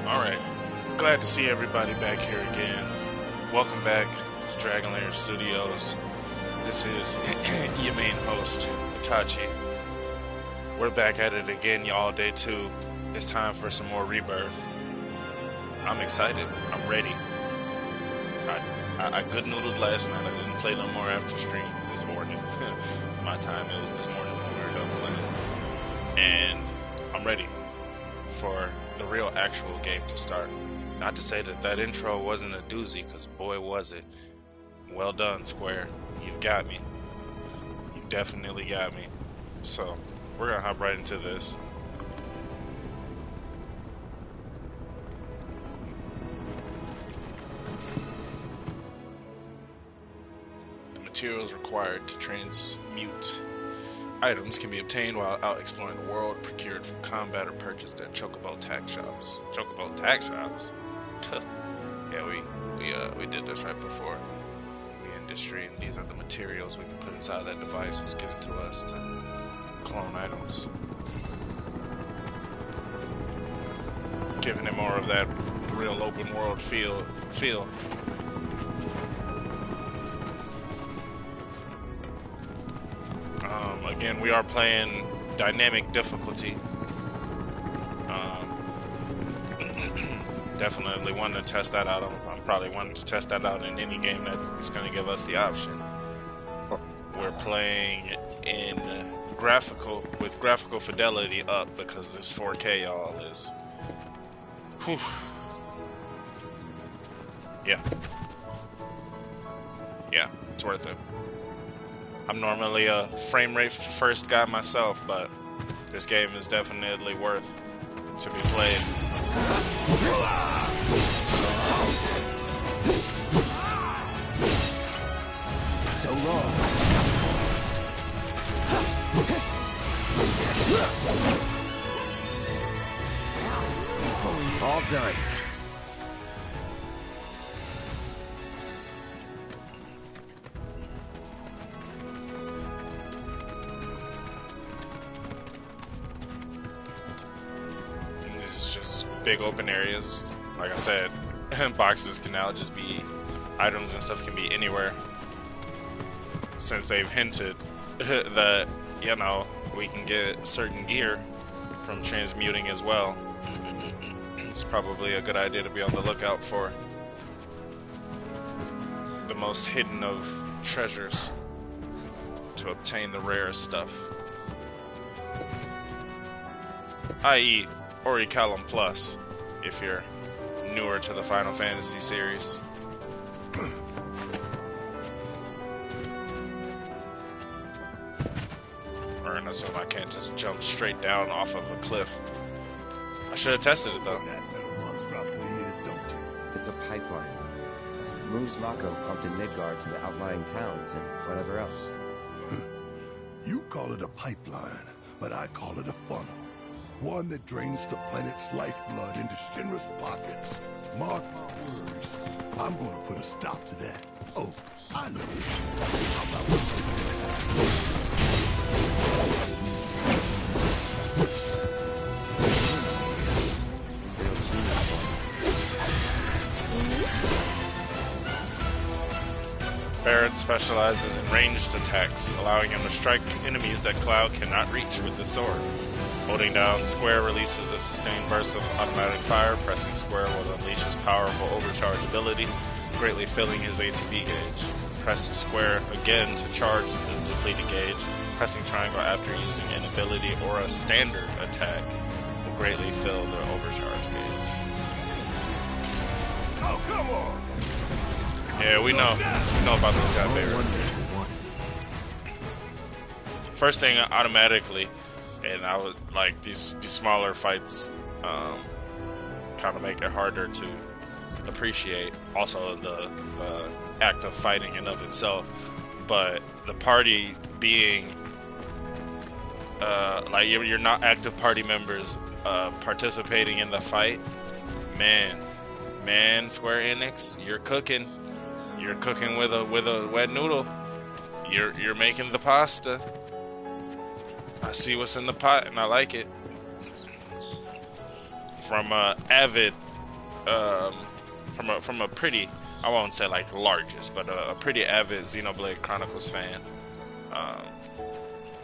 Alright, glad to see everybody back here again. Welcome back to Dragon Lair Studios. This is your main host, Itachi. We're back at it again, y'all, day 2. It's time for some more Rebirth. I'm excited. I'm ready. I good noodled last night. I didn't play no more after stream this morning. My time, it was this morning when we were done playing. And I'm ready for the real actual game to start. Not to say that that intro wasn't a doozy, because boy was it. Well done, Square. You've got me. You definitely got me. So, we're gonna hop right into this. The materials required to transmute items can be obtained while out exploring the world, procured from combat or purchased at Chocobo Tack Shops. Chocobo Tack Shops? Tuh. Yeah, we did this right before. The industry, and these are the materials we can put inside that device was given to us to clone items. Giving it more of that real open world feel. Again, we are playing dynamic difficulty. Definitely wanting to test that out. I'm probably wanting to test that out in any game that's going to give us the option. We're playing in with graphical fidelity up because this 4K, y'all, is. Whew. Yeah, it's worth it. I'm normally a frame rate first guy myself, but this game is definitely worth to be played. So long. All done. Big open areas. Like I said, boxes can now just be, items and stuff can be anywhere. Since they've hinted that, you know, we can get certain gear from transmuting as well. It's probably a good idea to be on the lookout for the most hidden of treasures to obtain the rarest stuff. I.e. Orichalcum Plus, if you're newer to the Final Fantasy series. Or in assume I can't just jump straight down off of a cliff. I should have tested it though. That metal monstrosity is, don't you? It's a pipeline. Moves Mako pumped in Midgard to the outlying towns and whatever else. You call it a pipeline, but I call it a funnel. One that drains the planet's lifeblood into Shinra's pockets. Mark my words, I'm going to put a stop to that. Oh, I know. How about we Barrett specializes in ranged attacks, allowing him to strike enemies that Cloud cannot reach with his sword. Holding down square releases a sustained burst of automatic fire. Pressing square will unleash his powerful overcharge ability, greatly filling his ATB gauge. Press square again to charge the depleted gauge. Pressing triangle after using an ability or a standard attack will greatly fill the overcharge gauge. Oh, come on! Yeah, we know about this guy, Barrett. First thing, automatically. And I would like these smaller fights kind of make it harder to appreciate. Also, the act of fighting in of itself, but the party being like you're not active party members participating in the fight. Man, Square Enix, you're cooking with a wet noodle. You're making the pasta. I see what's in the pot and I like it. From avid from a pretty, I won't say like largest, but a pretty avid Xenoblade Chronicles fan.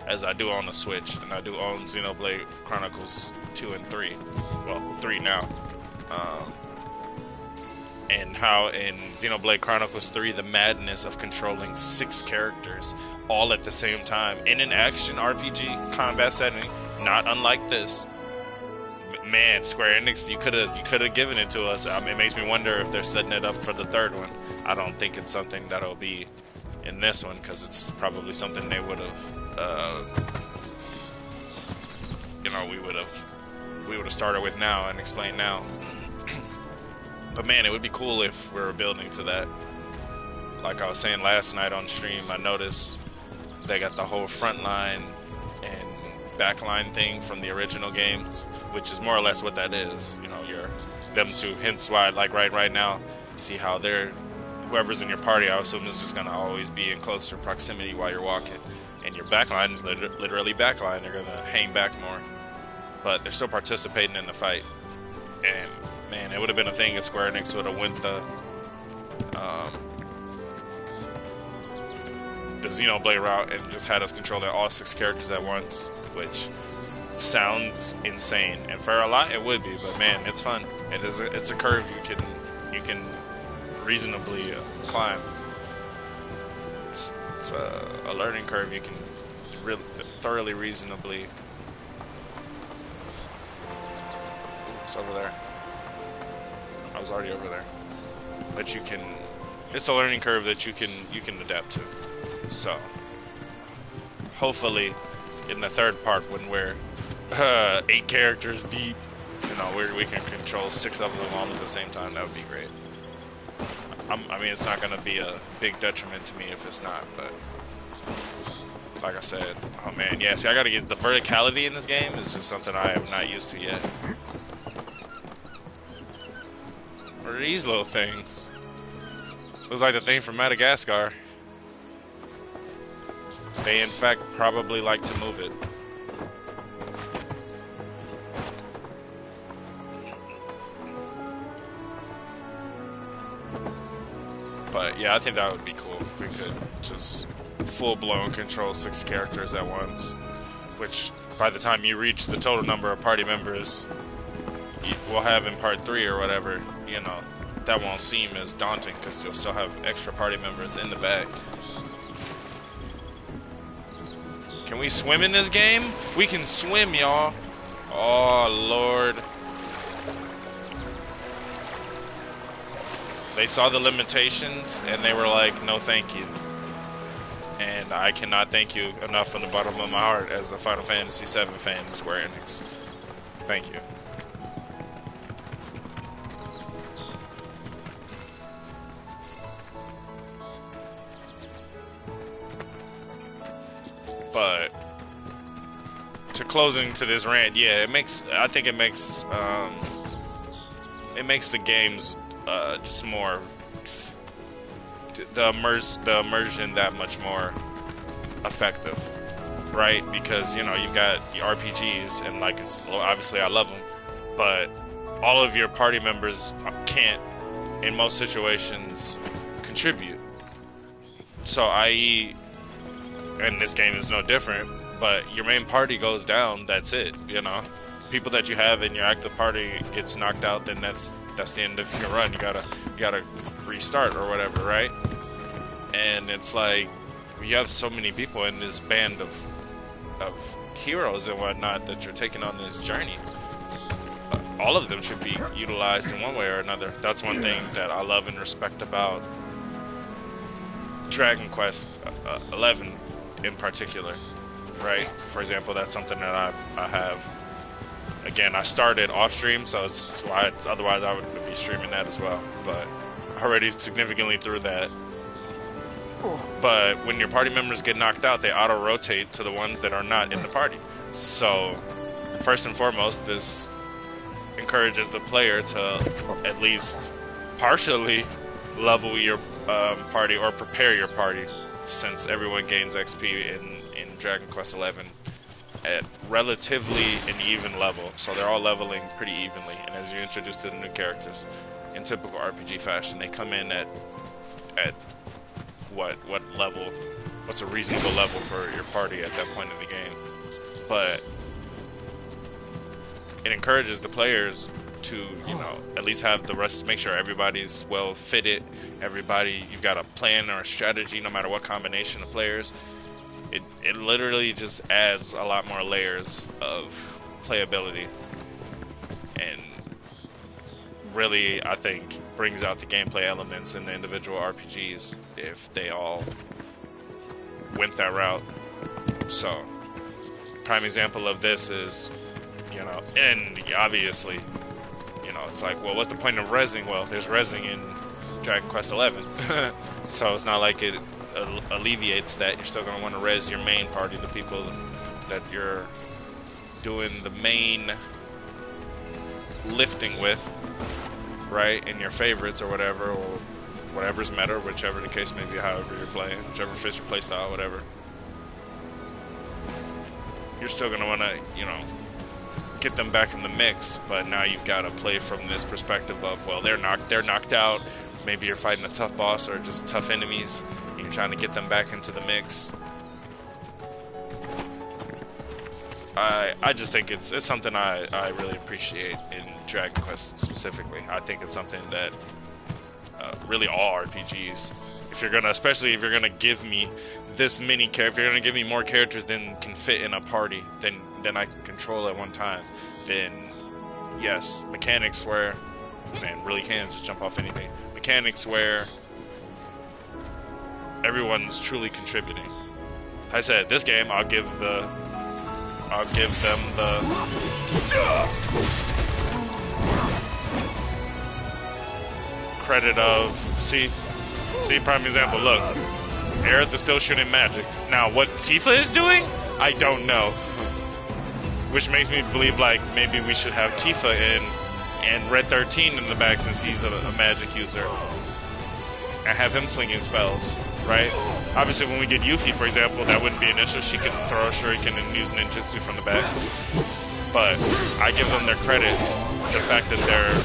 As I do on the Switch, and I do own Xenoblade Chronicles 2 and 3. Well, 3 now. And how in Xenoblade Chronicles 3, the madness of controlling 6 characters all at the same time in an action RPG combat setting, not unlike this. Man, Square Enix, you could have given it to us. It makes me wonder if they're setting it up for the third one. I don't think it's something that'll be in this one, because it's probably something they would have, we would have started with now and explained now. But man, it would be cool if we were building to that. Like I was saying last night on stream, I noticed they got the whole frontline and backline thing from the original games, which is more or less what that is. You know, them two. Hence why, like right now, you see how whoever's in your party, I assume is just gonna always be in closer proximity while you're walking, and your backline is literally backline. They're gonna hang back more, but they're still participating in the fight. And man, it would have been a thing if Square Enix would have went the Xenoblade route and just had us controlling all 6 characters at once, which sounds insane. And for a lot, it would be, but man, it's fun. It's a curve you can reasonably climb. It's a learning curve you can really thoroughly reasonably. Ooh, it's over there. I was already over there. But it's a learning curve that you can adapt to. So hopefully in the third part, when we're 8 characters deep, we can control 6 of them all at the same time. That would be great. I mean, it's not going to be a big detriment to me if it's not, but like I said, oh man, yeah, see, I got to get the verticality in this game is just something I am not used to yet. What are these little things? Looks like the thing from Madagascar. They, in fact, probably like to move it. But yeah, I think that would be cool if we could just full-blown control 6 characters at once. Which, by the time you reach the total number of party members we'll have in part 3 or whatever, that won't seem as daunting because you'll still have extra party members in the bag. Can we swim in this game? We can swim, y'all. Oh, Lord. They saw the limitations and they were like, no thank you. And I cannot thank you enough from the bottom of my heart as a Final Fantasy VII fan of Square Enix. Thank you. But to closing to this rant, yeah, I think it makes the games just more the immersion that much more effective, right? Because you've got the RPGs and obviously I love them, but all of your party members can't in most situations contribute. So i.e., and this game is no different, but your main party goes down, that's it, people that you have in your active party gets knocked out, then that's the end of your run. You gotta restart or whatever, right? And it's like you have so many people in this band of heroes and whatnot that you're taking on this journey. All of them should be utilized in one way or another. That's one thing that I love and respect about Dragon Quest 11 in particular, right? For example, that's something that I have. Again, I started off stream, so it's why otherwise I would be streaming that as well. But already significantly through that. But when your party members get knocked out, they auto-rotate to the ones that are not in the party. So first and foremost, this encourages the player to at least partially level your party or prepare your party, since everyone gains XP in Dragon Quest XI at relatively an even level. So they're all leveling pretty evenly. And as you introduce to the new characters, in typical RPG fashion, they come in at what level? What's a reasonable level for your party at that point in the game? But it encourages the players to, you know, at least have the rest, make sure everybody's well fitted, you've got a plan or a strategy no matter what combination of players. It literally just adds a lot more layers of playability, and really, I think, brings out the gameplay elements in the individual RPGs if they all went that route. So, prime example of this is, you know, and obviously, you know, it's like, well, what's the point of rezzing? Well, there's rezzing in Dragon Quest XI. So it's not like it alleviates that. You're still going to want to res your main party, the people that you're doing the main lifting with, right? And your favorites or whatever's meta, whichever the case may be, however you're playing, whichever fits your playstyle, whatever. You're still going to want to, you know, get them back in the mix, but now you've got to play from this perspective of, well, they're knocked out. Maybe you're fighting a tough boss or just tough enemies, and you're trying to get them back into the mix. I just think it's something I really appreciate in Dragon Quest specifically. I think it's something that really all RPGs, especially if you're gonna give me this many characters, if you're gonna give me more characters than can fit in a party, than I can control at one time, then yes, mechanics where, man, really can just jump off anything. Mechanics where everyone's truly contributing. I said this game, I'll give them the credit of, see prime example, look, Aerith is still shooting magic. Now what Tifa is doing, I don't know, which makes me believe like maybe we should have Tifa and Red 13 in the back since he's a magic user, and have him slinging spells, right? Obviously when we get Yuffie, for example, that wouldn't be an issue. She could throw a shuriken and use ninjutsu from the back. But I give them their credit, the fact that they're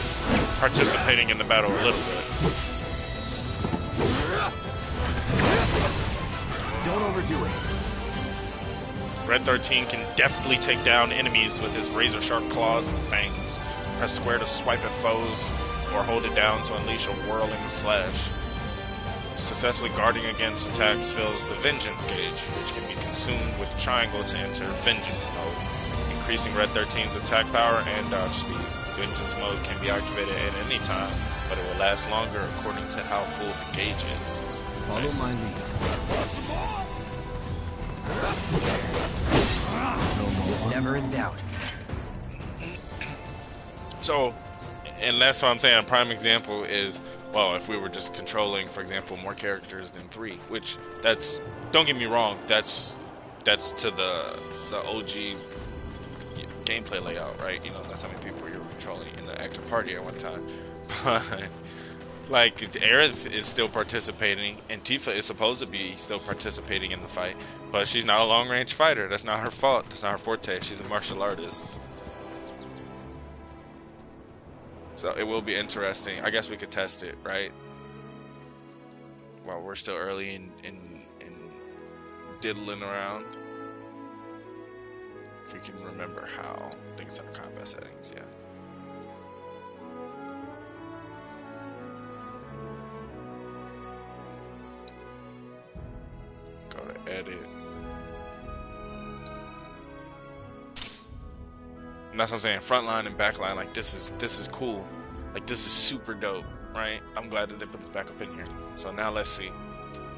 participating in the battle a little bit. Don't overdo it. Red 13 can deftly take down enemies with his razor-sharp claws and fangs. Press square to swipe at foes, or hold it down to unleash a whirling slash. Successfully guarding against attacks fills the Vengeance gauge, which can be consumed with triangle to enter Vengeance mode, increasing Red 13's attack power and dodge speed. Vengeance mode can be activated at any time, but it will last longer according to how full the gauge is. Follow my lead. It's never in doubt. So, and that's what I'm saying, a prime example is, well, if we were just controlling, for example, more characters than 3, which that's, don't get me wrong, that's to the OG gameplay layout, right? You know, that's how many people you're controlling in the active party at one time. But, like, Aerith is still participating, and Tifa is supposed to be still participating in the fight, but she's not a long-range fighter. That's not her fault. That's not her forte. She's a martial artist. So it will be interesting. I guess we could test it, right? While we're still early in diddling around. If we can remember how things are combat settings, yeah. Go to edit. And that's what I'm saying, frontline and backline, like this is cool. Like this is super dope, right? I'm glad that they put this back up in here. So now let's see.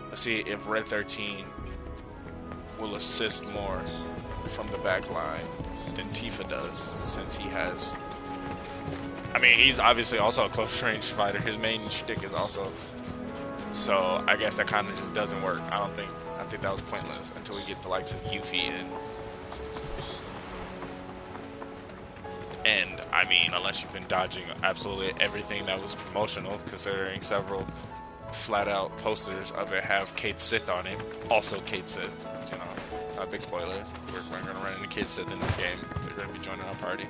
Let's see if Red 13 will assist more from the backline than Tifa does, since he has, I mean, he's obviously also a close range fighter. His main shtick is also, so I guess that kind of just doesn't work. I think that was pointless until we get the likes of Yuffie and I mean, unless you've been dodging absolutely everything that was promotional, considering several flat out posters of it have Kate Sith on it, also Kate Sith, you know. big spoiler. We're gonna run into kids sitting in this game. They're gonna be joining our party.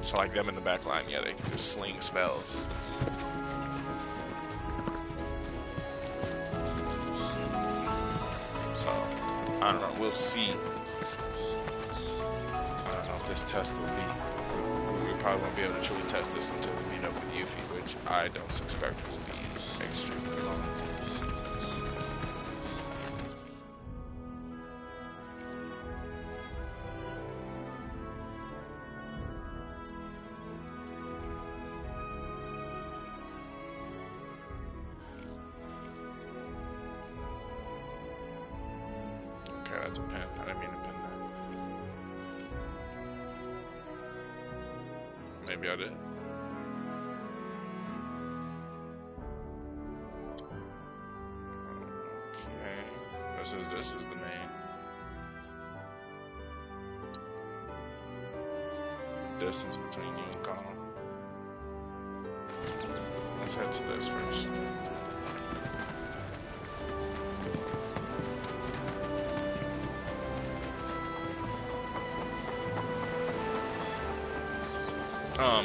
So like them in the back line, yeah, they can just sling spells. So, I don't know, we'll see. I don't know if this test will be, we probably won't be able to truly test this until we meet up with Yuffie, which I don't suspect will be extremely long. That's a pen. I didn't mean to pin that. Maybe I did. Okay. This is the main. Distance between you and Colin. Let's head to this first.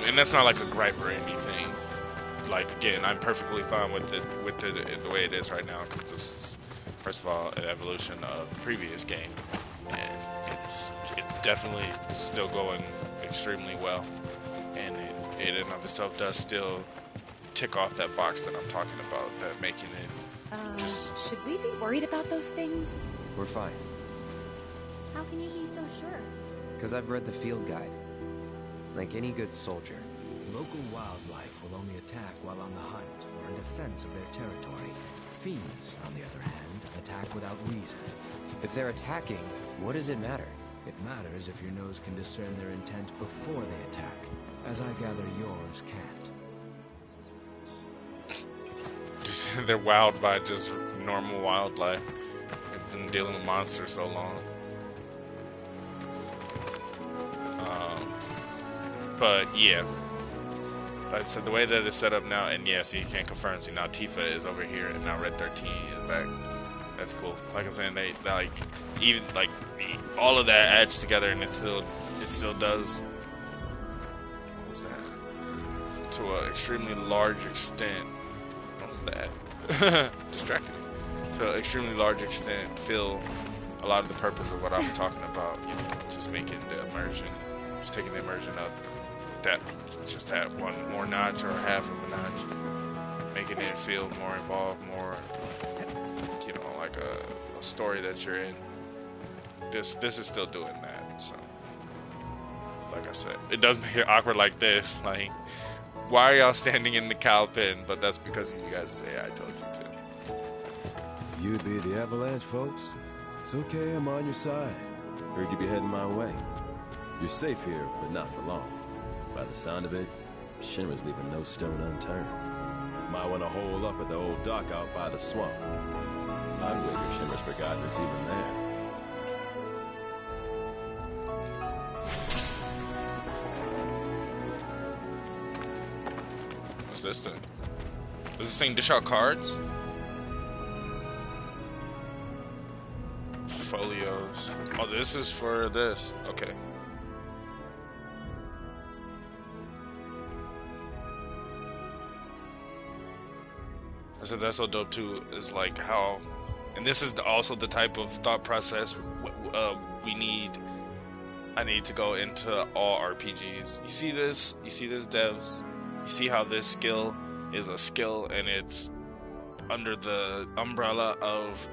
And that's not like a gripe or anything. Like, again, I'm perfectly fine with it the way it is right now, because this is, first of all, an evolution of the previous game, and it's definitely still going extremely well, and it in and of itself does still tick off that box that I'm talking about, that making it just... Should we be worried about those things? We're fine. How can you be so sure? Because I've read the field guide. Like any good soldier. Local wildlife will only attack while on the hunt or in defense of their territory. Fiends, on the other hand, attack without reason. If they're attacking, what does it matter? It matters if your nose can discern their intent before they attack, as I gather yours can't. They're wowed by just normal wildlife. They've been dealing with monsters so long. But yeah, like I said, the way that it's set up now, and yeah, see, you can't confirm. See, now Tifa is over here, and now Red 13 is back. That's cool. Like I'm saying, they like even like all of that adds together, and it still does. What was that? To an extremely large extent. What was that? Distracted me. To an extremely large extent, fill a lot of the purpose of what I'm talking about. You know, just making the immersion, just taking the immersion up. Just that one more notch or half of a notch, making it feel more involved, more, you know, like a story that you're in. This is still doing that. So, like I said, it does make it awkward like this. Like, why are y'all standing in the cow pen? But that's because you guys say I told you to. You be the avalanche, folks. It's okay, I'm on your side. Heard you be heading my way. You're safe here, but not for long. By the sound of it, Shinra's leaving no stone unturned. Might want to hole up at the old dock out by the swamp. I'd wager Shinra's forgotten it's even there. What's this thing? Does this thing dish out cards? Folios. Oh, this is for this. Okay. I said that's so dope too, is like how, and this is also the type of thought process I need to go into all RPGs. You see this devs, you see how this skill is a skill and it's under the umbrella of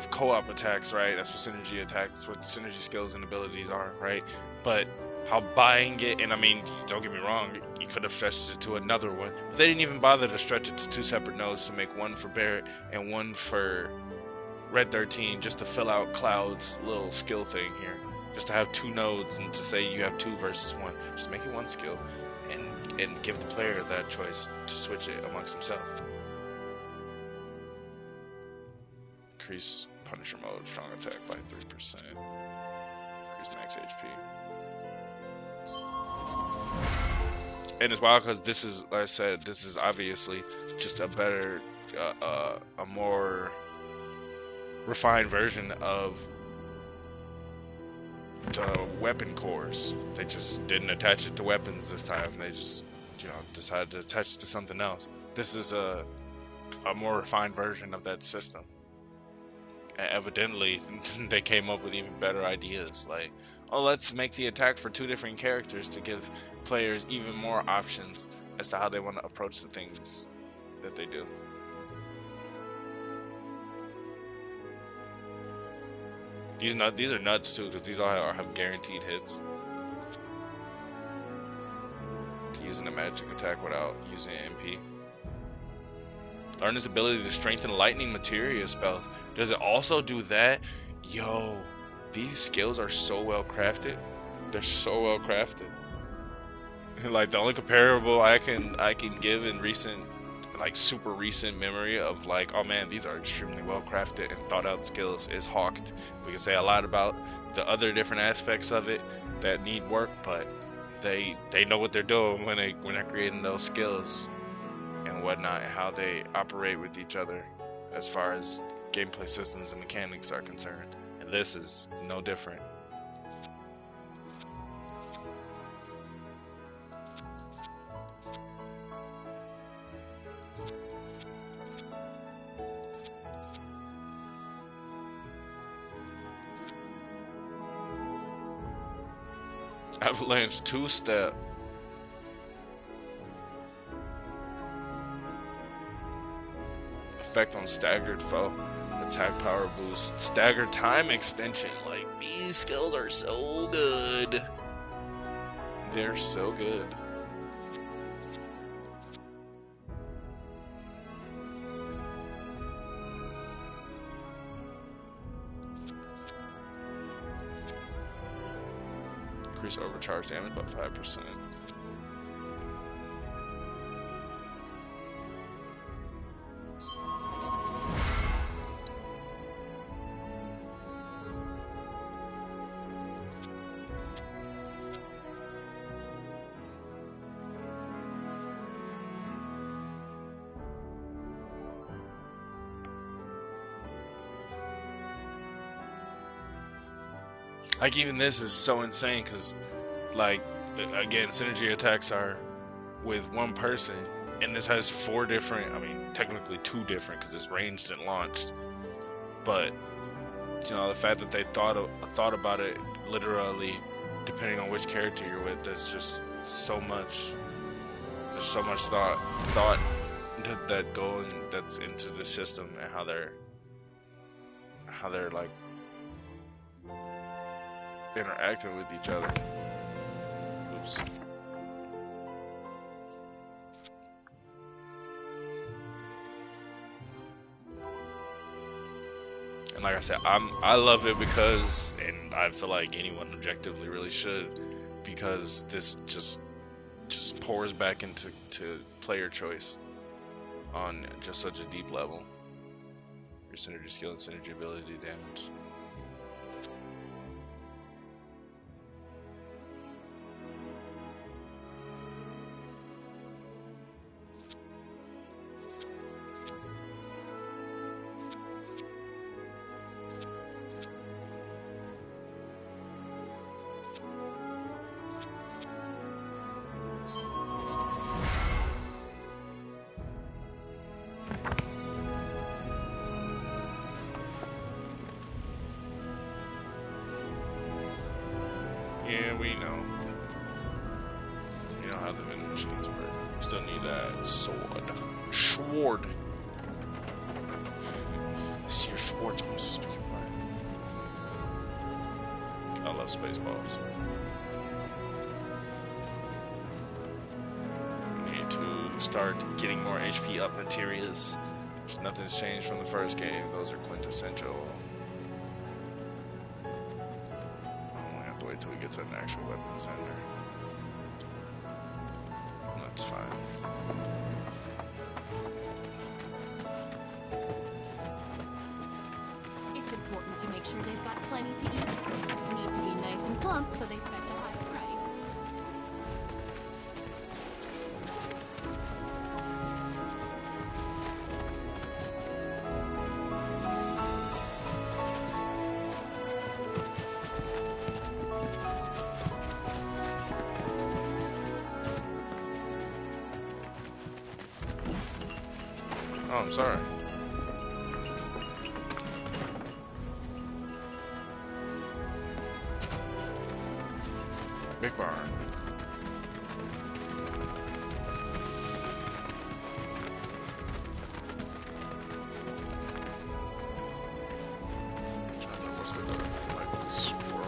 co-op attacks, right? That's what synergy attacks, what synergy skills and abilities are, right? But how buying it, and I mean, don't get me wrong, you could have stretched it to another one, but they didn't even bother to stretch it to two separate nodes to make one for Barret and one for Red 13, just to fill out Cloud's little skill thing here, just to have two nodes and to say you have two versus one. Just make it one skill and give the player that choice to switch it amongst themselves. Increase Punisher mode, strong attack by 3%. Increase max HP. and it's wild because this is, like I said, this is obviously just a better, a more refined version of the weapon cores. They just didn't attach it to weapons this time. They just, you know, decided to attach it to something else. This is a more refined version of that system. And evidently, they came up with even better ideas. Like, oh, let's make the attack for 2 different characters to give players even more options as to how they want to approach the things that they do. These are nuts too, because these all have guaranteed hits. To using a magic attack without using MP. Learn his ability to strengthen lightning materia spells. Does it also do that? Yo, these skills are so well crafted. They're so well crafted. Like the only comparable I can give in recent, like super recent memory of like, oh man, these are extremely well crafted and thought out skills is Hawked. We can say a lot about the other different aspects of it that need work, but they know what they're doing when they're creating those skills and whatnot, and how they operate with each other as far as gameplay systems and mechanics are concerned. And this is no different. Avalanche 2-step. Effect on staggered foe. Attack power boost. Staggered time extension. Like, these skills are so good. They're so good. Increase overcharge damage by 5%. Like, even this is so insane because, like, again, synergy attacks are with one person, and this has 4 different, I mean, technically 2 different because it's ranged and launched. But, you know, the fact that they thought about it literally, depending on which character you're with, that's just so much. There's so much thought that's into the system and how they're like interacting with each other. Oops. And like I said, I love it because, and I feel like anyone objectively really should, because this just pours back into player choice on just such a deep level. Your synergy skill and synergy ability damage. Yeah, we know. You know how the vending machines work. Still need that sword. Sword. See your swords. I'm just speaking right. I love Spaceballs. We need to start getting more HP up materials. Nothing's changed from the first game. Those are quintessential. Wait till we get to an actual weapon center. That's fine. It's important to make sure they've got plenty to eat. They need to be nice and plump so they fetch a high price. Oh, I'm sorry. Big barn. What's with the like swirl?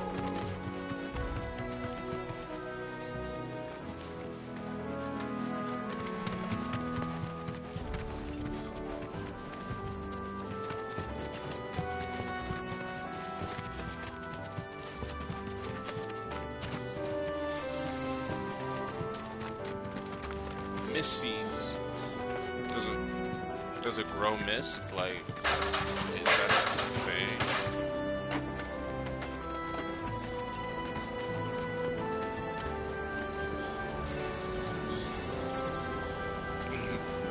Mist seeds. Does it grow mist? Like, is that a thing?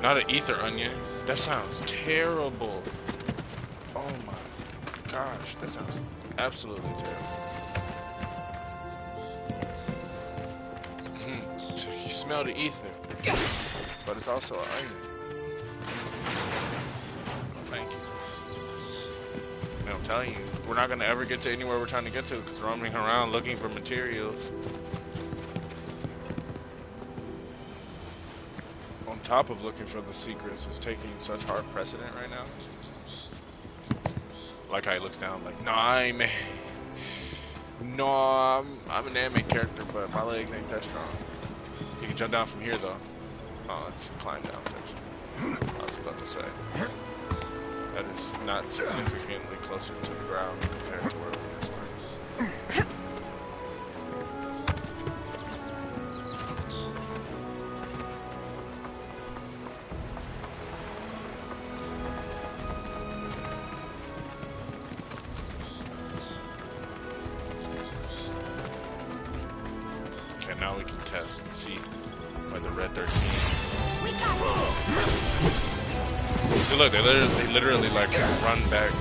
Not an ether onion. That sounds terrible. Oh my gosh, that sounds absolutely terrible. You smell the ether, but it's also an onion. Thank you. And I'm telling you, we're not gonna ever get to anywhere we're trying to get to because we're roaming around looking for materials. On top of looking for the secrets, is taking such hard precedent right now. Like how he looks down, like, I'm an anime character, but my legs ain't that strong. You can jump down from here though. Oh, it's a climb down section. I was about to say. That is not significantly closer to the ground compared to where we just went. Okay, now we can test and see by the red 13. See, look, they literally like run back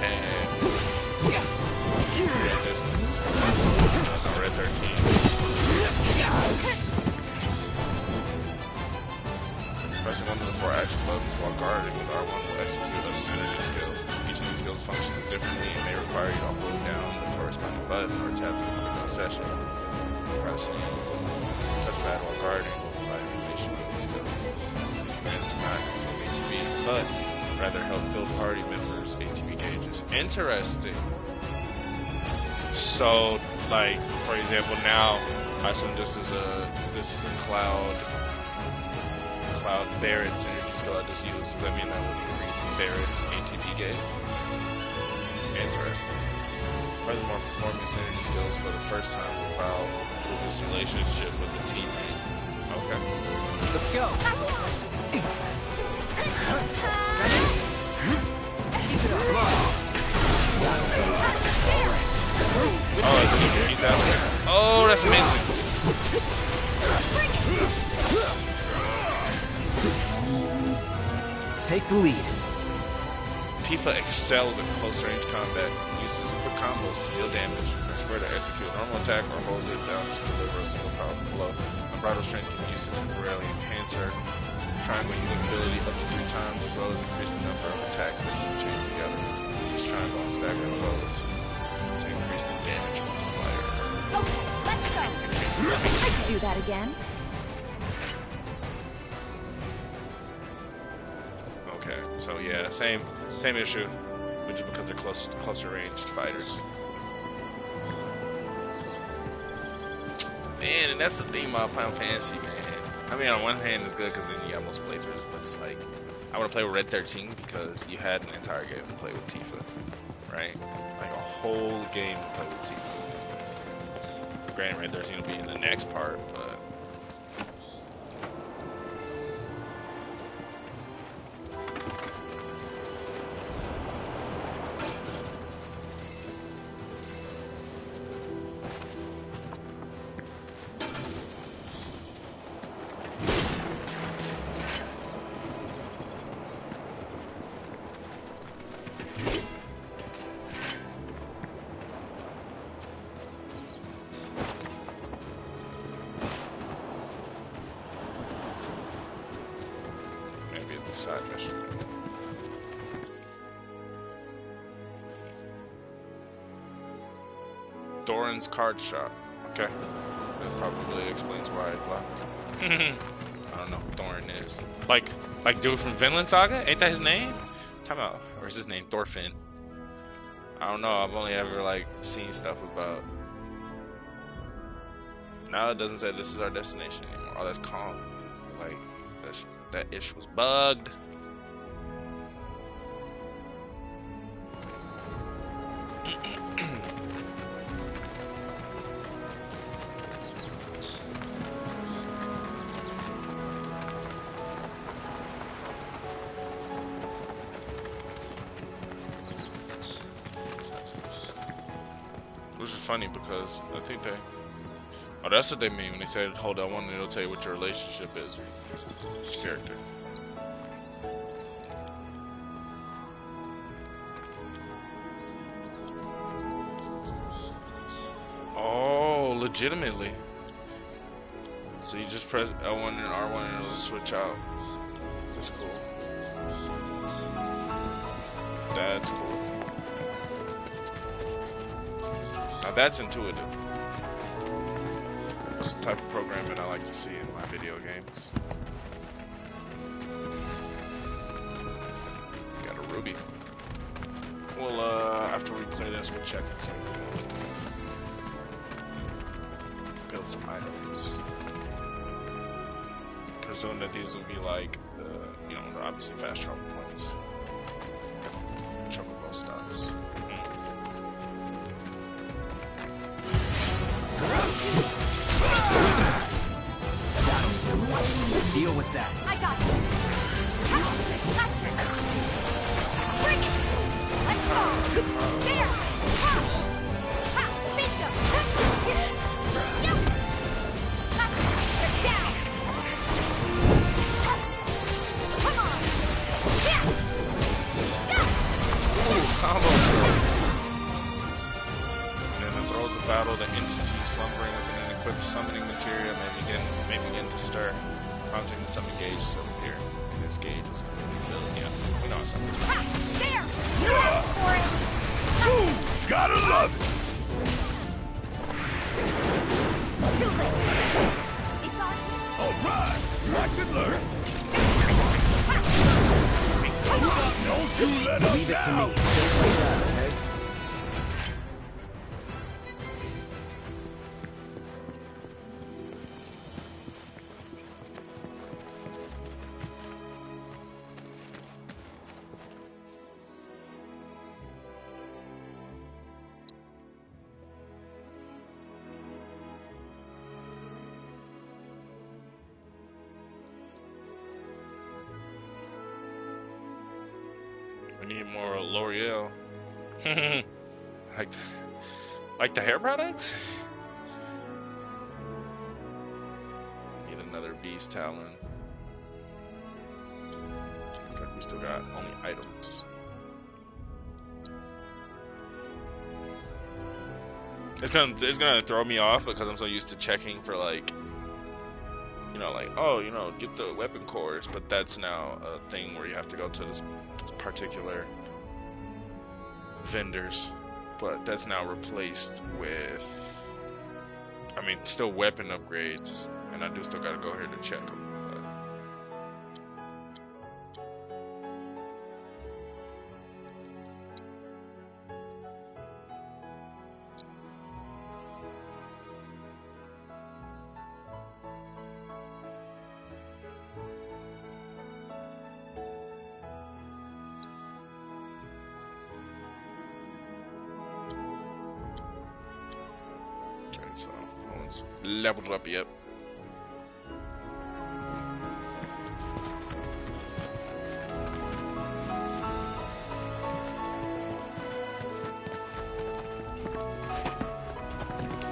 and red distance. No, red 13. Pressing one of the 4 action buttons while guarding with R1 will execute a synergy skill. Each of these skills functions differently and may require you to hold down the corresponding button or tap it in succession. Pressing touchpad while guarding will provide information on the skill. These commands do not consume ATB, but rather help fill party members' ATB gauges. Interesting. So, like, for example, now I assume this is a Cloud Barrett's synergy skill I just used. Does that mean that would increase Barrett's ATB gauge? Interesting. Furthermore, performing synergy skills for the first time will improve his relationship with the teammate. Okay. Let's go. Keep it up. Oh, it's a keep that. Oh, that's amazing. Take the lead. Tifa excels at close range combat. Uses quick combos to deal damage. Press square to execute a normal attack or hold it down to deliver a single powerful blow. Unbridled strength can be used to temporarily enhance her triangle unit ability up to 3 times, as well as increase the number of attacks that can be chained together. Use triangle on staggered foes to increase the damage multiplier. Okay, let's go. I could do that again. Okay, so yeah, same issue, which is because they're closer ranged fighters. Man, and that's the theme of Final Fantasy, man. I mean, on one hand, it's good because then you got most playthroughs, but it's like, I want to play with Red 13 because you had an entire game to play with Tifa, right? Like a whole game to play with Tifa. Granted, Red 13 will be in the next part, but Doran's card shop. Okay. That probably explains why it's locked. I don't know who Doran is. Like dude from Vinland Saga? Ain't that his name? Time out. Or is his name Thorfinn? I don't know. I've only ever like seen stuff about. Now it doesn't say this is our destination anymore. Oh, that's calm. Like that ish was bugged. Which is funny because I think they. Oh, that's what they mean when they say hold on one and it'll tell you what your relationship is with each character. Oh, legitimately. So you just press L1 and R1 and it'll switch out. That's cool. That's cool. Now that's intuitive. It's the type of programming I like to see in my video games. Got a ruby. Well, after we play this, we'll check and see if we build some items. Presume that these will be like the, obviously fast travel points. Chocobo stops. Deal with that. I got this. Capture. Bring it. Let's go. There. Ha. Ha. Bingo. Yep. Ha. They're down. Come on. Yeah. Ooh, combo. And in the throes of battle, the entity slumbering within an equipped summoning materia may begin to stir, prompting the summon gauge to appear. And this gauge is completely filled. Yeah, we know it's something. Ha. There. Go for it. Ooh, gotta love it! Too late. It's on. Alright, watch and learn. Ha. Come on. Don't you let us Leave it to down. me. Just like that, okay? We need more L'Oreal. like the hair products? Need another beast talon. Looks like we still got only items. It's gonna throw me off because I'm so used to checking for like get the weapon cores, but that's now a thing where you have to go to this particular vendors, but that's now replaced with, still weapon upgrades, and I do still gotta go here to check them. So no one's leveled up yet.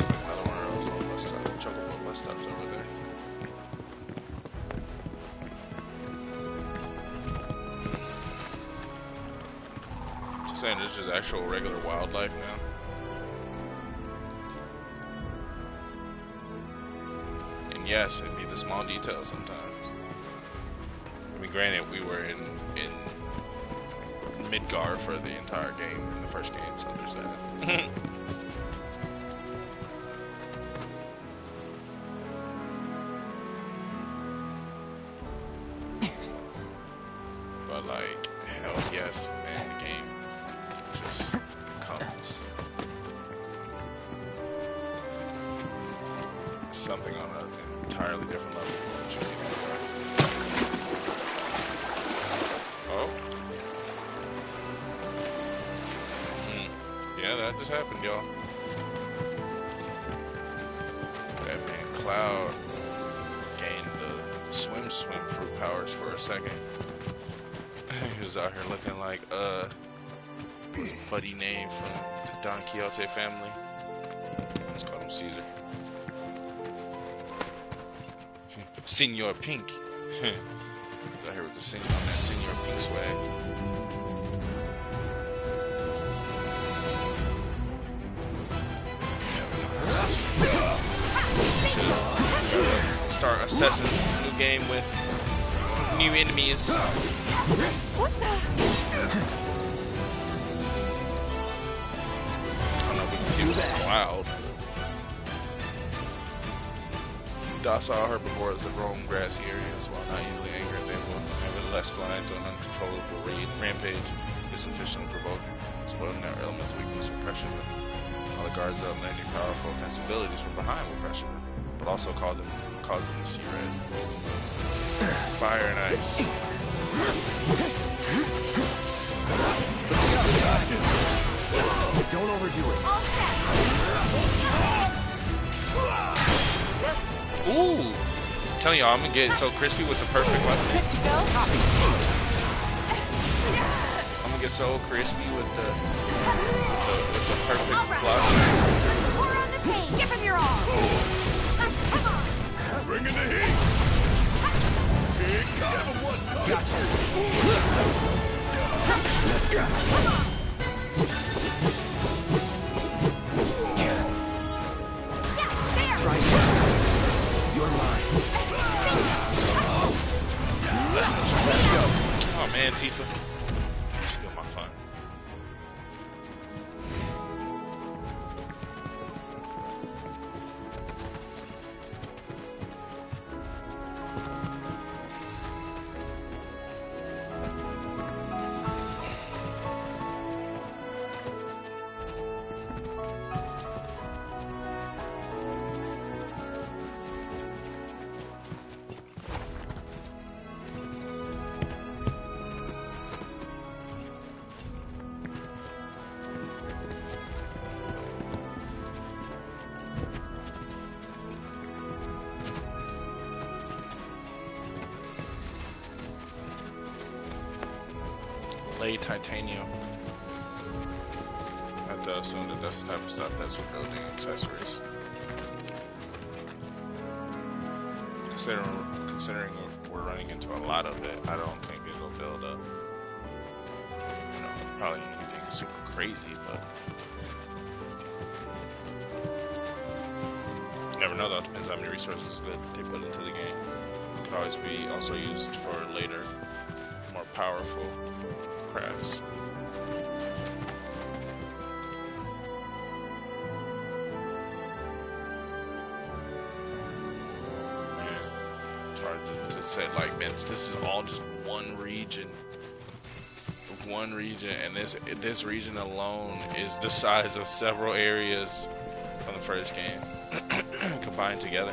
Another one of those little bus stops, chocobo bus stops over there. Just saying, this is actual regular wildlife now. Yes, it'd be the small details sometimes. Granted, we were in Midgar for the entire game, in the first game, so there's that. like, hell yes, man, the game just comes. Something on an entirely different level. Oh. Yeah, that just happened, y'all. That man Cloud gained the swim fruit powers for a second. He was out here looking like his buddy name from the Don Quixote family. Let's call him Caesar. Senor Pink. He's out here with the Senor Pink swag. Start assessing the new game with new enemies. What the? I don't know if we can keep it wild. Docile herbivores that roam grassy areas while not easily angered. They will nevertheless fly into an uncontrollable rampage if sufficiently provoked, exploiting their element's weakness and pressure. All the guards that landing powerful offensive abilities from behind will pressure them, but also cause them to see red. Fire and ice. Don't overdo it. All set. Ooh! I'm telling y'all, I'm gonna get so crispy with the perfect lesson. Good to go. I'm gonna get so crispy with the perfect All right. blast. Let's pour on the pain. Give him your all. Come on. Bring in the heat. Here comes one. Gotcha. There. Try it. You're mine. Let's go. Oh man, Tifa. Still my fun. Lay titanium. I have to assume that that's the type of stuff that's for building accessories. Considering we're running into a lot of it, I don't think it'll build up, probably anything super crazy, but you never know though. It depends how many resources that they put into the game. It could always be also used for later, more powerful crafts. To say like, man, this is all just one region, and this region alone is the size of several areas from the first game combined together.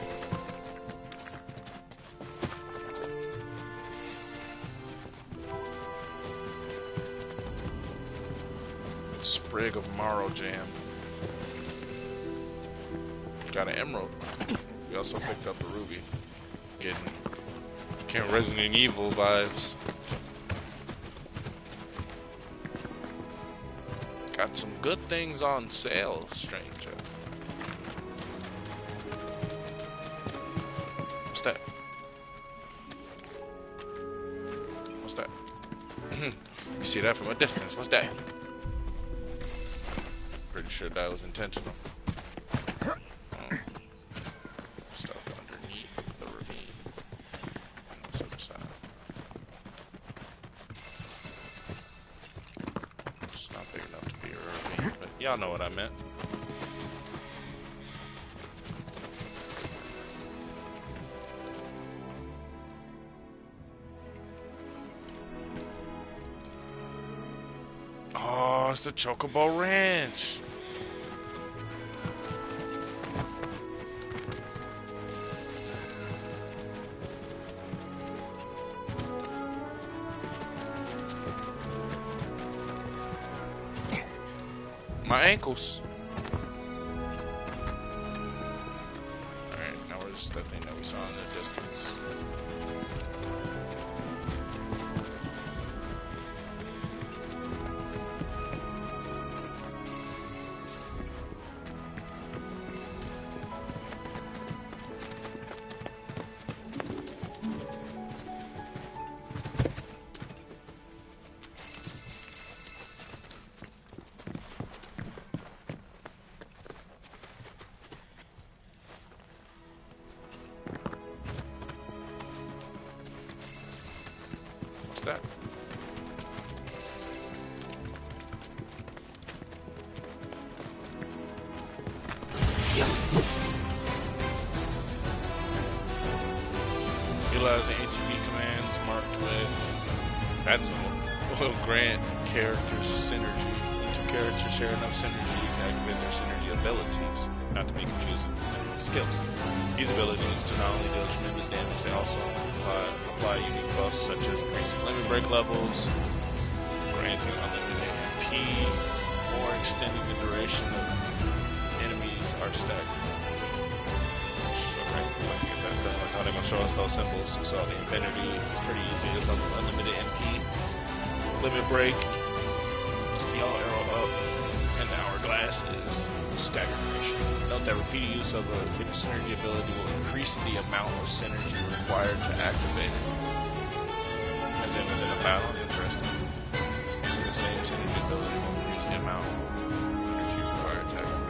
Sprig of Marrow Jam. Got an emerald. We also picked up a ruby. Getting Resident Evil vibes. Got some good things on sale, stranger. What's that? What's that? You see that from a distance. What's that? Pretty sure that was intentional. Y'all know what I meant. it's the Chocobo Ranch. My ankles. Alright, now we're just that thing that we saw in the distance. That. Utilizing ATB commands marked with that symbol will grant characters synergy. When two characters share enough synergy, you can activate their synergy abilities, not to be confused with the synergy skills. These abilities do not only deal tremendous damage, they also apply unique buffs such as increasing limit break levels, granting unlimited MP, or extending the duration of enemies are staggered. Okay, that's definitely how they're going to show us those symbols. So the infinity is pretty easy. It's unlimited MP, limit break, it's the yellow arrow up, and the hourglass is staggered duration. Note that repeated use of a given synergy ability will increase the amount of synergy required to activate it. As in within a battle, interesting. Using the same synergy ability will increase the amount of energy required to activate it.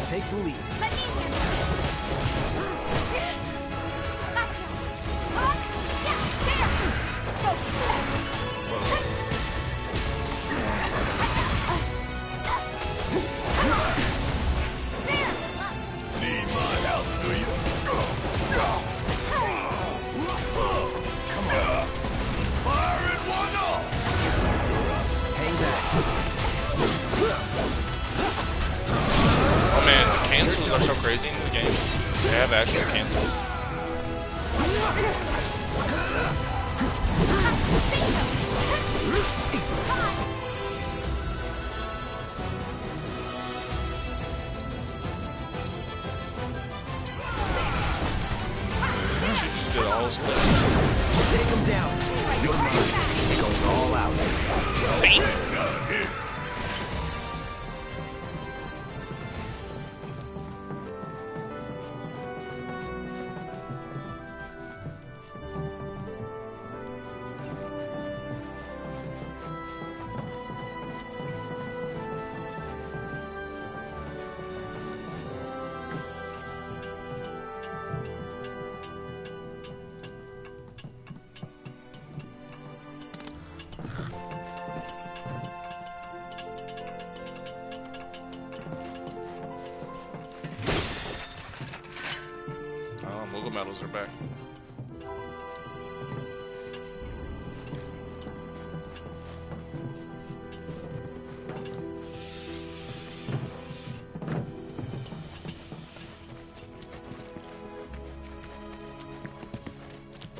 Take the lead. Let me handle it. Gotcha. Huh? Yeah, there. Go. There. Need my help, do you? Come on. Fire in one off! Hang back. Oh man, the cancels are so crazy in this game. They have actual cancels. She just did all split. Take him down. You're mine. Going all out. Bam! Moogle medals are back.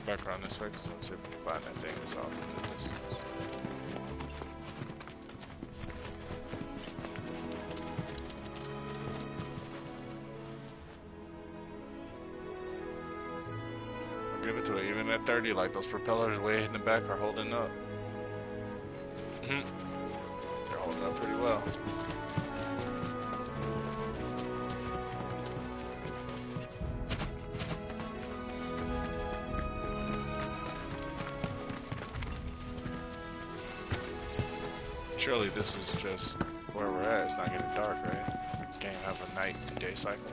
Back around this way because let's see if we can find that thing that's off in the distance. Give it to it. Even at 30, like those propellers way in the back are holding up. They're holding up pretty well. Surely this is just where we're at. It's not getting dark, right? This game have a night and day cycle.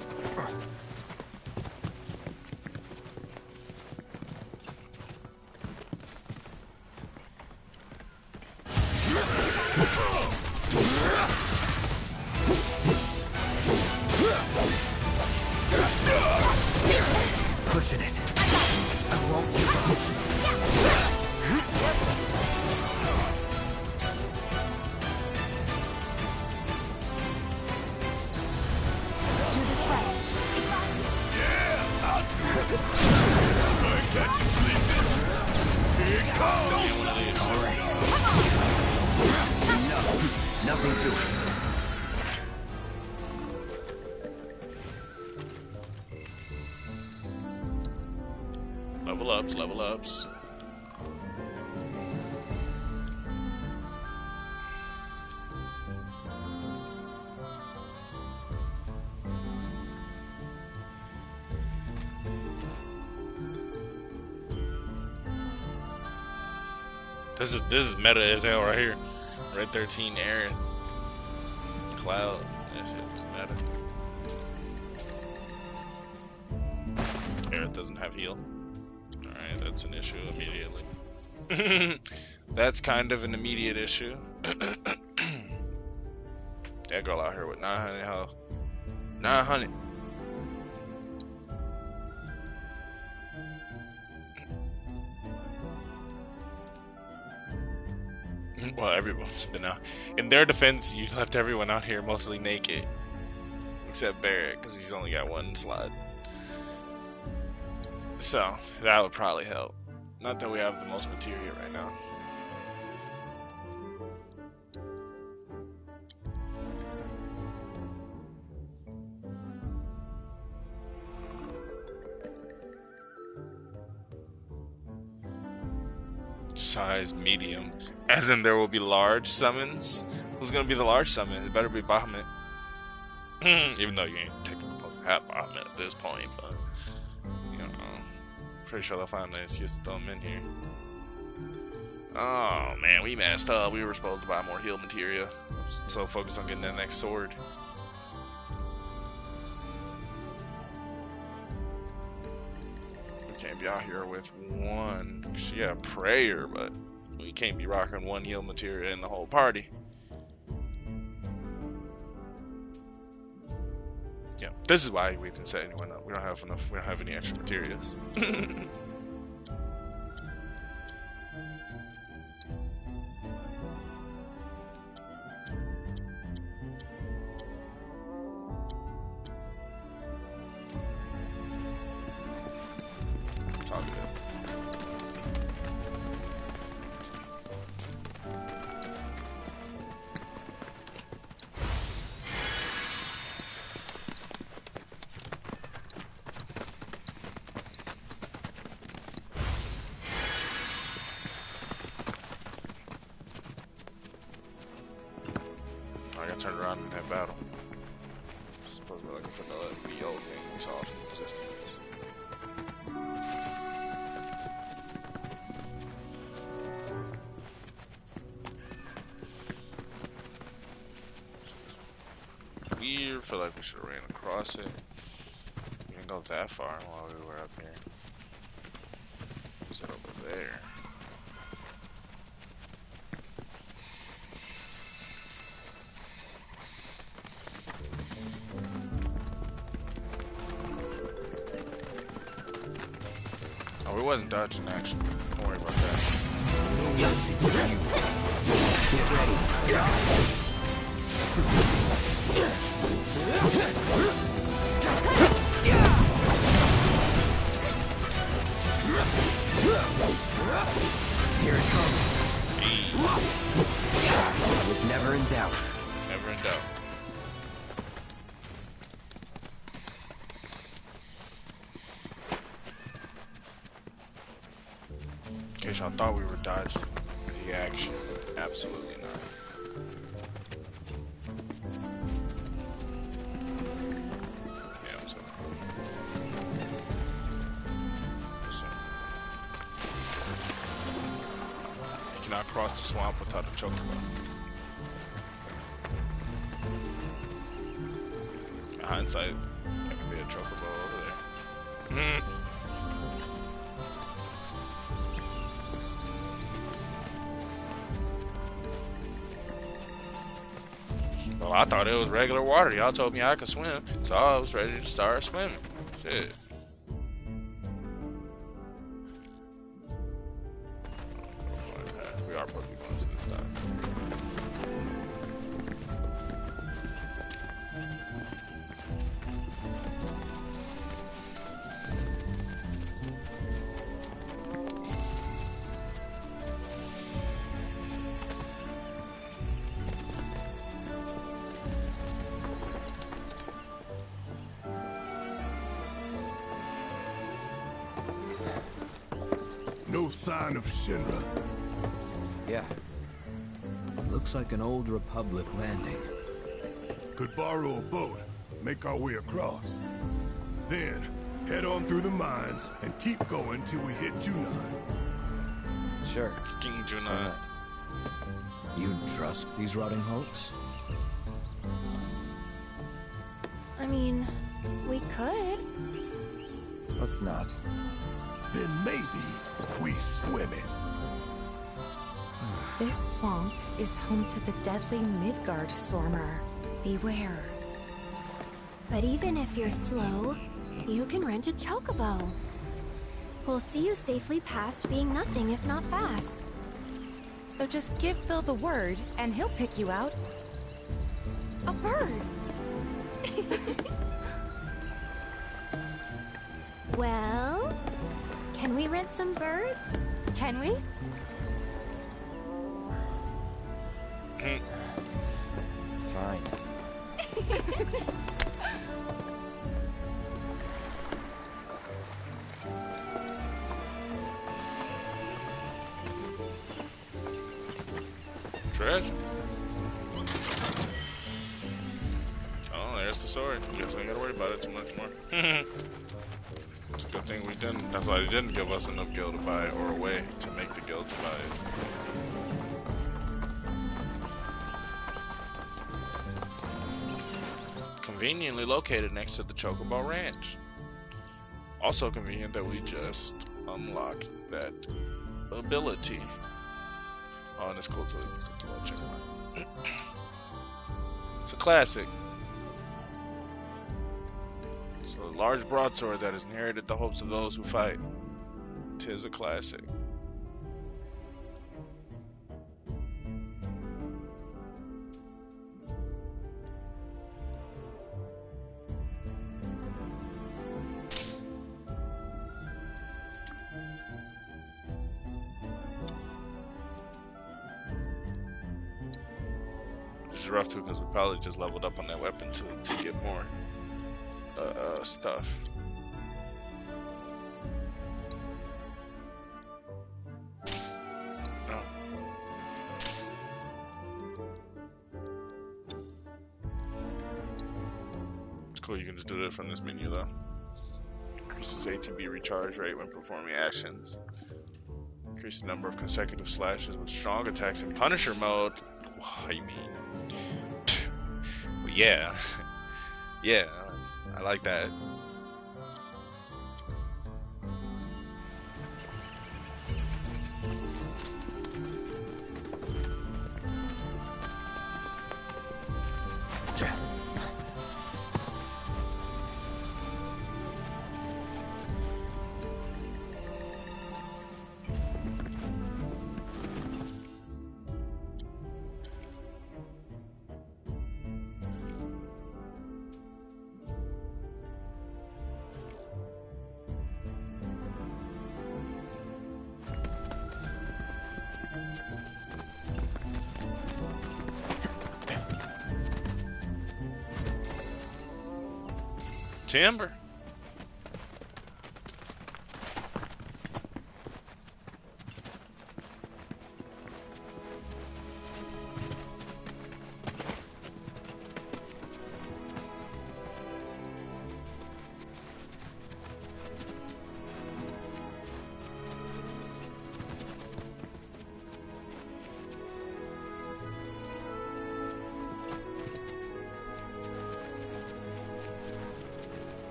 Level ups, level ups. This is meta as hell right here. Red 13 Aerith. Cloud. That shit's meta. Aerith doesn't have heal. Alright, that's an issue immediately. That's kind of an immediate issue. That girl out here with 900 health. 900. Well, everyone's been out. In their defense, you left everyone out here mostly naked. Except Barrett, because he's only got one slot. So, that would probably help. Not that we have the most materia right now. Size medium. As in there will be large summons? Who's gonna be the large summon? It better be Bahamut. Even though you ain't technically supposed to have Bahamut at this point, but you know, pretty sure they'll find an excuse to throw him in here. Oh man, we messed up. We were supposed to buy more heal materia. So focused on getting that next sword. Can't be out here with one. Yeah, prayer, but we can't be rocking one heal materia in the whole party. Yeah, this is why we didn't set anyone up. We don't have enough. We don't have any extra materials. Turned around in that battle. Supposed to be looking for the yellow thing we saw from resistance. Weird. Feel like we should have ran across it. We didn't go that far while we were up here. Is it over there? Oh, we wasn't dodging action. Don't worry about that. Get ready. Here it comes. I was never in doubt. Never in doubt. In case y'all thought we were dodging the action, absolutely not. Yeah, let's go. You cannot cross the swamp without a chocobo. In hindsight, there could be a chocobo over there. Well, I thought it was regular water. Y'all told me I could swim, so I was ready to start swimming. Shit. We are supposed to be going to this time. No sign of Shinra. Yeah. Looks like an old Republic landing. Could borrow a boat, make our way across. Then, head on through the mines and keep going till we hit Junon. Sure. King Junon. You trust these rotting hulks? I mean, we could. Let's not. Then maybe we swim it. This swamp is home to the deadly Midgard Swarmer. Beware. But even if you're slow, you can rent a chocobo. We'll see you safely past being nothing if not fast. So just give Bill the word, and he'll pick you out. A bird! Well, can we rent some birds? Can we? Fine. Treasure. Oh, there's the sword. Guess we ain't gotta worry about it too much more. It's a good thing we didn't. That's why they didn't give us enough gil to buy it, or a way to make the gil to buy it. Conveniently located next to the Chocobo Ranch. Also convenient that we just unlocked that ability. Oh, and it's cool to check it out. It's a classic. It's a large broadsword that has inherited the hopes of those who fight. 'Tis a classic. Rough too, because we probably just leveled up on that weapon to get more stuff. Oh. It's cool, you can just do that from this menu though. Increases ATB recharge rate when performing actions. Increase the number of consecutive slashes with strong attacks in Punisher mode. What you mean? Well, yeah. Yeah, I like that. Timber.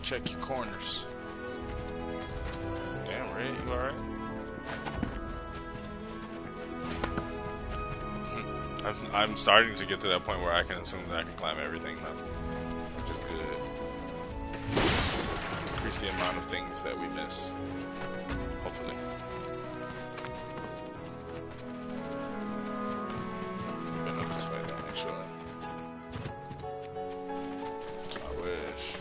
Check your corners. Damn, Red, you alright? I'm starting to get to that point where I can assume that I can climb everything now, which is good. Increase the amount of things that we miss, hopefully. Been up this way though, actually. I wish.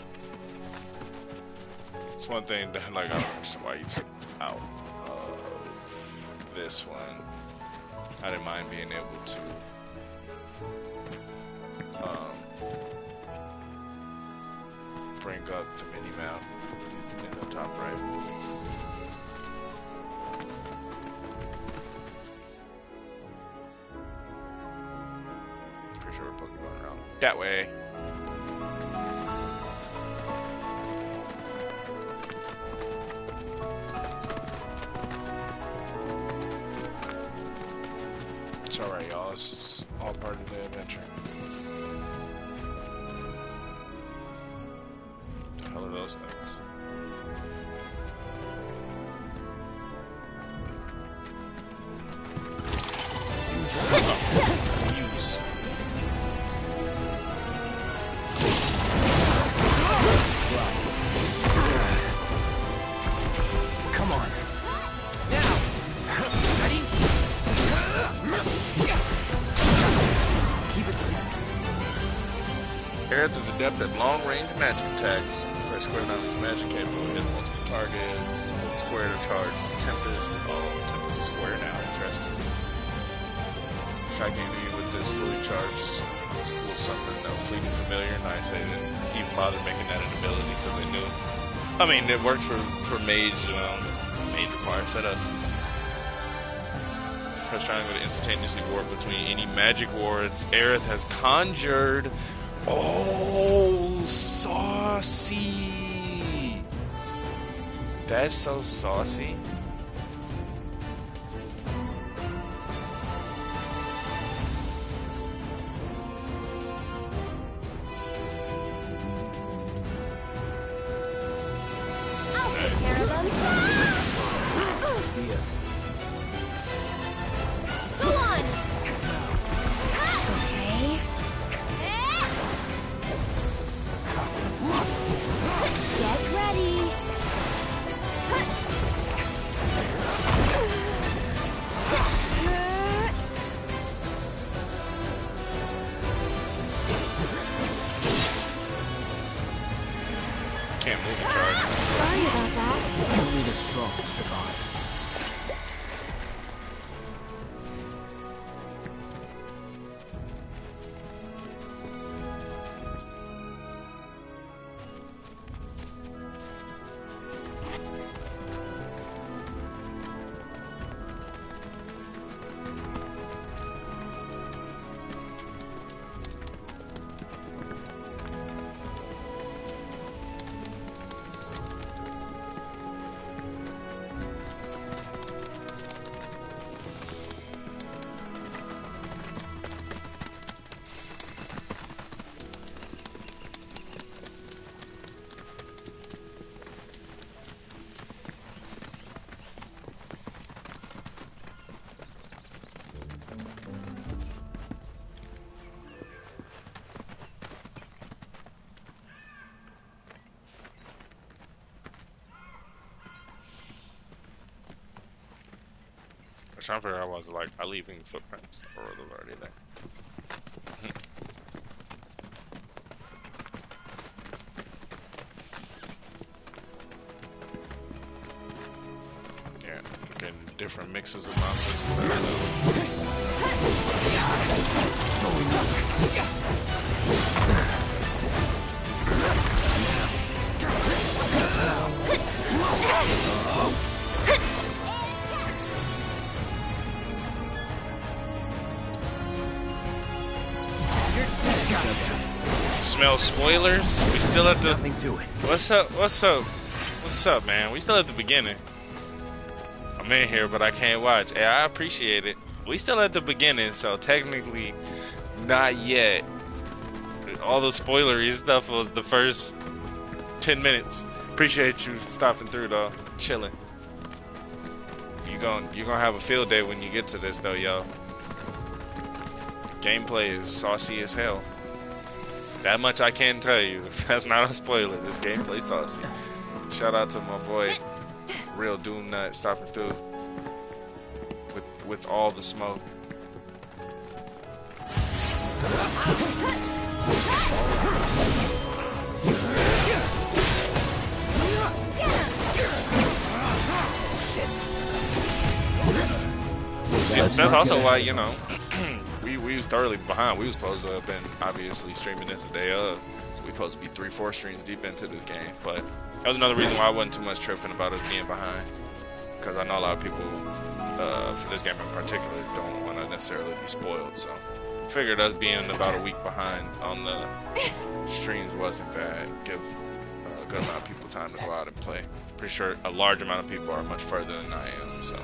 It's one thing that, like, I don't understand why you took out of this one. I didn't mind being able to bring up the mini-map in the top right. Pretty sure we're Pokemon around that way. It's alright, y'all. This is all part of the adventure. What the hell are those things? Use. Come on. Now. Ready? Keep it together. Aerith is adept at long-range magic attacks. Press square on his magic capable hit multiple targets. Hold square to charge Tempest. Oh, Tempest is square now. Interesting. Striking enemy with this fully charged will summon a fleeting familiar. Nice, they didn't even bother making that an ability because they knew. I mean, it worked for mage, mage required setup. Press triangle to instantaneously warp between any magic wards Aerith has conjured. Oh, saucy! That's so saucy. I'll take care of them. Go on. Okay. Get ready. Can't move and charge. Sorry about that. Only the strong survive. I'm trying to figure out was like, are leaving footprints or are they already there? Yeah, getting different mixes of monsters. Smell spoilers? We still at the... Nothing to it. What's up? What's up? What's up, man? We still at the beginning. I'm in here, but I can't watch. Hey, I appreciate it. We still at the beginning, so technically not yet. All the spoilery stuff was the first 10 minutes. Appreciate you stopping through, though. Chilling. You're gonna have a field day when you get to this, though, yo. Gameplay is saucy as hell. That much I can tell you. That's not a spoiler. This gameplay saucy. Shout out to my boy, Real Doom Nut, stopping through with all the smoke. that's also why, you know, we was thoroughly behind. We was supposed to have been obviously streaming this the day of. So we supposed to be 3-4 streams deep into this game. But that was another reason why I wasn't too much tripping about us being behind. Because I know a lot of people, for this game in particular, don't want to necessarily be spoiled. So I figured us being about a week behind on the streams wasn't bad. Give a good amount of people time to go out and play. Pretty sure a large amount of people are much further than I am. So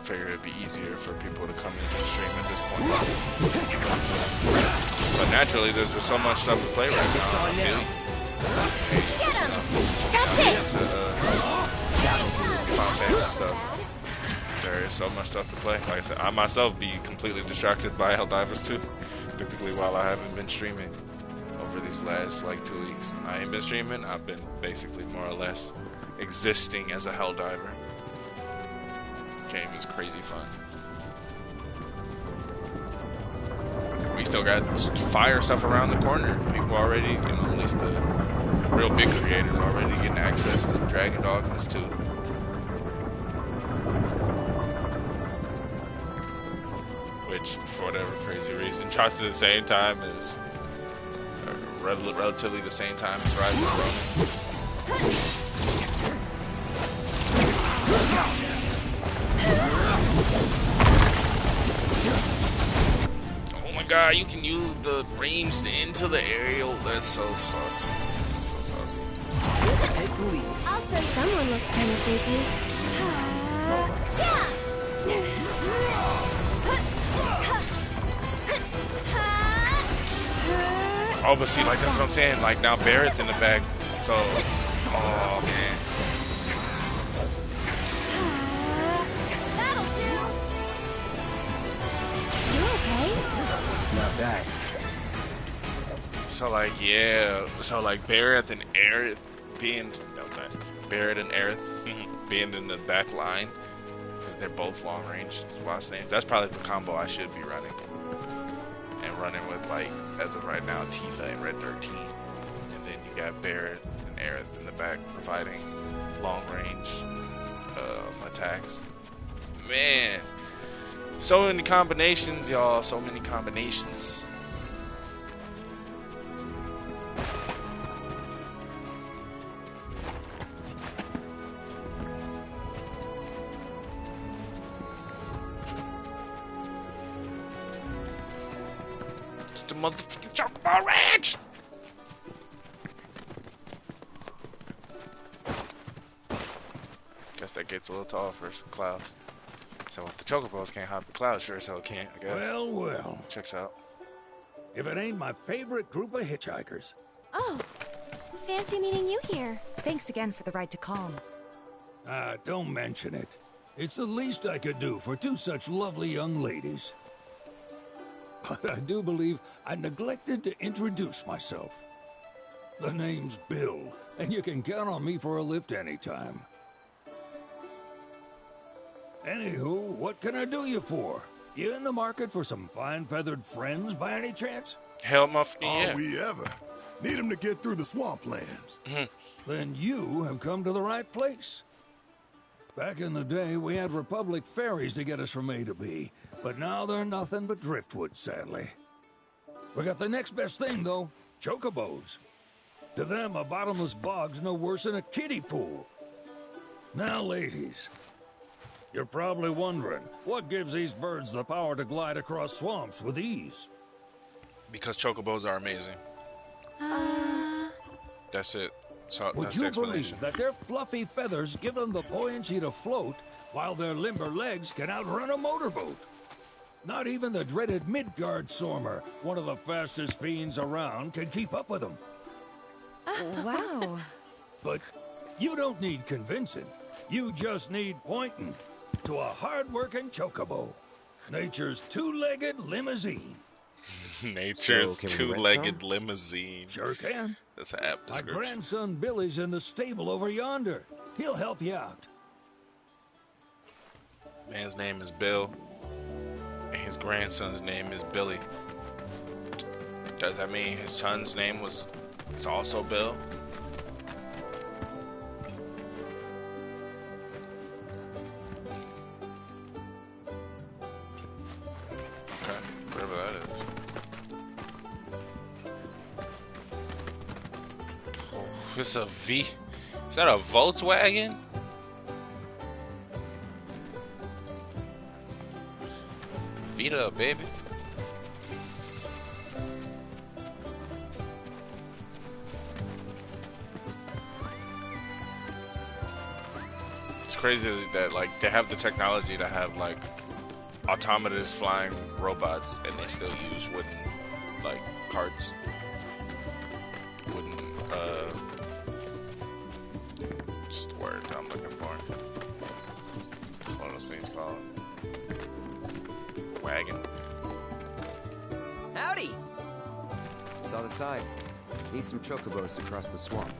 figured it'd be easier for people to come into the stream at this point. But naturally, there's just so much stuff to play right now. Get him! That's it! Final Fantasy stuff. There is so much stuff to play. Like I said, I myself be completely distracted by Helldivers 2, typically while I haven't been streaming over these last like 2 weeks. I ain't been streaming. I've been basically more or less existing as a Helldiver. Game is crazy fun. We still got fire stuff around the corner. People already, you know, at least the real big creators already getting access to Dragon Dogmas too. Which, for whatever crazy reason, drops at the same time as, relatively the same time as Rise of the Ronin. Oh my god, you can use the ranged into the aerial. That's so sus. That's so saucy. I'll show you. Someone looks kind of shaky. Oh, but see, like, that's what I'm saying. Like, now Barrett's in the back. So, oh, man. That'll do. You okay? Not bad. So, like, yeah. So, like, Barrett and Aerith being... That was nice. Barrett and Aerith being in the back line. Because they're both long-range boss names. That's probably the combo I should be running. And running with, like, as of right now, Tifa and Red 13. And then you got Barrett and Aerith in the back providing long-range attacks. Man. So many combinations, y'all. So many combinations. Motherfucking Chocobo Ranch! Guess that gets a little tall for Cloud. So if the Chocobos can't hop the Cloud, sure as hell can't, I guess. Well, well. Checks out. If it ain't my favorite group of hitchhikers. Oh, fancy meeting you here. Thanks again for the ride to Calm. Don't mention it. It's the least I could do for two such lovely young ladies. But I do believe I neglected to introduce myself. The name's Bill, and you can count on me for a lift anytime. Anywho, what can I do you for? You in the market for some fine-feathered friends by any chance? Hell, motherfucking yeah. Are we ever? Need them to get through the swamplands. Then you have come to the right place. Back in the day, we had Republic ferries to get us from A to B, but now they're nothing but driftwood, sadly. We got the next best thing, though, chocobos. To them, a bottomless bog's no worse than a kiddie pool. Now, ladies, you're probably wondering, what gives these birds the power to glide across swamps with ease? Because Chocobos are amazing. That's it. So, Would that's the you explanation. believe that their fluffy feathers give them the buoyancy to float, while their limber legs can outrun a motorboat? Not even the dreaded Midgard Sormer, one of the fastest fiends around, can keep up with them. Wow. But you don't need convincing. You just need pointing to a hard-working chocobo. Nature's two-legged limousine. Nature's So, can we rent two-legged some? limousine. Sure can. That's an apt My description. grandson Billy's in the stable over yonder. He'll help you out. Man's name is Bill, and his grandson's name is Billy. Does that mean his son's name is also Bill? It's a V. Is that a Volkswagen? Vita, baby. It's crazy that like they have the technology to have like autonomous flying robots, and they still use wooden like carts. Wooden just the word I'm looking for. What are those things called? Wagon. Howdy! Saw the sign. Need some chocobos to cross the swamp.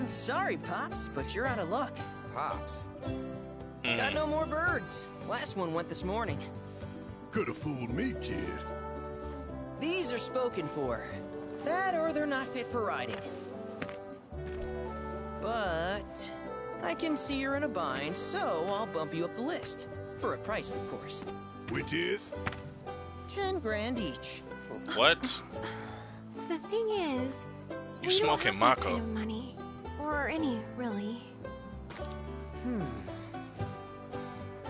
Sorry, Pops, but you're out of luck. Pops? Got no more birds. Last one went this morning. Could have fooled me, kid. These are spoken for. That or they're not fit for riding. But I can see you're in a bind, so I'll bump you up the list. For a price, of course. Which is? 10 grand each. What? The thing is, You we smoking don't have that Mako. kind of money. Or any, really.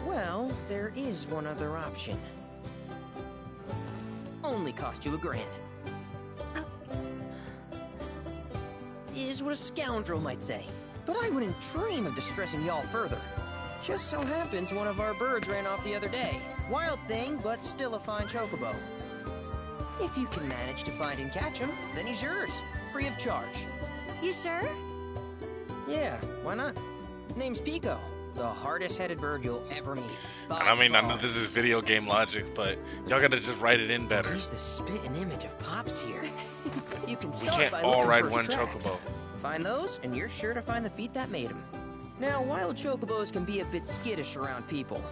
Well, there is one other option. Only cost you $1,000. Is what a scoundrel might say. But I wouldn't dream of distressing y'all further. Just so happens one of our birds ran off the other day. Wild thing, but still a fine chocobo. If you can manage to find and catch him, then he's yours. Free of charge. You sure? Yeah, why not? Name's Pico. The hardest-headed bird you'll ever meet. By And I mean, I know far. this is video game logic, but y'all gotta just write it in better. Here's the spitting image of Pops here. You can We start can't by all looking ride for one his tracks. chocobo. Find those, and you're sure to find the feet that made them. Now, wild chocobos can be a bit skittish around people.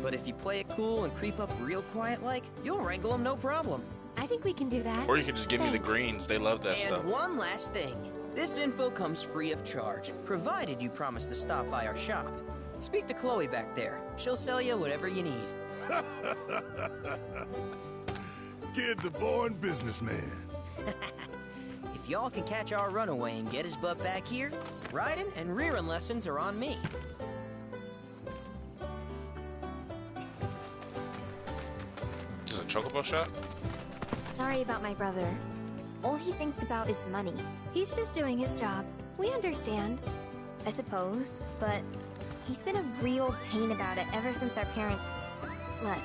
But if you play it cool and creep up real quiet-like, you'll wrangle them no problem. I think we can do that. Or you could just give me the Thanks. greens. They love that And stuff. one last thing. This info comes free of charge, provided you promise to stop by our shop. Speak to Chloe back there. She'll sell you whatever you need. Kid's a born businessman. If y'all can catch our runaway and get his butt back here, riding and rearing lessons are on me. Is it a chocobo shop? Sorry about my brother. All he thinks about is money. He's just doing his job. We understand, I suppose, but he's been a real pain about it ever since our parents left.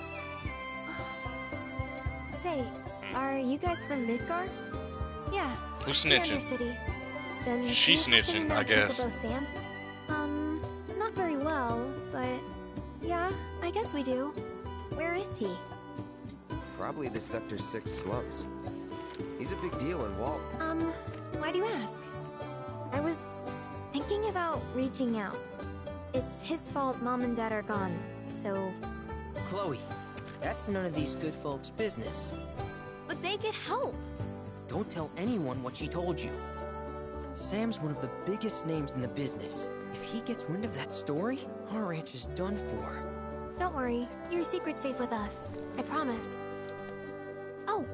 Say, are you guys from Midgard? Yeah. Who's the snitching? Undercity. Then She do you happen to snitching, know I guess. Chocobo Sam? Not very well, but yeah, I guess we do. Where is he? Probably the Sector 6 slums. He's a big deal in Walt. Why do you ask? I was thinking about reaching out. It's his fault Mom and Dad are gone, so... Chloe, that's none of these good folks' business. But they get help! Don't tell anyone what she told you. Sam's one of the biggest names in the business. If he gets wind of that story, our ranch is done for. Don't worry, your secret's safe with us. I promise. Oh!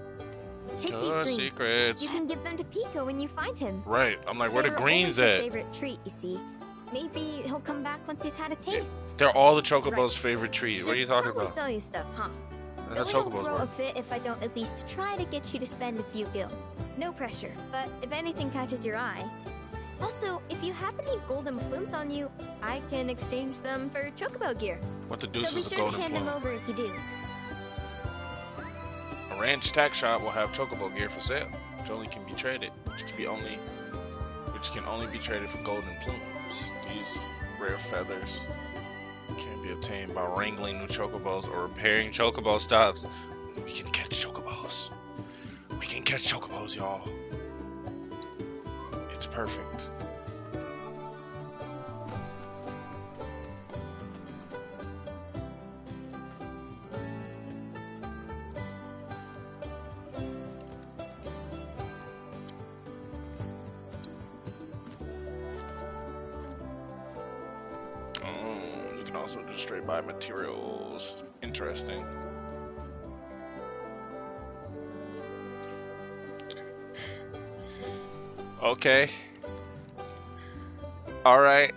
Take Your these greens. secrets. You can give them to Pico when you find him. Right. I'm like, where the They're greens always at? his favorite treat, you see. Maybe he'll come back once he's had a taste. They're all the chocobo's Right. favorite treat. What are you Should talking probably about? sell you stuff, huh? That's Billy how will chocobos throw a work. fit if I don't at least try to get you to spend a few gil. No pressure, but if anything catches your eye. Also, if you have any golden plumes on you, I can exchange them for chocobo gear. What the deuce So be is a sure to golden hand plume? them over if you do. A ranch tack shop will have chocobo gear for sale, which only can be traded, which can only be traded for golden plumes. These rare feathers can be obtained by wrangling new chocobos or repairing chocobo stops. We can catch chocobos. We can catch chocobos, y'all. It's perfect. You can also just straight buy materials. Interesting. Okay. Alright.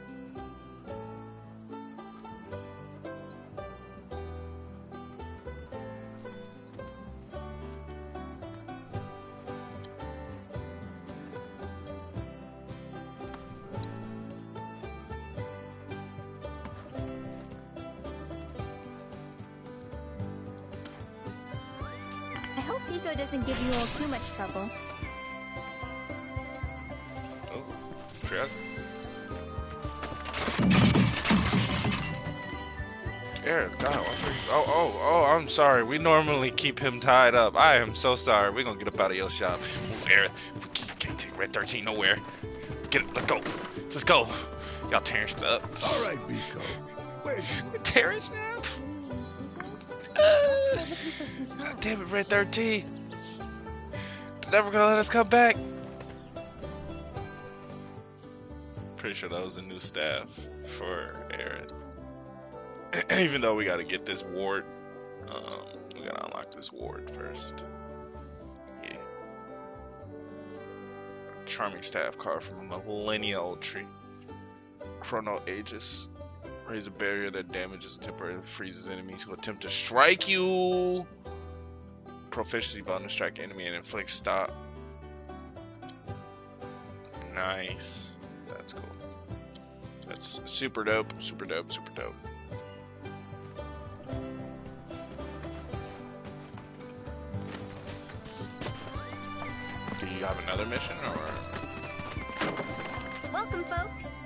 I hope Ego doesn't give you all too much trouble. Oh, shit. Gareth, God, what's your... Oh, I'm sorry. We normally keep him tied up. I am so sorry. We're gonna get up out of your shop. Move, Gareth. We can't take Red 13 nowhere. Get it. Let's go. Let's go. Y'all tearing stuff up. All right, Biko. Where'd you Tearing stuff. God damn it, Red 13. They're never gonna let us come back. Pretty sure that was a new staff for Aaron. Even though we gotta get this ward, we gotta unlock this ward first. Yeah. Charming staff card from a millennia-old tree. Chrono Aegis. Raise a barrier that damages and temporarily freezes enemies who attempt to strike you. Proficiency bonus, strike enemy and inflict stop. Nice. That's cool. That's super dope, super dope, super dope. Do you have another mission or? Welcome, folks.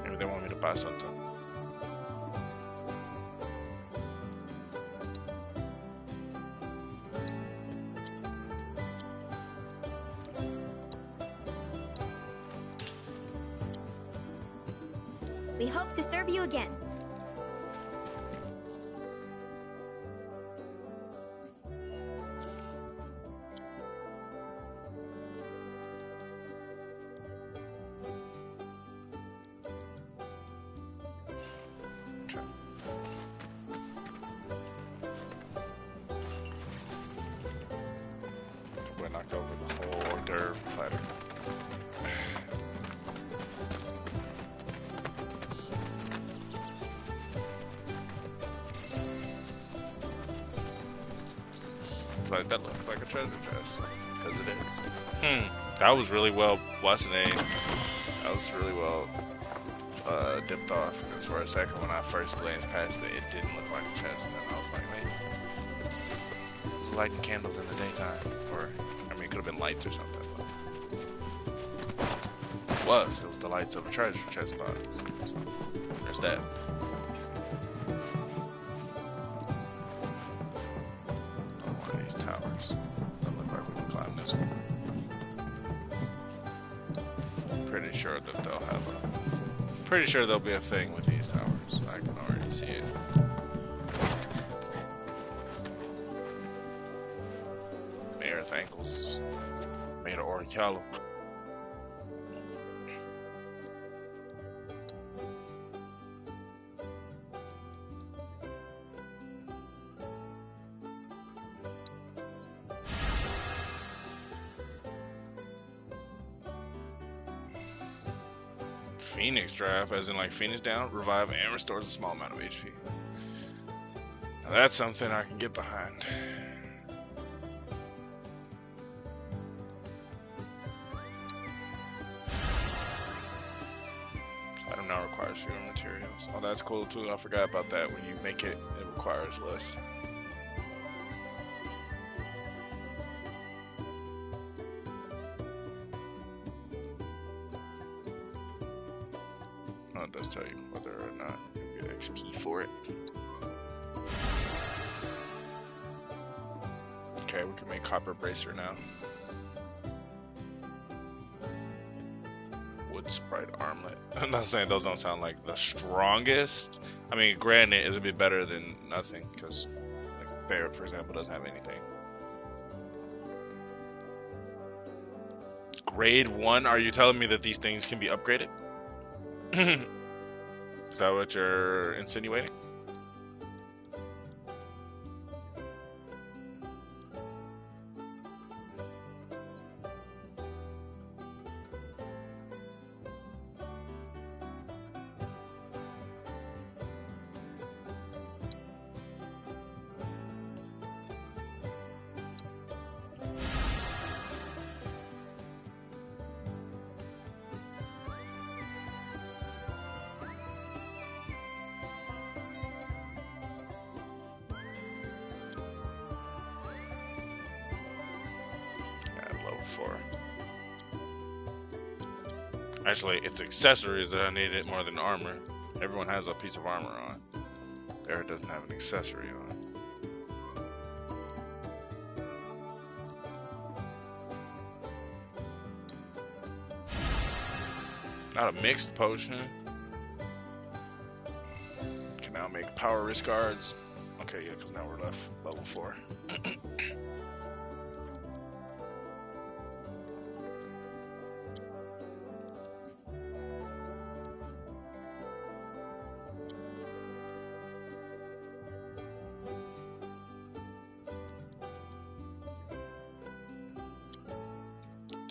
Maybe they want me to buy something. We hope to serve you again. We knocked over the whole hors d'oeuvre platter. Like that looks like a treasure chest, because it is. That was really well. What's the name? That was really well dipped off. Because for a second, when I first glanced past it, it didn't look like a chest, and then I was like, wait, it was lighting candles in the daytime, or I mean, it could have been lights or something. But it was the lights of a treasure chest box. So there's that. Pretty sure there'll be a thing with these towers. I can already see it. Aerith ankles made of orichalcum. Phoenix draft, as in like Phoenix down, revive and restores a small amount of HP. Now that's something I can get behind. Item now requires fewer materials. Oh, that's cool too. I forgot about that. When you make it, it requires less. It does tell you whether or not you get XP for it. Okay, we can make copper bracer now. Wood sprite armlet. I'm not saying those don't sound like the strongest. I mean, granted, it's a bit better than nothing because, like, Bear, for example, doesn't have anything. Grade 1? Are you telling me that these things can be upgraded? Is that what you're insinuating? Actually, it's accessories that I needed more than armor. Everyone has a piece of armor on. There, it doesn't have an accessory on. Not a mixed potion. Can now make power wrist guards. Okay, yeah, because now we're left level 4.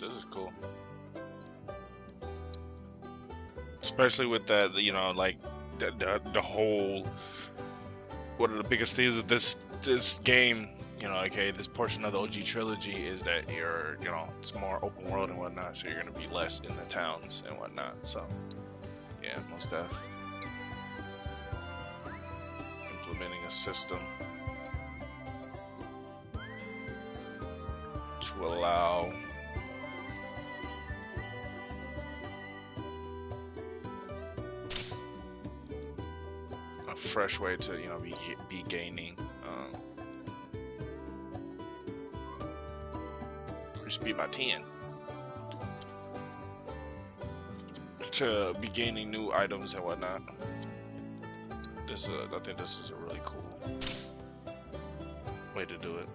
This is cool. Especially with that, you know, like the whole, one of the biggest things of this game, you know, okay, this portion of the OG trilogy is that you're, you know, it's more open world and whatnot, so you're gonna be less in the towns and whatnot. So yeah, most def. Implementing a system to allow a fresh way to, you know, be gaining increase speed by 10 to be gaining new items and whatnot. This I think this is a really cool way to do it.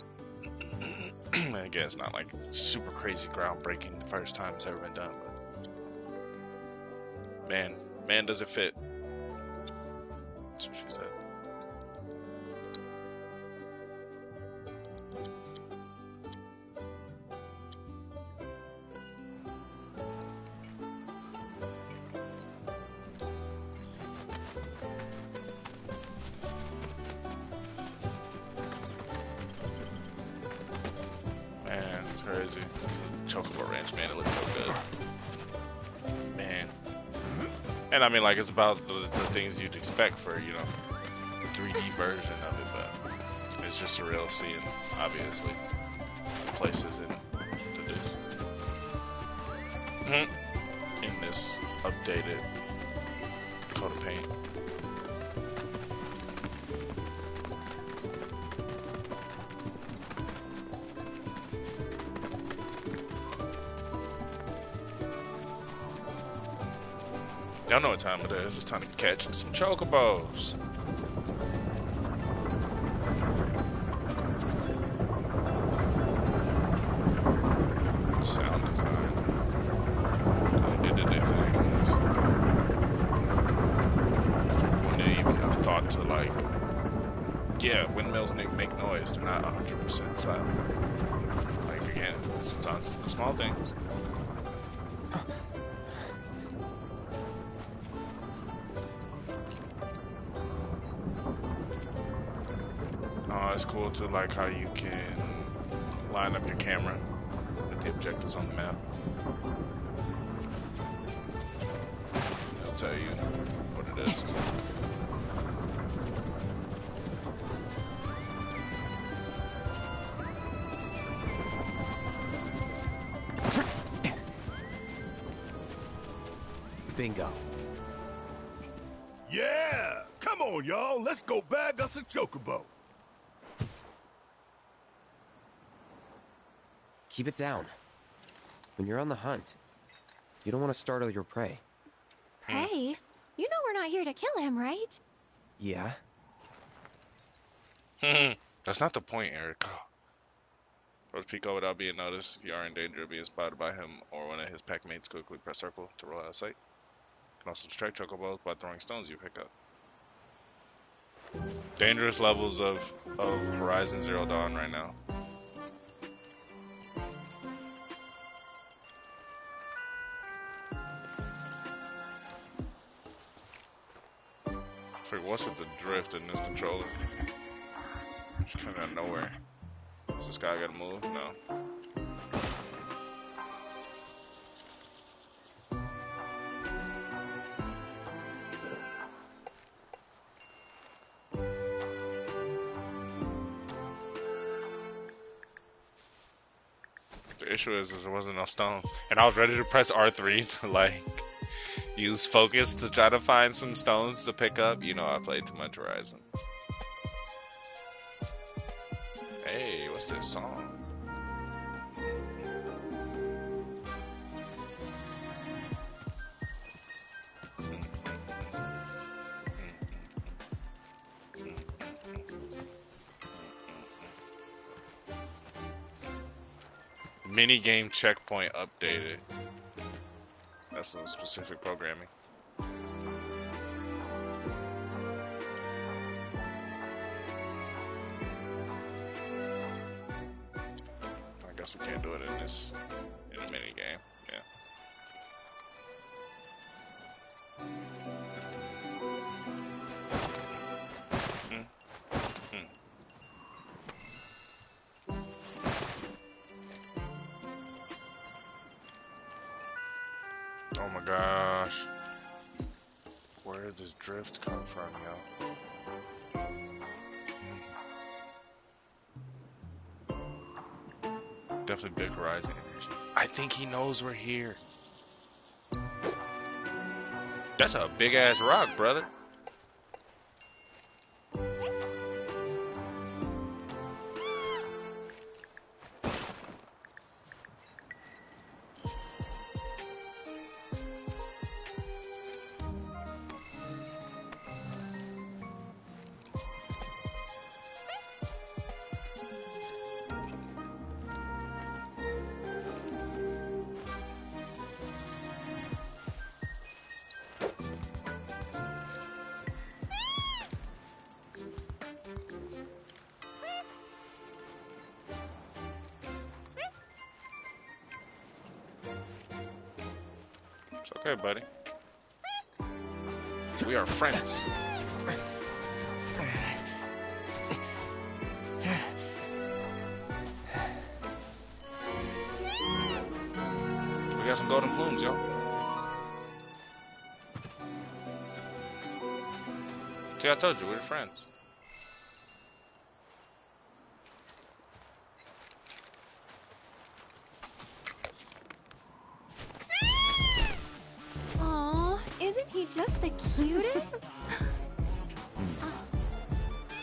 Again, it's not like super crazy groundbreaking the first time it's ever been done, but man does it fit. That's what she said. Man, it's crazy. Chocobo Ranch, man, it looks so good. Man. And I mean, like, it's about the things you'd expect for, you know, the 3D version of it, but it's just surreal seeing, obviously, the places in this updated coat of paint. Y'all know what time it is. It's time to catch some chocobos. Sound design. They did their things. When they even have thought to, like, yeah, windmills make noise. They're not 100% silent. Like, again, it's the small things. It's cool to like how you can line up your camera with the objectives on the map. It'll tell you what it is. Bingo. Yeah! Come on, y'all. Let's go bag us a chocobo. Keep it down. When you're on the hunt, you don't want to startle your prey. Prey? You know we're not here to kill him, right? Yeah? That's not the point, Eric. Approach Pico without being noticed. If you are in danger of being spotted by him or one of his pack mates, quickly press circle to roll out of sight. You can also distract chocobos by throwing stones you pick up. Dangerous levels of Horizon Zero Dawn right now. What's with the drift in this controller? Just coming out of nowhere. Does this guy gotta move? No. The issue is there wasn't no stone. And I was ready to press R3 to like use focus to try to find some stones to pick up. You know I played too much Horizon. Hey, what's this song? Minigame checkpoint updated. That's some specific programming. I guess we can't do it in a mini game. Yeah. Oh my gosh. Where did this drift come from, yo? Definitely big Horizon energy. I think he knows we're here. That's a big ass rock, brother. It's okay, buddy. We are friends. We got some golden plumes, yo. See, I told you, we're friends. Just the cutest?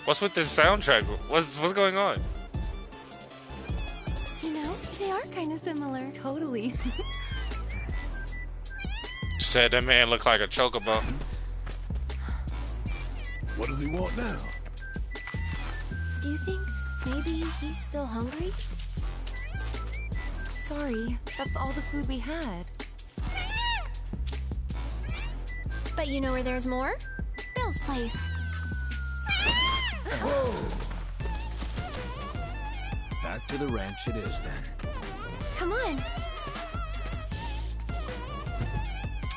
What's with this soundtrack? What's going on? You know, they are kind of similar. Totally. Said that man looked like a chocobo. What does he want now? Do you think maybe he's still hungry? Sorry, that's all the food we had. But you know where there's more? Bill's place. Back to the ranch it is then. Come on.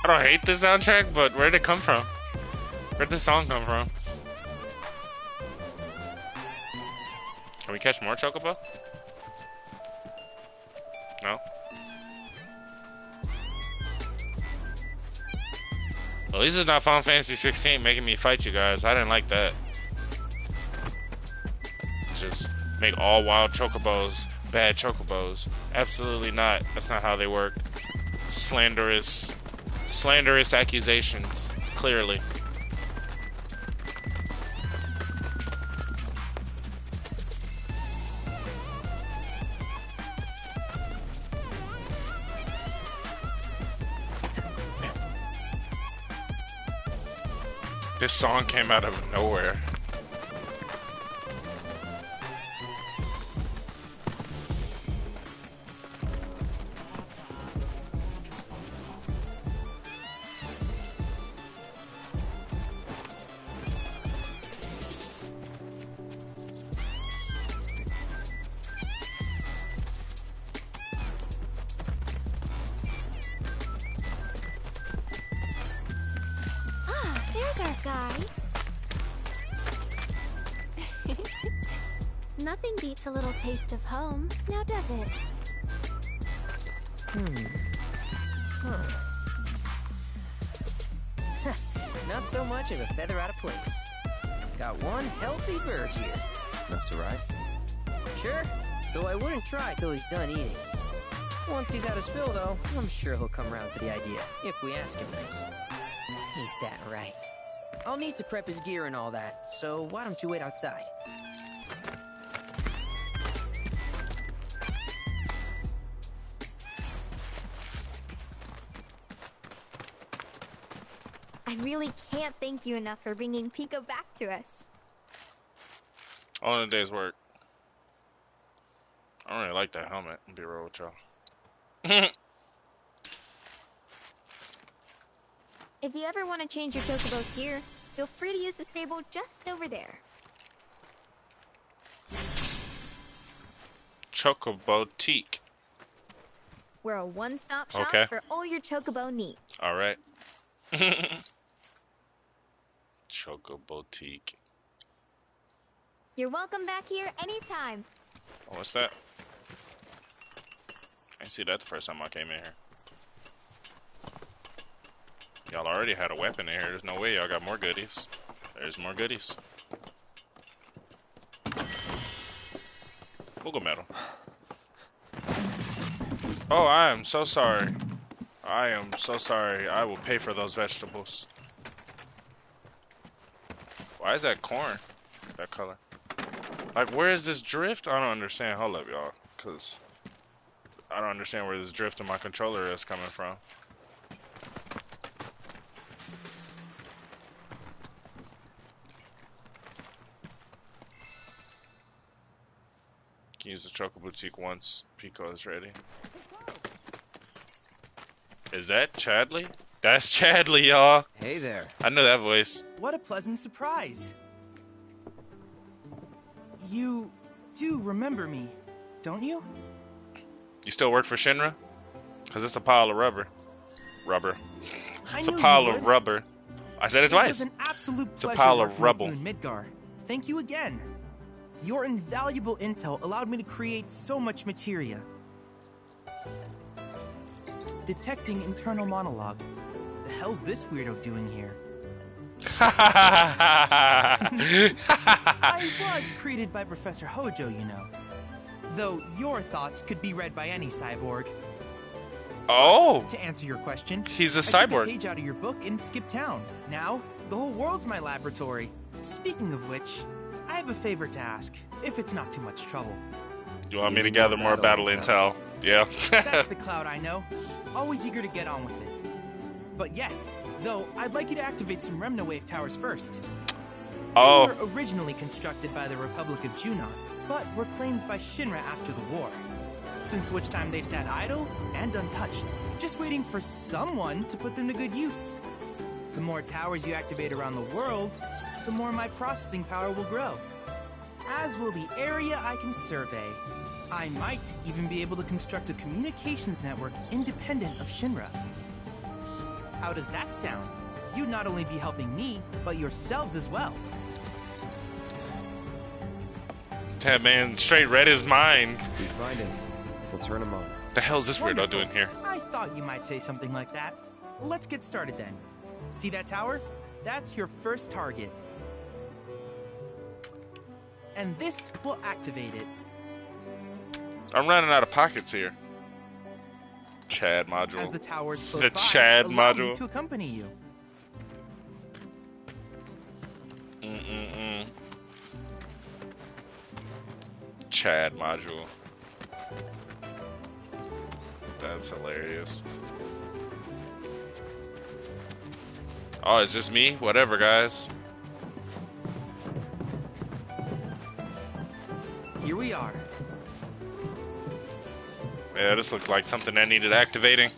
I don't hate this soundtrack, but where'd it come from? Where'd this song come from? Can we catch more chocobo? No? Well, at least it's not Final Fantasy 16 making me fight you guys. I didn't like that. Just make all wild chocobos bad chocobos. Absolutely not. That's not how they work. Slanderous accusations. Clearly. This song came out of nowhere. sharp guy. Nothing beats a little taste of home, now does it? Not so much as a feather out of place. Got one healthy bird here. Enough to ride? Sure, though I wouldn't try till he's done eating. Once he's had his fill, though, I'm sure he'll come around to the idea, if we ask him nice. Ain't that right? I'll need to prep his gear and all that, so why don't you wait outside? I really can't thank you enough for bringing Pico back to us. All in a day's work. I don't really like that helmet, I'll be real with y'all. If you ever want to change your Chocobo's gear, feel free to use the stable just over there. Chocobotique. We're a one-stop shop for all your Chocobo needs. Alright. Chocobotique. You're welcome back here anytime. Oh, what's that? I didn't see that the first time I came in here. Y'all already had a weapon in here. There's no way y'all got more goodies. There's more goodies. Google metal. Oh, I am so sorry. I am so sorry. I will pay for those vegetables. Why is that corn? That color. Like, where is this drift? I don't understand. Hold up, y'all. Because I don't understand where this drift in my controller is coming from. Can use the Chocobotique once Pico is ready. Is that Chadley? That's Chadley, y'all. Hey there. I know that voice. What a pleasant surprise. You do remember me, don't you? You still work for Shinra? Because it's a pile of rubber. Rubber. It's a I knew pile you of would. rubber. I said it twice. It was an absolute It's a pleasure pile working of rubble. with you in Midgar. Thank you again. Your invaluable intel allowed me to create so much materia. Detecting internal monologue. The hell's this weirdo doing here? I was created by Professor Hojo, you know. Though your thoughts could be read by any cyborg. Oh! But to answer your question, He's a I cyborg. took a page out of your book and skipped town. Now, the whole world's my laboratory. Speaking of which, I have a favor to ask, if it's not too much trouble. You want me to gather more battle intel? Yeah. That's the Cloud I know. Always eager to get on with it. But yes, though, I'd like you to activate some Remna Wave towers first. Oh. They were originally constructed by the Republic of Junon, but were claimed by Shinra after the war. Since which time they've sat idle and untouched, just waiting for someone to put them to good use. The more towers you activate around the world, the more my processing power will grow. As will the area I can survey. I might even be able to construct a communications network independent of Shinra. How does that sound? You'd not only be helping me, but yourselves as well. That man straight read his mind. We find him. We'll turn him on. The hell's this weirdo Wonderful. doing here? I thought you might say something like that. Let's get started then. See that tower? That's your first target. And this will activate it. I'm running out of pockets here. Chad As module. the tower's close The by, Chad allow me module. to accompany you. Chad module. That's hilarious. Oh, it's just me? Whatever, guys. Here we are. Yeah, this looked like something that needed activating.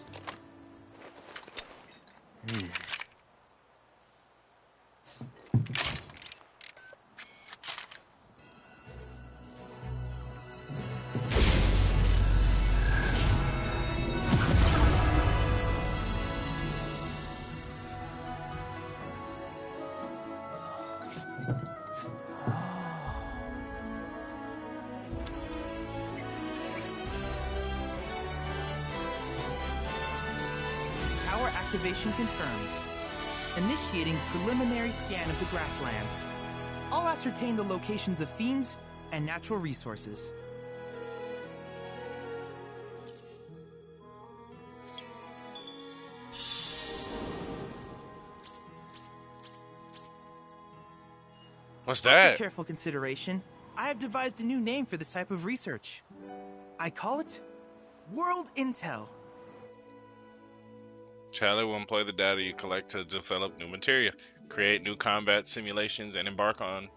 activation confirmed. Initiating preliminary scan of the grasslands. I'll ascertain the locations of fiends and natural resources. What's After that? careful consideration, I have devised a new name for this type of research. I call it World Intel. Charlie will employ the data you collect to develop new materia, create new combat simulations, and embark on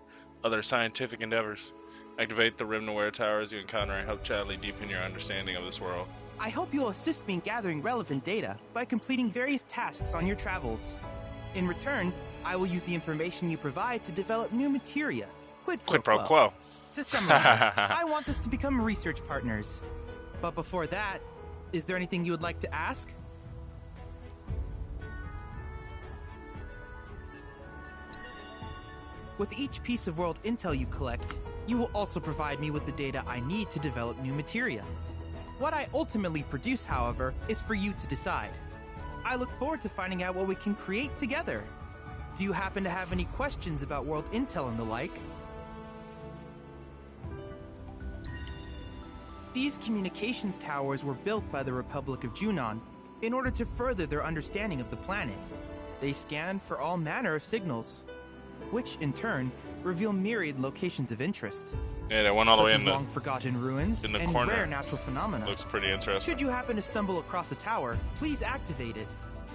other scientific endeavors. Activate the Rimnaware towers you encounter and help Charlie deepen your understanding of this world. I hope you'll assist me in gathering relevant data by completing various tasks on your travels. In return, I will use the information you provide to develop new materia. Quid pro quo. To summarize, I want us to become research partners. But before that, is there anything you would like to ask? With each piece of world intel you collect, you will also provide me with the data I need to develop new materia. What I ultimately produce, however, is for you to decide. I look forward to finding out what we can create together. Do you happen to have any questions about world intel and the like? These communications towers were built by the Republic of Junon in order to further their understanding of the planet. They scan for all manner of signals, which in turn reveal myriad locations of interest. Yeah, that one all the way in the long-forgotten ruins in the and corner. rare natural phenomena. Looks pretty interesting. Should you happen to stumble across a tower, please activate it.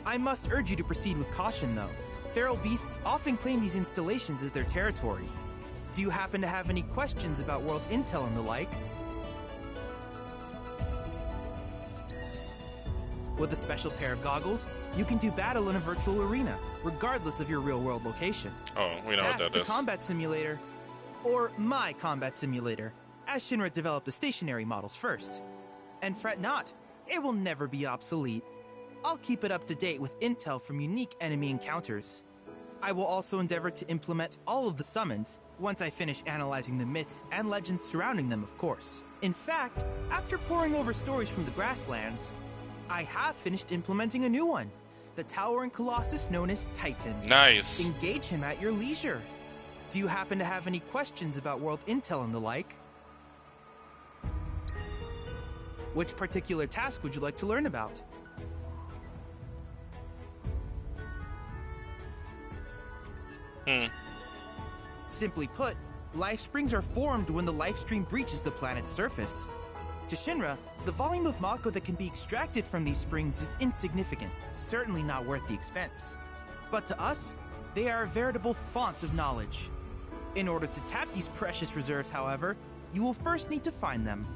I must urge you to proceed with caution, though. Feral beasts often claim these installations as their territory. Do you happen to have any questions about world intel and the like? With a special pair of goggles, you can do battle in a virtual arena, regardless of your real-world location. Oh, we know what that is. That's the combat simulator. Or my combat simulator, as Shinra developed the stationary models first. And fret not, it will never be obsolete. I'll keep it up to date with intel from unique enemy encounters. I will also endeavor to implement all of the summons, once I finish analyzing the myths and legends surrounding them, of course. In fact, after poring over stories from the grasslands, I have finished implementing a new one. The tower in Colossus known as Titan. Nice. Engage him at your leisure. Do you happen to have any questions about world intel and the like? Which particular task would you like to learn about? Simply put, life springs are formed when the life stream breaches the planet's surface. To Shinra, the volume of Mako that can be extracted from these springs is insignificant, certainly not worth the expense. But to us, they are a veritable font of knowledge. In order to tap these precious reserves, however, you will first need to find them.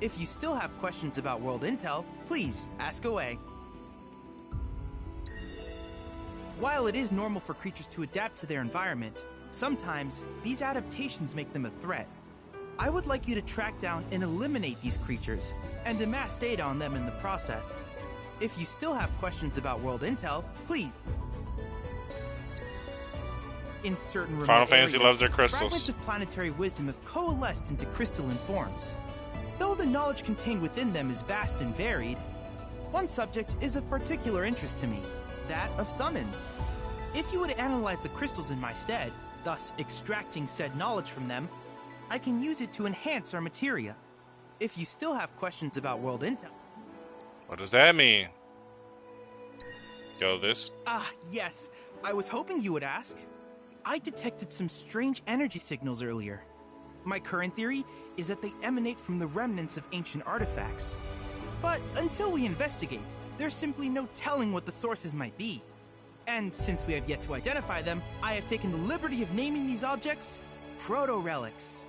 If you still have questions about world intel, please ask away. While it is normal for creatures to adapt to their environment, sometimes these adaptations make them a threat. I would like you to track down and eliminate these creatures, and amass data on them in the process. If you still have questions about world intel, please. In certain remote Final Fantasy areas, loves their crystals. fragments of planetary wisdom have coalesced into crystalline forms. Though the knowledge contained within them is vast and varied, one subject is of particular interest to me, that of summons. If you would analyze the crystals in my stead, thus extracting said knowledge from them, I can use it to enhance our materia. If you still have questions about world intel... What does that mean? Yo, this... Ah, yes. I was hoping you would ask. I detected some strange energy signals earlier. My current theory is that they emanate from the remnants of ancient artifacts. But until we investigate, there's simply no telling what the sources might be. And since we have yet to identify them, I have taken the liberty of naming these objects proto-relics.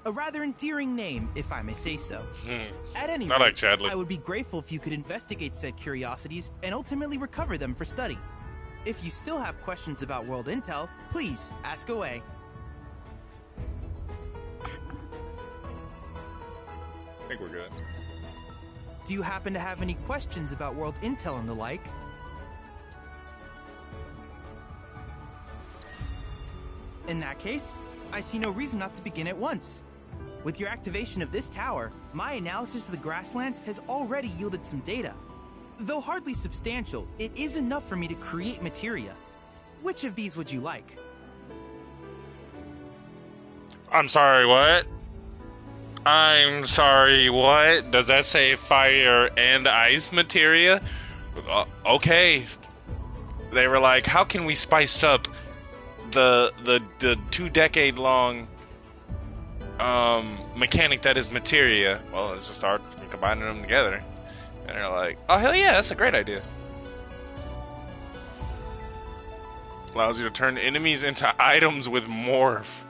A rather endearing name, if I may say so. At any rate, like Chadley. I would be grateful if you could investigate said curiosities and ultimately recover them for study. If you still have questions about world intel, please ask away. I think we're good. Do you happen to have any questions about world intel and the like? In that case, I see no reason not to begin at once. With your activation of this tower, my analysis of the grasslands has already yielded some data. Though hardly substantial, it is enough for me to create materia. Which of these would you like? I'm sorry, what? I'm sorry, what? Does that say fire and ice materia? Okay. They were like, how can we spice up the 2-decade-long mechanic that is materia? Well, let's just start combining them together. And they're like, oh, hell yeah, that's a great idea. Allows you to turn enemies into items with morph.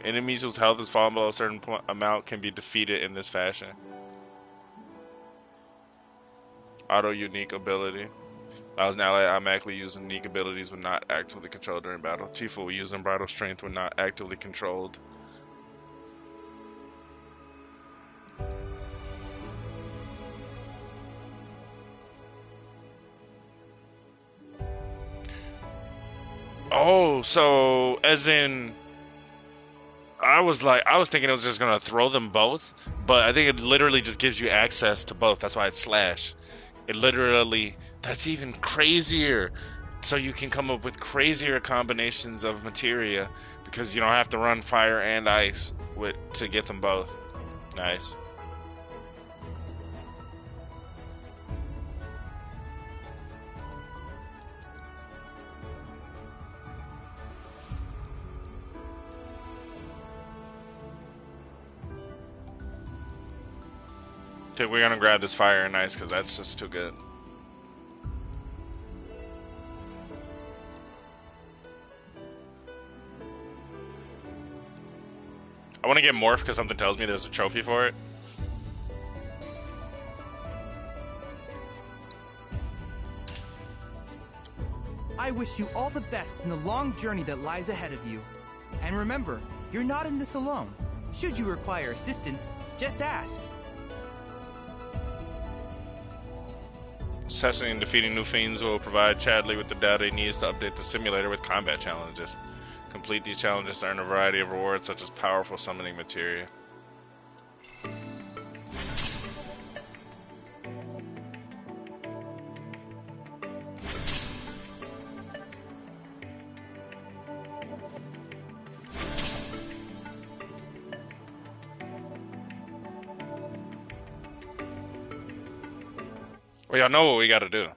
Enemies whose health is fallen below a certain amount can be defeated in this fashion. Auto unique ability. Allows an ally automatically use unique abilities when not actively controlled during battle. Tifa will use unbridled strength when not actively controlled. Oh, so as in, I was thinking it was just gonna throw them both, but I think it literally just gives you access to both. That's why it's slash. It literally, that's even crazier. So you can come up with crazier combinations of materia because you don't have to run fire and ice to get them both. Nice. Okay, we're gonna grab this fire and ice because that's just too good. I want to get morph because something tells me there's a trophy for it. I wish you all the best in the long journey that lies ahead of you. And remember, you're not in this alone. Should you require assistance, just ask. Assessing and defeating new fiends will provide Chadley with the data he needs to update the simulator with combat challenges. Complete these challenges to earn a variety of rewards such as powerful summoning materia. Well, y'all know what we gotta do.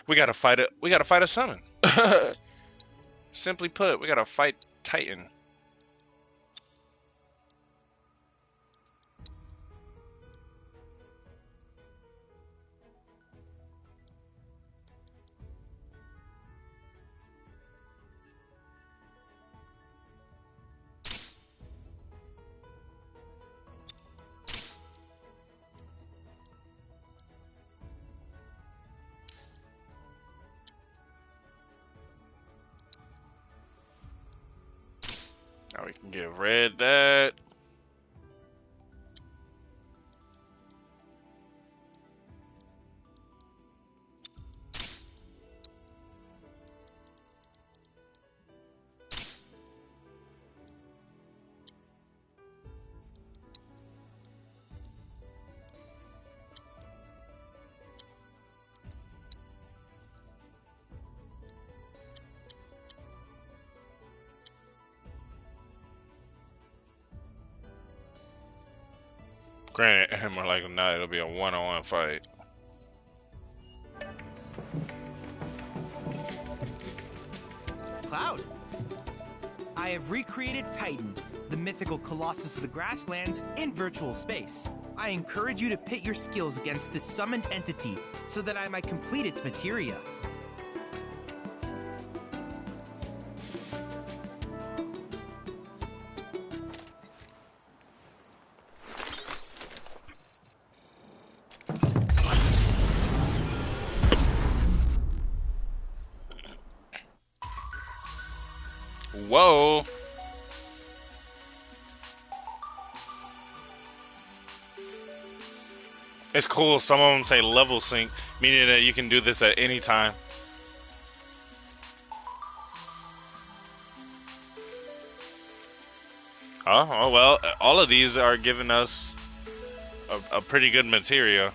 We gotta fight it. We gotta fight a summon. Simply put, we gotta fight Titan. Now we can give Red that. Granted, more likely than not, it'll be a one-on-one fight. Cloud! I have recreated Titan, the mythical colossus of the grasslands, in virtual space. I encourage you to pit your skills against this summoned entity so that I might complete its materia. Whoa! It's cool. Some of them say level sync, meaning that you can do this at any time. Oh well, all of these are giving us a pretty good material.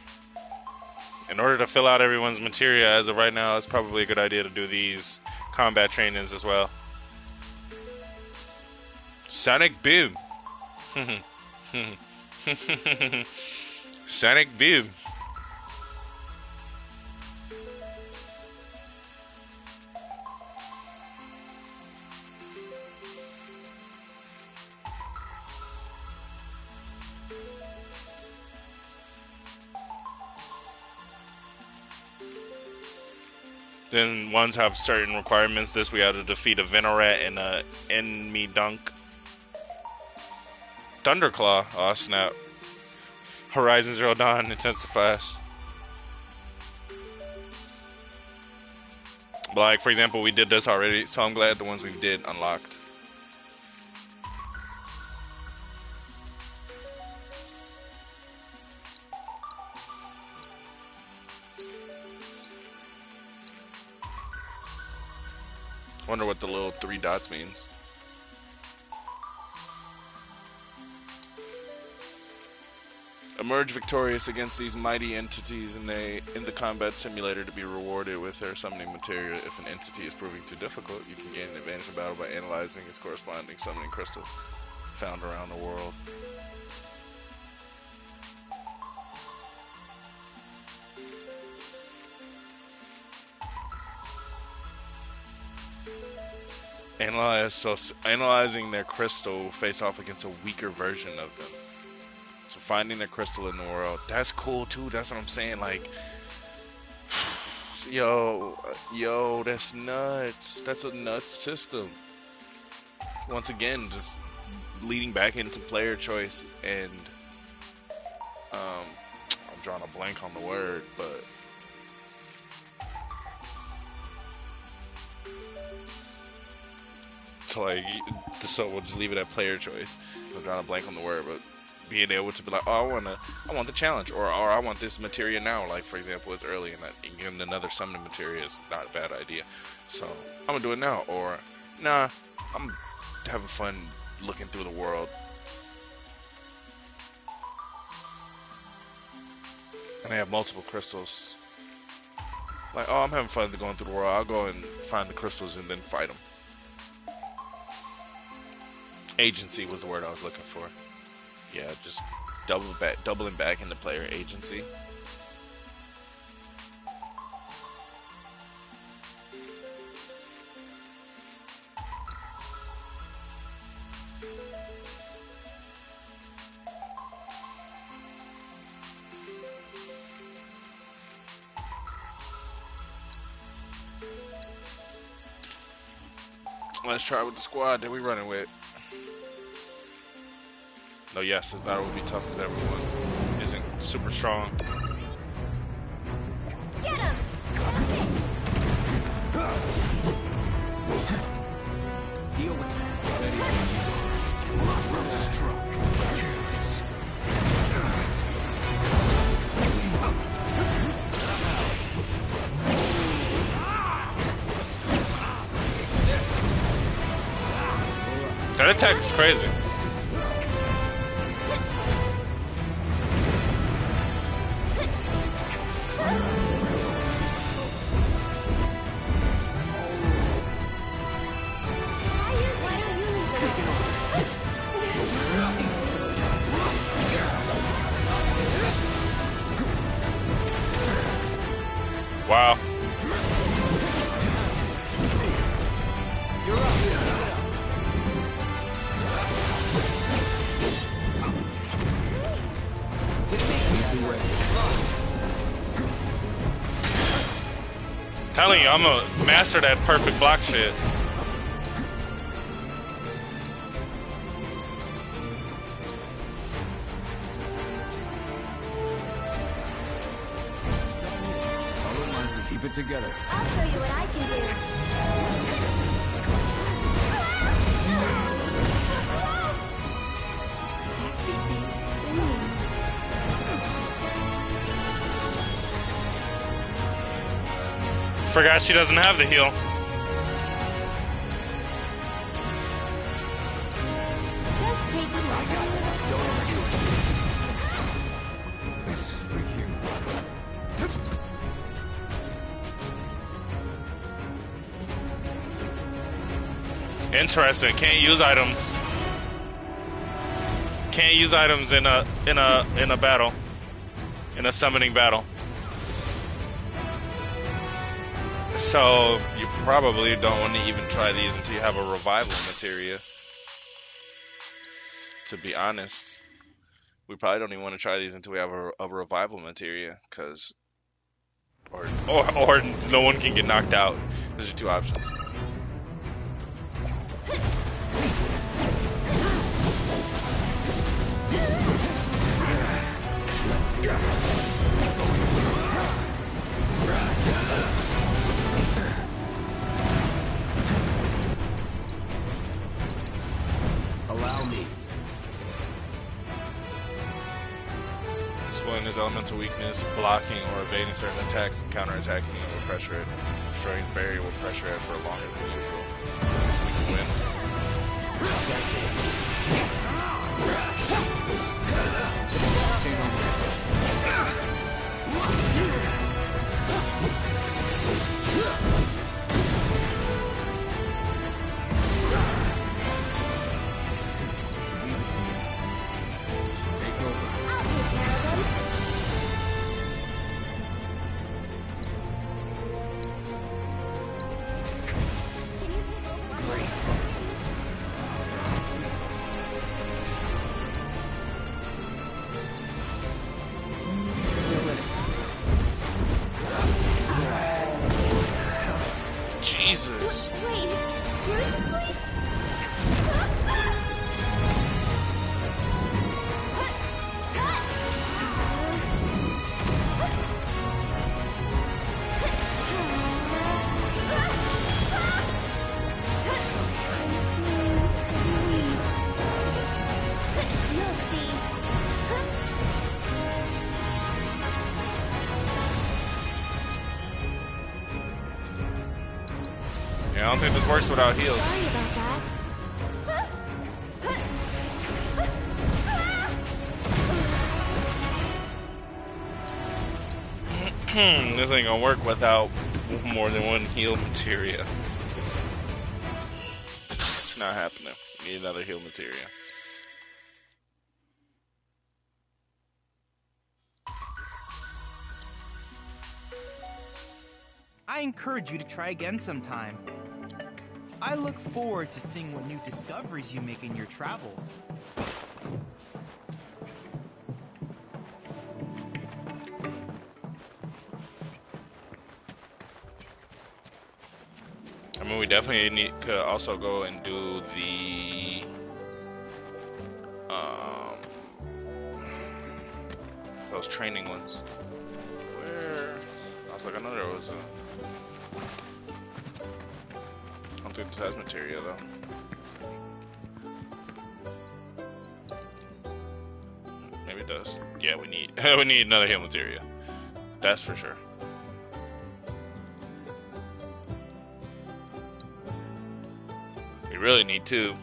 in order to fill out everyone's materia as of right now, it's probably a good idea to do these combat trainings as well. Sonic Boom. Sonic Boom. Then ones have certain requirements. This we had to defeat a Venorat and a enemy dunk. Thunderclaw. Oh snap. Horizon Zero Dawn intensifies. Like for example, we did this already, so I'm glad the ones we did unlocked. Wonder what the little 3 dots means. Emerge victorious against these mighty entities in the combat simulator to be rewarded with their summoning materia. If an entity is proving too difficult, you can gain an advantage in battle by analyzing its corresponding summoning crystal found around the world. Analyzing their crystal will face off against a weaker version of them. So finding their crystal in the world, that's cool too. That's what I'm saying. Like, yo, that's nuts. That's a nuts system. Once again, just leading back into player choice, and I'm drawing a blank on the word, but. So we'll just leave it at player choice. I'm drawing a blank on the word, but being able to be like, oh, I want the challenge, or I want this materia now. Like for example, it's early, and getting another summoning materia is not a bad idea. So I'm gonna do it now, or nah, I'm having fun looking through the world, and I have multiple crystals. Like, oh, I'm having fun going through the world. I'll go and find the crystals and then fight them. Agency was the word I was looking for. Yeah, just doubling back into player agency. Let's try with the squad that we running with. No, yes, this battle would be tough because everyone isn't super strong. Get him! Deal with that. Ready when you are. Struck. That attack is crazy. Wow. Telling you, I'm a master at that perfect block shit. Keep it together. I'll show you what I can do. Everything's spinning. Forgot she doesn't have the heal. Just take it like This is for you. Interesting. Can't use items. Can't use items in a battle. In a summoning battle. So you probably don't want to even try these until you have a revival materia. To be honest, we probably don't even want to try these until we have a revival materia, because or no one can get knocked out. Those are two options. Allow me. Exploiting his elemental weakness, blocking or evading certain attacks, and counterattacking it will pressure it. Destroying his barrier will pressure it for longer than usual. So we can win. Jesus. Wait, seriously? Yeah, I don't think this works without heals. Sorry about that. This ain't gonna work without more than one heal materia. It's not happening. We need another heal materia. I encourage you to try again sometime. I look forward to seeing what new discoveries you make in your travels. I mean, we definitely could also go and do the those training ones. Where I was like, I know there was a. I don't think this has materia though. Maybe it does. Yeah, we need we need another heal materia. That's for sure. We really need two.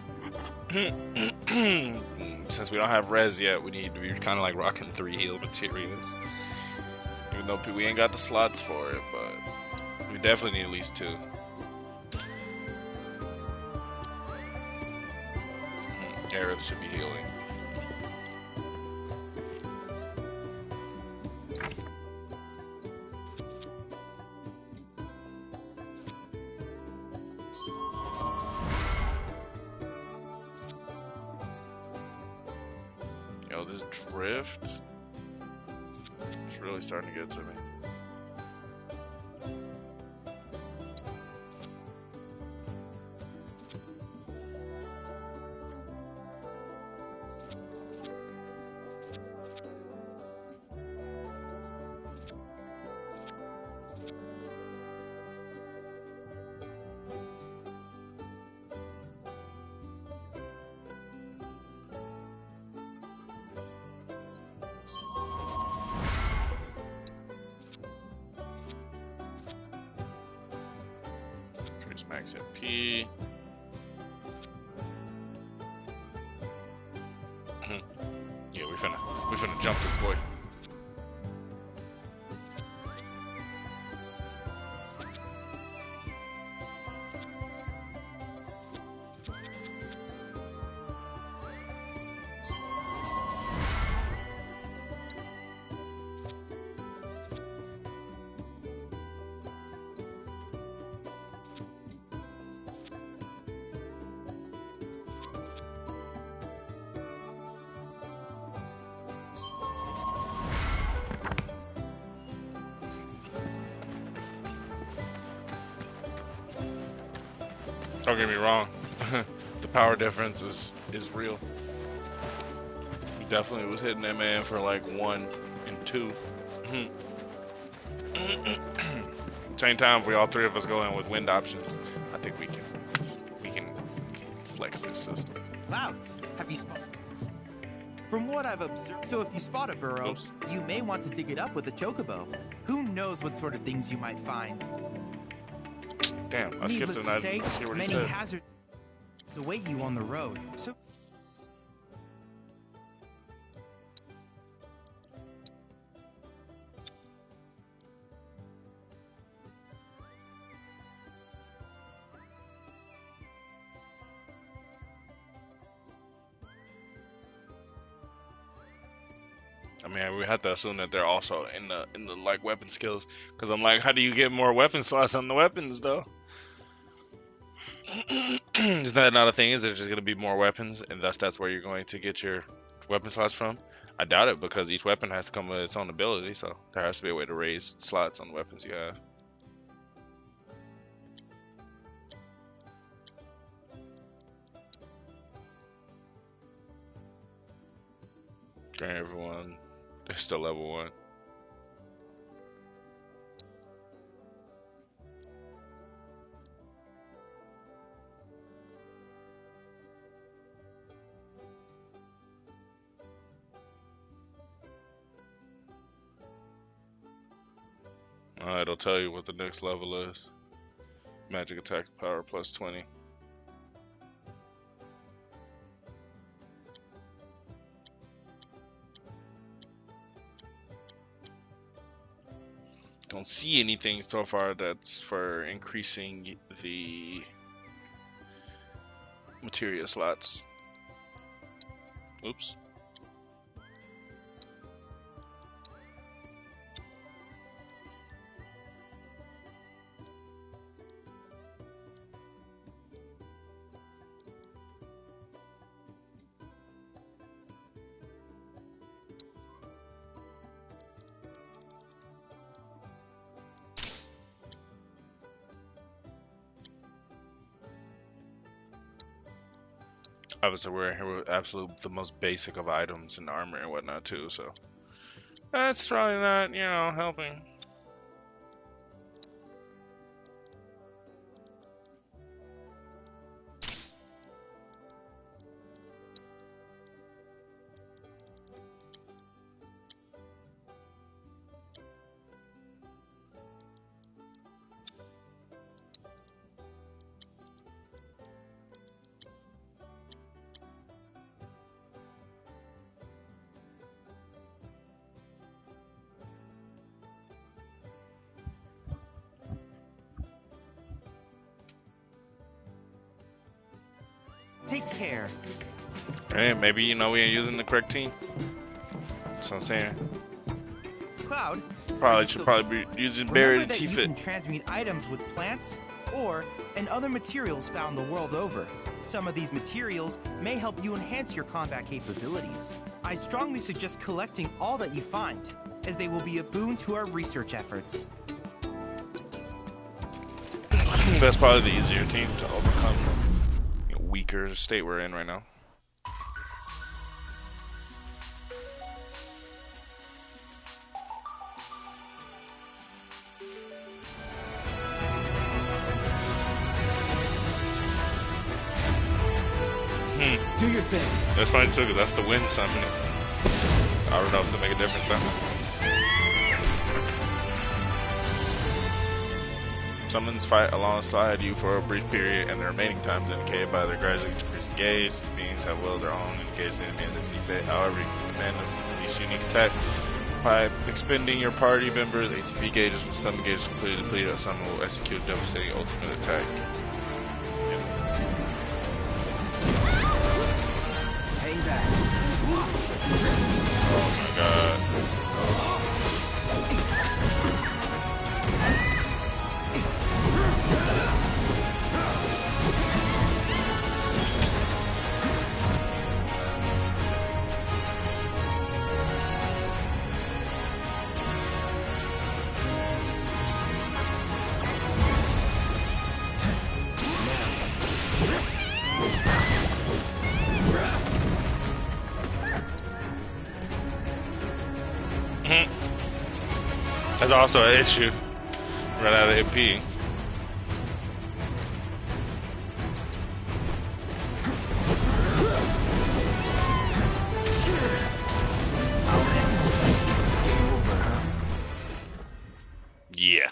Since we don't have res yet, we need to be kind of like rocking 3 heal materials. Even though we ain't got the slots for it, but we definitely need at least 2. Aerith should be healing. Yo, this drift is really starting to get to me. Max MP. Yeah, we finna jump this boy. Don't get me wrong. The power difference is real. He definitely was hitting that man for like 1 and 2. Same time, if we all 3 of us go in with wind options, I think we can flex this system. Cloud, have you spotted? From what I've observed, so if you spot a burrow, you may want to dig it up with a chocobo. Who knows what sort of things you might find? Damn, I skipped Needless the to say, I see what he many said. hazards await you on the road. So I mean, we have to assume that they're also in the like weapon skills, because I'm like, how do you get more weapon slots on the weapons though? Is that not a thing? Is there just going to be more weapons, and thus that's where you're going to get your weapon slots from? I doubt it, because each weapon has to come with its own ability, so there has to be a way to raise slots on the weapons you have. Grant everyone, they're still level 1. It'll tell you what the next level is. Magic attack power plus 20. Don't see anything so far that's for increasing the materia slots. Oops. Obviously, we're here with absolute the most basic of items and armor and whatnot too, so that's probably not, helping. take care. Hey, maybe we ain't using the correct team. That's what I'm saying. Cloud. Probably should be using Barry to You T-Fit. can transmute items with plants or and other materials found the world over. Some of these materials may help you enhance your combat capabilities. I strongly suggest collecting all that you find, as they will be a boon to our research efforts. I think that's probably the easier team to overcome the weaker state we're in right now. Do your thing. That's fine too, because that's the wind summoning. I don't know if it'll make a difference though. Summons fight alongside you for a brief period, and the remaining time is indicated by their gradually decreasing gauge. These beings have will of their own, and engage the enemy as they see fit. However, you can command them to each unique attack by expending your party members' ATP gauges. When summon gauge is completely depleted, a summon will execute a devastating ultimate attack. Oh my god. That's also an issue. Run out of MP. Yeah.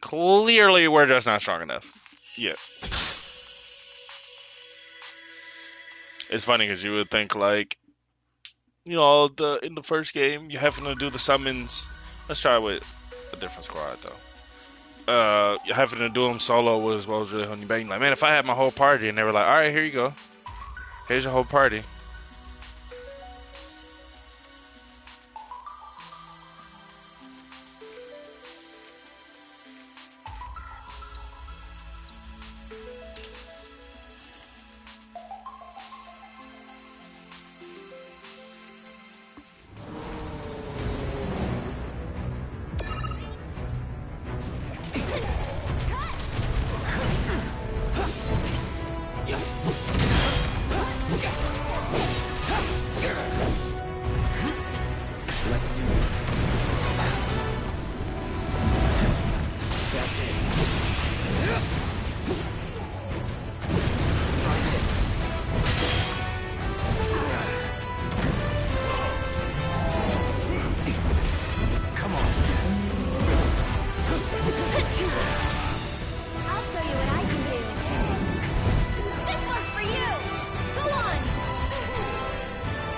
Clearly, we're just not strong enough. Yeah. It's funny because you would think, like, you know, in the first game, you having to do the summons. Let's try with a different squad, though. You having to do them solo was what was really holding you back. Like, man, if I had my whole party, and they were like, all right, here you go. Here's your whole party.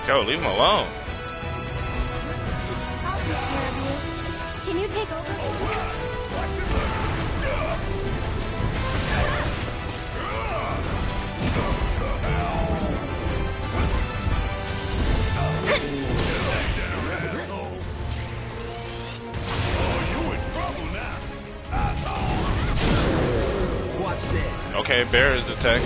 Yo, leave him alone. I'll take care of you. Can you take over? Watch this. Okay, Bear is the tech.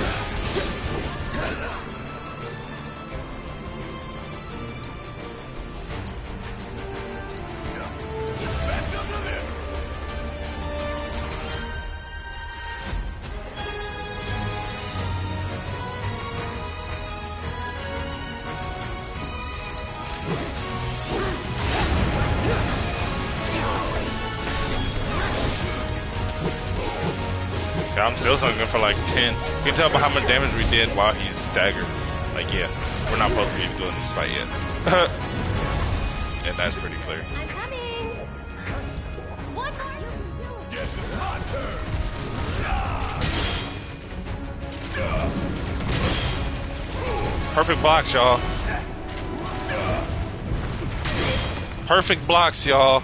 I'm still sunken for like 10. You can tell by how much damage we did while he's staggered. Like, yeah, we're not supposed to be doing this fight yet. And that's pretty clear. I'm coming. What are you? Yes, it's my turn. Perfect blocks, y'all. Perfect blocks, y'all.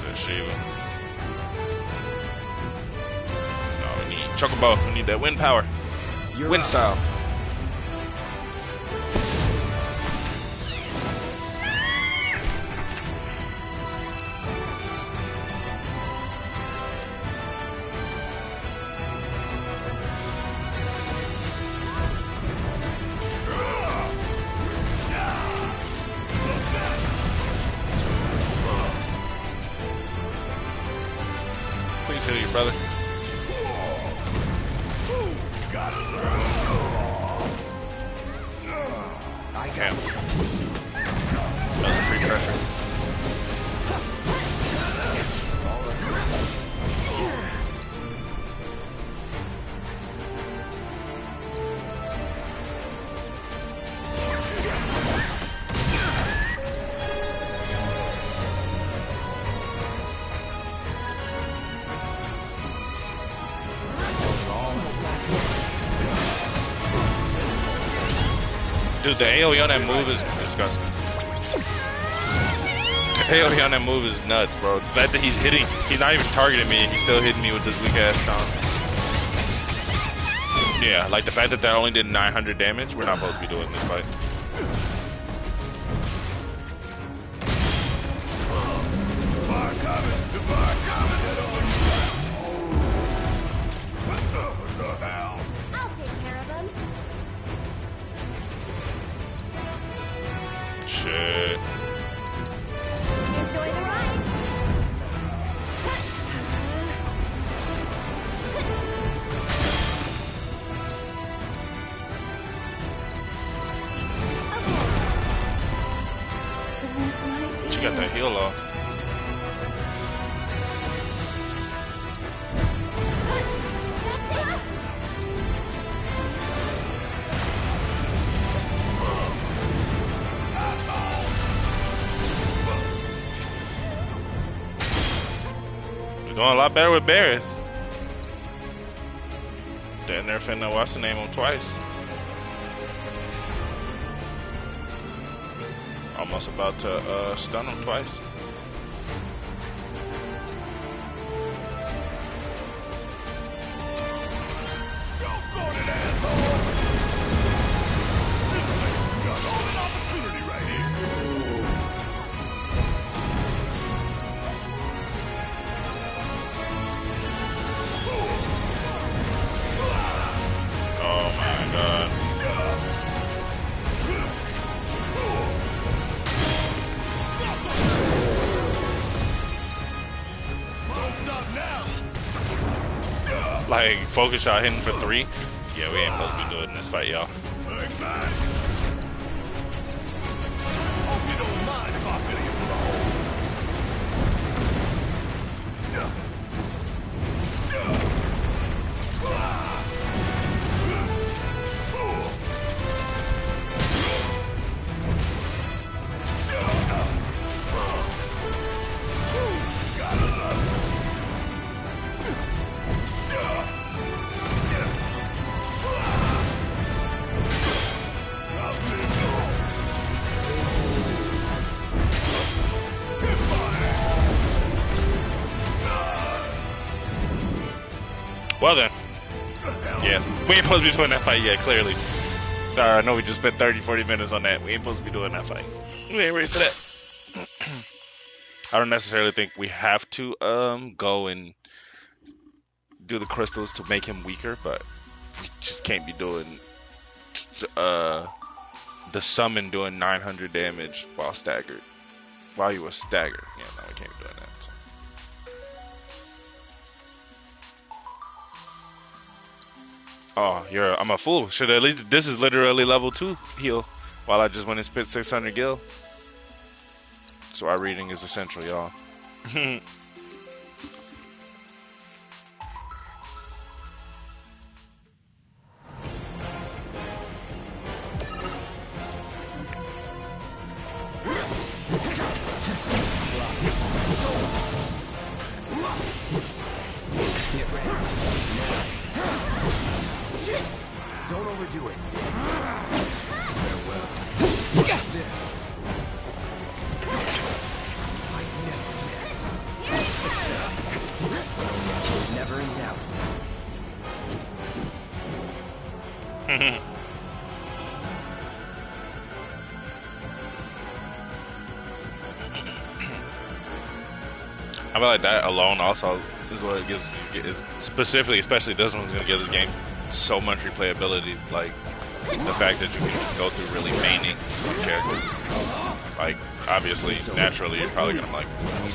There's Shiva. Chocobo, we need that wind power. Wind style. Please heal you, brother. Damn. That was free pressure. Dude, the AoE on that move is disgusting. The AoE on that move is nuts, bro. The fact that he's not even targeting me, and he's still hitting me with this weak ass stomp. Yeah, like the fact that only did 900 damage, we're not supposed to be doing this fight. I'll take care of him. Shit. Enjoy the ride. This might be She got that heal off. You're doing a lot better with Barrett. Then they're finna what's the name him twice. Almost about to stun him twice. Like, focus shot hitting for 3. Yeah, we ain't supposed to be doing this fight, y'all. Well then. Yeah, we ain't supposed to be doing that fight yet, clearly. I know we just spent 30-40 minutes on that. We ain't supposed to be doing that fight. We ain't ready for that. I don't necessarily think we have to go and do the crystals to make him weaker, but we just can't be doing the summon doing 900 damage while staggered. While you were staggered. Yeah, no, we can't be doing that. Oh, I'm a fool. Should at least this is literally level 2 heal, while I just went and spit 600 gil. So our reading is essential, y'all. Don't overdo it. Farewell. This. I never miss. Never in doubt. I feel like that alone also is what it gives, specifically, especially this one's gonna give this game so much replayability. Like the fact that you can just go through really maining characters. Like obviously, naturally, you're probably gonna like quote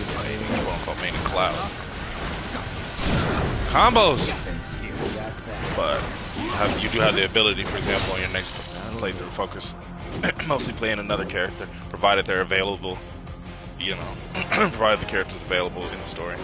unquote maining Cloud combos, but you do have the ability, for example, on your next playthrough, focus mostly playing another character, provided they're available. You know, provided the character's available in the story.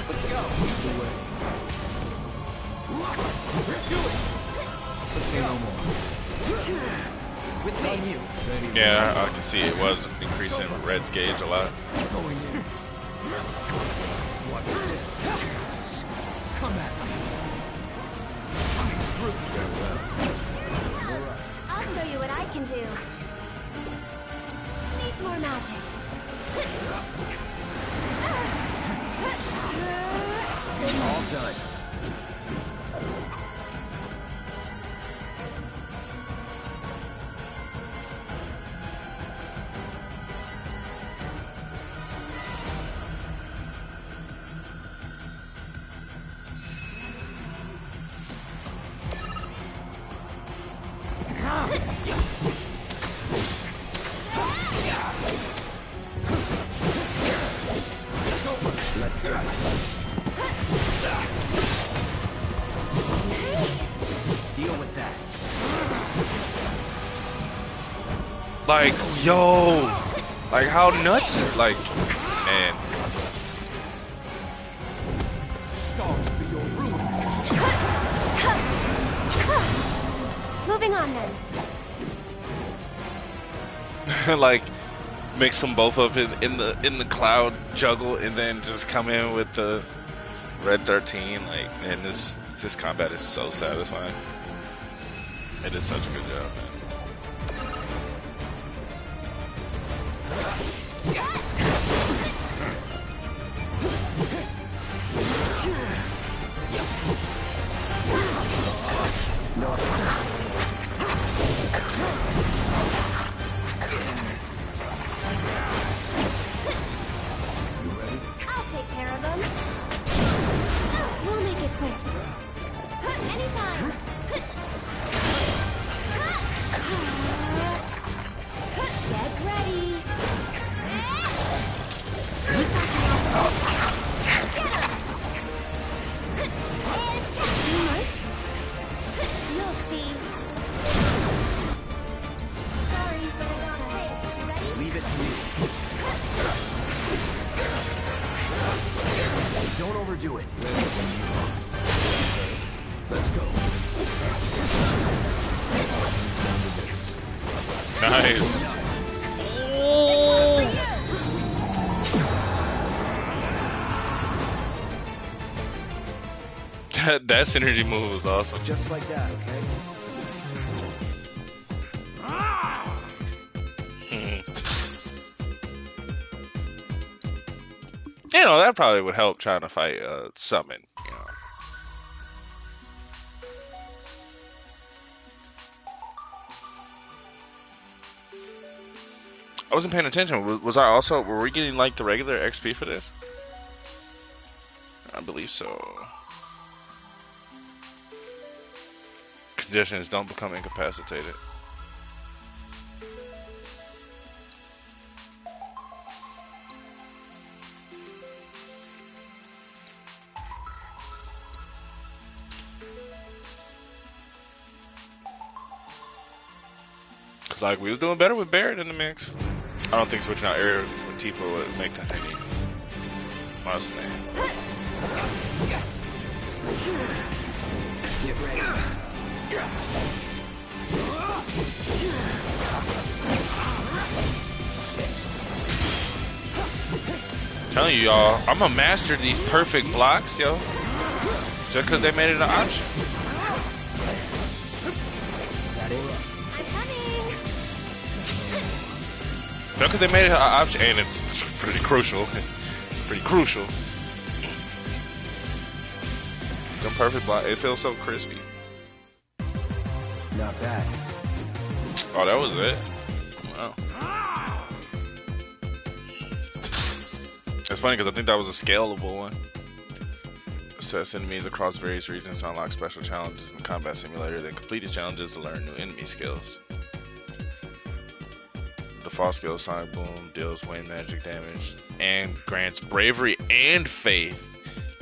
Let's go. Let's say no more. It's on you. Yeah, I can see it was increasing Red's gauge a lot. Going in. Watch this. Come at me. Coming through. Farewell. I'll show you what I can do. Needs more magic. All done. Let's try. Deal with that. Like, yo, like how nuts is like, man. Stars be your ruin. Moving on then. Like mix them both up in the cloud juggle and then just come in with the Red 13. Like, man, this combat is so satisfying. It did such a good job, man. I'll take care of them. We'll make it quick. Anytime. Get ready. Too much? You'll see. Sorry, but I gotta. Hey, you ready? Leave it to me. Don't overdo it. Let's go. Nice. That synergy move was awesome. Just like that, okay? You know, that probably would help trying to fight summon, you know. I wasn't paying attention. Was I also, were we getting like the regular XP for this? I believe so. Conditions don't become incapacitated. Cause like we was doing better with Barret in the mix. I don't think switching out area with Tifa would make that any what's his name? Get ready. Telling you y'all, I'm gonna master these perfect blocks, yo. Just cause they made it an option. Just cause they made it an option, and it's pretty crucial. Pretty crucial. The perfect block, it feels so crispy. Not bad. Oh, that was it? Wow. It's funny because I think that was a scalable one. Assess enemies across various regions to unlock special challenges in the combat simulator, then complete the challenges to learn new enemy skills. Default skill Sonic Boom deals wind magic damage and grants bravery and faith.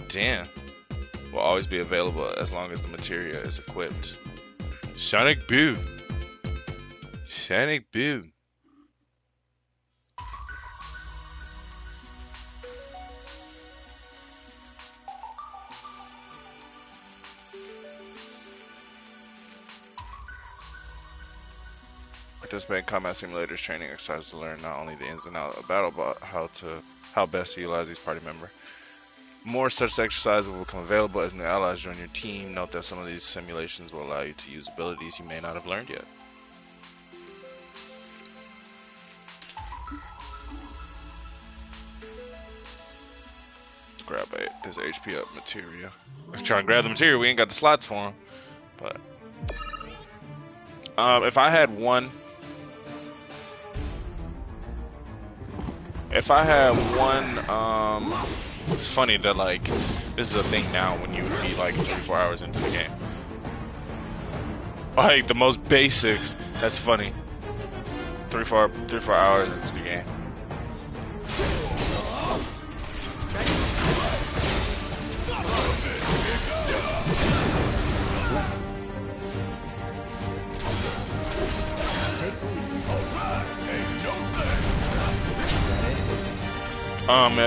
Damn. Will always be available as long as the materia is equipped. Sonic Boom. Sonic Boom. Participate in combat simulators training exercises to learn not only the ins and outs of battle, but how best to utilize each party member. More such exercises will become available as new allies join your team. Note that some of these simulations will allow you to use abilities you may not have learned yet. Grab this HP up materia. I'm trying to grab the materia. We ain't got the slots for them. But if I had one, it's funny that like this is a thing now when you would be like 24 hours into the game. Like the most basics. That's funny. 3-4 hours into the game.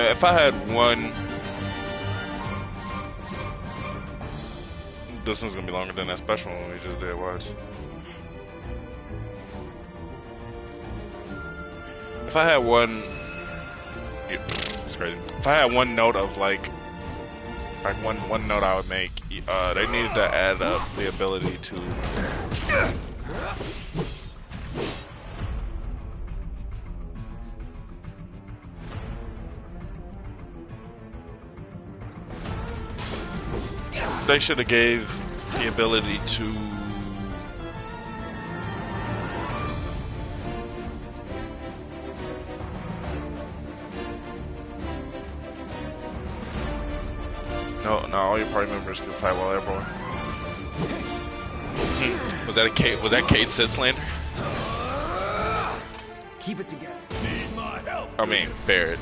If I had one, this one's gonna be longer than that special one we just did. Watch. If I had one, yeah, it's crazy. If I had one note of like one note I would make, they needed to add up the ability to. They should have gave the ability to no, all your party members can fight while airborne. Was that a Kate? Was that Kate said slander? Keep it together. Need my help. I mean, Barrett.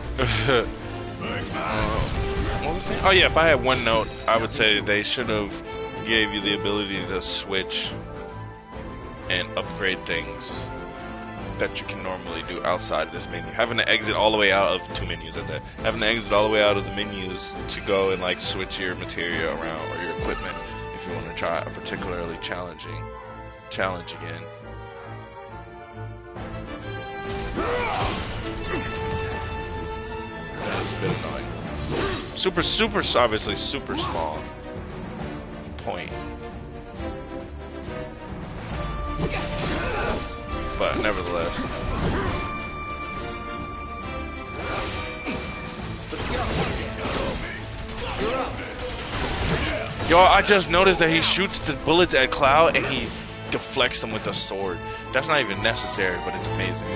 What was I saying? Oh yeah, if I had one note, I would say they should have gave you the ability to switch and upgrade things that you can normally do outside of this menu. Having to exit all the way out of two menus at that. Having to exit all the way out of the menus to go and like switch your materia around or your equipment if you want to try a particularly challenge again. That's a bit annoying. Super, obviously super small point. But nevertheless. Yo, I just noticed that he shoots the bullets at Cloud and he deflects them with a sword. That's not even necessary, but it's amazing.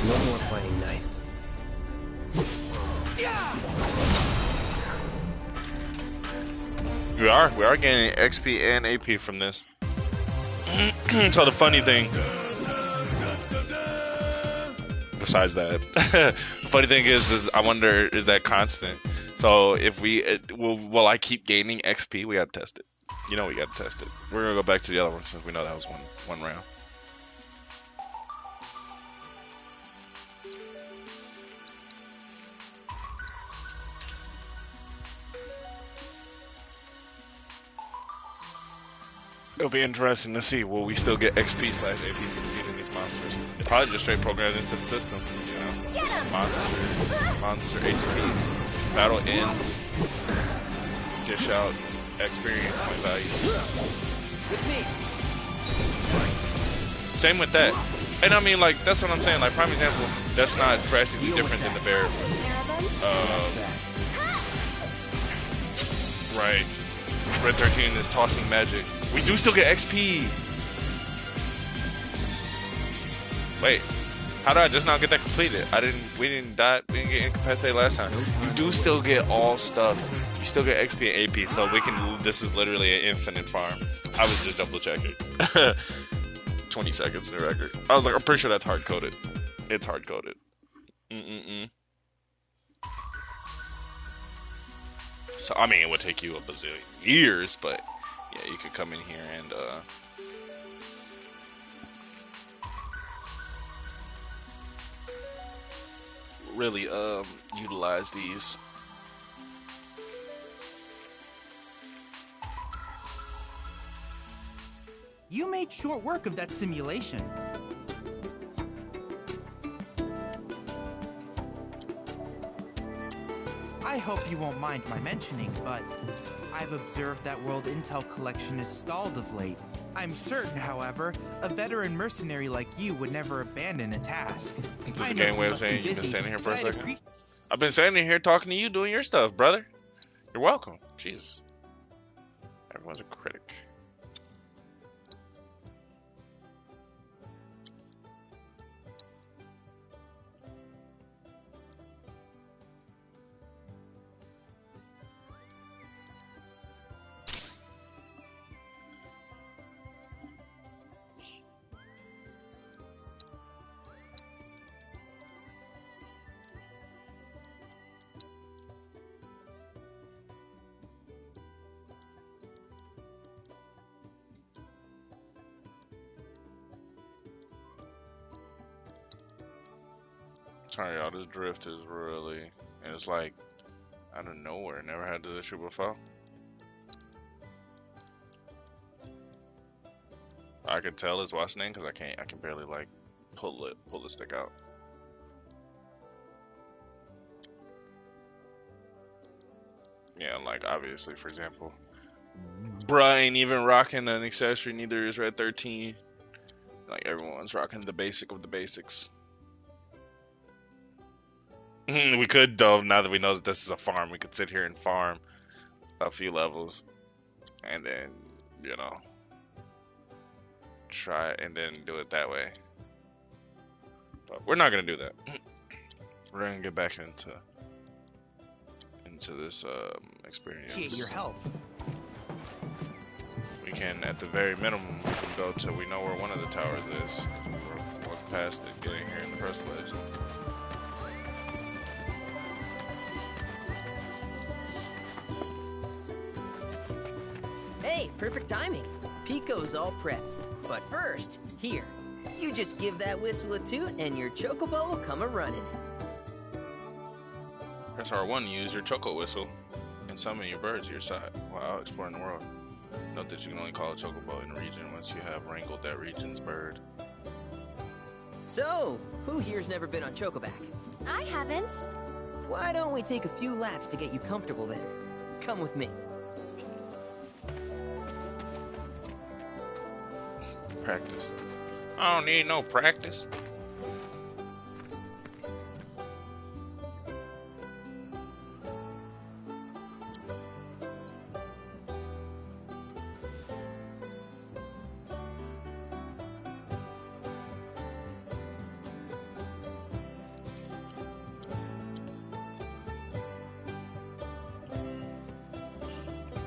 No more playing nice. We are gaining XP and AP from this. So the funny thing, besides that, the funny thing is I wonder, is that constant? So if will I keep gaining XP? We gotta test it. You know we gotta test it. We're gonna go back to the other one since we know that was one round. It'll be interesting to see, will we still get XP/AP for defeating these monsters? It probably just straight programmed into the system, you know? Monster HPs. Battle ends. Dish out experience point values. Same with that. And I mean, like, that's what I'm saying. Like, prime example, that's not drastically different than the bear. Right. Red 13 is tossing magic. We do still get XP. Wait, how did I just not get that completed? We didn't die. We didn't get incapacitated last time. You do still get all stuff. You still get XP and AP, so we can. This is literally an infinite farm. I was just double checking. 20 seconds in the record. I was like, I'm pretty sure that's hard coded. It's hard coded. So I mean, it would take you a bazillion years, but. Yeah, you could come in here and really utilize these. You made short work of that simulation. I hope you won't mind my mentioning, but I've observed that World Intel collection is stalled of late. I'm certain, however, a veteran mercenary like you would never abandon a task. Is the game way of saying you've been standing here for a second? I've been standing here talking to you, doing your stuff, brother. You're welcome. Jesus. was a critic. Sorry, y'all. This drift is really, and it's like out of nowhere. Never had this issue before. I could tell it's what's name because I can barely like pull the stick out. Yeah, like obviously, for example, bruh ain't even rocking an accessory. Neither is Red 13. Like everyone's rocking the basic of the basics. We could, though, now that we know that this is a farm, we could sit here and farm a few levels and then, you know, try and then do it that way. But we're not going to do that. We're going to get back into this experience. Appreciate your help. We can, at the very minimum, we can go till we know where one of the towers is. We're walk past it getting here in the first place. Hey, perfect timing. Pico's all prepped. But first, here, you just give that whistle a toot and your chocobo will come a-running. Press R1 to use your choco whistle and summon your birds to your side while exploring the world. Note that you can only call a chocobo in a region once you have wrangled that region's bird. So, who here's never been on Chocoback? I haven't. Why don't we take a few laps to get you comfortable then? Come with me. Practice. I don't need no practice.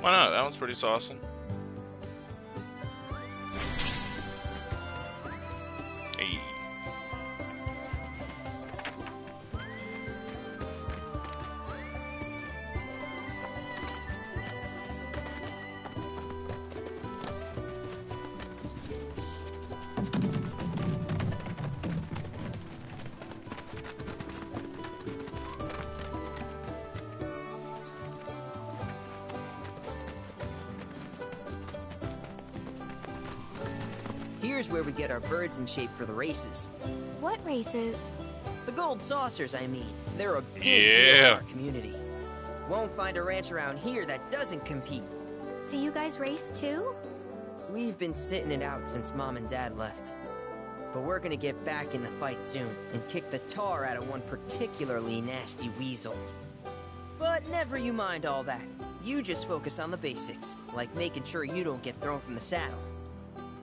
Why not? That one's pretty saucy. Hey. Here's where we get our birds in shape for the races. What races? The gold saucers, I mean. They're a big deal Yeah. in our community. Won't find a ranch around here that doesn't compete. So you guys race too? We've been sitting it out since Mom and Dad left. But we're gonna get back in the fight soon and kick the tar out of one particularly nasty weasel. But never you mind all that. You just focus on the basics, like making sure you don't get thrown from the saddle.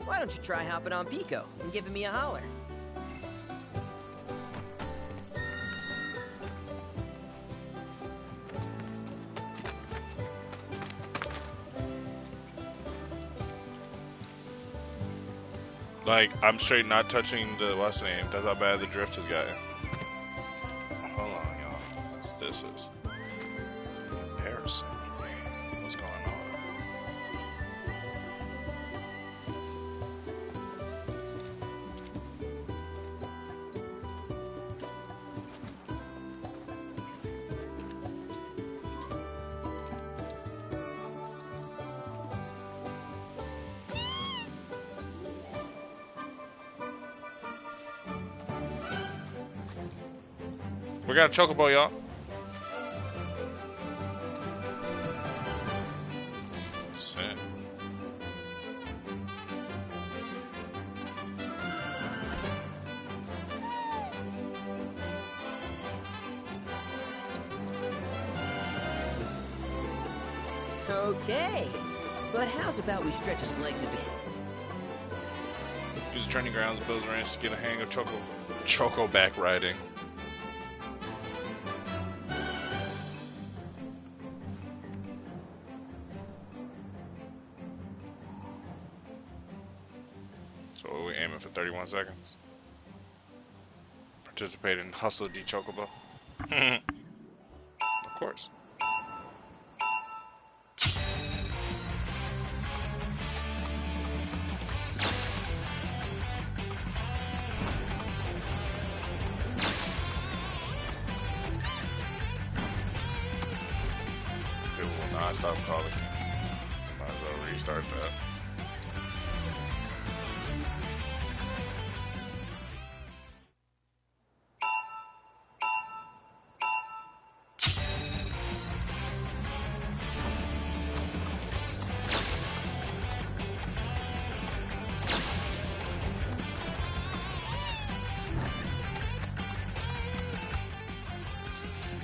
Why don't you try hopping on Pico and giving me a holler? Like, I'm straight not touching the what's the name. That's how bad the drift has gotten. Hold on, y'all. What's this is? Comparison. Man, what's going on? We got a chocobo, y'all. Sick. Okay. But how's about we stretch his legs a bit? Use training grounds, Bill's Ranch to get a hang of choco-back riding. So what are we aiming for 31 seconds? Participate in Hustle D Chocobo. Of course. It will not stop calling. Might as well restart that.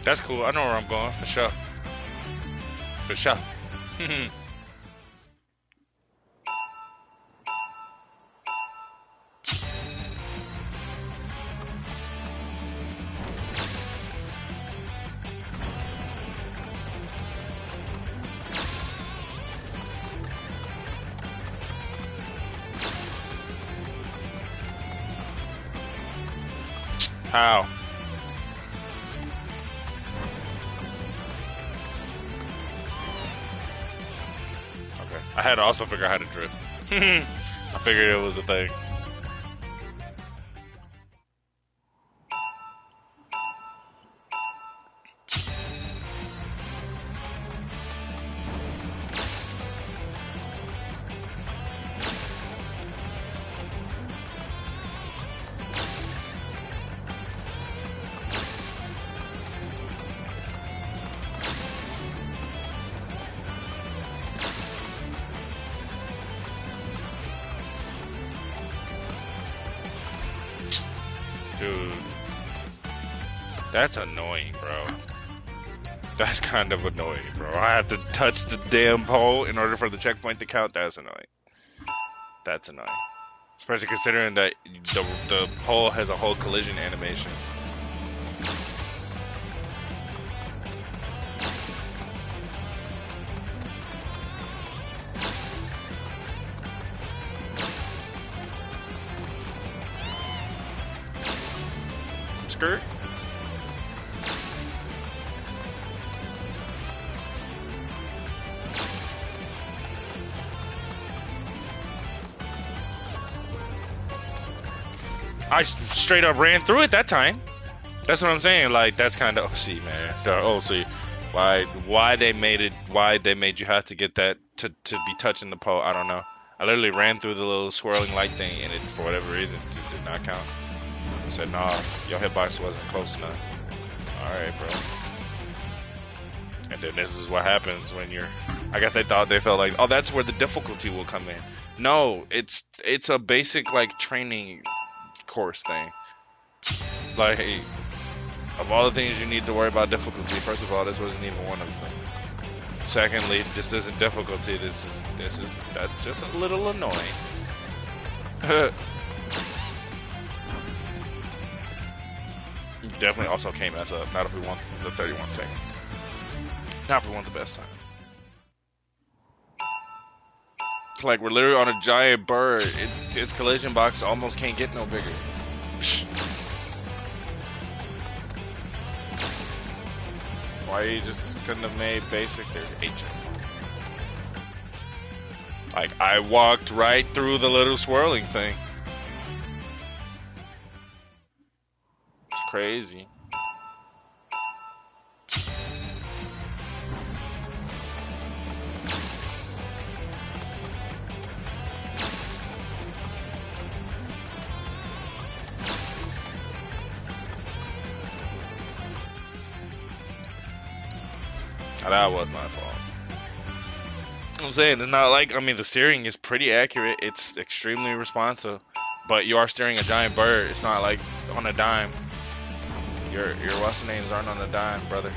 That's cool. I know where I'm going for sure. For sure. How? I had to also figure out how to drift. I figured it was a thing. Dude, that's annoying, bro. That's kind of annoying, bro. I have to touch the damn pole in order for the checkpoint to count. That's annoying. That's annoying. Especially considering that the pole has a whole collision animation. Skirt. I straight up ran through it that time. That's what I'm saying. Like, that's kind of OC, man. The OC. Why they made you have to get that to be touching the pole? I don't know. I literally ran through the little swirling light thing, and it, for whatever reason, just did not count. I said, nah, your hitbox wasn't close enough. Alright, bro. And then this is what happens when you're... I guess they felt like, oh, that's where the difficulty will come in. No, it's a basic, like, training course thing. Like, of all the things you need to worry about difficulty, first of all, this wasn't even one of them. Secondly, this isn't difficulty, that's just a little annoying. You definitely also can't mess up, not if we want the 31 seconds. Not if we want the best time. It's like we're literally on a giant bird. Its collision box almost can't get no bigger. Why you just couldn't have made basic? There's H. Like, I walked right through the little swirling thing. It's crazy. That was my fault. I'm saying it's not like, I mean, the steering is pretty accurate. It's extremely responsive, but you are steering a giant bird. It's not like on a dime. Your what's the names aren't on a dime, brother.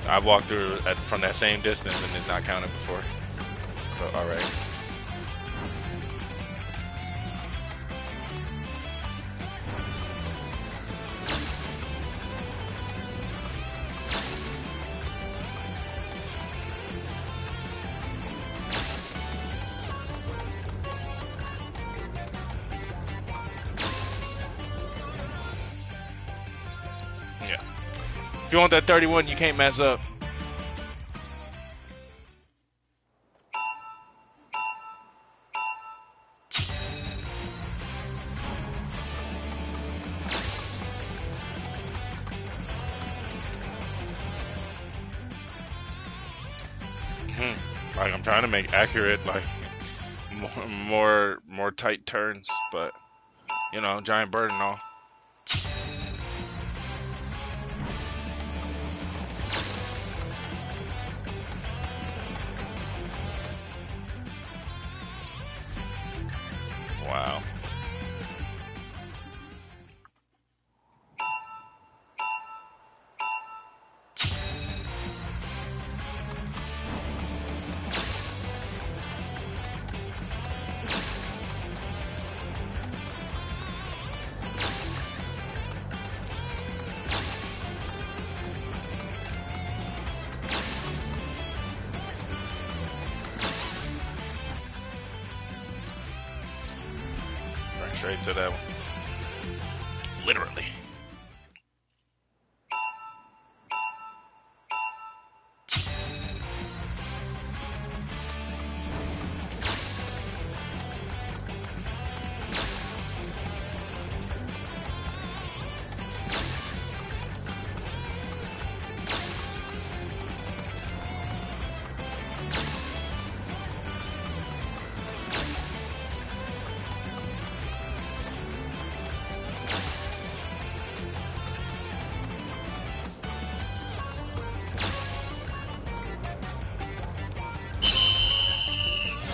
I've walked through from that same distance and did not count it before. But alright. Yeah. If you want that 31, you can't mess up. Like I'm trying to make accurate, like more tight turns, but you know, giant bird and all. Wow. Straight to that one. Literally.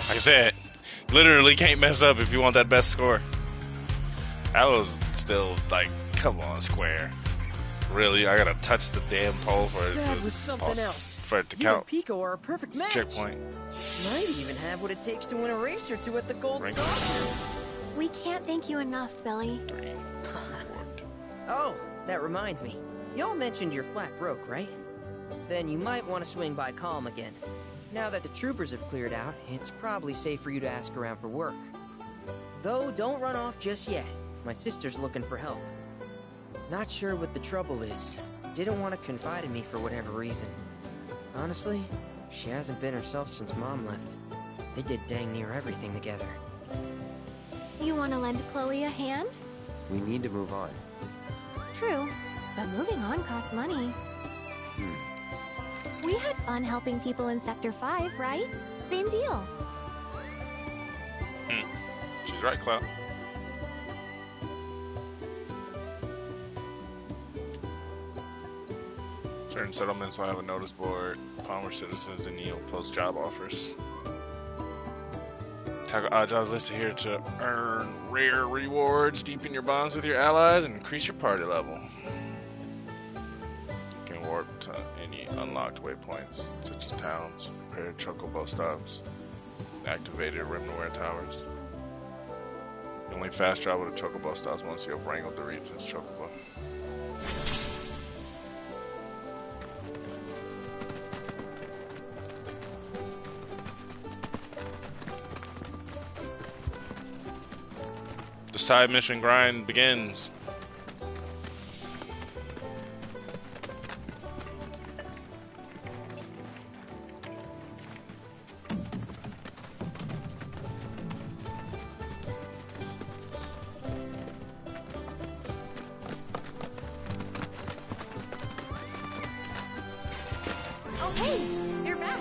Like I said, literally can't mess up if you want that best score. That was still like, come on, Square. Really, I gotta touch the damn pole for it That was something else. For it to You count. and Pico are a perfect match. Checkpoint. Might even have what it takes to win a race or two at the Gold Saucer. We can't thank you enough, Billy. Oh, that reminds me. Y'all mentioned your flat broke, right? Then you might want to swing by Calm again. Now that the troopers have cleared out, it's probably safe for you to ask around for work. Though, don't run off just yet. My sister's looking for help. Not sure what the trouble is. Didn't want to confide in me for whatever reason. Honestly, she hasn't been herself since Mom left. They did dang near everything together. You want to lend Chloe a hand? We need to move on. True, but moving on costs money. We had fun helping people in Sector 5, right? Same deal. She's right, Cloud. Certain settlements will have a notice board. Palmer citizens and Neo post job offers. Tackle odd jobs listed here to earn rare rewards, deepen your bonds with your allies, and increase your party level. You can warp to any unlocked waypoints, such as towns, repaired chocobo stops, activated Rimnoware towers. You only fast travel to chocobo stops once you have wrangled the region's chocobo. The side mission grind begins. Oh, hey! You're back!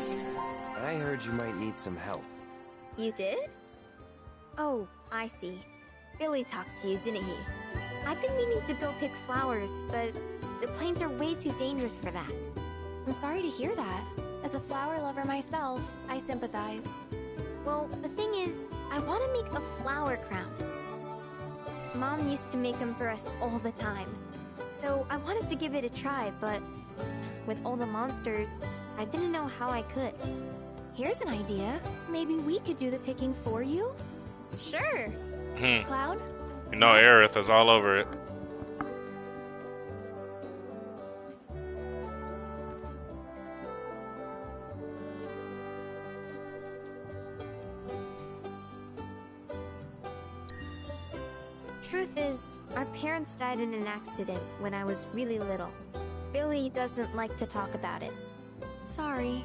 I heard you might need some help. You did? Oh, I see. Billy talked to you, didn't he? I've been meaning to go pick flowers, but the plains are way too dangerous for that. I'm sorry to hear that. As a flower lover myself, I sympathize. Well, the thing is, I want to make a flower crown. Mom used to make them for us all the time. So I wanted to give it a try, but with all the monsters, I didn't know how I could. Here's an idea. Maybe we could do the picking for you? Sure. Cloud? You know Aerith is all over it. Truth is, our parents died in an accident when I was really little. Billy doesn't like to talk about it. Sorry.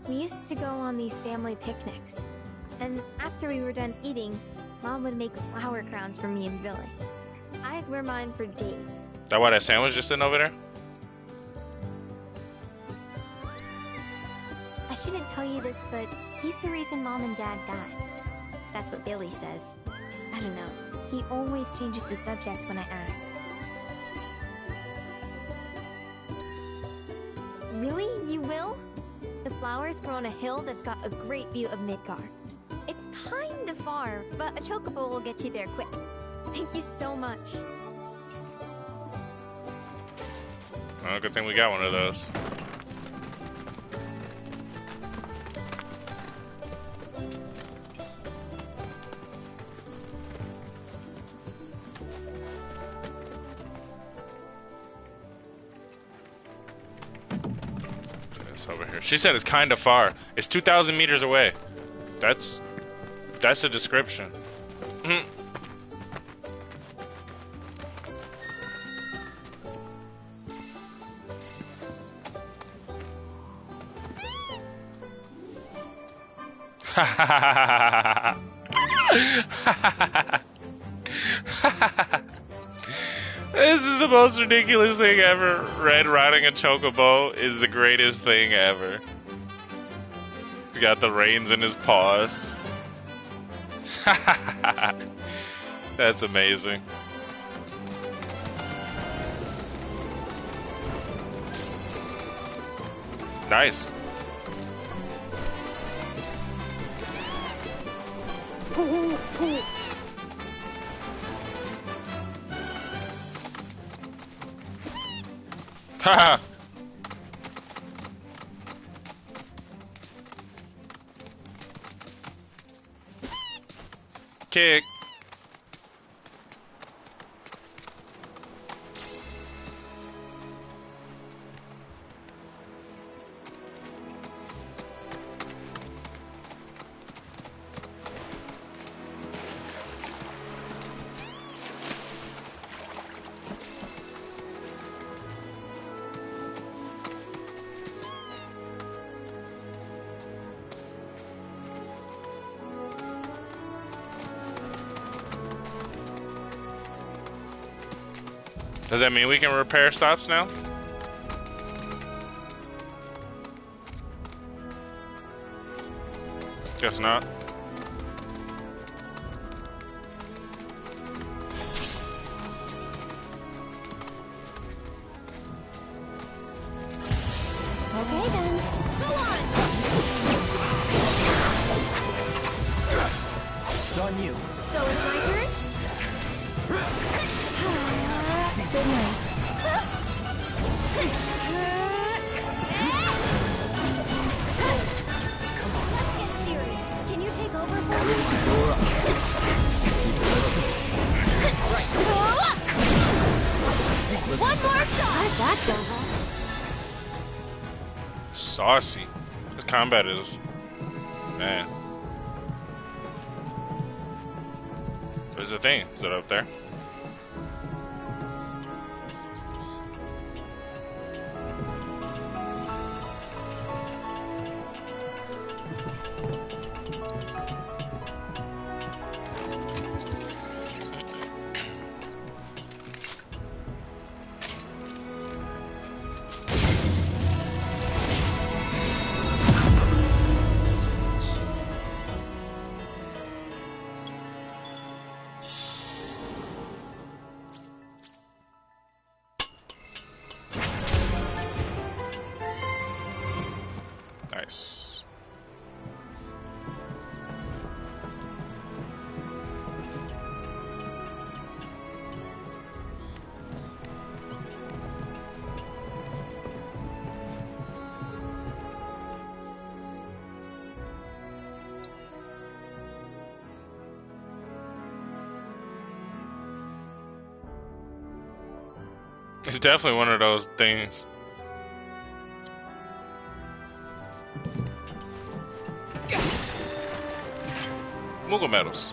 We used to go on these family picnics. And after we were done eating, Mom would make flower crowns for me and Billy. I'd wear mine for days. That why that sandwich just sitting over there? I shouldn't tell you this, but he's the reason Mom and Dad died. That's what Billy says. I don't know. He always changes the subject when I ask. Really? You will? The flowers grow on a hill that's got a great view of Midgard. It's kind of far, but a chocobo will get you there quick. Thank you so much. Oh, good thing we got one of those. Over here. She said it's kind of far. It's 2,000 meters away. That's a description. This is the most ridiculous thing ever. Red riding a chocobo is the greatest thing ever. He's got the reins in his paws. That's amazing. Nice. Haha. Kick. Does that mean we can repair stops now? Guess not. Okay then, go on! It's on you. So it's my turn? Good night. Let's get serious. Can you take over for me? One more shot! That's over. Saucy. This combat is... Man. Where's the thing? Is it up there? It's definitely one of those things. Moogle medals.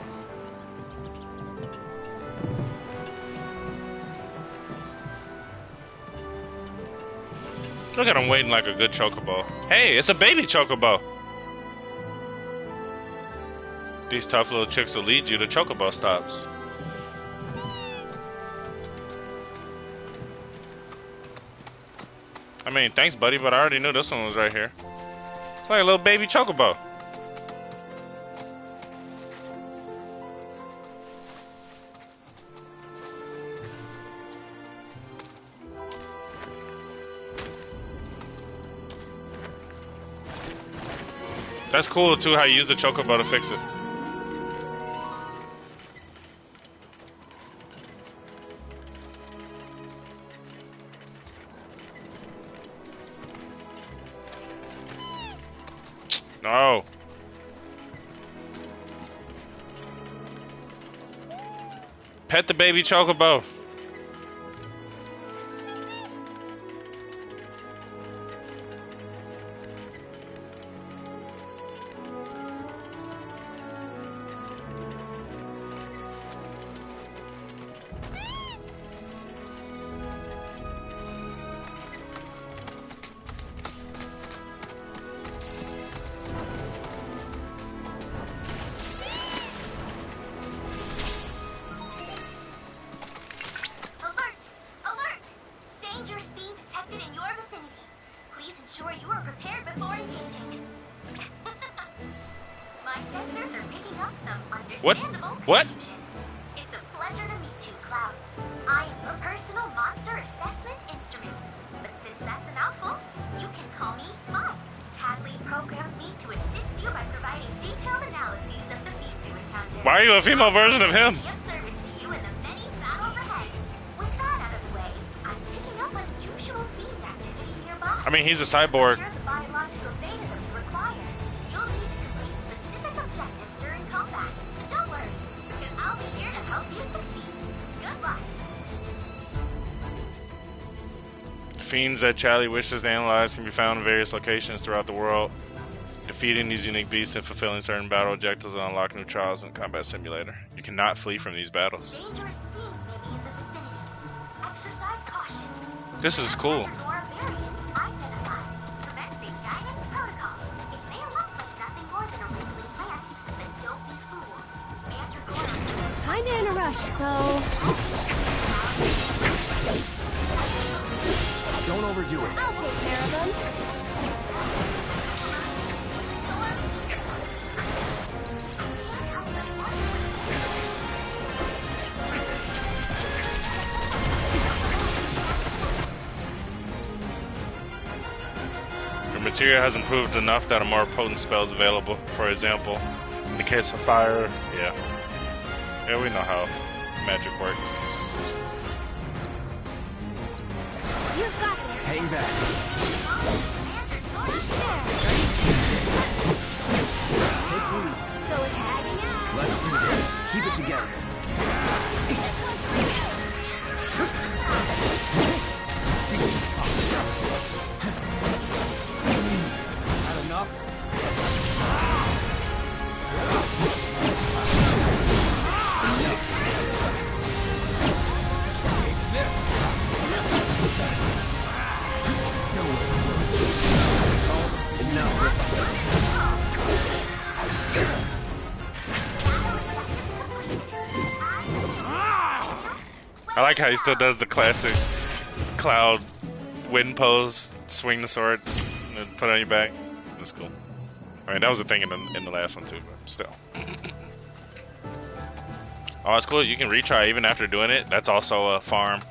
Look at him waiting like a good chocobo. Hey, it's a baby chocobo. These tough little chicks will lead you to chocobo stops. I mean, thanks, buddy, but I already knew this one was right here. It's like a little baby chocobo. That's cool, too, how you use the chocobo to fix it. No. Pet the baby chocobo. What? What? It's a pleasure to meet you, Cloud. I am your personal monster assessment instrument. But since that's a mouthful, you can call me Mom. Chadley programmed me to assist you by providing detailed analyses of the feats you encounter. Why are you a female version of him? Be of service to you in the many battles ahead. With that out of the way, I'm picking up unusual fiend activity nearby. I mean, he's a cyborg. The biological data that we require. You'll need to complete specific objectives during combat. And don't worry, because I'll be here to help you succeed. Good luck. Fiends that Charlie wishes to analyze can be found in various locations throughout the world. Defeating these unique beasts and fulfilling certain battle objectives will unlock new trials in the combat simulator. You cannot flee from these battles. Dangerous fiends may be in the vicinity. Exercise caution. This is cool. More variants identified. Commencing guidance protocol. It may look like nothing more than a wriggling plant, but don't be fooled. Mandragora. Kinda in a rush, so... Don't overdo it. I'll take care of them. Your material has improved enough that a more potent spell is available. For example, in the case of fire, yeah, we know how magic works. You've got this. Hang back. Take the lead. So it's hanging out. Let's do this. Keep it together. Not enough? I like how he still does the classic Cloud wind pose, swing the sword, and then put it on your back. That's cool. I mean, that was a thing in the last one too, but still. Oh, it's cool. You can retry even after doing it. That's also a farm.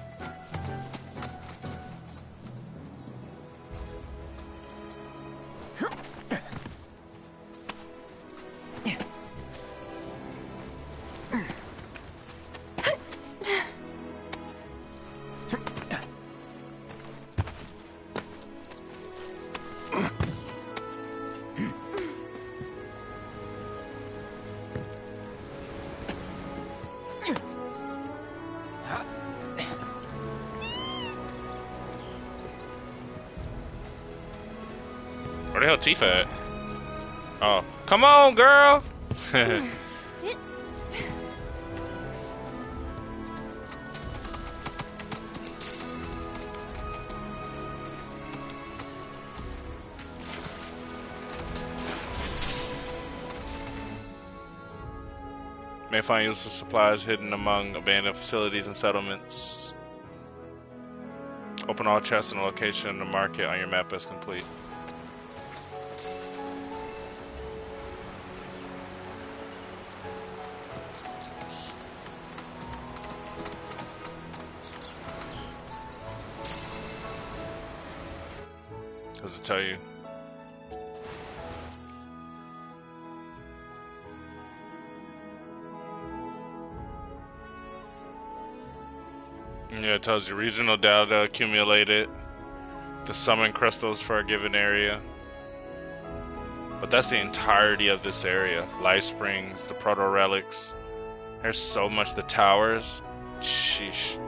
Tifa at? Oh, come on, girl! May find useful supplies hidden among abandoned facilities and settlements. Open all chests in the location in the market on your map as complete. Does it tell you? Yeah, it tells you regional data accumulated, the summon crystals for a given area. But that's the entirety of this area. Life Springs, the proto relics. There's so much. The towers. Sheesh.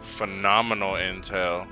Phenomenal intel.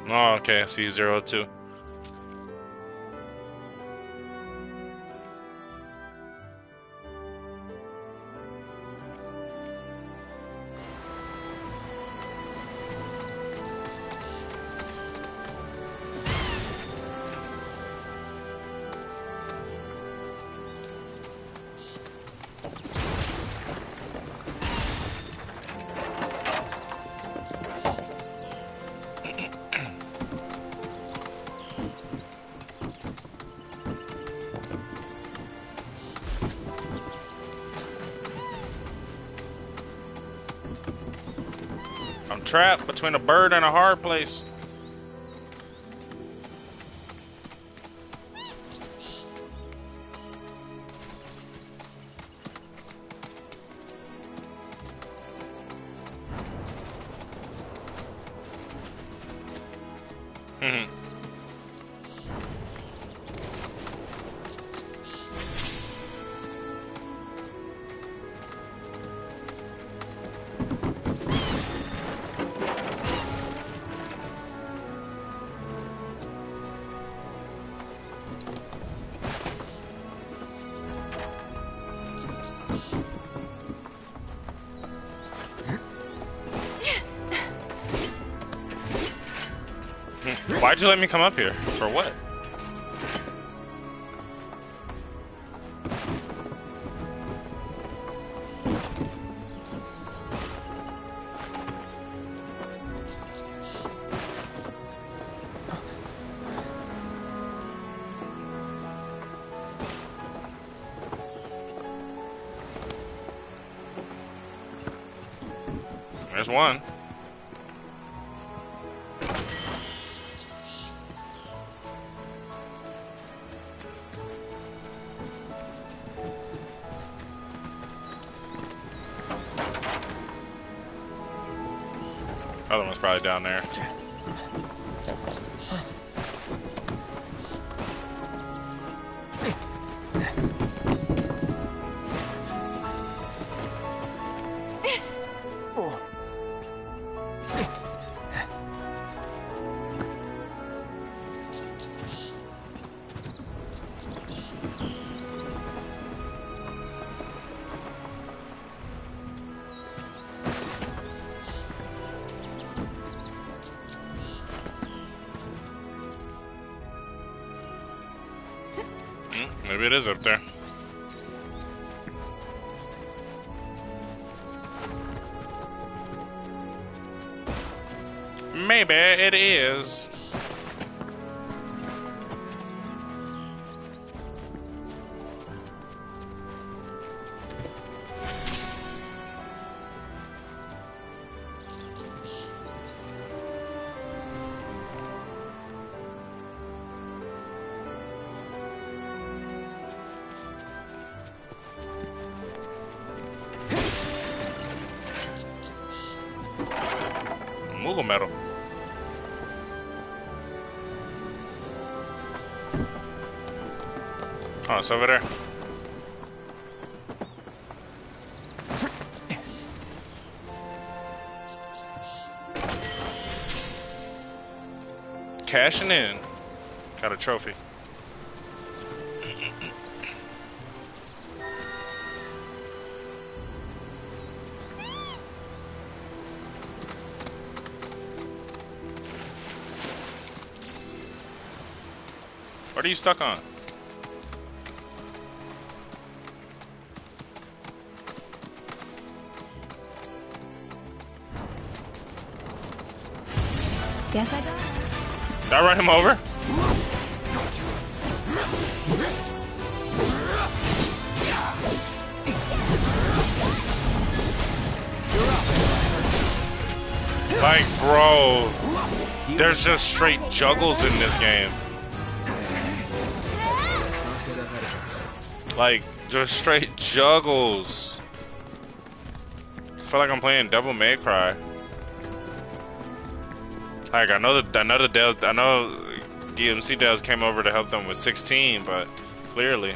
Oh, okay, C02. Trapped between a bird and a hard place. Why'd you let me come up here? For what? There's one. Other one's probably down there. Maybe it is up there. Maybe it is. Moogle medal. Oh, it's over there. Cashing in. Got a trophy. What are you stuck on? Guess I got it. Did I run him over? Like, bro, there's just straight juggles in this game. Like, just straight juggles. I feel like I'm playing Devil May Cry. Like, I know DMC Devs came over to help them with 16, but clearly,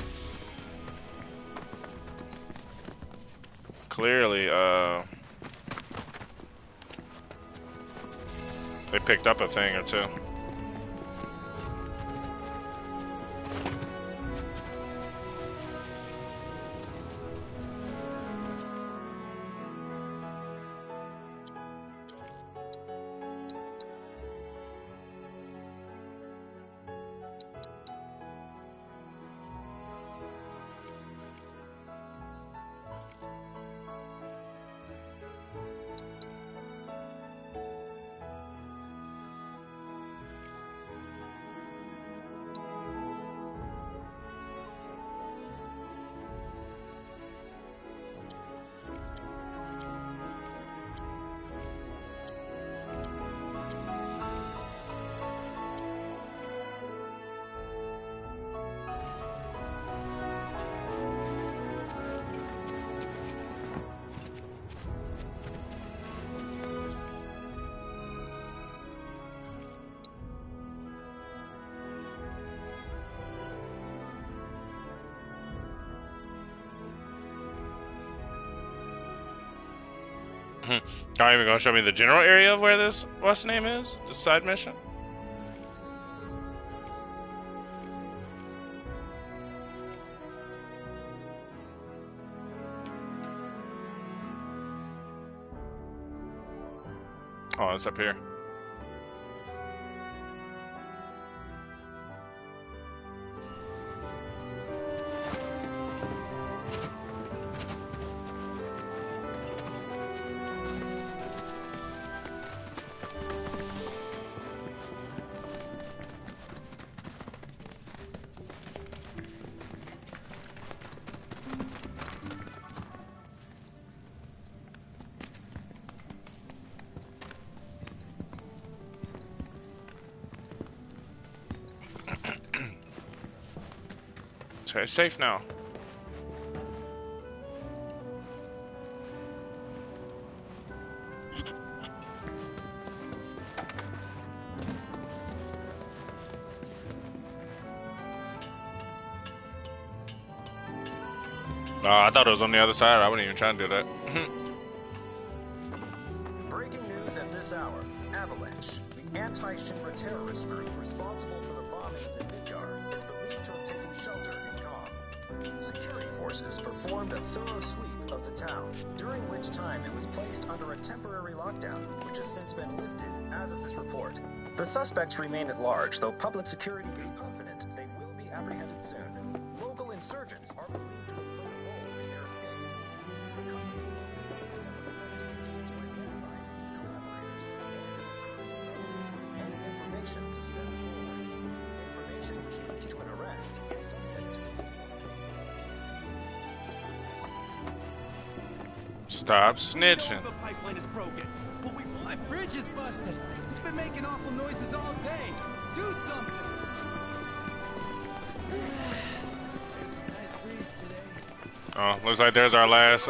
they picked up a thing or two. Not even gonna show me the general area of where this what's name is? The side mission? Oh, it's up here. Okay, safe now. I thought it was on the other side. I wouldn't even try to do that. Breaking news at this hour. Avalanche, the anti-Shinra terrorist group responsible for the bombings in Midgar, is believed to have taken shelter in Calm. Security forces performed a thorough sweep of the town, during which time it was placed under a temporary lockdown, which has since been lifted as of this report. The suspects remain at large, though public security is confident they will be apprehended soon. Local insurgents are believed to have played a role in their escape. The company to identify these collaborators and information to step forward. Information which leads to an arrest is subject to Stop snitching. The pipeline is broken. What we want? My bridge is busted. It's been making awful noises all day. Do something. There's a nice breeze today. Oh, looks like there's our last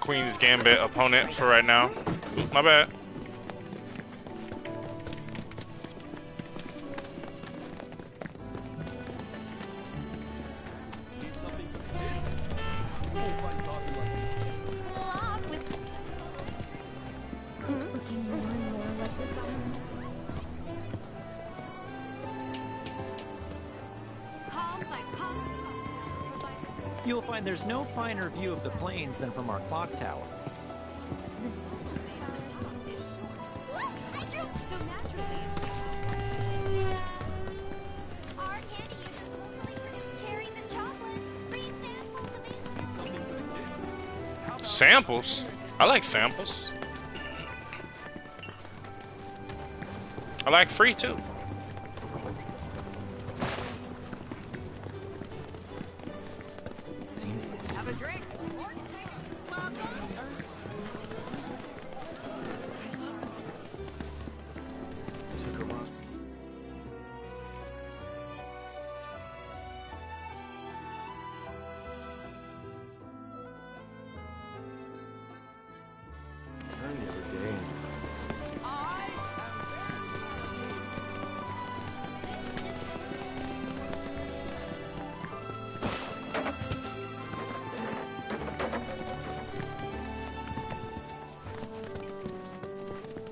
Queen's Gambit opponent for right now. Ooh, my bad. It's looking more and more like we've got him. You'll find there's no finer view of the plains than from our clock tower. Samples? I like samples. I like free too. Have a drink.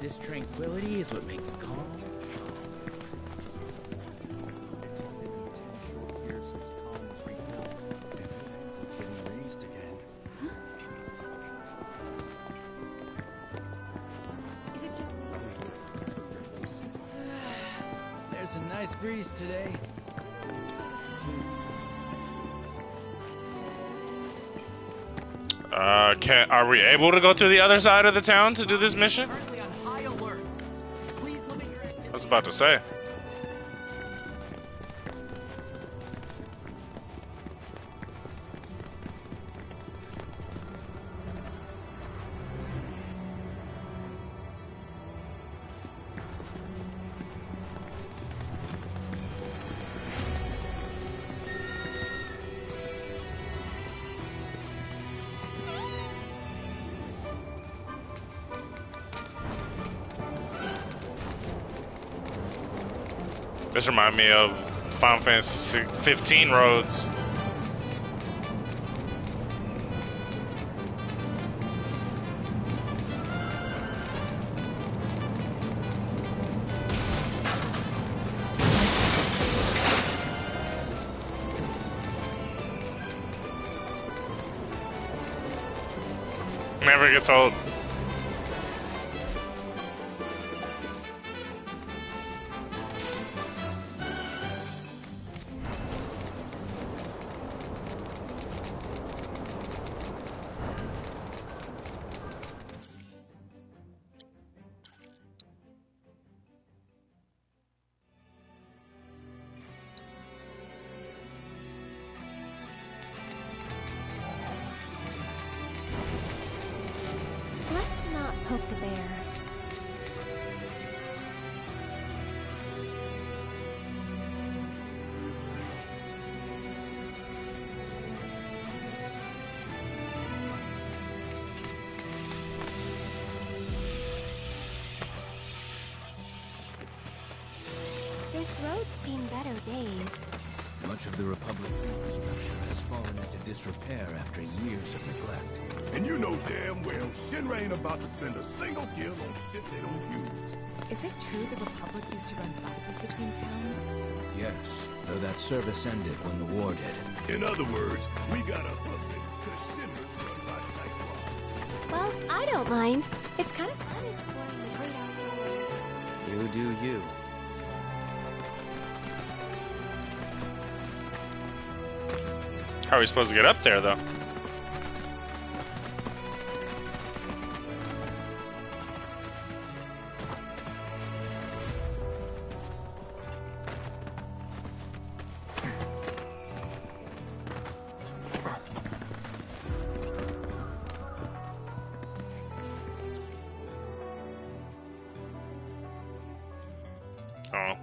This tranquility is what makes calm. Is it just... There's a nice breeze today. Are we able to go to the other side of the town to do this mission? I was about to say. This reminds me of Final Fantasy 15 roads. Never gets old. Let's not poke the bear. This road's seen better days. Much of the Republic's infrastructure has fallen into disrepair after years of neglect. And you know damn well Shinra ain't about to spend a single gil on shit they don't use. Is it true the Republic used to run buses between towns? Yes, though that service ended when the war did. In other words, we gotta hoof it, cause Shinra's run by tightwads. Well, I don't mind. It's kind of fun exploring the great outdoors. You do you. How are we supposed to get up there, though? Oh.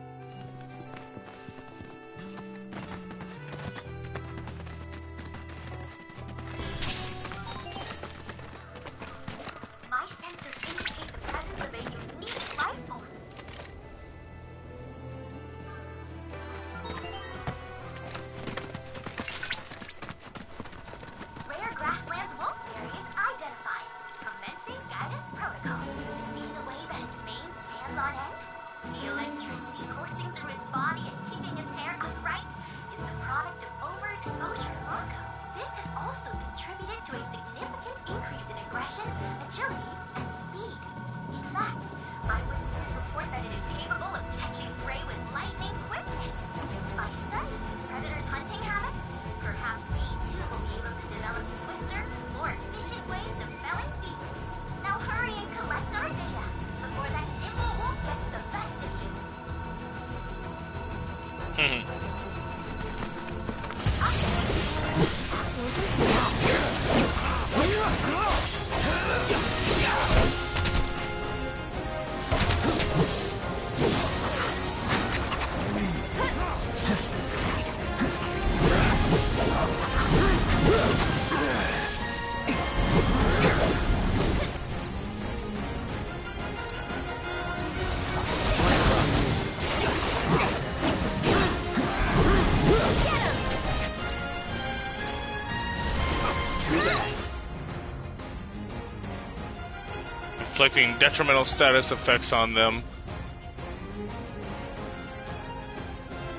Inflicting detrimental status effects on them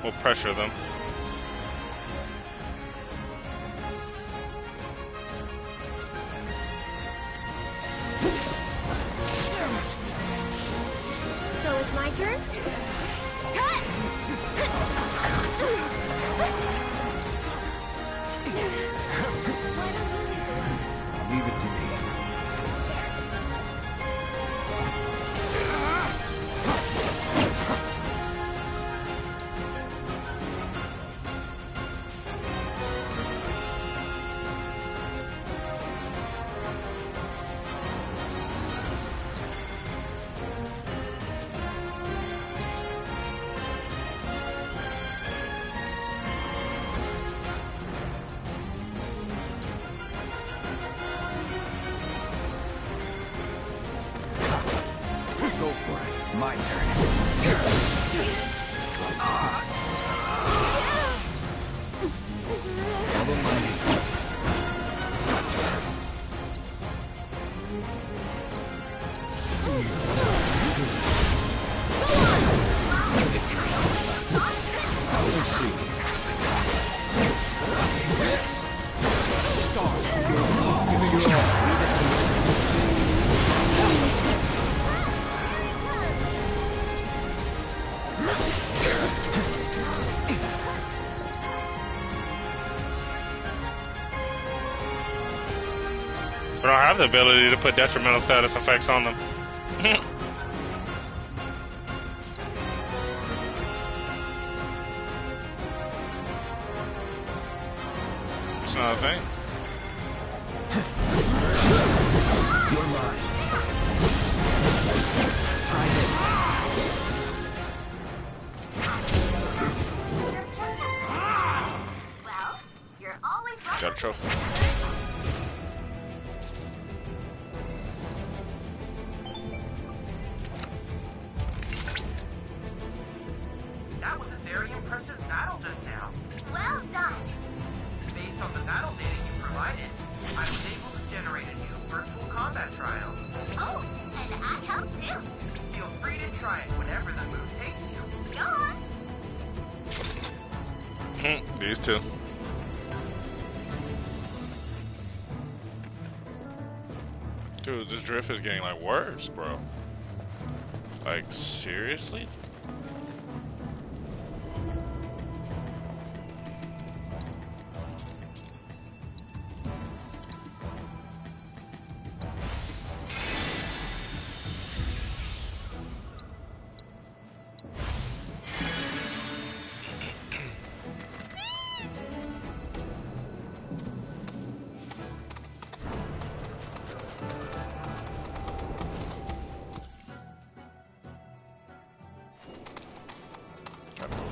will pressure them. So it's my turn? Leave it to me. Go for it. My turn. Follow my lead. My turn. We'll see. Stars. Give it your all. We don't have the ability to put detrimental status effects on them. It's not a thing. You're mine. Well, you're always welcome. Got a trophy. That was a very impressive battle just now. Well done. Based on the battle data you provided, I was able to generate a new virtual combat trial. Oh, and I help too. Feel free to try it whenever the mood takes you. Go on. These two. Dude, this drift is getting like worse, bro. Like, seriously?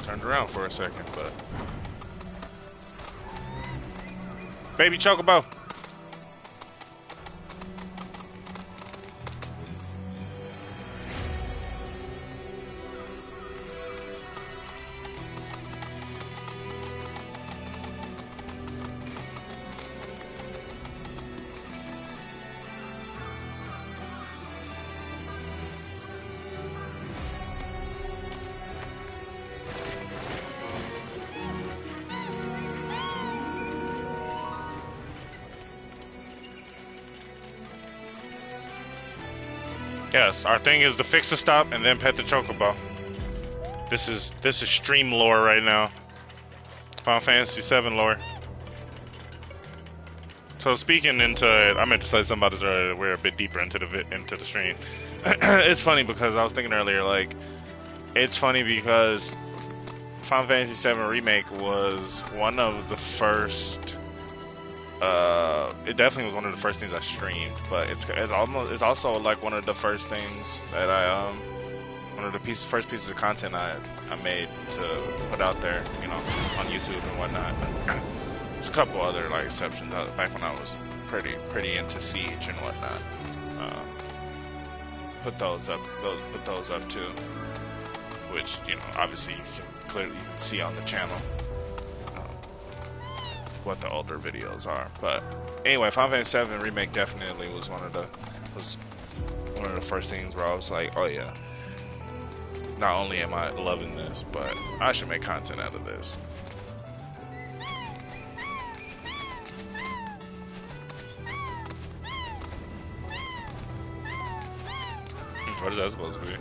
Turned around for a second, but baby chocobo. Yes, our thing is to fix the stop and then pet the chocobo. This is stream lore right now. Final Fantasy VII lore. So speaking into it, I meant to say something about this earlier. We're a bit deeper into the stream. It's funny because I was thinking earlier, like, it's funny because Final Fantasy VII Remake was one of the first. It definitely was one of the first things I streamed, but it's also like one of the first things that one of the first pieces of content I made to put out there, you know, on YouTube and whatnot. There's a couple other like exceptions back when I was pretty into Siege and whatnot. Put those up too, which, you know, obviously you can see on the channel. what the older videos are. But anyway, Final Fantasy VII Remake definitely was one of the first things where I was like, oh yeah, not only am I loving this, but I should make content out of this. What is that supposed to be?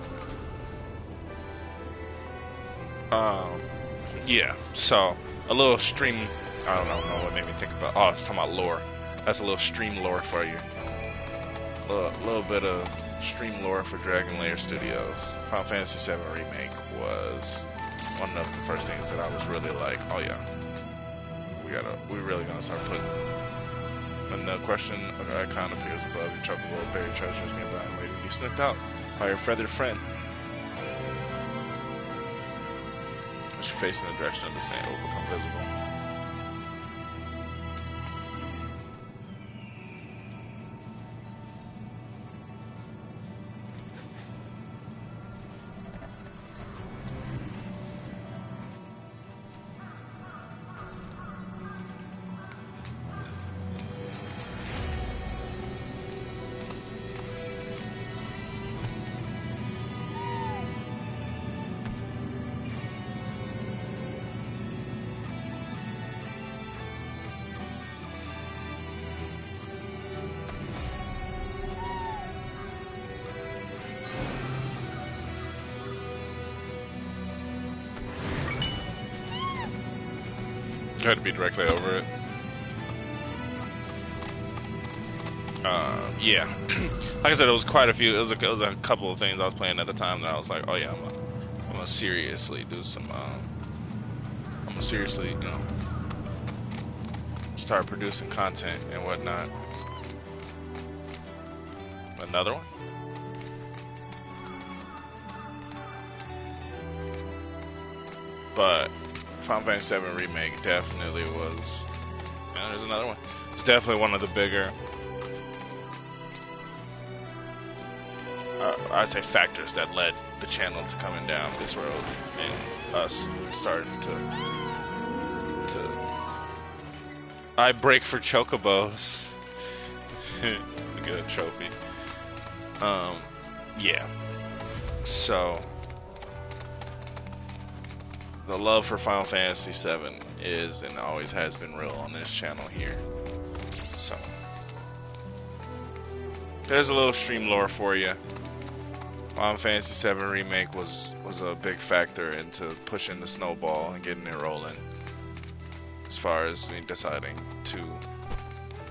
Yeah, so a little stream, I don't know what made me think about, oh, it's talking about lore. That's a little stream lore for you. A little bit of stream lore for Dragon Lair Studios. Final Fantasy VII Remake was one of the first things that I was really like, oh yeah, we really gonna start putting. When the question icon appears above, your chocobo buried treasures nearby and waiting to be sniffed out by your feathered friend. As you face in the direction of the sand, it will become visible. Had to be directly over it. Yeah. Like I said, it was quite a few. It was a couple of things I was playing at the time that I was like, oh yeah, I'm gonna seriously do some. I'm gonna seriously, start producing content and whatnot. Another one. But Final Fantasy VII Remake definitely was, and there's another one. It's definitely one of the bigger, I'd say, factors that led the channel to coming down this road and us starting to I break for chocobos. Get a trophy. Yeah. So the love for Final Fantasy VII is and always has been real on this channel here. So there's a little stream lore for you. Final Fantasy VII Remake was a big factor into pushing the snowball and getting it rolling. As far as me deciding to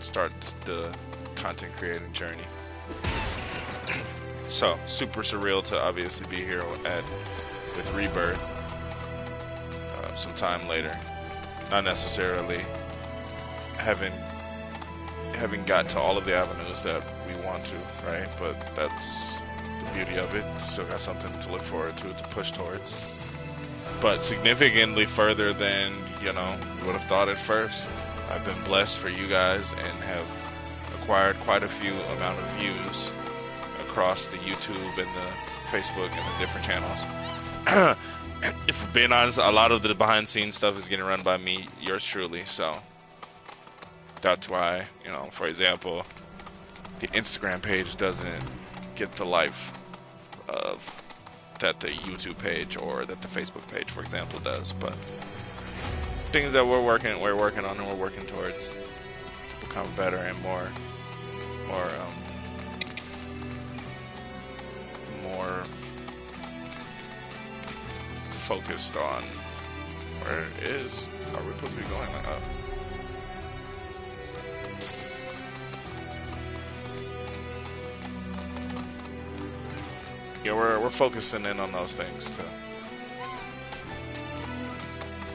start the content creating journey. So super surreal to obviously be here with Rebirth. Some time later, not necessarily having got to all of the avenues that we want to, right? But that's the beauty of it. Still got something to look forward to push towards. But significantly further than you would have thought at first. I've been blessed for you guys and have acquired quite a few amount of views across the YouTube and the Facebook and the different channels. If we're being honest, a lot of the behind-the-scenes stuff is getting run by me, yours truly, so that's why, for example, the Instagram page doesn't get the life of that the YouTube page or that the Facebook page, for example, does, but things that we're working on and we're working towards to become better and more focused on where it is. Are we supposed to be going like up? Yeah, we're focusing in on those things to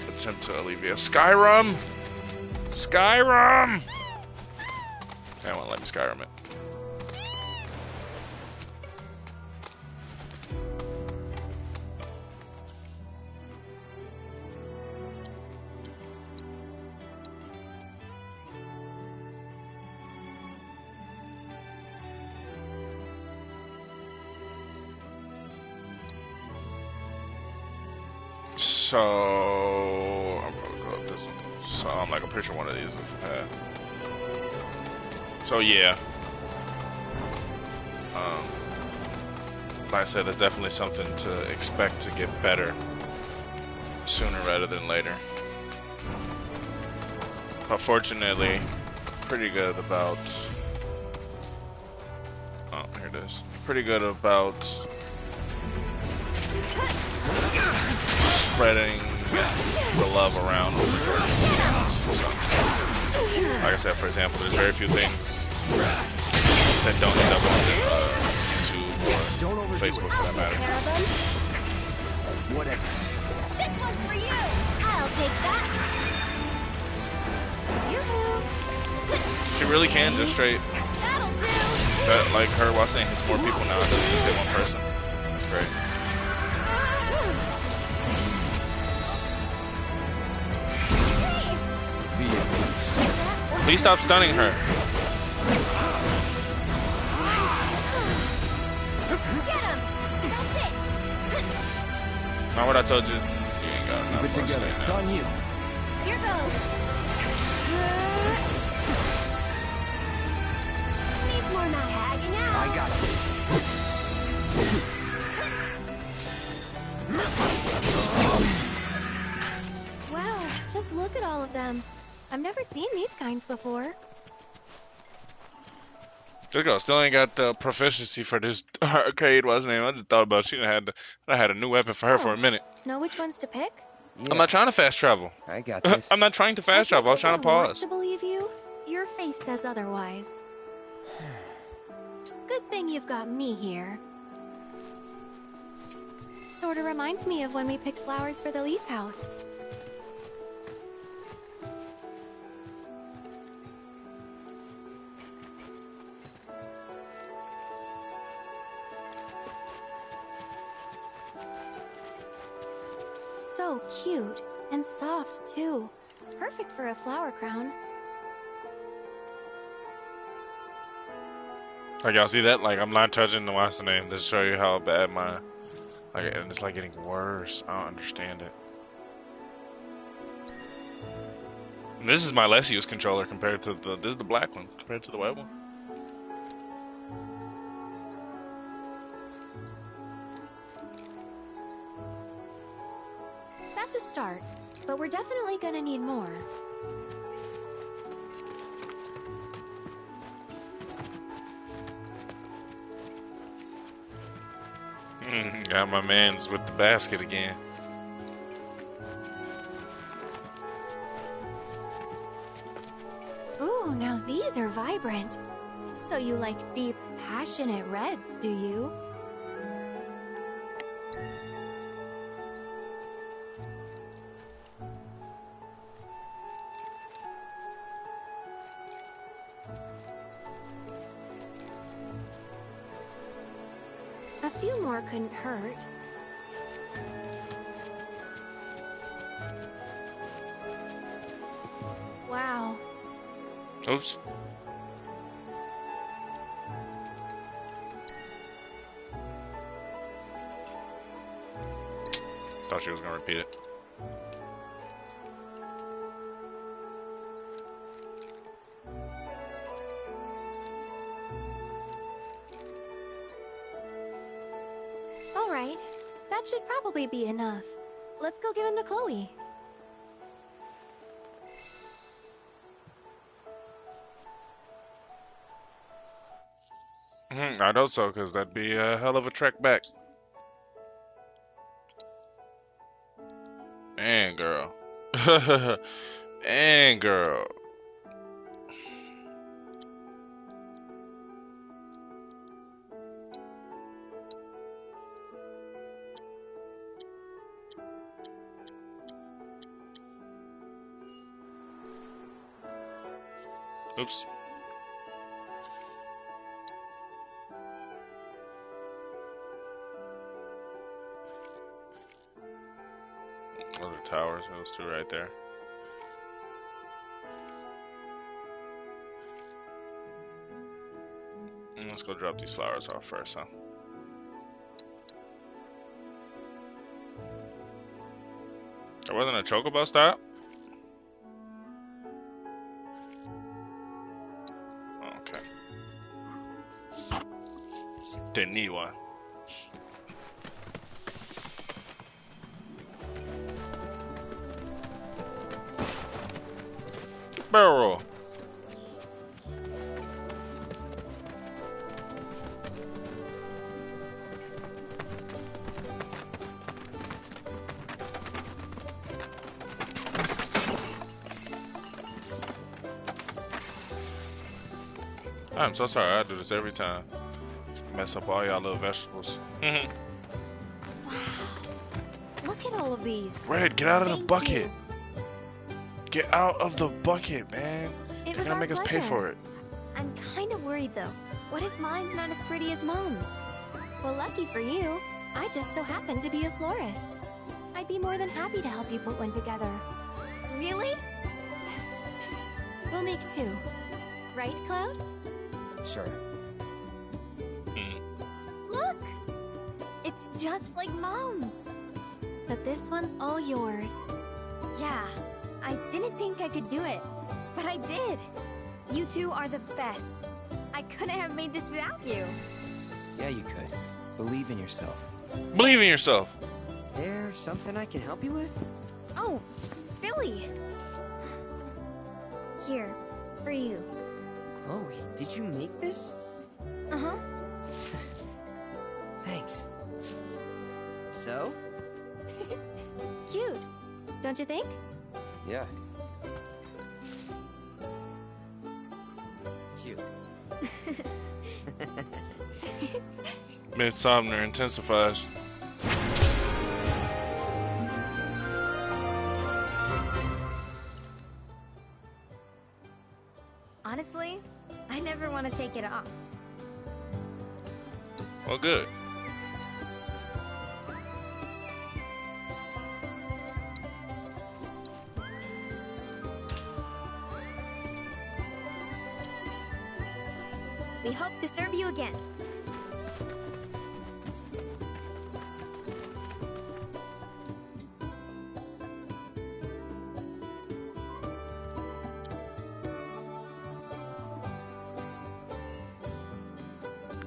attempt to alleviate Skyrim. They won't let me Skyrim it. So I'm probably go up this one. So I'm pretty sure one of these is the path. So yeah. Like I said, there's definitely something to expect to get better sooner rather than later. But fortunately, pretty good about... Oh, here it is. Pretty good about spreading the love around with regards to these things. So, like I said, for example, there's very few things that don't end up on YouTube or Facebook for that matter. Whatever. This one's for you. I'll take that. She really can just straight. That'll do. That, like her while saying hits more people now. It doesn't just hit one person. That's great. Please stop stunning her. Get him. That's it. Not what I told you. You ain't got enough. Keep it together. It's on you. Here goes. Needs more not tagging out. I got it. Wow, just look at all of them. I've never seen these kinds before. There you go. Still ain't got the proficiency for this arcade. What's his name? I just thought about she I had a new weapon for her for a minute. Know which ones to pick? Yeah, I'm not trying to fast travel. I got this. I'm not trying to fast travel. I was trying to I want pause. to believe you. Your face says otherwise. Good thing you've got me here. Sorta reminds me of when we picked flowers for the leaf house. So cute and soft too. Perfect for a flower crown. Like y'all see that? Like I'm not touching the what's the name to show you how bad my and it's like getting worse. I don't understand it. And this is my less used controller compared to this is the black one compared to the white one. That's a start, but we're definitely gonna need more. Got my man's with the basket again. Ooh, now these are vibrant. So you like deep, passionate reds, do you? A few more couldn't hurt. Wow. Oops. Thought she was gonna repeat it. All right. That should probably be enough. Let's go give him to Chloe. I'd hope so, because that'd be a hell of a trek back. Man, girl. Man, girl. Oops. Those are towers, those two right there. Let's go drop these flowers off first, huh? There wasn't a chocobo stop? Didn't need one. Barrel. I'm so sorry, I do this every time. Mess up all y'all little vegetables. Wow. Look at all of these. Red, get out of the Thank bucket. you. Get out of the bucket, man. It They're was gonna our make us pay pleasure. for it. I'm kind of worried though. What if mine's not as pretty as Mom's? Well, lucky for you, I just so happen to be a florist. I'd be more than happy to help you put one together. Really? We'll make two. Right, Cloud? Sure. Look! It's just like Mom's. But this one's all yours. Yeah, I didn't think I could do it, but I did. You two are the best. I couldn't have made this without you. Yeah, you could. Believe in yourself. Believe in yourself. There's something I can help you with? Oh, Billy. Here, for you. Chloe, did you make this? Uh-huh. Thanks. So? Cute, don't you think? Yeah. Cute. Midsomner intensifies. Honestly, I never want to take it off. Well, good. We hope to serve you again.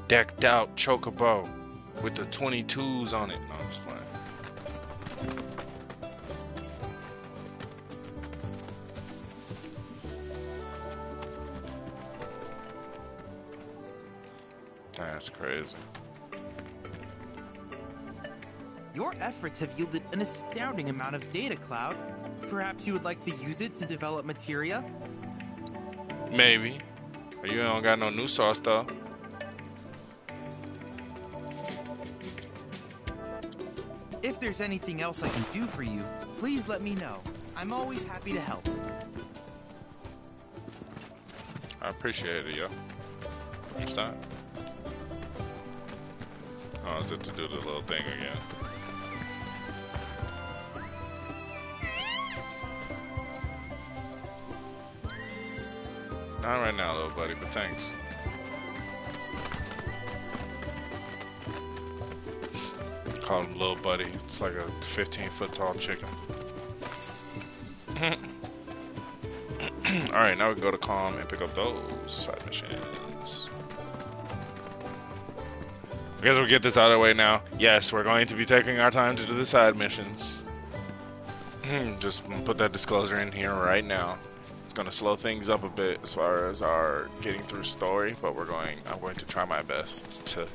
Decked out chocobo with the 22s on it. No, I'm just playing. That's crazy. Your efforts have yielded an astounding amount of data, Cloud. Perhaps you would like to use it to develop materia? Maybe. But you don't got no new sauce though. If there's anything else I can do for you, please let me know. I'm always happy to help. I appreciate it, yo. What's that? Oh, is it to do the little thing again? Not right now, little buddy, but thanks. Call him little buddy. It's like a 15-foot tall chicken. Alright, now we go to Calm and pick up those side missions. I guess we'll get this out of the way now. Yes, we're going to be taking our time to do the side missions. Just put that disclosure in here right now. It's going to slow things up a bit as far as our getting through story, but I'm going to try my best to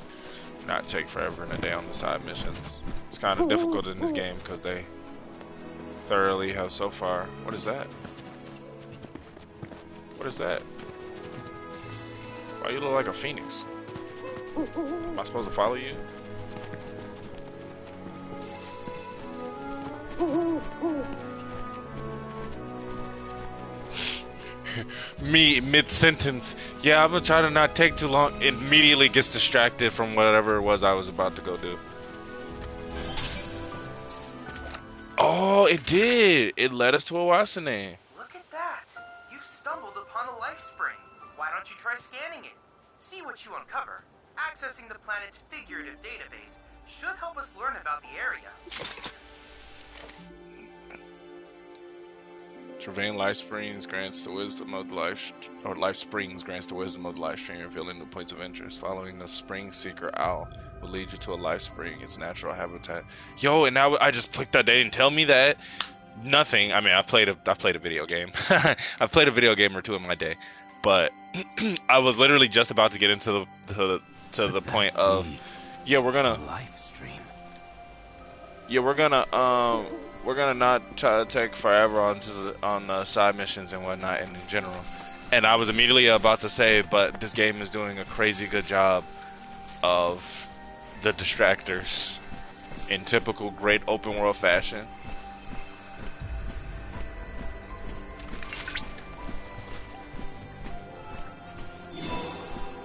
not take forever and a day on the side missions. It's kind of difficult in this game because they thoroughly have so far. What is that? What is that? Why you look like a phoenix? Am I supposed to follow you? Me mid-sentence. Yeah, I'm gonna try to not take too long. Immediately gets distracted from whatever it was I was about to go do. Oh, it did. It led us to a Wasane. Look at that. You've stumbled upon a life spring. Why don't you try scanning it? See what you uncover. Accessing the planet's figurative database should help us learn about the area. Surveying Life Springs grants the wisdom of the life springs grants the wisdom of the life stream, revealing new points of interest. Following the Spring Seeker Owl will lead you to a life spring, its natural habitat. Yo, and now I just clicked that. They didn't tell me that. Nothing. I mean, I've played a video game. I've played a video game or two in my day, but I was literally just about to get into the point of, yeah, we're gonna life stream. Yeah, we're gonna not try to take forever on side missions and whatnot in general. And I was immediately about to say, but this game is doing a crazy good job of the distractors in typical great open world fashion.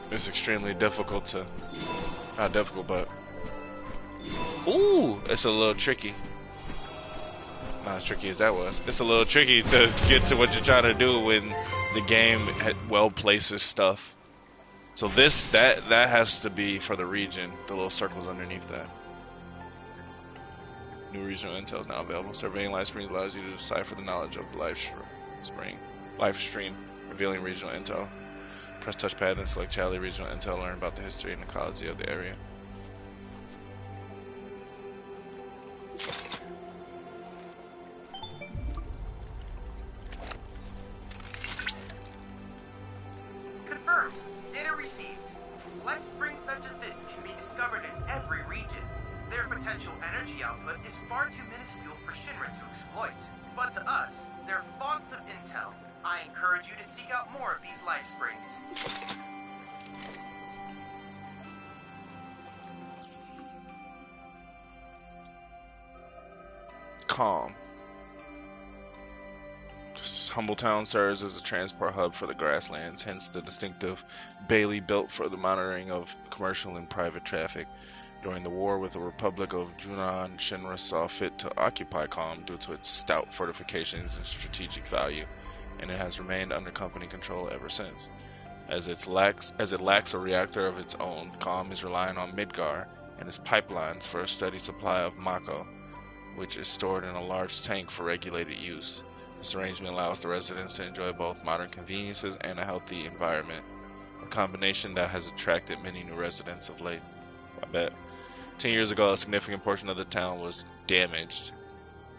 It's extremely difficult to, not difficult, but ooh, it's a little tricky. Not as tricky as that was. It's a little tricky to get to what you're trying to do when the game well places stuff. So that has to be for the region. The little circles underneath that. New regional intel is now available. Surveying life springs allows you to decipher the knowledge of the life stream, revealing regional intel. Press touchpad and select Charlie Regional Intel. Learn about the history and ecology of the area. Confirmed. Data received. Life springs such as this can be discovered in every region. Their potential energy output is far too minuscule for Shinra to exploit. But to us, they're fonts of intel. I encourage you to seek out more of these life springs. Calm. This humble town serves as a transport hub for the grasslands, hence the distinctive Bailey built for the monitoring of commercial and private traffic. During the war with the Republic of Junon, Shinra saw fit to occupy Calm due to its stout fortifications and strategic value, and it has remained under company control ever since. As it lacks a reactor of its own, Calm is relying on Midgar and its pipelines for a steady supply of Mako, which is stored in a large tank for regulated use. This arrangement allows the residents to enjoy both modern conveniences and a healthy environment, a combination that has attracted many new residents of late. I bet. 10 years ago, a significant portion of the town was damaged,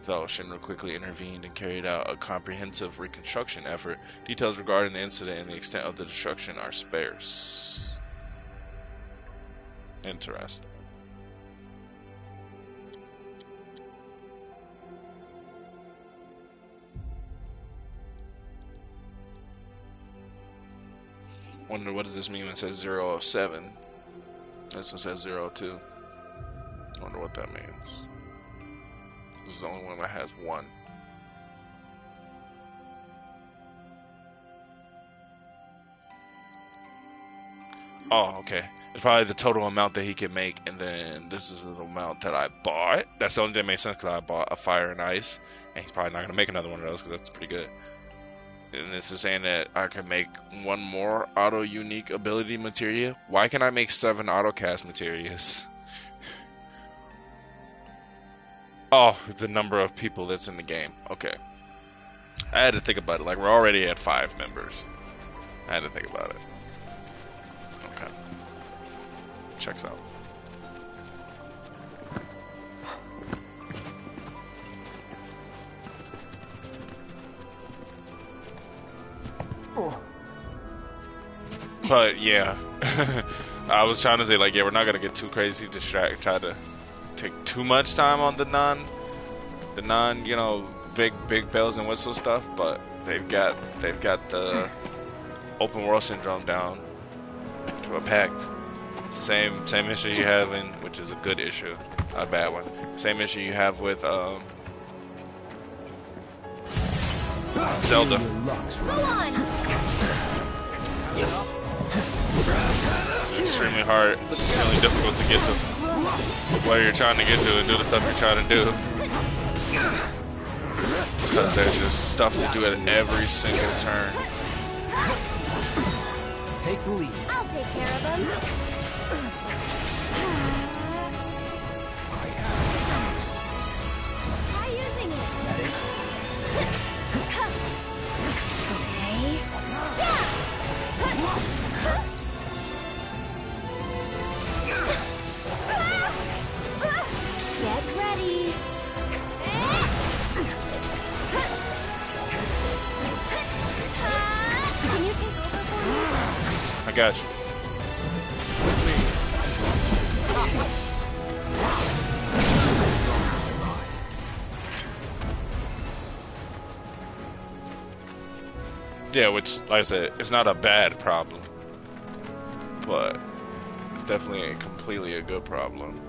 though Shinra quickly intervened and carried out a comprehensive reconstruction effort. Details regarding the incident and the extent of the destruction are sparse. Interesting. Wonder what does this mean when it says 0 of 7? This one says 0 of 2. Wonder what that means. This is the only one that has 1. Oh, okay. It's probably the total amount that he can make, and then this is the amount that I bought. That's the only thing that makes sense because I bought a Fire and Ice, and he's probably not going to make another one of those because that's pretty good. And this is saying that I can make 1 more auto unique ability materia. Why can I make 7 auto cast materias? Oh, the number of people that's in the game. Okay. I had to think about it. Like, we're already at 5 members. I had to think about it. Okay. Checks out. But yeah, I was trying to say, like, yeah, we're not gonna get too crazy, try to take too much time on the non, you know, big bells and whistles stuff. But they've got the open world syndrome down to a pact. Same issue you have in, which is a good issue, not a bad one. Same issue you have with Zelda. Go on. It's extremely hard. It's extremely difficult to get to where you're trying to get to and do the stuff you're trying to do. Because there's just stuff to do at every single turn. Take the lead. I'll take care of them. Try using it. That is. got you. Yeah, which, like I said, it's not a bad problem, but it's definitely completely a good problem.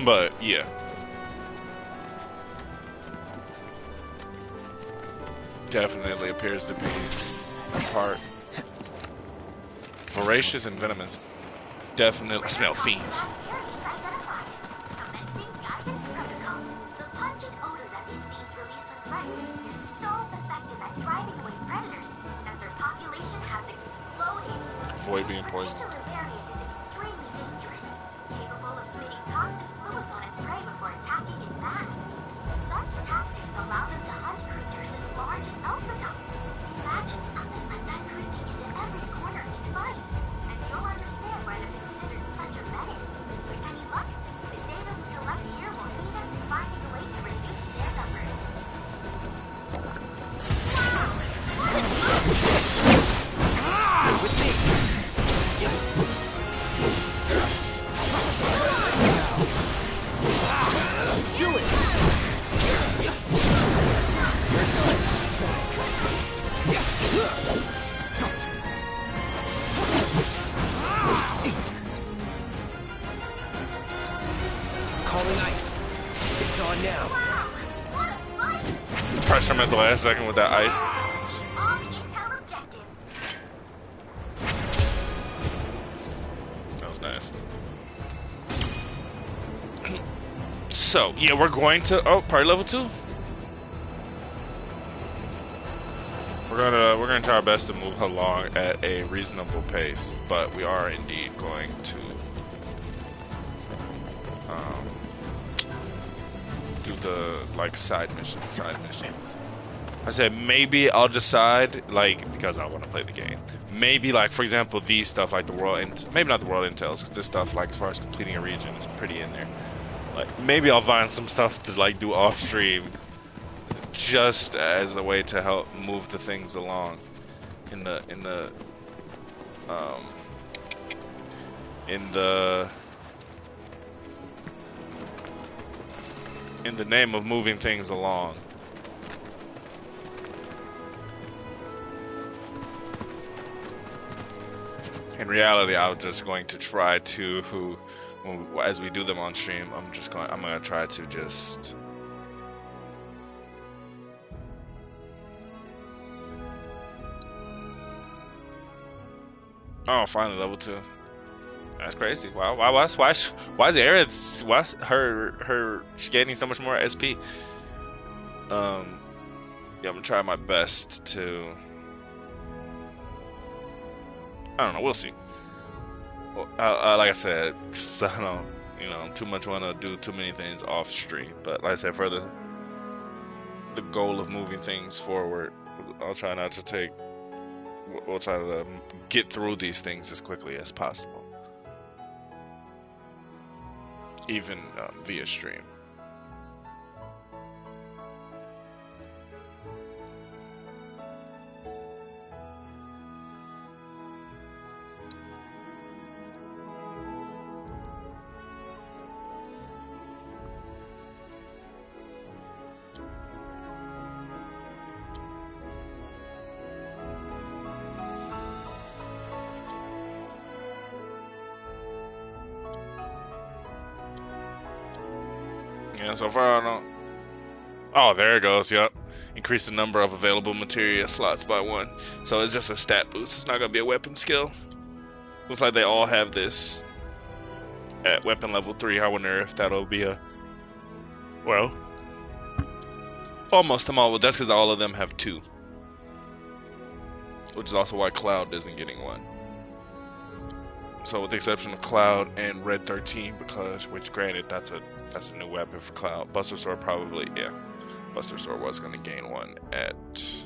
But yeah, definitely appears to be part voracious and venomous. Definitely, I smell fiends. Avoid being poisoned. Pressure him at the last second with that ice. That was nice. So, yeah, we're going to... Oh, party level 2? We're gonna try our best to move along at a reasonable pace, but we are indeed going to do the like side missions. I said maybe I'll decide, like, because I want to play the game. Maybe, like, for example, these stuff like the world, maybe not the world intels, because this stuff, like, as far as completing a region, is pretty in there. Like, maybe I'll find some stuff to like do off stream, just as a way to help move the things along in the name of moving things along. In reality, I'm just going to try to, as we do them on stream, I'm gonna try to just oh, finally level 2. That's crazy. Wow, why is the area? Why's her she gaining so much more SP? Yeah, I'm gonna try my best to. I don't know. We'll see. Well, like I said, I don't, too much want to do too many things off stream. But like I said, for the goal of moving things forward, I'll try not to take. We'll try to get through these things as quickly as possible, even via stream. Yeah, so far I don't. Oh, there it goes. Yep. Increase the number of available materia slots by 1. So it's just a stat boost. It's not going to be a weapon skill. Looks like they all have this at weapon level 3. I wonder if that'll be a... Well, almost them all. But that's because all of them have 2. Which is also why Cloud isn't getting 1. So with the exception of Cloud and Red 13, which granted, that's a new weapon for Cloud. Buster Sword probably, yeah. Buster Sword was going to gain 1 at...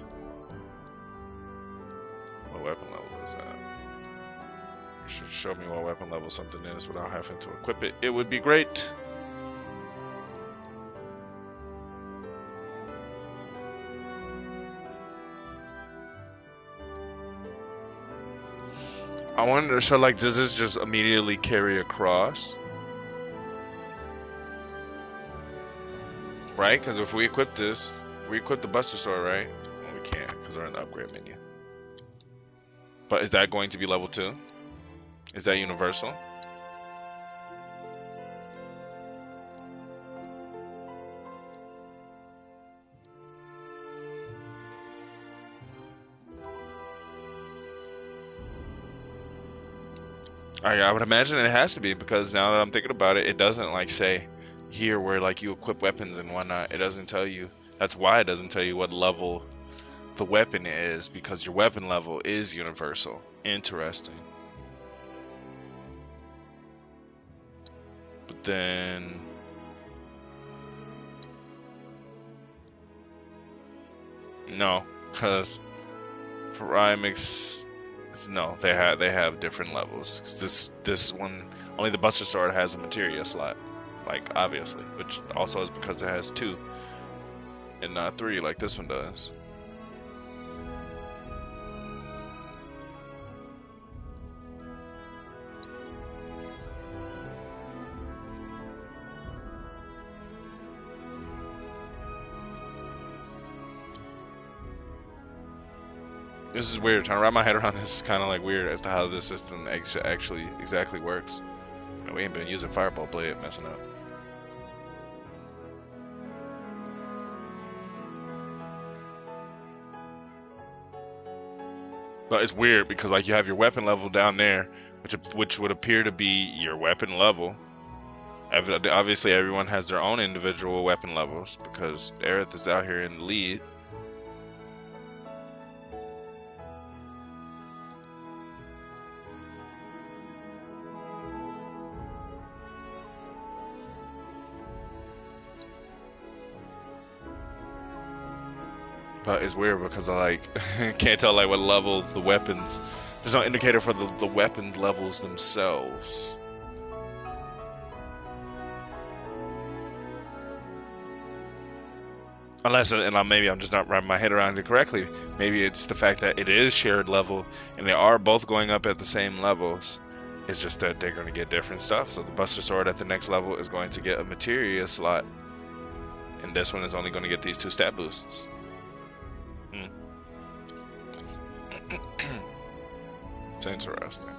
What weapon level is that? Should show me what weapon level something is without having to equip it. It would be great. I wonder, so like, does this just immediately carry across? Right? Because if we equip this, we equip the Buster Sword, right? Well, we can't because we're in the upgrade menu. But is that going to be level 2? Is that universal? I would imagine it has to be, because now that I'm thinking about it, it doesn't like say here where like you equip weapons and whatnot. It doesn't tell you. That's why it doesn't tell you what level the weapon is, because your weapon level is universal. Interesting. But then no, because no, they have different levels. 'Cause this one, only the Buster Sword has a materia slot, like obviously, which also is because it has 2 and not 3 like this one does. This is weird. Trying to wrap my head around this is kind of like weird as to how this system actually exactly works. We ain't been using Fireball Blade, messing up. But it's weird because like you have your weapon level down there, which would appear to be your weapon level. Obviously, everyone has their own individual weapon levels because Aerith is out here in the lead. But it's weird because I like can't tell like what level the weapons. There's no indicator for the weapon levels themselves. Unless, and maybe I'm just not wrapping my head around it correctly. Maybe it's the fact that it is shared level and they are both going up at the same levels. It's just that they're going to get different stuff. So the Buster Sword at the next level is going to get a materia slot, and this one is only going to get these 2 stat boosts. It's interesting.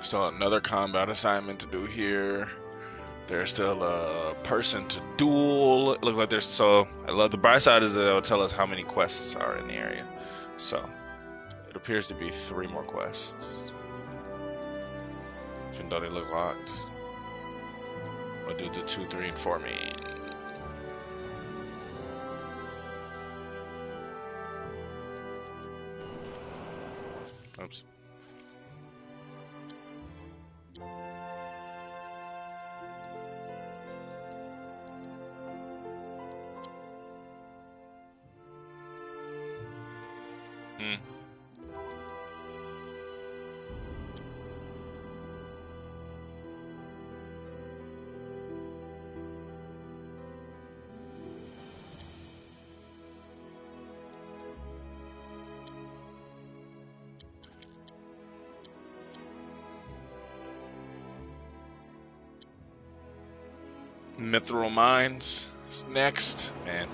So another combat assignment to do here. There's still a person to duel. It looks like there's I love the bright side is that it'll tell us how many quests are in the area. So it appears to be 3 more quests. Even though they look locked. I'll do the 2, 3, and 4 main. Oops. Mithril Mines is next, man.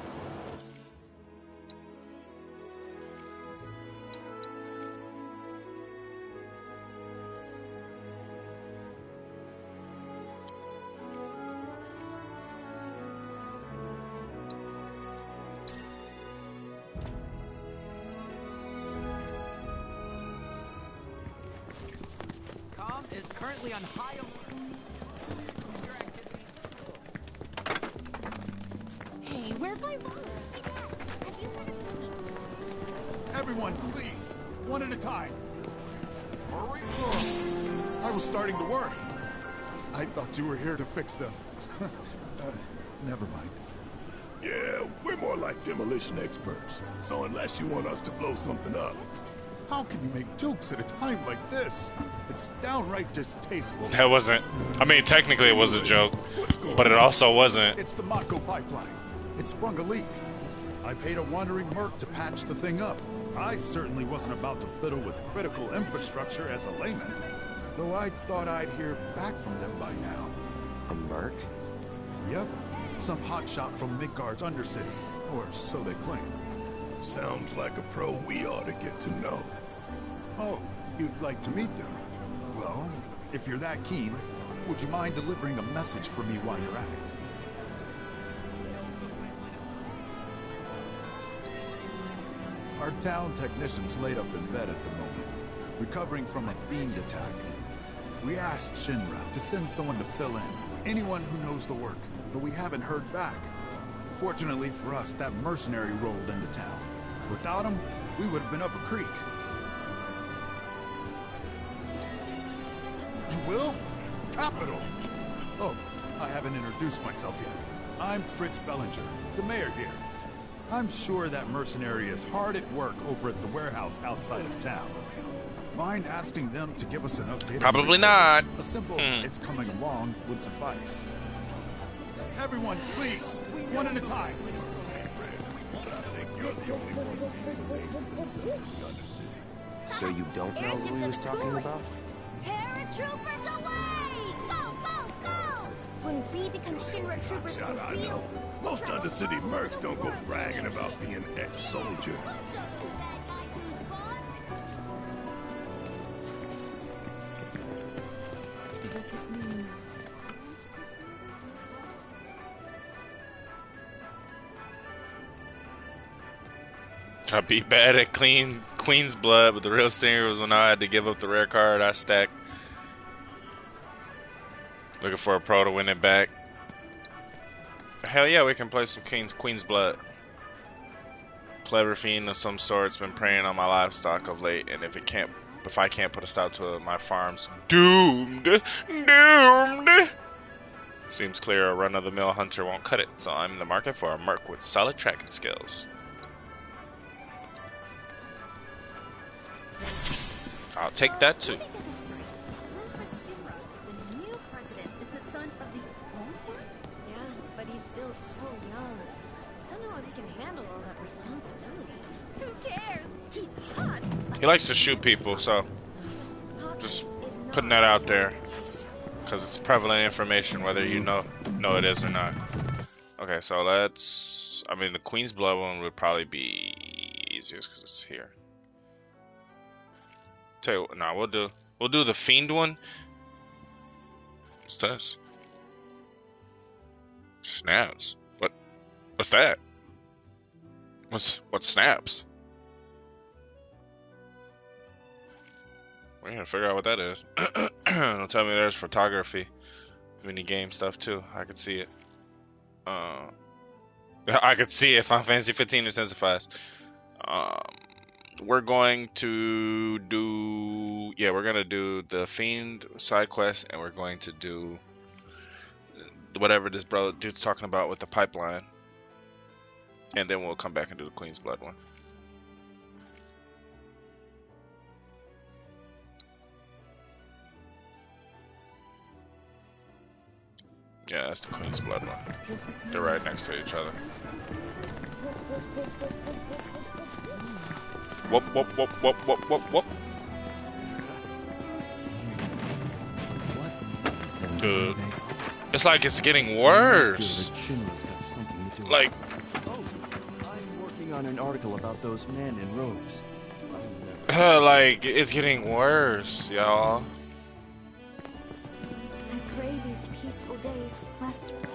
Com is currently on high alert. Where'd my wallet be? Have you heard of me? Everyone, please. One at a time. Hurry up. I was starting to worry. I thought you were here to fix them. Never mind. Yeah, we're more like demolition experts. So unless you want us to blow something up. How can you make jokes at a time like this? It's downright distasteful. That wasn't. I mean, technically it was a joke, but it also wasn't. It's the Mako pipeline. It sprung a leak. I paid a wandering merc to patch the thing up. I certainly wasn't about to fiddle with critical infrastructure as a layman. Though I thought I'd hear back from them by now. A merc? Yep. Some hotshot from Midgard's Undercity. Or so they claim. Sounds like a pro we ought to get to know. Oh, you'd like to meet them? Well, if you're that keen, would you mind delivering a message for me while you're at it? Our town technician's laid up in bed at the moment, recovering from a fiend attack. We asked Shinra to send someone to fill in, anyone who knows the work, but we haven't heard back. Fortunately for us, that mercenary rolled into town. Without him, we would have been up a creek. You will? Capital! Oh, I haven't introduced myself yet. I'm Fritz Bellinger, the mayor here. I'm sure that mercenary is hard at work over at the warehouse outside of town. Mind asking them to give us an update? Probably not. A simple, it's coming along, would suffice. Everyone, please, one at a time. So you don't know who he was talking about? Paratroopers away! Go, go, go! When we become Shinra troopers for I real, know. Most Undercity mercs don't go bragging about being ex-soldier. Does this mean... I beat bad at Queen's Blood, but the real stinger was when I had to give up the rare card I stacked. Looking for a pro to win it back. Hell yeah, we can play some Queen's Blood. Clever fiend of some sort's been preying on my livestock of late, and if I can't put a stop to it, my farm's doomed. Seems clear a run-of-the-mill hunter won't cut it, so I'm in the market for a merc with solid tracking skills. I'll take that too. The new president is the son of the old one? Yeah, but he's still so young. Don't know if he can handle all that responsibility. Who cares? He's hot. He likes to shoot people, so just putting that out there, because it's prevalent information whether you know it is or not. Okay, so let's. I mean, the Queen's Blood one would probably be easiest because it's here. Tell you what, nah, we'll do the Fiend one. What's this? Snaps. What's that? What snaps? We're gonna figure out what that is. Don't tell me there's photography, mini game stuff too. I could see it. I could see it. Final Fantasy 15 intensifies. We're going to do, we're gonna do the Fiend side quest, and we're going to do whatever this dude's talking about with the pipeline, and then we'll come back and do the Queen's Blood one. Yeah, that's the Queen's Blood one. They're right next to each other. Whoop, whoop, whoop, whoop, whoop, whoop, whoop. Dude, it's like it's getting worse. Like, I'm working on an article about those men in robes. like it's getting worse, y'all. I pray these peaceful days last forever.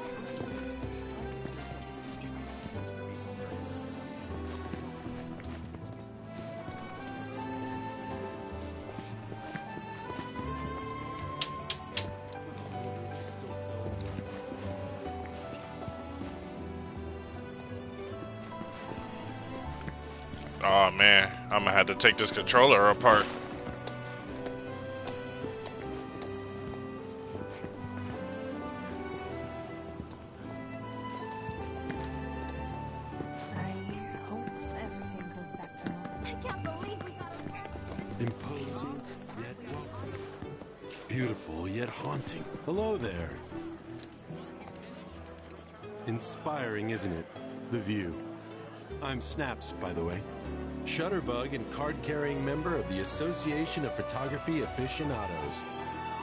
Oh man, I'm gonna have to take this controller apart. I hope everything goes back to normal. I can't believe we got arrested. Beautiful yet haunting. Hello there. Inspiring, isn't it? The view. I'm Snaps, by the way. Shutterbug and card-carrying member of the Association of Photography Aficionados.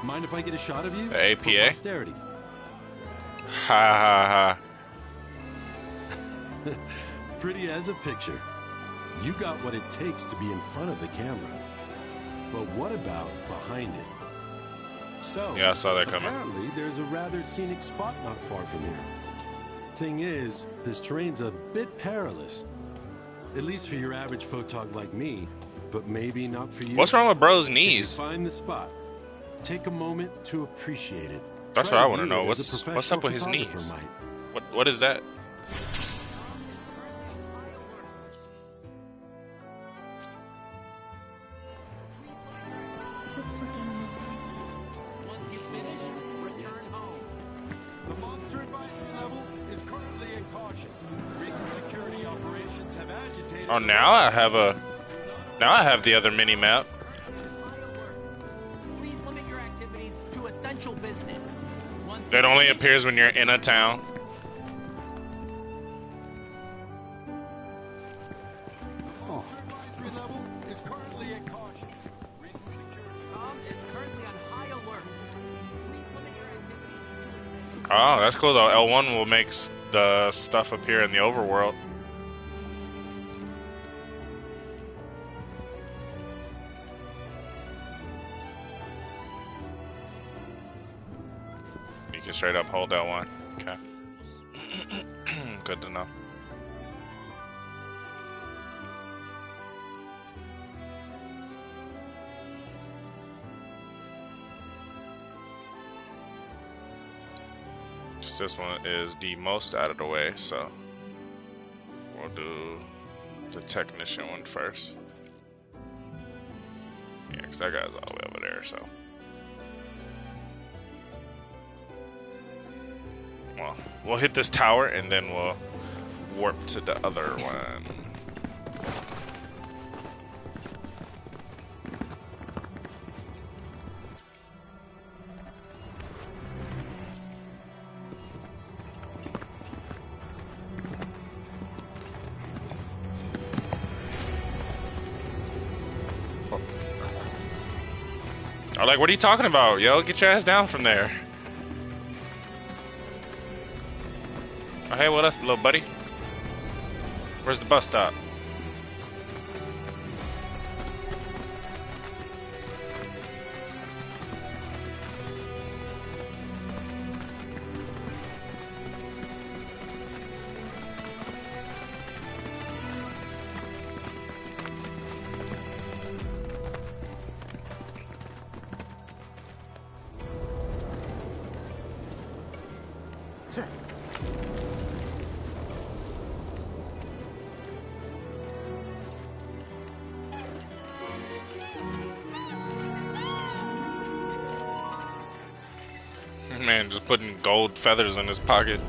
Mind if I get a shot of you? The APA? For posterity. Ha ha ha. Pretty as a picture. You got what it takes to be in front of the camera. But what about behind it? So, yeah, I saw that coming. Apparently, there's a rather scenic spot not far from here. Thing is, this terrain's a bit perilous. At least for your average photog like me, but maybe not for you. What's wrong with bro's knees? If you find the spot, take a moment to appreciate it. That's what I want to know. What's up with his knees? What is that? Oh, now I have the other mini map. Please limit your activities to essential business. That only appears when you're in a town. Oh. Level is currently at caution. Com is currently on high alert. Please limit your activities to essential. Oh, that's cool though. L1 will make the stuff appear in the overworld. You can straight up hold L1. Okay. Good to know. Just this one is the most out of the way, so we'll do the technician one first. Yeah, because that guy's all the way over there, so. Well, we'll hit this tower and then we'll warp to the other one. I'm like, what are you talking about, yo? Get your ass down from there. Oh, hey, what up, little buddy? Where's the bus stop? Man, just putting gold feathers in his pocket.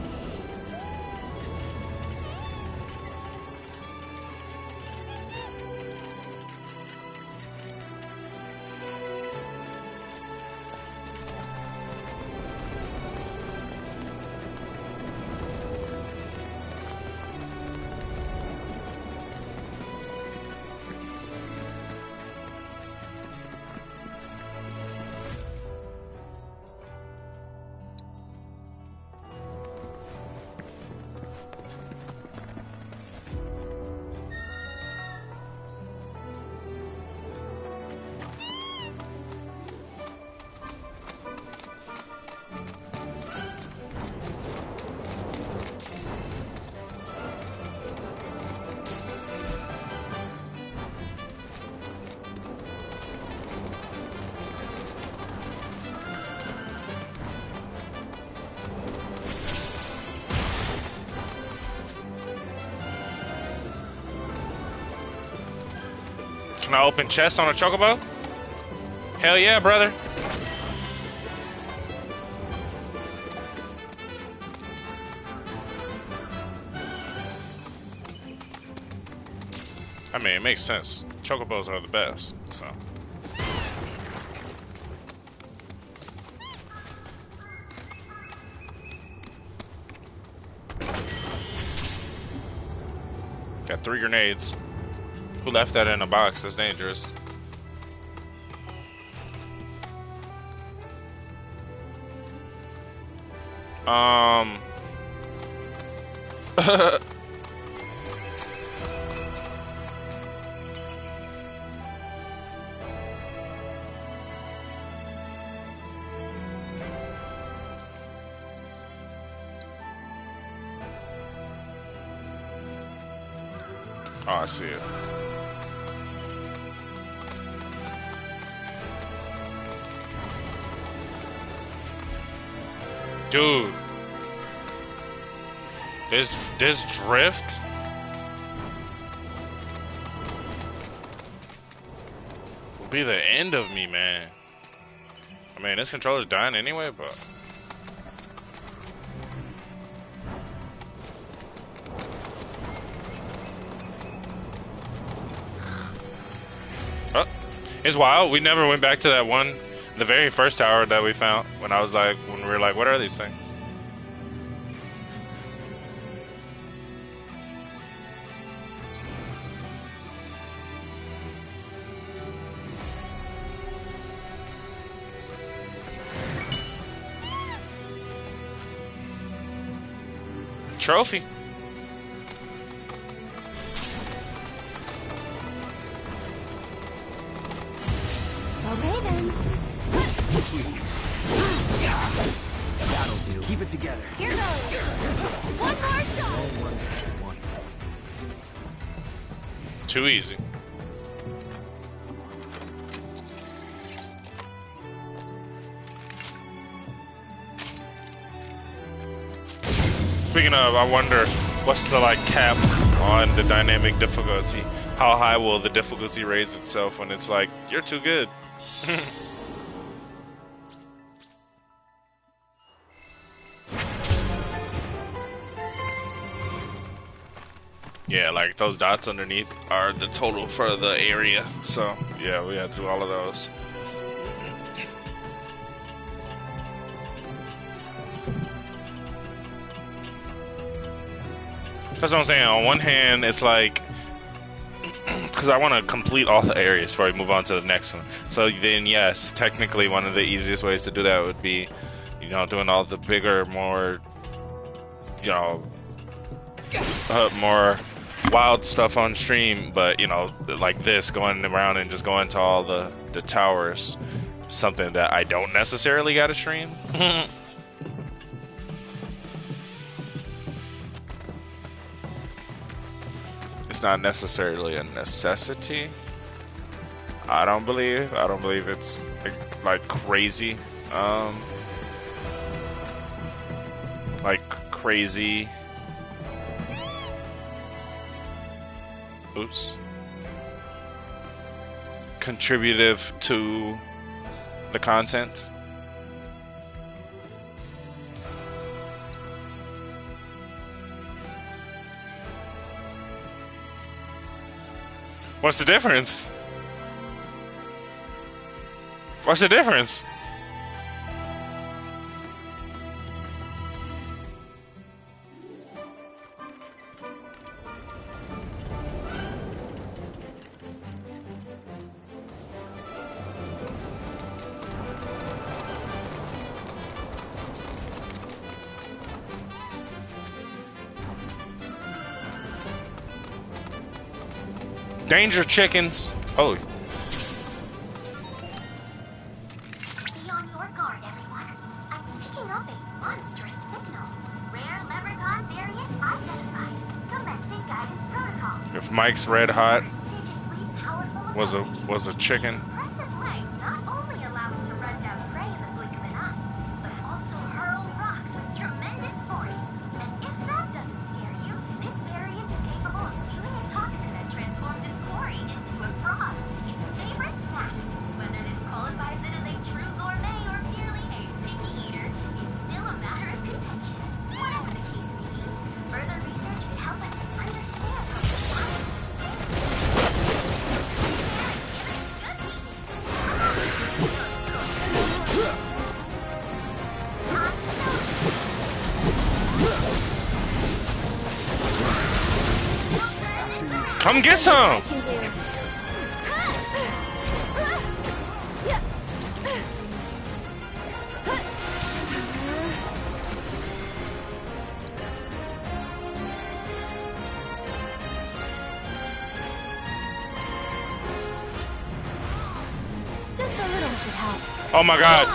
Can I open chests on a chocobo? Hell yeah, brother. I mean, it makes sense. Chocobos are the best, so. Got 3 grenades. Who left that in a box? That's dangerous. Oh, I see it. Dude. This drift? Will be the end of me, man. I mean, this controller's dying anyway, but... It's wild. We never went back to that one, the very first tower that we found when we were like, what are these things? Trophy. Okay then. That'll do. Keep it together. Here goes. One more shot. Too easy. Speaking of, I wonder what's the cap on the dynamic difficulty? How high will the difficulty raise itself when it's like, you're too good? Yeah, like those dots underneath are the total for the area. So yeah, we had to do all of those. That's what I'm saying. On one hand, it's like, because I want to complete all the areas before I move on to the next one. So then, yes, technically one of the easiest ways to do that would be, doing all the bigger, more, more wild stuff on stream. But, like this, going around and just going to all the towers, something that I don't necessarily got to stream. It's not necessarily a necessity. I don't believe it's like crazy. Like crazy. Oops. Contributive to the content. What's the difference? What's the difference? Danger chickens. Oh. Be on your guard, everyone. I'm picking up a monstrous signal. Rare leprechaun variant identified. Commencing guidance protocol. If Mike's Red Hot was a chicken. Impressive legs not only allow it to run down prey in the blink of an eye, but also hurl rocks with tremendous force. And if that doesn't scare you, this variant is capable of spewing a toxin that transforms its quarry into a frog, its favorite snack. Whether this qualifies it as a true gourmet or merely a picky eater is still a matter of contention. Whatever the case may be, further research can help us understand how the science is. Come get some. Just a little should help. Oh my God.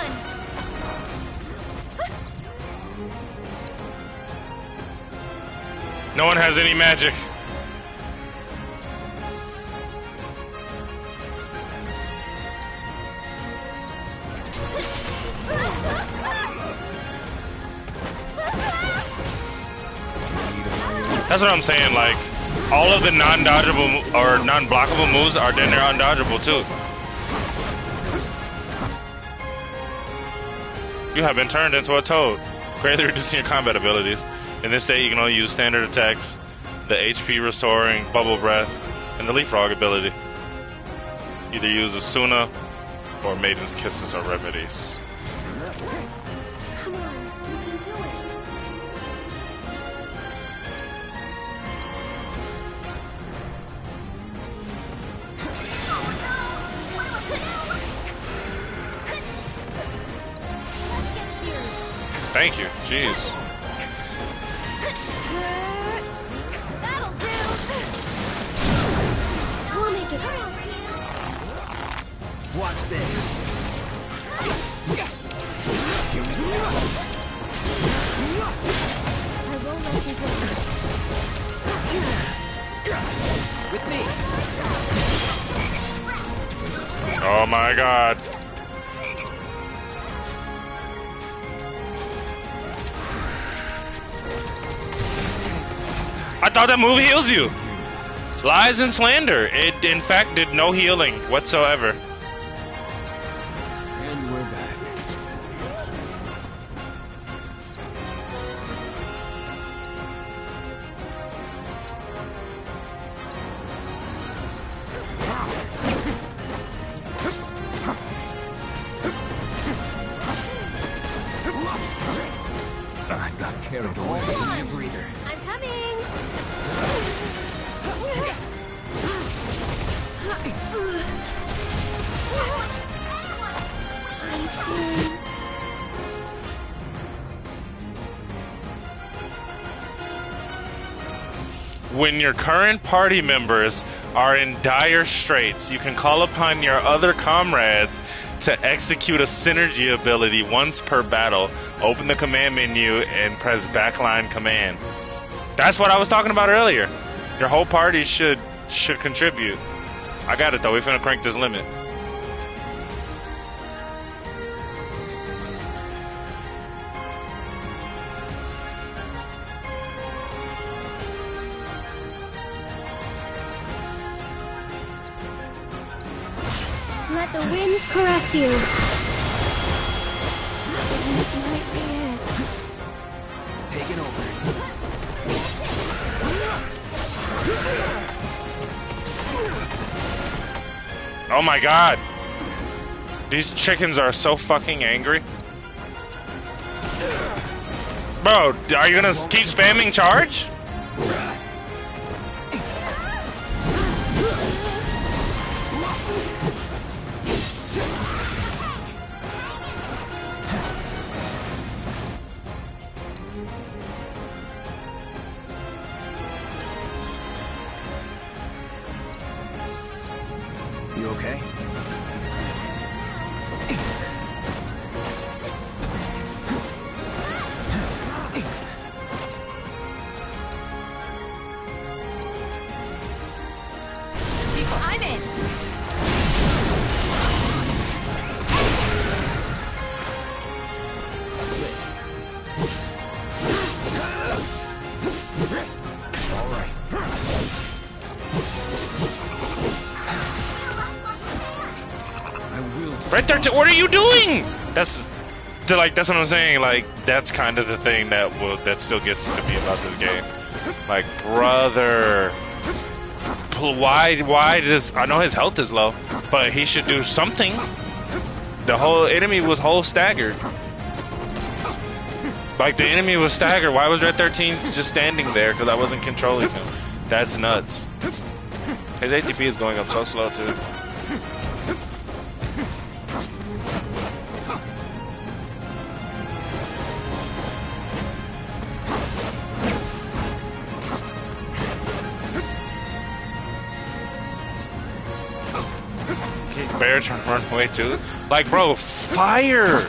No one has any magic. That's what I'm saying, like, all of the non-dodgeable or non-blockable moves are then they're undodgeable too. You have been turned into a toad, greatly reducing your combat abilities. In this state, you can only use standard attacks, the HP restoring, bubble breath, and the leapfrog ability. Either use Asuna or Maiden's Kisses or remedies. Come on, you can do it. Thank you. Jeez. That'll do. We'll make it. Watch this. I won't let you go. With me. Oh my God. I thought that move heals you. Lies and slander. It, in fact, did no healing whatsoever. And we're back. I got carried away. Give me a breather. I'm coming. When your current party members are in dire straits, you can call upon your other comrades to execute a synergy ability once per battle. Open the command menu and press backline command. That's what I was talking about earlier. Your whole party should contribute. I got it though. We're finna crank this limit. Let the winds caress you. This might be it. Taking over. Oh my God. These chickens are so fucking angry. Bro, are you gonna keep spamming charge? You okay? I'm in. All right. Right there. What are you doing? That's what I'm saying. Like, that's kind of the thing that still gets to me about this game. Like, brother, why does, I know his health is low, but he should do something. The whole enemy was whole staggered. Like, the enemy was staggered. Why was Red 13 just standing there? Because I wasn't controlling him. That's nuts. His ATP is going up so slow too. Bear trying to run away too. Like, bro, fire!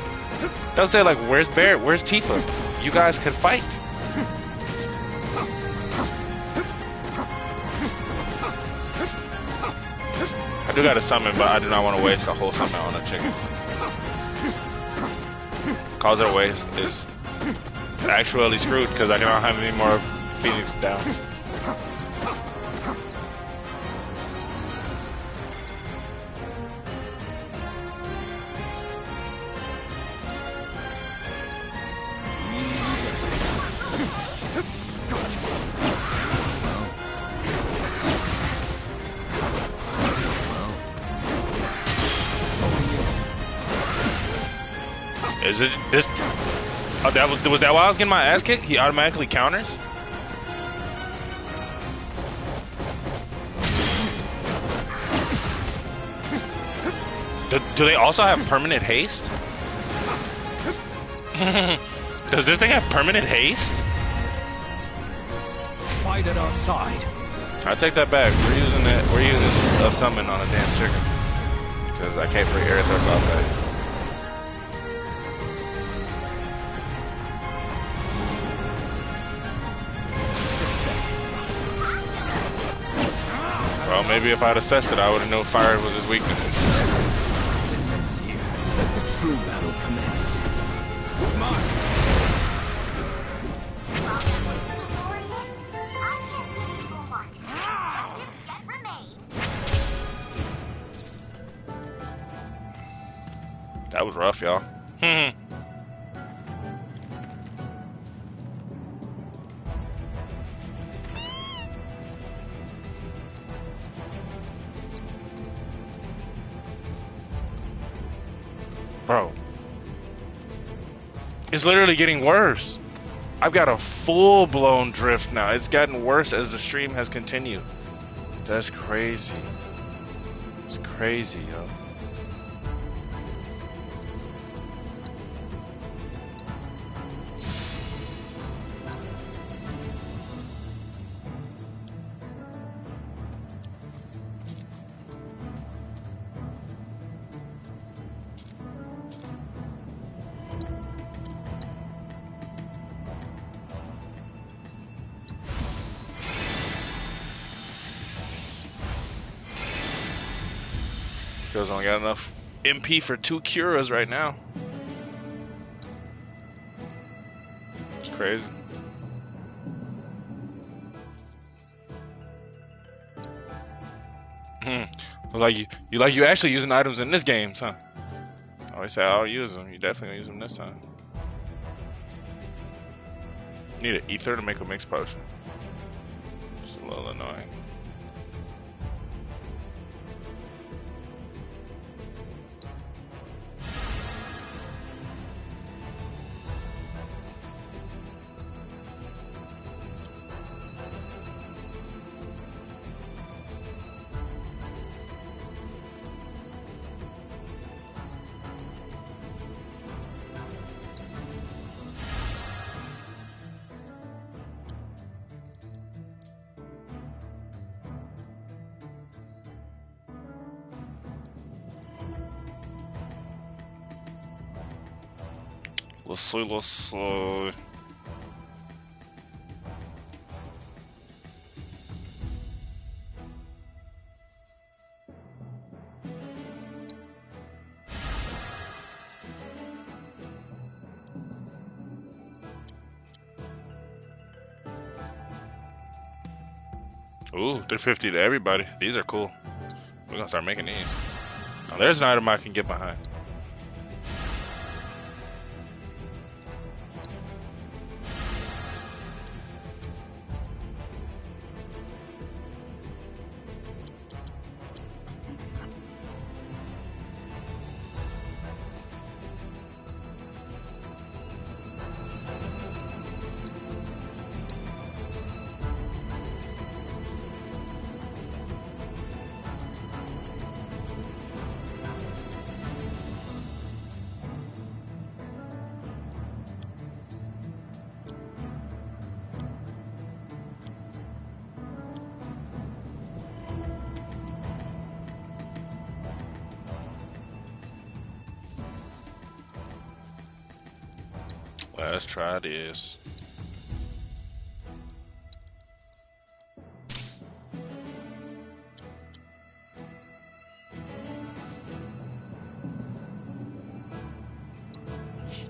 Don't say like, where's Bear? Where's Tifa? You guys could fight. I do got a summon, but I do not want to waste a whole summon on a chicken. Cause it a waste is actually screwed because I cannot have any more Phoenix downs. Is it this? Oh, was that why I was getting my ass kicked? He automatically counters? Do they also have permanent haste? Does this thing have permanent haste? Fight it outside. I take that back. We're using it. We're using a summon on a damn chicken because I can't bring Aerith off that. Well, maybe if I'd assessed it, I would have known fire was his weakness. Let the true battle commence. Come on. That was rough, y'all. Bro, it's literally getting worse. I've got a full-blown drift now. It's gotten worse as the stream has continued. That's crazy. It's crazy, yo. Girls only got enough MP for 2 Curas right now. It's crazy. You actually using items in this game, huh? I always say I'll use them. You definitely gonna use them this time. Need an ether to make a mixed potion. It's a little annoying. Let's slow. Ooh, they're 50 to everybody. These are cool. We're gonna start making these. Now, there's an item I can get behind. Let's try this.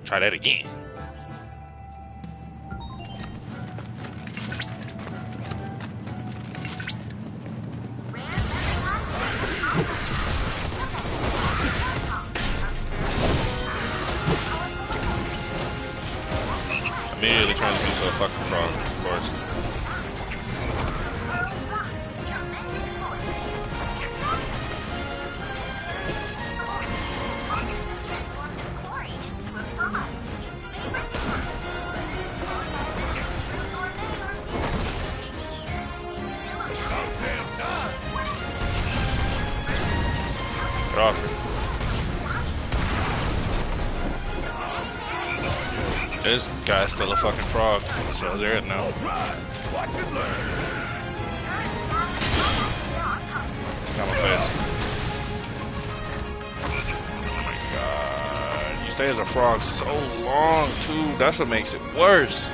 Try that again. Immediately trying to be so fucking frog, of course. Get off it. This guy's still a fucking frog. So I was there now. Got my face. Oh my god. You stay as a frog so long too. That's what makes it worse.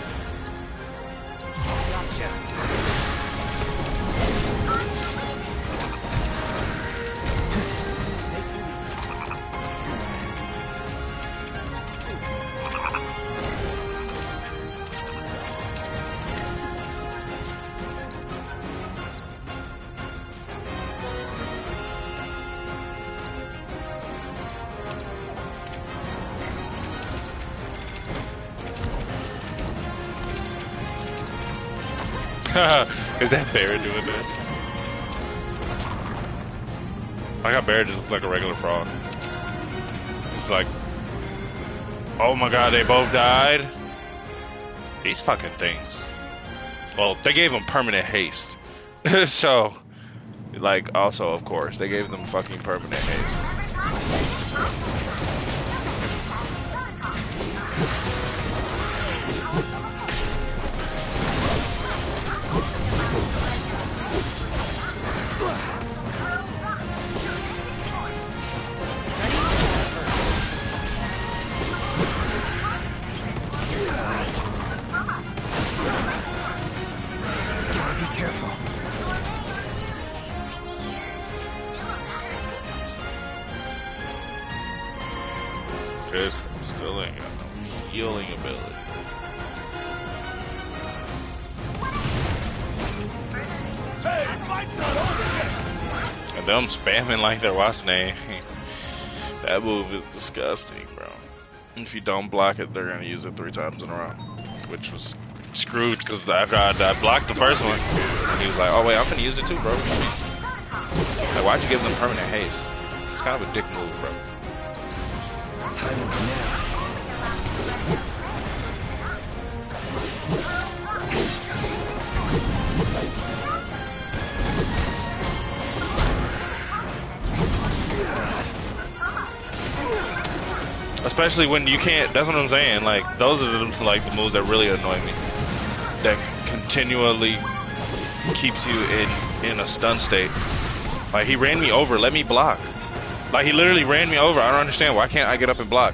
Is that bear doing that? I got bear just looks like a regular frog. It's like, oh my god, they both died. These fucking things. Well, they gave them permanent haste. So, like, also, of course, they gave them fucking permanent haste. Still ain't got no healing ability. And them spamming like their what's name. That move is disgusting, bro. If you don't block it, they're gonna use it 3 times in a row, which was screwed because I blocked the first one. And he was like, "Oh wait, I'm gonna use it too, bro." Like, why'd you give them permanent haste? It's kind of a dick move, bro. Especially when you can't, that's what I'm saying, like, those are the, like, the moves that really annoy me. That continually keeps you in a stun state. Like, he ran me over, let me block. Like, he literally ran me over, I don't understand, why can't I get up and block?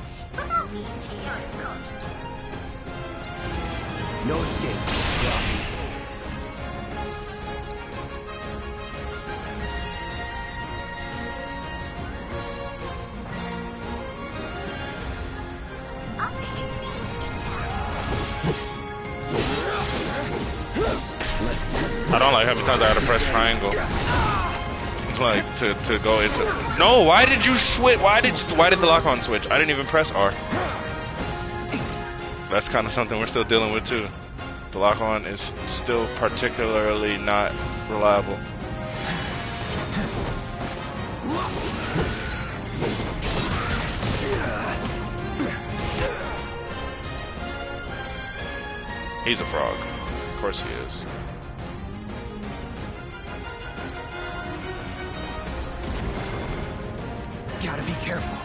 No escape. I don't like how many times I gotta press triangle. It's like to go into. No, why did you switch? Why did the lock on switch? I didn't even press R. That's kind of something we're still dealing with too. The lock on is still particularly not reliable. He's a frog. Of course he is. Gotta be careful.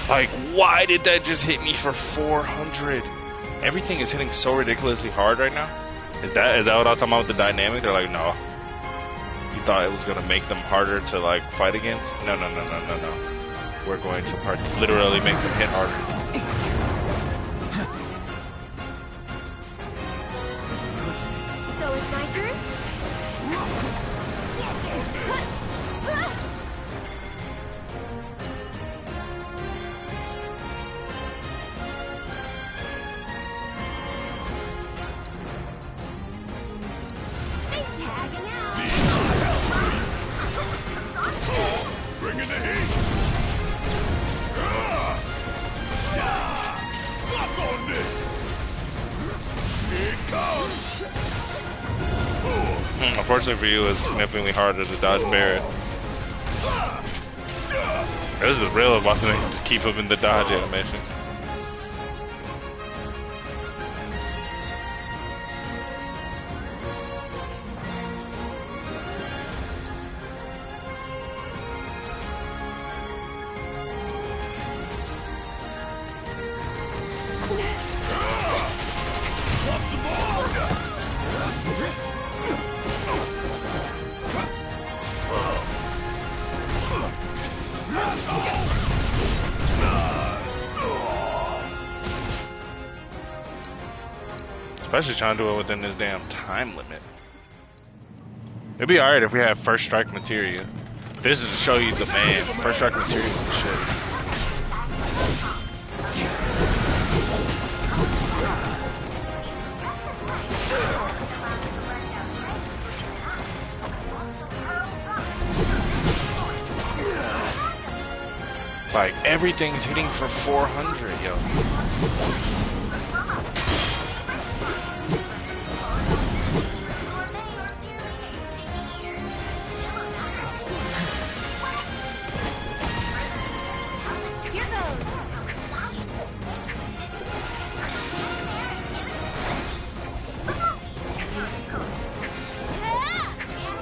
Like, why did that just hit me for 400? Everything is hitting so ridiculously hard right now. Is that what I was talking about with the dynamic? They're like, no. You thought it was gonna make them harder to like fight against? No. We're going to literally make them hit harder. So it's my turn? Bring in the heat! Suck on this! Here it comes! Unfortunately for you, it's significantly harder to dodge Barret. This is real boss to keep him in the dodge animation. Especially trying to do it within this damn time limit. It'd be alright if we had first strike materia. This is to show you the man. First strike materia is the shit. Like, everything's hitting for 400, yo.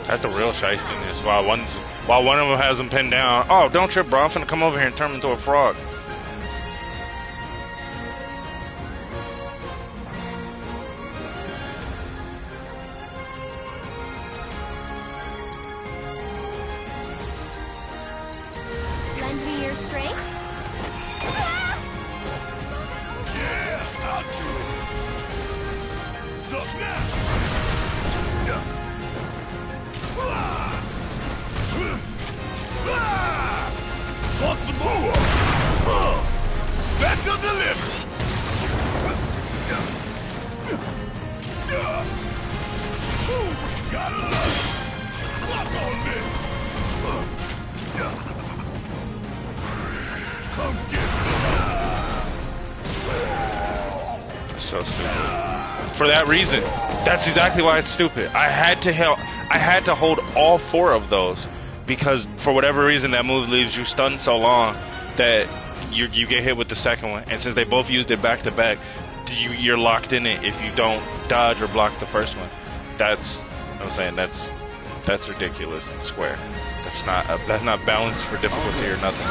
That's the real shiestiness. While one of them has him pinned down. Oh, don't trip, bro. I'm finna come over here and turn him into a frog. Lend me your strength? Yeah, I'll do it! Suck now! Want some more? Special delivery! Gotta love it! Suck on this! Come get me! So stupid. For that reason. That's exactly why it's stupid. I had to hold all 4 of those. Because for whatever reason that move leaves you stunned so long that you get hit with the second one, and since they both used it back to back, you're locked in it if you don't dodge or block the first one. That's I'm saying that's ridiculous and square. That's not balanced for difficulty or nothing.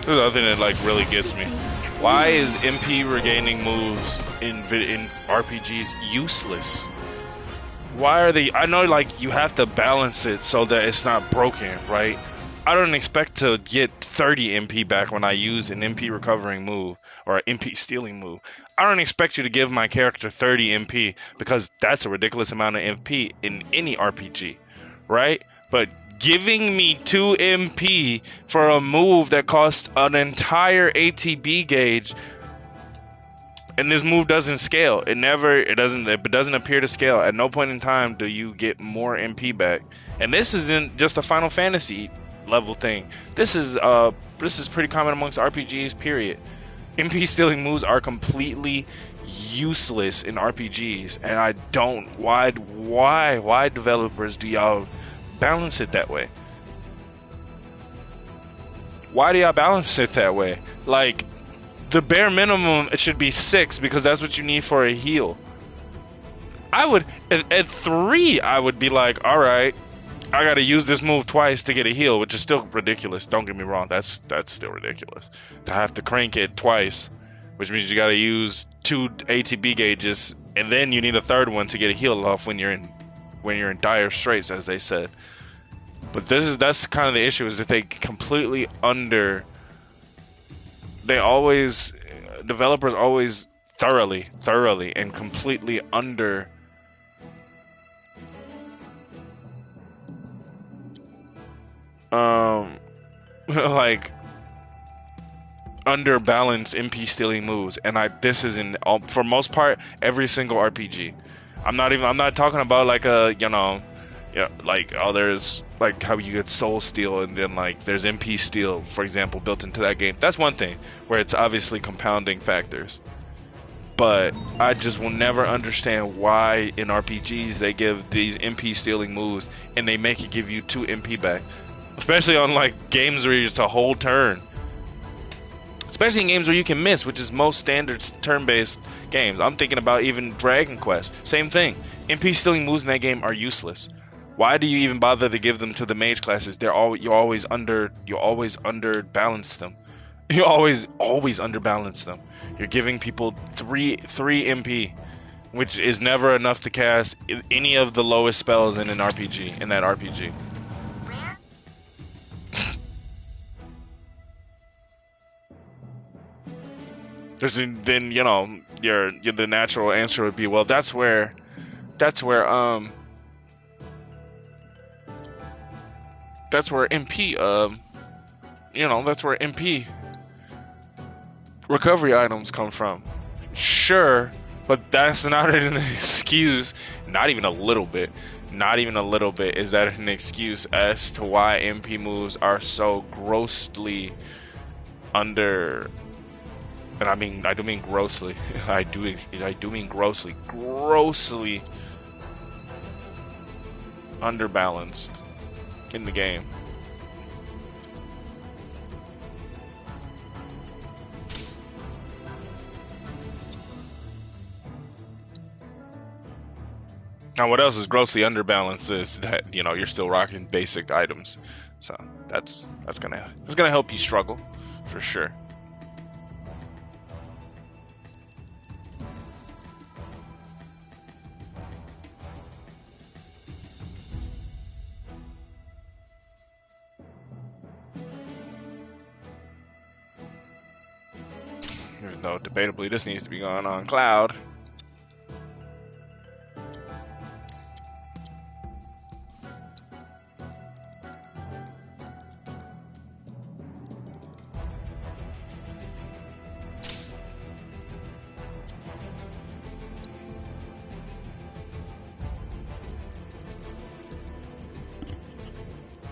This is the other thing that like really gets me. Why is MP regaining moves in RPGs useless? Why are they? I know like you have to balance it so that it's not broken, right? I don't expect to get 30 MP back when I use an MP recovering move or an MP stealing move. I don't expect you to give my character 30 MP because that's a ridiculous amount of MP in any RPG, right? But giving me 2 MP for a move that costs an entire ATB gauge, and this move doesn't scale. It doesn't appear to scale. At no point in time do you get more MP back. And this isn't just a Final Fantasy level thing. This is pretty common amongst RPGs, period. MP stealing moves are completely useless in RPGs, and I don't why developers do y'all balance it that way? Why do y'all balance it that way? Like, the bare minimum, it should be 6 because that's what you need for a heal. I would at 3 I would be like, all right, I gotta use this move twice to get a heal, which is still ridiculous. Don't get me wrong, that's still ridiculous to have to crank it twice, which means you gotta use 2 ATB gauges and then you need a third one to get a heal off when you're in dire straits, as they said. But that's kind of the issue, is that they completely developers always thoroughly and completely like underbalance MP stealing moves, and this is in for most part every single RPG. I'm not talking about like like, oh, there's like how you get soul steal and then like there's MP steal, for example, built into that game. That's one thing where it's obviously compounding factors. But I just will never understand why in RPGs they give these MP stealing moves and they make it give you 2 MP back. Especially on like games where it's a whole turn. Especially in games where you can miss, which is most standard turn-based games. I'm thinking about even Dragon Quest. Same thing. MP stealing moves in that game are useless. Why do you even bother to give them to the mage classes? You always underbalance them. You always underbalance them. You're giving people 3 MP, which is never enough to cast any of the lowest spells in that RPG. Then the natural answer would be, well, that's where MP that's where MP recovery items come from. Sure, but that's not an excuse. Not even a little bit. Is that an excuse as to why MP moves are so grossly under? And I do mean grossly. I do mean grossly underbalanced in the game. Now, what else is grossly underbalanced is that you're still rocking basic items, so that's gonna help you struggle for sure. Even though debatably this needs to be going on cloud.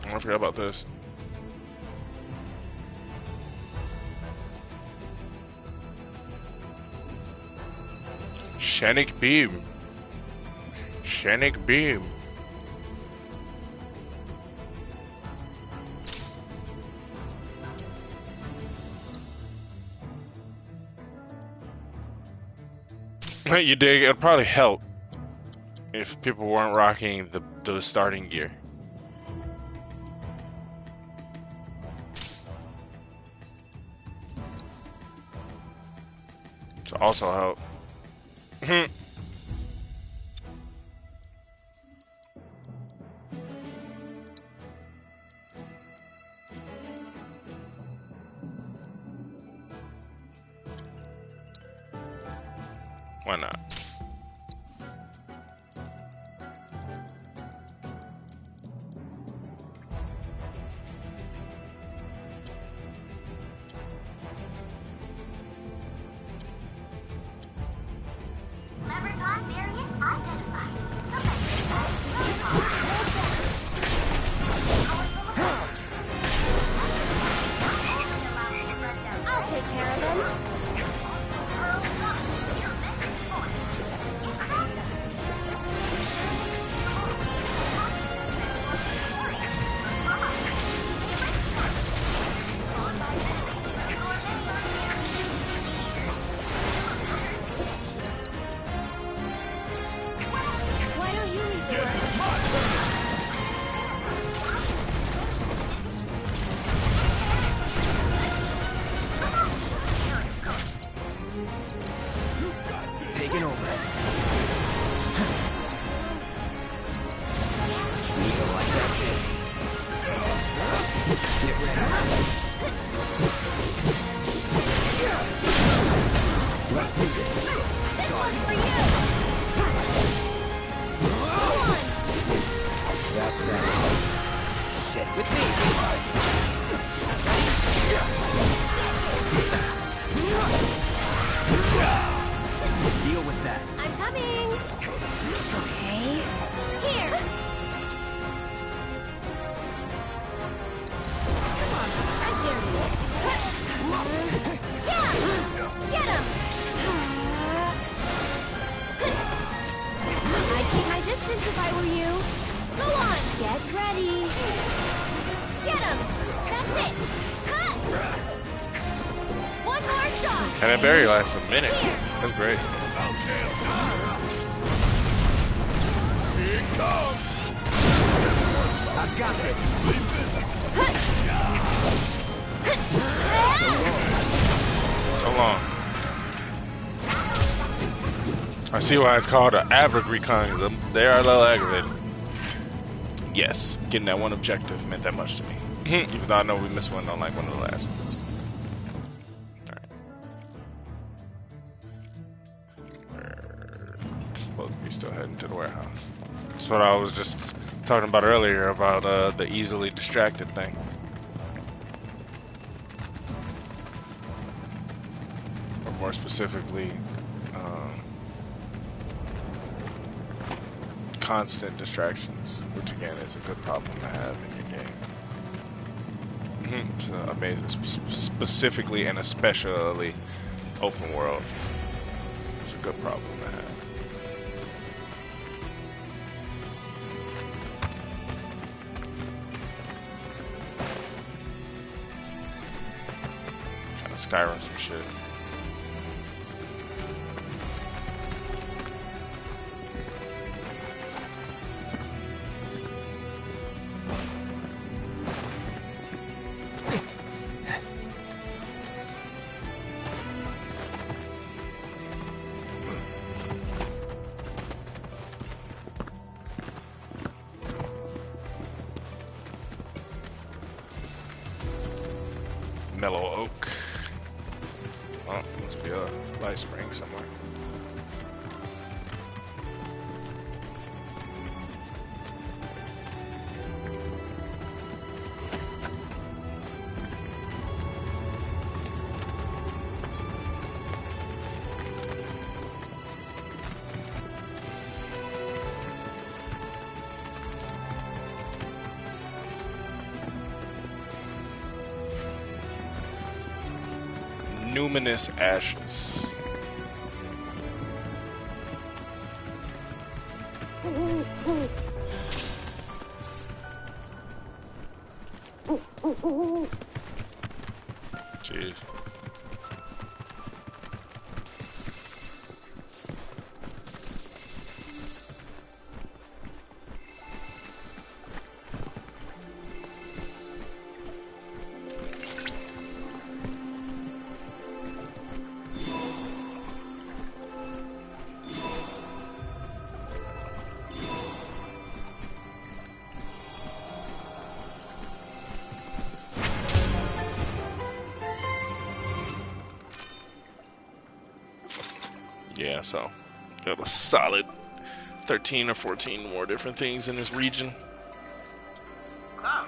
I forgot about this. Shanic Beam. You dig? It'd probably help if people weren't rocking the starting gear. To also help. Why not? Leprechaun variant identified. I'll take care of them. Why don't you lead the way? Taking over. Feel like that's it. Get ready. Let's do this. This one's for you. That's that. Shit with me. Deal with that. I'm coming. Okay. Here. I dare you. Yeah. Get him. I'd keep my distance if I were you. Go on. Get ready. Get him. That's it. Cut. One more shot. And that berry lasts a minute. That's great. I've got this. So long. I see why it's called an average recon. They are a little aggravated. Yes, getting that one objective meant that much to me. Even though I know we missed one on like one of the last ones. Supposed to be still heading to the warehouse. That's what I was just talking about earlier about the easily distracted thing. Or more specifically, constant distractions, which again is a good problem to have in your game. It's amazing, specifically and especially open world. It's a good problem to have. Trying to Skyrim some shit. Mellow oak. Oh, must be a light spring somewhere. Numinous ashes. Jeez. Yeah, so got a solid 13 or 14 more different things in this region. Cloud,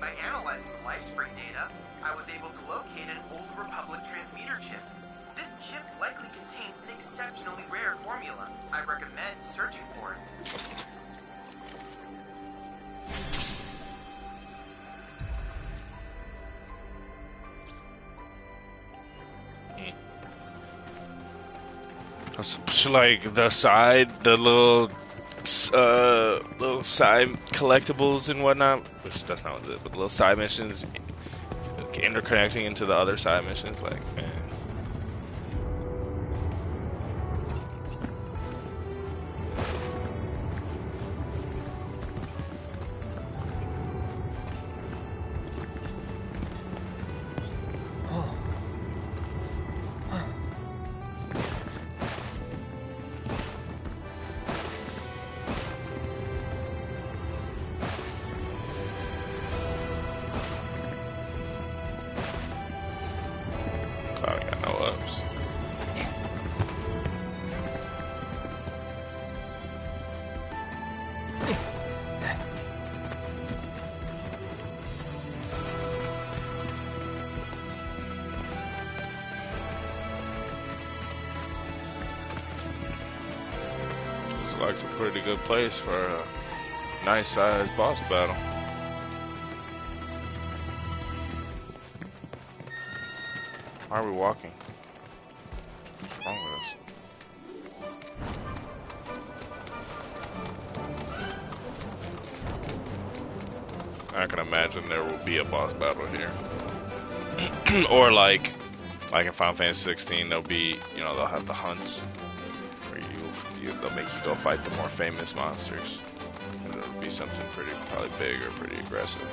by analyzing the LifeSpring data, I was able to locate an old Republic transmitter chip. This chip likely contains an exceptionally rare formula. I recommend searching for it. Like the little side collectibles and whatnot, which that's not what it is, but little side missions interconnecting into the other side missions, like, man. Looks like a pretty good place for a nice sized boss battle. Why are we walking? What's wrong with us? I can imagine there will be a boss battle here. Or like in Final Fantasy 16, there'll be, you know, they'll have the hunts where they'll make you go fight the more famous monsters. And it'll be something probably big or pretty aggressive.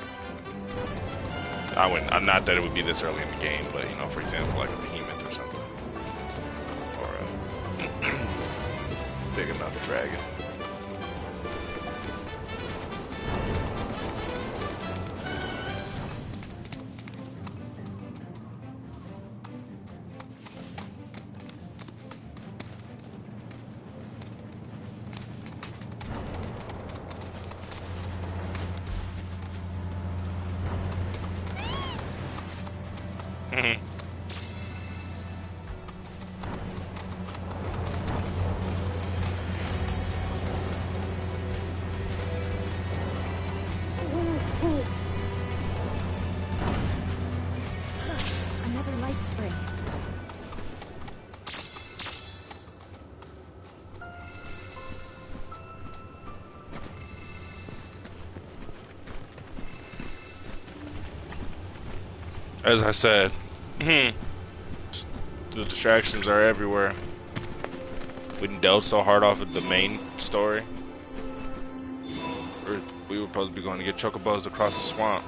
I'm not that it would be this early in the game, but you know, for example, like a behemoth or something, or a big enough dragon. As I said, the distractions are everywhere. If we didn't delve so hard off of the main story, we were supposed to be going to get chocobos across the swamp.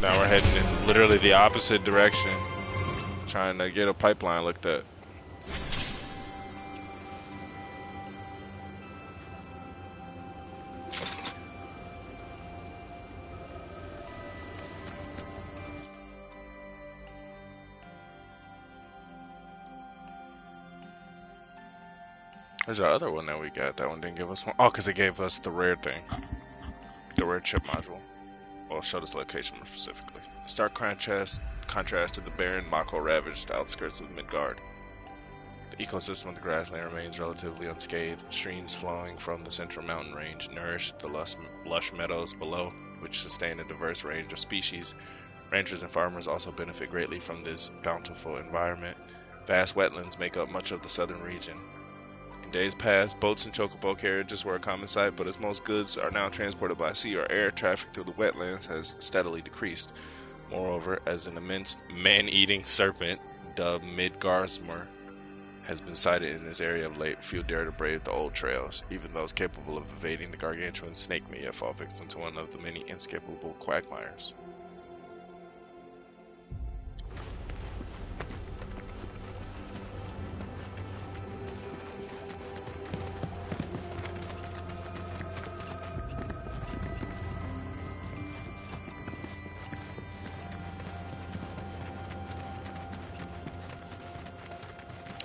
Now we're heading in literally the opposite direction, trying to get a pipeline looked at. There's our other one that we got. That one didn't give us one. Oh, because it gave us the rare thing. The rare chip module. Well, it showed us location more specifically. Stark contrast to the barren, Mako-ravaged outskirts of Midgard. The ecosystem of the grassland remains relatively unscathed. Streams flowing from the central mountain range nourish the lush meadows below, which sustain a diverse range of species. Ranchers and farmers also benefit greatly from this bountiful environment. Vast wetlands make up much of the southern region. Days past, boats and chocobo carriages were a common sight, but as most goods are now transported by sea or air, traffic through the wetlands has steadily decreased. Moreover, as an immense man-eating serpent, dubbed Midgarsmur, has been sighted in this area of late, few dare to brave the old trails. Even those capable of evading the gargantuan snake may yet fall victim to one of the many inescapable quagmires.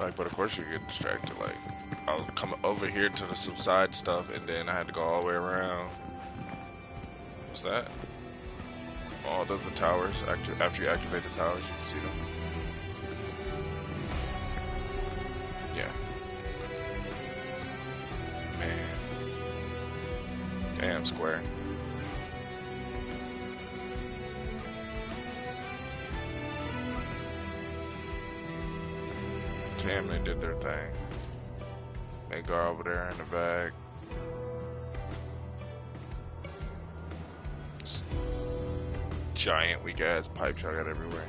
Like, but of course you get distracted. Like, I was coming over here to some side stuff, and then I had to go all the way around. What's that? Oh, those are the towers. After you activate the towers, you can see them. Yeah. Man. Damn, Square. Damn, they did their thing. They go over there in the back. Giant weak ass pipes y'all got everywhere.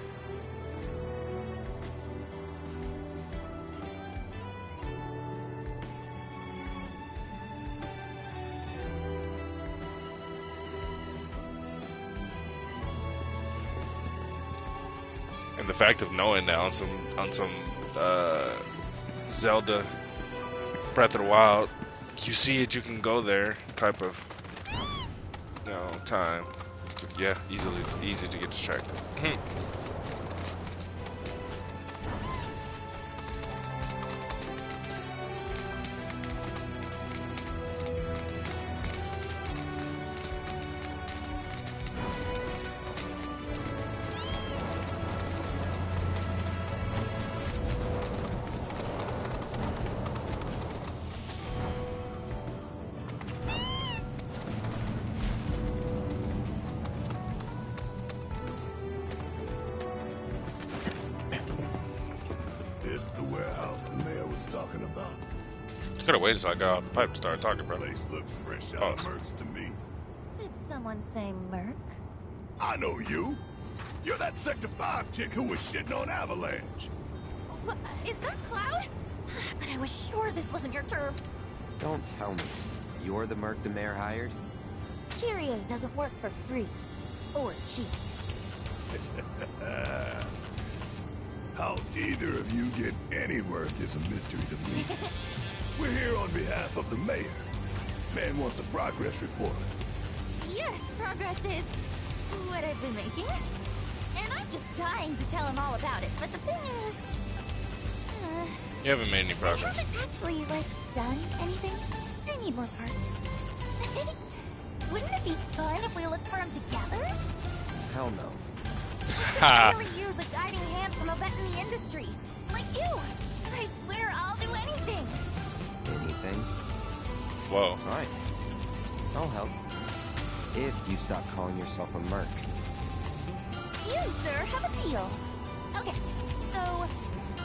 And the fact of knowing that on some Zelda Breath of the Wild, you see it, you can go there type of time. Yeah, easy to get distracted. Could have waited till I got off the pipe and started talking, bro. Place looks fresh out of Mercs to me. Did someone say Merc? I know you. You're that Sector 5 chick who was shitting on Avalanche. What, is that Cloud? But I was sure this wasn't your turf. Don't tell me. You're the Merc the mayor hired? Kyrie doesn't work for free. Or cheap. How either of you get any work is a mystery to me. We're here on behalf of the mayor. Man wants a progress report. Yes, progress is what I've been making. And I'm just dying to tell him all about it. But the thing is... you haven't made any progress. I haven't actually, done anything. I need more parts. Wouldn't it be fun if we looked for him together? Hell no. I could really use a guiding hand from a vet in the industry. Like you. I swear I'll do anything. Anything? Whoa. Fine. I'll help. If you stop calling yourself a Merc. You, sir, have a deal. Okay, so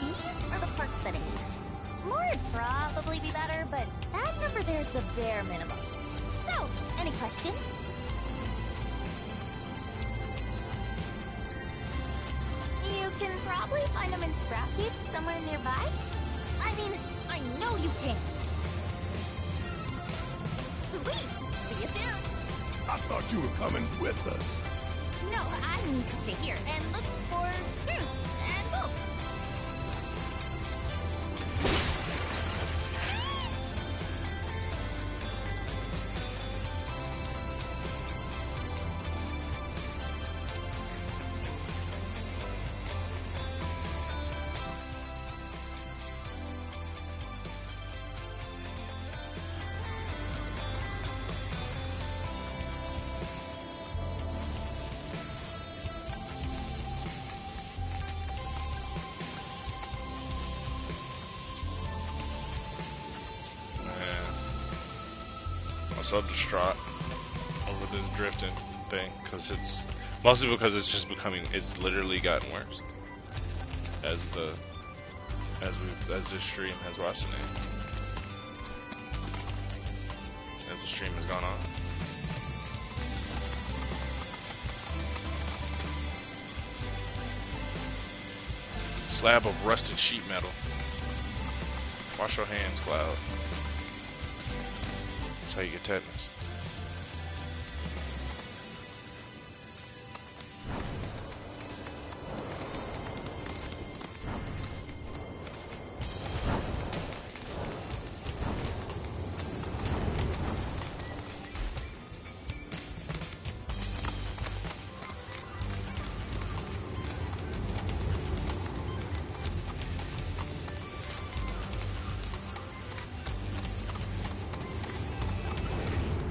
these are the parts that I need. More would probably be better, but that number there's the bare minimum. So, any questions? You can probably find them in scrap heaps somewhere nearby. I mean, I know you can. Sweet! See you soon! I thought you were coming with us. No, I need to stay here and look for screws and bolts. So distraught over this drifting thing because it's mostly because it's just it's literally gotten worse as this stream has watched it, as the stream has gone on. Slab of rusted sheet metal. Wash your hands, Cloud. How you get tetanus.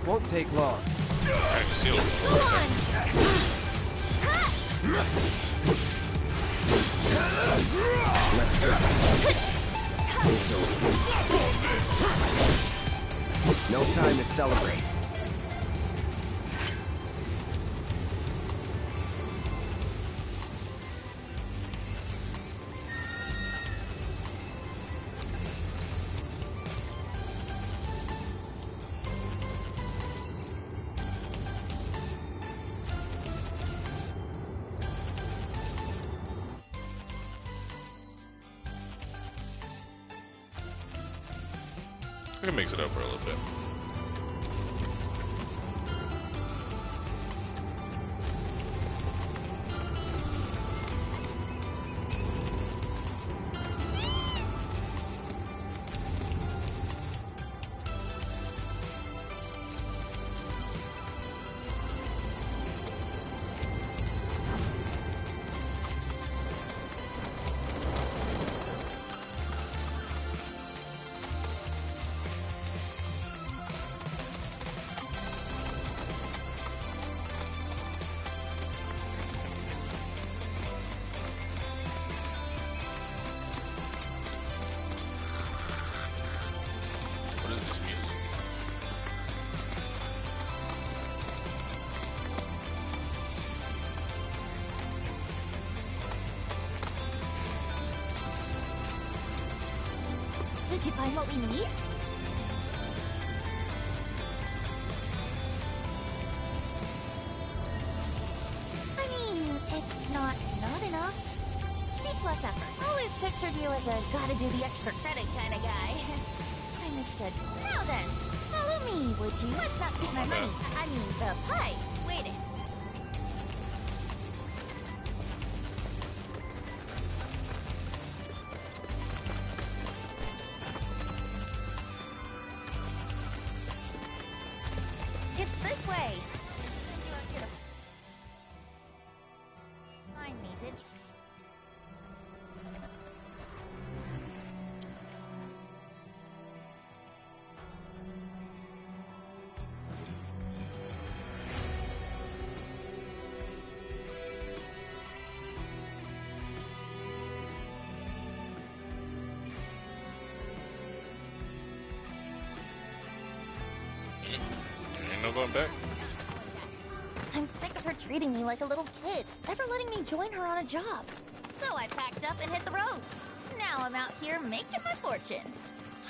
Won't take long. I can see it. Go on! No time to celebrate. I can mix it up for a little bit. What is this music? Did you find what we need? I mean, it's not enough. C+ effort. Always pictured you as a gotta do the extra credit kind of guy. I misjudged you. Now then, follow me, would you? Let's not keep my money. I mean, the pie. Waiting. It's this way. Find me, did you? Ain't no going back. I'm sick of her treating me like a little kid, never letting me join her on a job. So I packed up and hit the road. Now I'm out here making my fortune.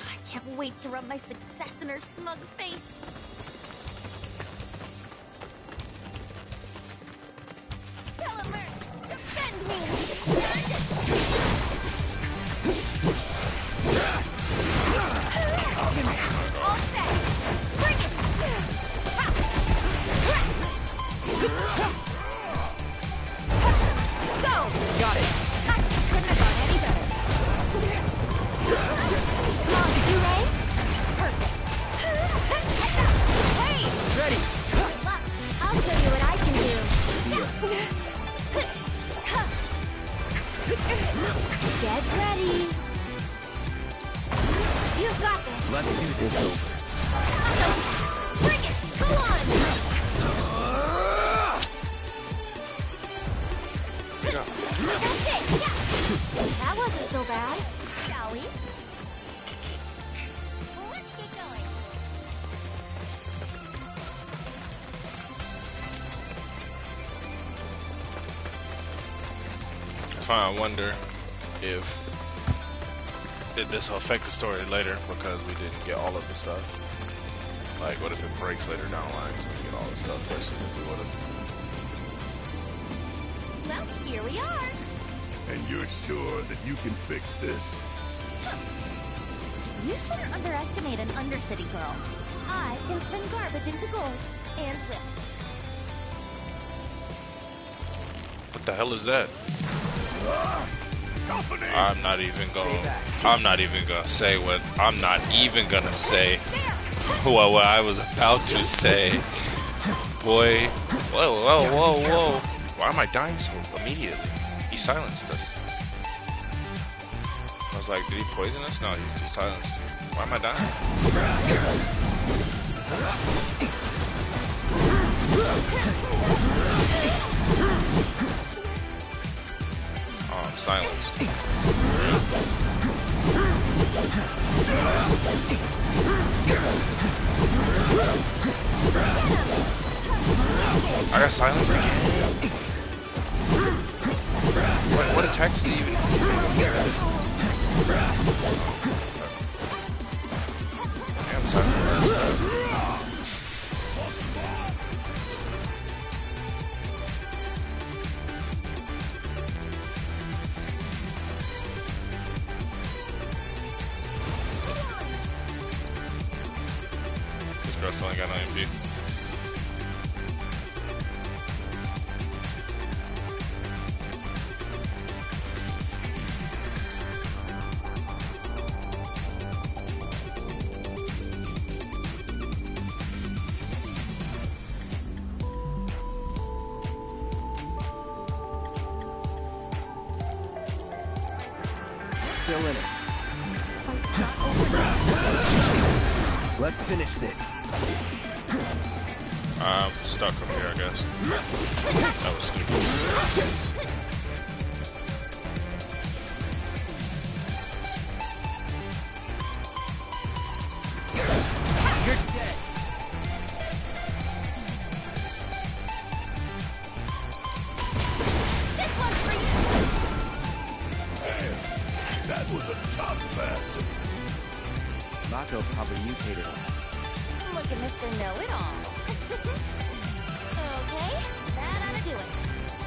I can't wait to rub my success in her smug face. Telemer, defend me! All set! Bring it! Go! Got it. Couldn't have gone any better. Come on, you ready? Perfect. Hey! Ready. Good luck. I'll show you what I can do. Get ready. You've got this. Let's do this over. Bring it. Go on. That's it. Yeah. That wasn't so bad. Shall we? Let's get going. I wonder if this will affect the story later because we didn't get all of the stuff. Like, what if it breaks later down the line so we get all the stuff versus if we would have. Well, here we are. And you're sure that you can fix this? You shouldn't underestimate an Undercity girl. I can spin garbage into gold and whip. What the hell is that? I'm not even gonna say what I was about to say. Boy, whoa. Why am I dying so immediately? He silenced us. I was like, did he poison us? No, he silenced us. Why am I dying? Oh, I'm silenced. I got silenced again. What attacks is he even? I'm silenced. This girl's only got 9 MP. Still in it. Let's finish this. I'm stuck up here, I guess. That was stupid. You're dead. This one's for you! Man, that was a tough bastard. Mako probably mutated him. Look at Mr. Know-It-All. Okay, that ought to do it.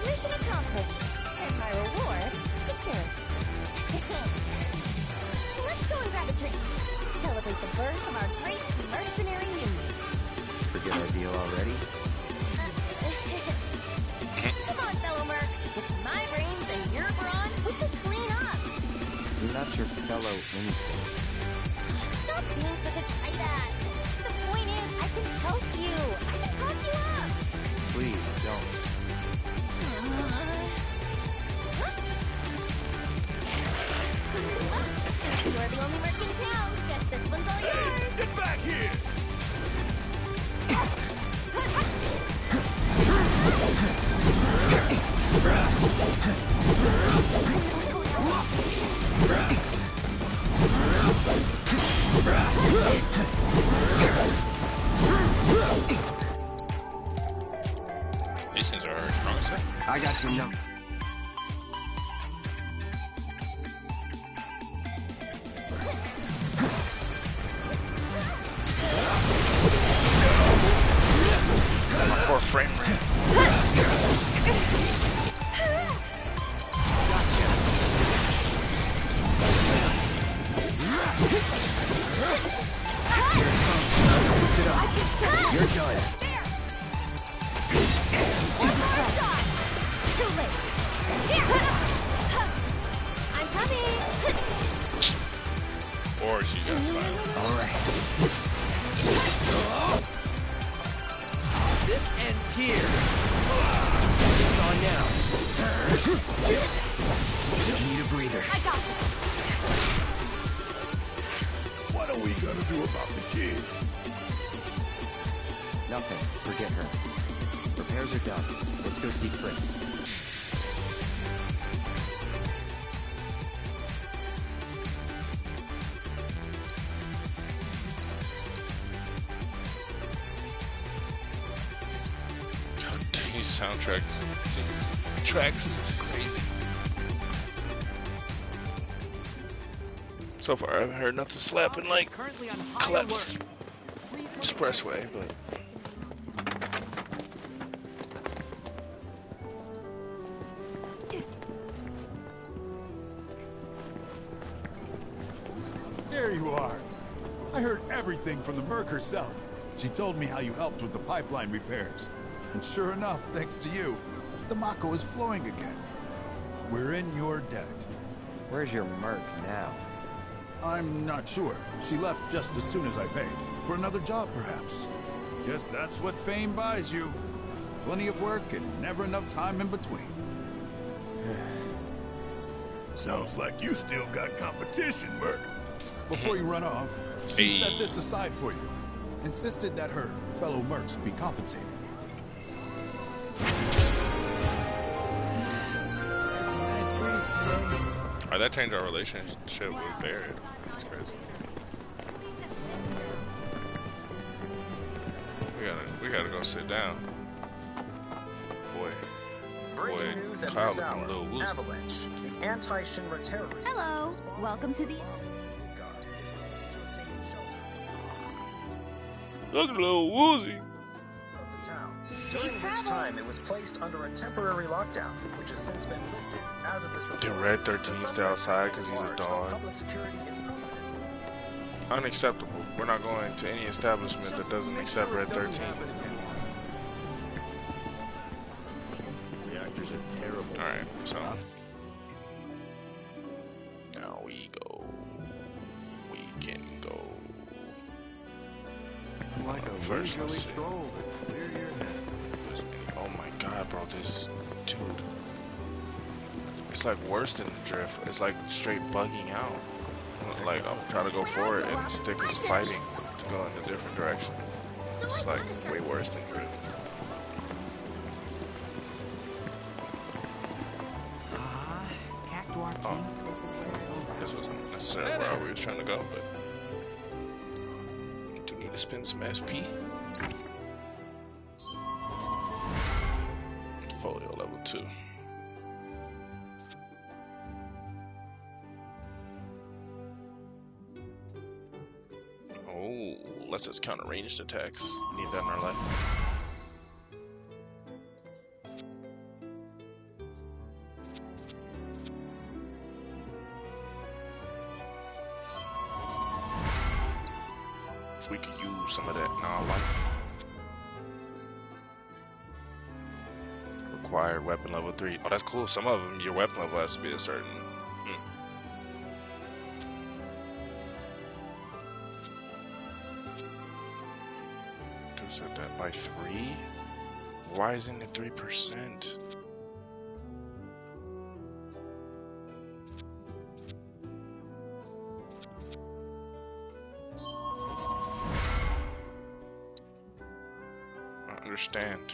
Mission accomplished. And my reward secured. Let's go and grab a drink. Celebrate the birth of our great mercenary union. Forget our deal already? Come on, fellow merc. With my brains and your brawn, we can clean up. You're not your fellow anything. Stop being such a tight ass. The point is, I can help you. I can talk you up. Please, don't. Since you're the only merc in town, guess this one's all yours. Get back here! These things are strong, sir. I got your number. My poor frame rate. You're done. Too late. Here. I'm coming. Or she got silent. Alright. This ends here. It's on now. Need a breather. I got this. What are we gonna do about the kid? Nothing. Forget her. Repairs are done. Let's go see Fritz. These soundtracks, tracks is crazy. So far, I haven't heard nothing slapping like collapsed expressway, but. There you are. I heard everything from the merc herself. She told me how you helped with the pipeline repairs. And sure enough, thanks to you, the Mako is flowing again. We're in your debt. Where's your merc now? I'm not sure. She left just as soon as I paid. For another job, perhaps. Guess that's what fame buys you. Plenty of work and never enough time in between. Sounds like you still got competition, Merc. Before you run off, she set this aside for you. insisted that her fellow mercs be compensated. There's a nice breeze today. Alright, that changed our relationship with Barrett. That's crazy. We gotta go sit down. Breaking news at Cloud this hour. looking a little woozy. Avalanche, the anti-Shinra terrorists. Hello. Welcome to the... Looking a little woozy. During which time it was placed under a temporary lockdown, which has since been lifted as of this report. Did Red 13 stay outside because he's a dog? Public security is Unacceptable. We're not going to any establishment that doesn't accept Red 13. Reactors are terrible. Alright, so now we go. We can go. Like a First, let's leisurely see. stroll to clear your head. Oh my god, bro, this dude. It's like worse than the drift. It's like straight bugging out. Like I'm trying to go forward and the stick is fighting to go in a different direction. It's like way worse than drift. Oh, this wasn't necessarily where we was trying to go, but do need to spend some SP. Folio level 2. Oh, let's just counter ranged attacks. We need that in our life. If we could use some of that in our life. Required weapon level 3. Oh, that's cool. Some of them, your weapon level has to be a certain. Set that by 3. Why isn't it 3%? I understand.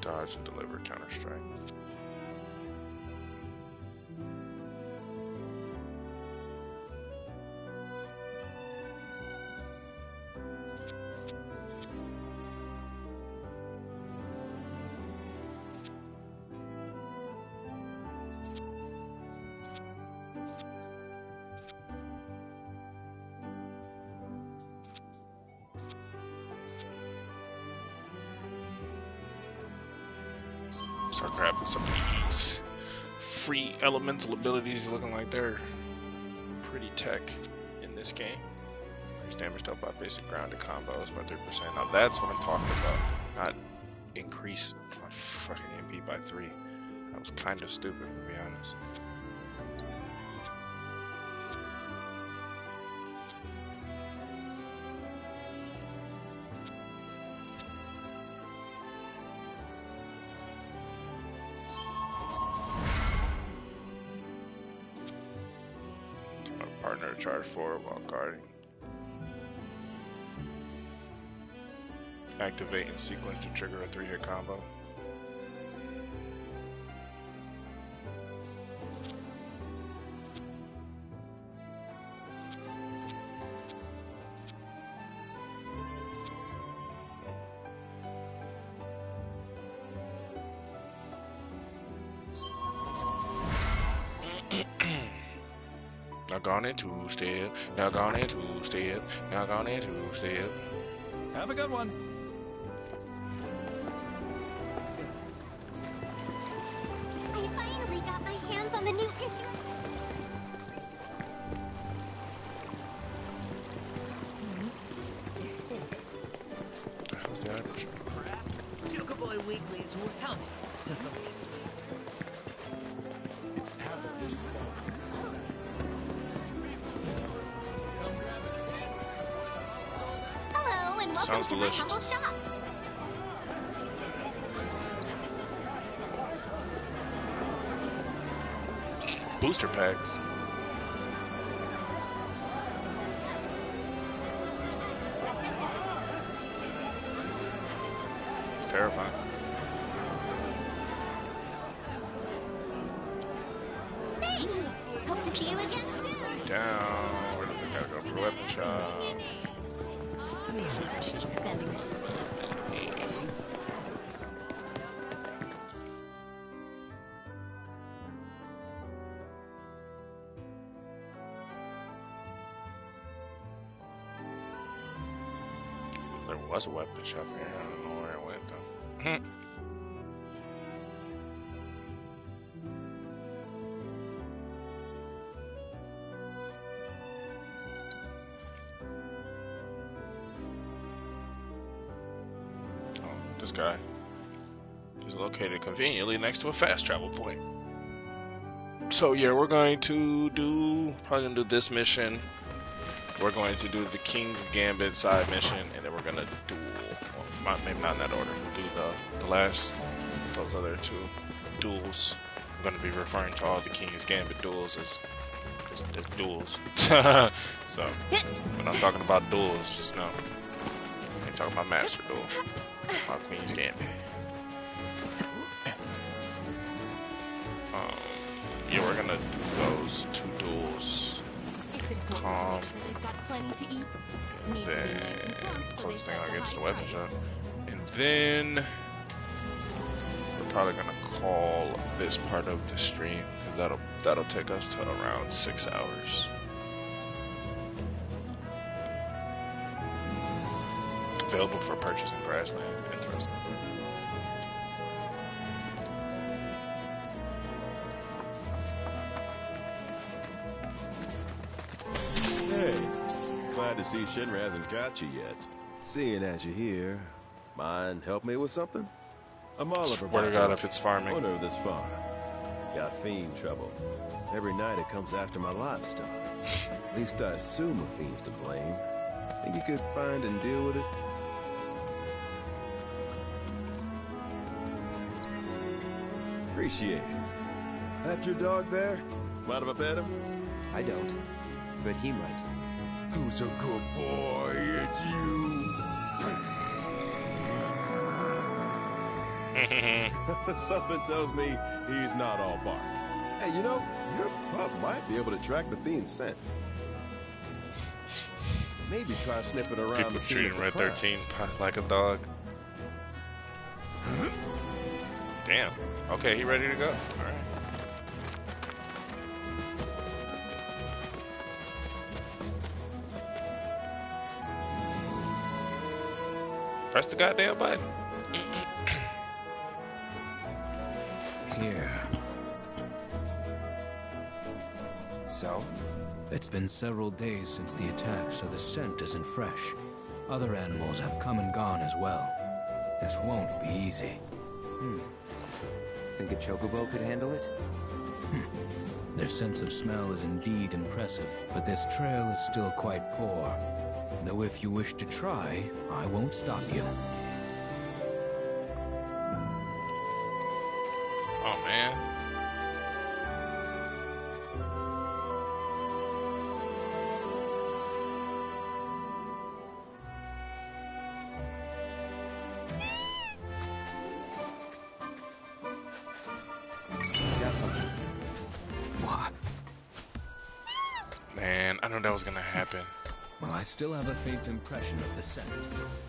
Dodge and deliver counter-strike. Start grabbing some of these free elemental abilities looking like they're pretty tech in this game. Increase damage dealt by basic grounded combos by 3%. Now that's what I'm talking about. Not increase my fucking MP by 3. That was kind of stupid, to be honest. Partner charge 4 while guarding. Activate in sequence to trigger a 3-hit combo. Now gone in 2-step, now gone in 2-step, now gone in 2-step. Have a good one. I finally got my hands on the new issue. What the hell's the item shop? Chocoboy Weeklies will tell me. Just the least. It's Avalanche's fault. Hello and welcome Sounds to delicious. my humble shop. booster packs. It's terrifying. Thanks! Hope to see you again soon! Down. Where do we gotta go for the weapon shop? There was a weapon shop here. I don't know where it went though. This guy is located conveniently next to a fast travel point. So yeah, we're going to probably gonna do this mission. We're going to do the King's Gambit side mission, and then we're gonna duel. Well, maybe not in that order. We'll do the last, those other two duels. I'm gonna be referring to all the King's Gambit duels as duels. So when I'm talking about duels, just know I ain't talking about Master Duel. Queen's Gambit. Yeah, we're gonna do those two duels. Calm. Then closest thing I'll get to the weapon shop. And then we're probably gonna call this part of the stream because that'll take us to around 6 hours. Available for purchase in Grassland. Interesting. Hey, glad to see Shinra hasn't got you yet. Seeing as you're here, mind help me with something? I'm all Swear to God if it's farming. Owner of this farm. Got fiend trouble. Every night it comes after my livestock. At least I assume a fiend's to blame. Think you could find and deal with it? Appreciate it. That your dog there? Mind if I pet him? I don't, but he might. Who's a good boy? It's you. Something tells me he's not all bark. Hey, you know, your pup might be able to track the fiend's scent. Maybe try sniffing around. People treating Red 13 like a dog. Damn. Okay, he ready to go. All right. Press the goddamn button. Here. So? It's been several days since the attack, so the scent isn't fresh. Other animals have come and gone as well. This won't be easy. Think a chocobo could handle it? Their sense of smell is indeed impressive, but this trail is still quite poor. Though if you wish to try, I won't stop you. Oh, man. He's got something. What? Man, I knew that was gonna happen. Well, I still have a faint impression of the scent.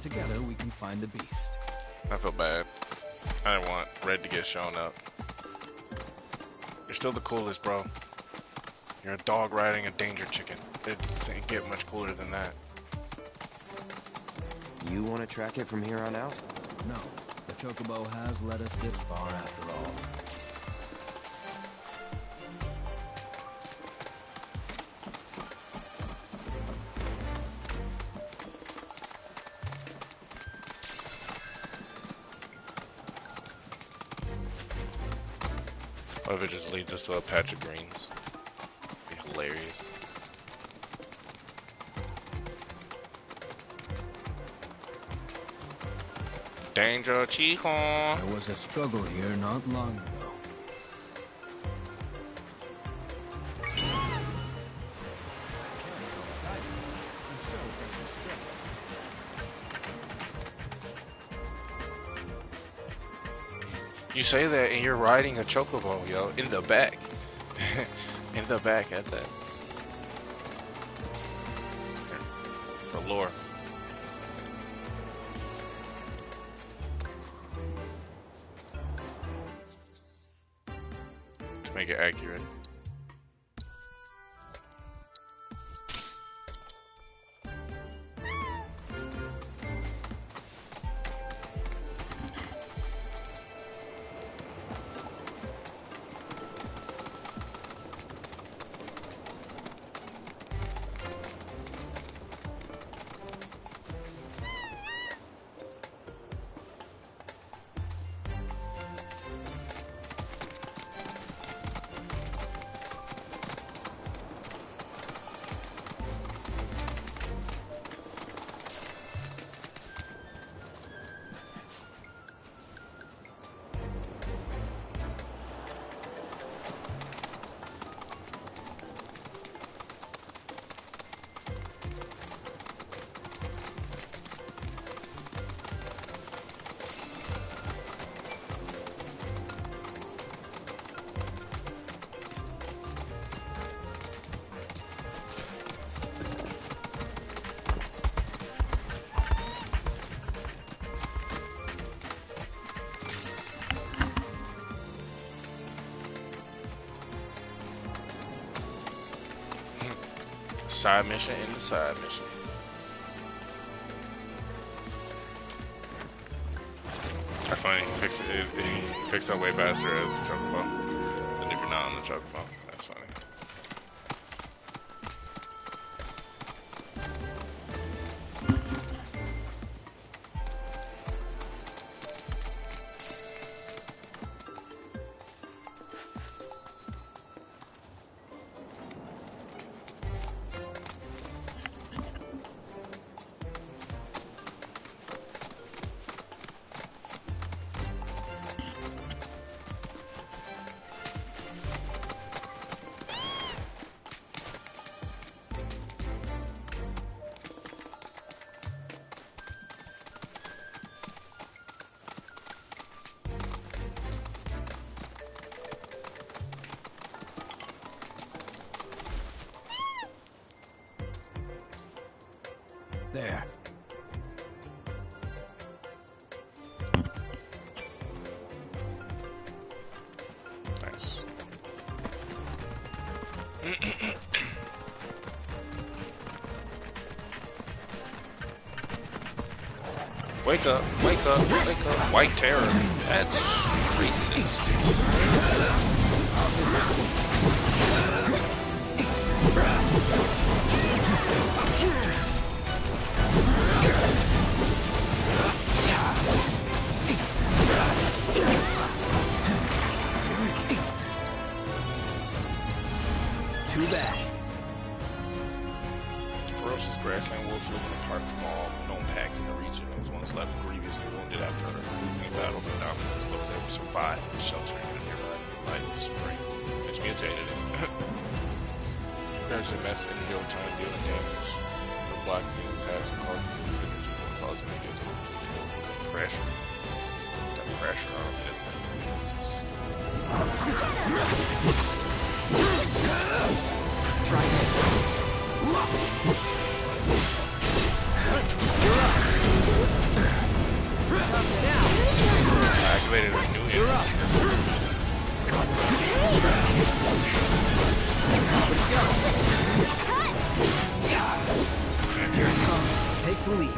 Together, we can find the beast. I feel bad. I didn't want Red to get shown up. You're still the coolest, bro. You're a dog riding a danger chicken. It ain't get much cooler than that. You want to track it from here on out? No. The chocobo has led us this far after all. What if it just leads us to a patch of greens? Be hilarious. Danger, Chico! There was a struggle here not long ago. You say that and you're riding a chocobo, yo, in the back. In the back at that. For lore. To make it accurate. Side mission in the side mission. I find he picks up way faster as the chocobo than if you're not on the chocobo. That's funny. There. Nice. Wake up, wake up, wake up. White terror. That's racist. Too bad. Ferocious grassland wolf living apart from all known packs in the region and was once left grievously wounded after losing a battle for dominance, but was able to survive, sheltering in a nearby life spring, which mutated it. There's a mass energy over time dealing damage. No blocking these attacks and causing this energy, but it's also negative to pressure. That pressure on it. Try it. I activated a new image. Let's go. Here it comes. Take the lead.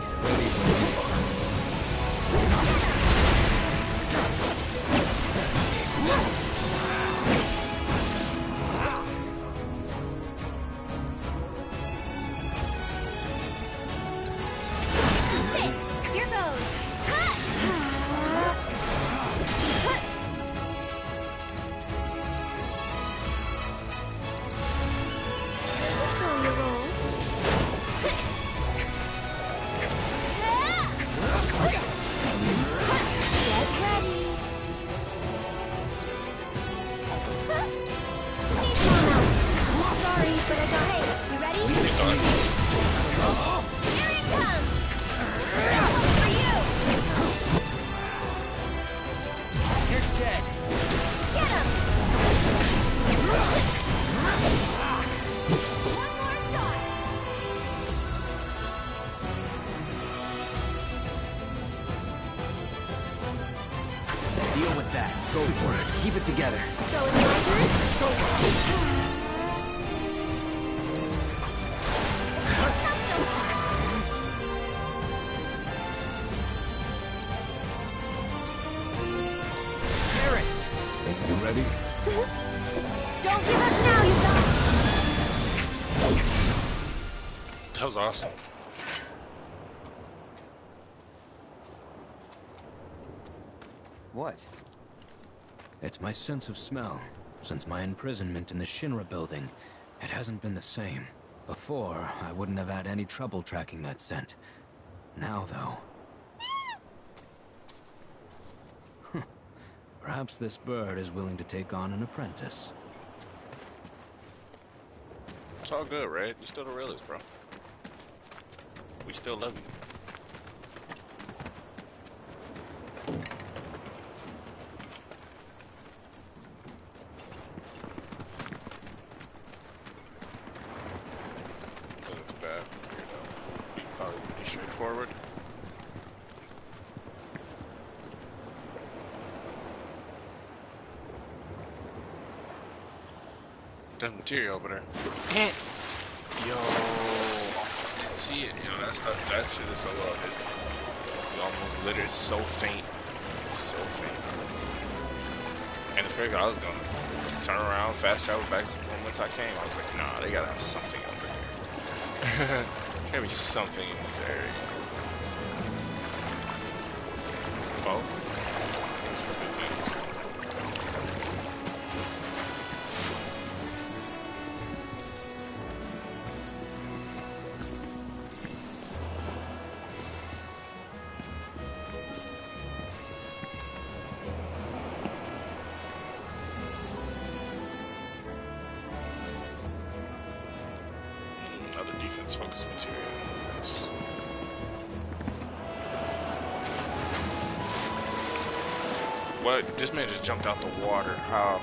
Here goes. dead. Get him! One more shot. Deal with that. Go for it. Keep it together. So it's my turn? It's over. You ready? Don't give up now, you guys! That was awesome. What? It's my sense of smell. Since my imprisonment in the Shinra building, it hasn't been the same. Before, I wouldn't have had any trouble tracking that scent. Now, though... Perhaps this bird is willing to take on an apprentice. It's all good, right? You still the realest, bro. We still love you. Not too bad. Figured out. Probably pretty straightforward. There's material over there. Yo, didn't see it. Yo, that stuff, that shit is so low. It almost lit. It's so faint. It's so faint. And it's crazy. I was gonna just turn around, fast travel back to the moments I came. I was like, nah, they gotta have something over here. There's gotta be something in this area. Oh. Focus material. Nice. What? This man just jumped out the water. How?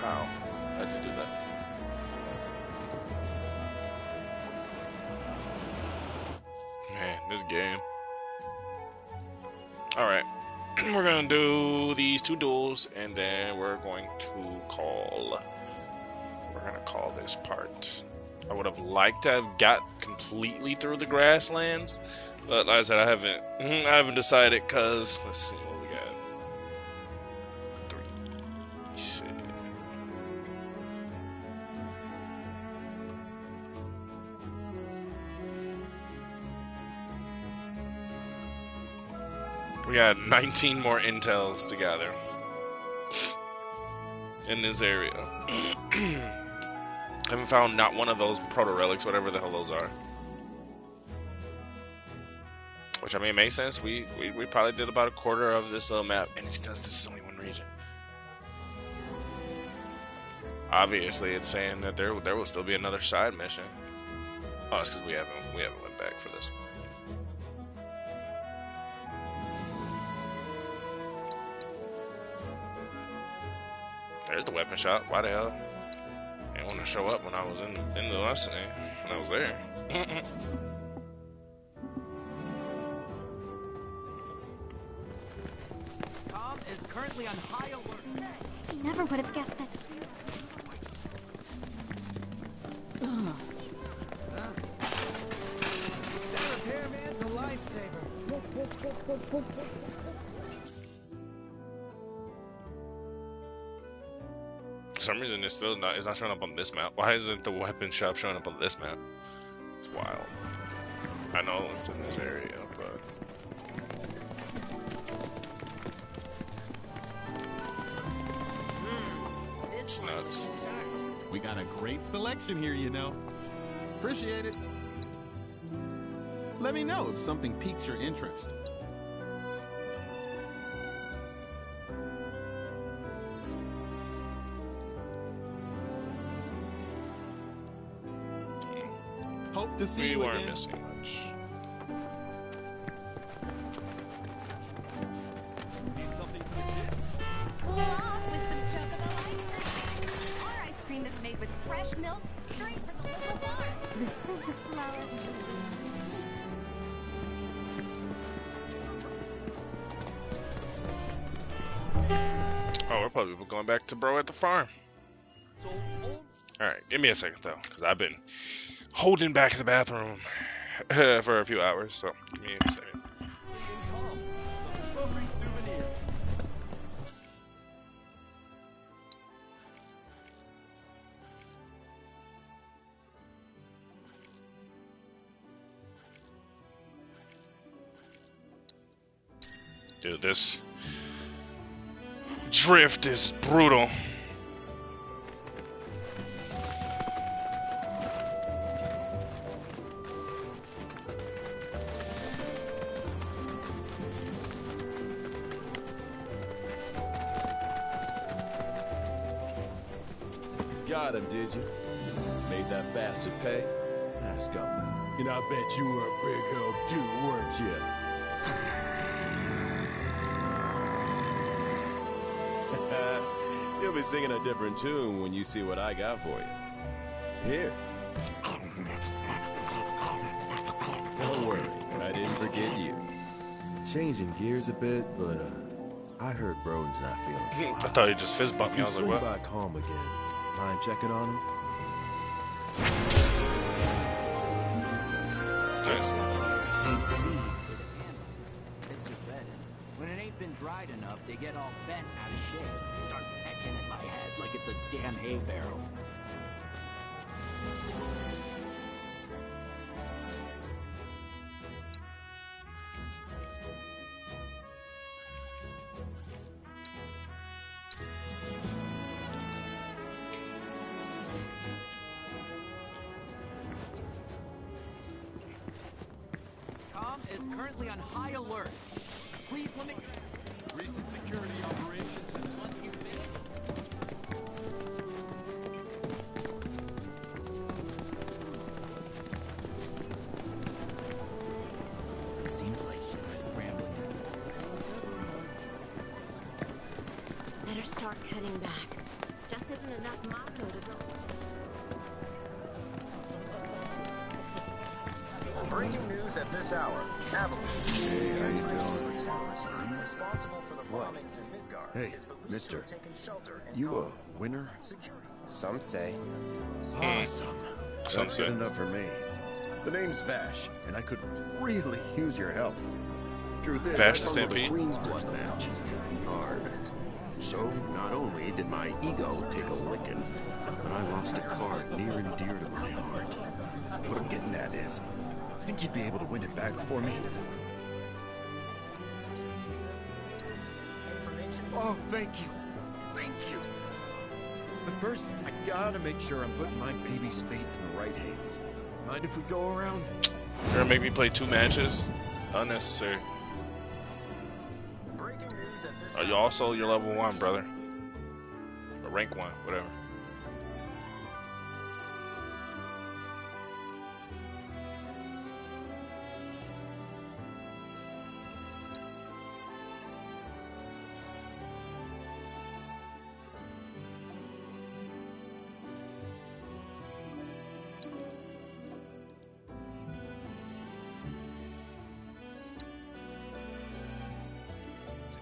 How'd you do that? Man, this game. Alright. We're gonna do these 2 duels and then we're going to call this part. I would have liked to have got completely through the grasslands, but like I said, I haven't decided because let's see what we got. 3, 6. We got 19 more intels to gather in this area. I haven't found not one of those proto-relics, whatever the hell those are. Which, I mean, makes sense. We probably did about a quarter of this map, and it's just, this is only one region. Obviously, it's saying that there will still be another side mission. Oh, it's because we haven't went back for this. There's the weapon shop. Why the hell? I didn't want to show up when I was in the lesson when I was there. Tom is currently on high alert. I never would have guessed that. That repairman's a lifesaver. For some reason, it's not showing up on this map. Why isn't the weapon shop showing up on this map? It's wild. I know it's in this area, but it's nuts. We got a great selection here, you know. Appreciate it. Let me know if something piques your interest. Hope to see you again. We weren't missing much. Oh, we're probably going back to bro at the farm. Alright, give me a second though, because I've been holding back the bathroom for a few hours, so give me a second. Dude, this drift is brutal. Got him, did you? Made that bastard pay? Ask him. And I bet you were a big help too, weren't you? You'll be singing a different tune when you see what I got for you. Here. Don't worry, I didn't forget you. Changing gears a bit, but I heard Broden's not feeling so I thought he just fist bumped me. I was like, what? back home again. Mind checking on him? Nice. When it ain't been dried enough, they get all bent out of shape. Start pecking at my head like it's a damn hay barrel. Com is currently on high alert. Please limit recent security operations and seems like she was scrambling. Better start cutting back. Just isn't enough Mako to go. Breaking news at this hour. Avalanche. Hey, how you doing? Responsible for the What? bombings in Midgard. Hey, is believed mister. to have taken shelter in You Gotham. a winner? Some say. Awesome. Some That's say. good enough for me. The name's Vash, and I could really use your help. Truth is, Vash I the fumbled a Stampede? Queen's Blood match. Hard. So, not only did my ego take a licking, but I lost a card near and dear to my heart. What I'm getting at is, think you'd be able to win it back for me? Oh, thank you. Thank you. But first, I gotta make sure I'm putting my baby's fate in the right hands. Mind if we go around? You're gonna make me play 2 matches? Unnecessary. Are you also your level 1, brother? Or rank 1, whatever.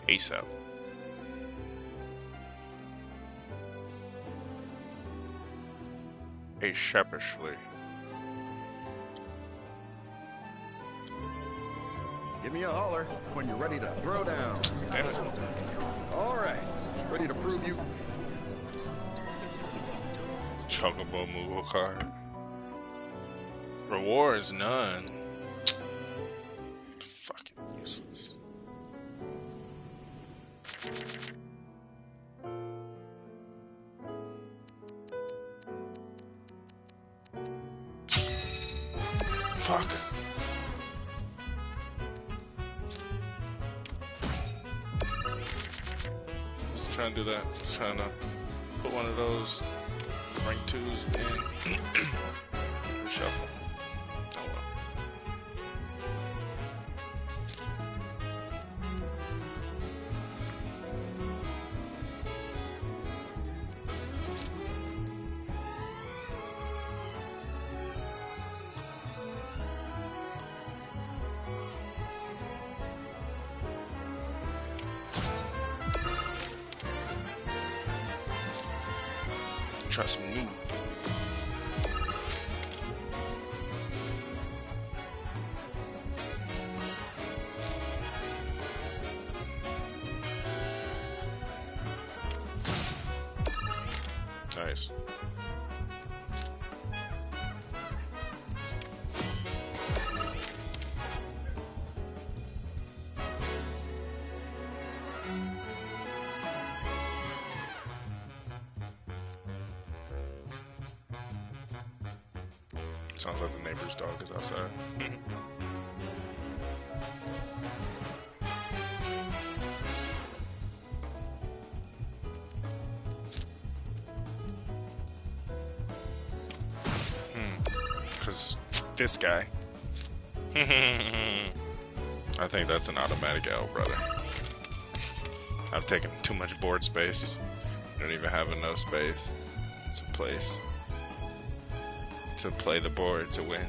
ASAP. ASAPishly. Give me a holler when you're ready to throw down. Damn it. All right, ready to prove you. Chocobo Moogle card. Rewards none. Fucking useless. Fuck. Just trying to do that. Just trying to put one of those rank 2s in. Reshuffle. Oh well. trust me. Nice. Sounds like the neighbor's dog is outside. Because this guy. I think that's an automatic L, brother. I've taken too much board space. Don't even have enough space to place. To play the board to win.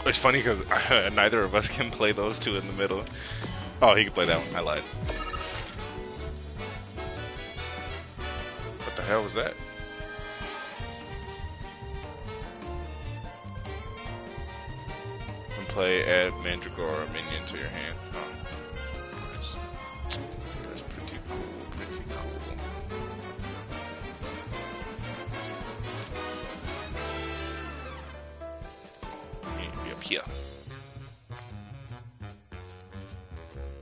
It's funny because neither of us can play those two in the middle. Oh, he can play that one. I lied. What the hell was that? Play add Mandragora minion to your hand. Oh, nice. That's pretty cool, pretty cool. You need to be up here.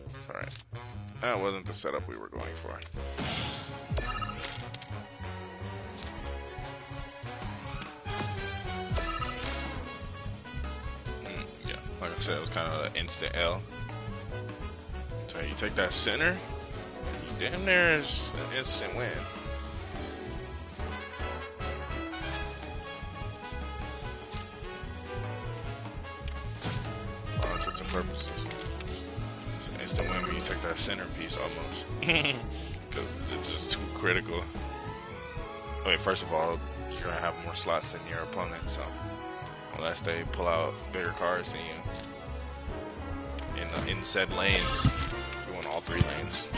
It's alright. That wasn't the setup we were going for. Like I said, it was kind of an instant L. So you take that center, damn near is an instant win. For all intents and purposes. It's an instant win when you take that center piece almost. Because it's just too critical. I mean, first of all, you're going to have more slots than your opponent, so. Unless they pull out bigger cards than you. In said lanes. You want all 3 lanes.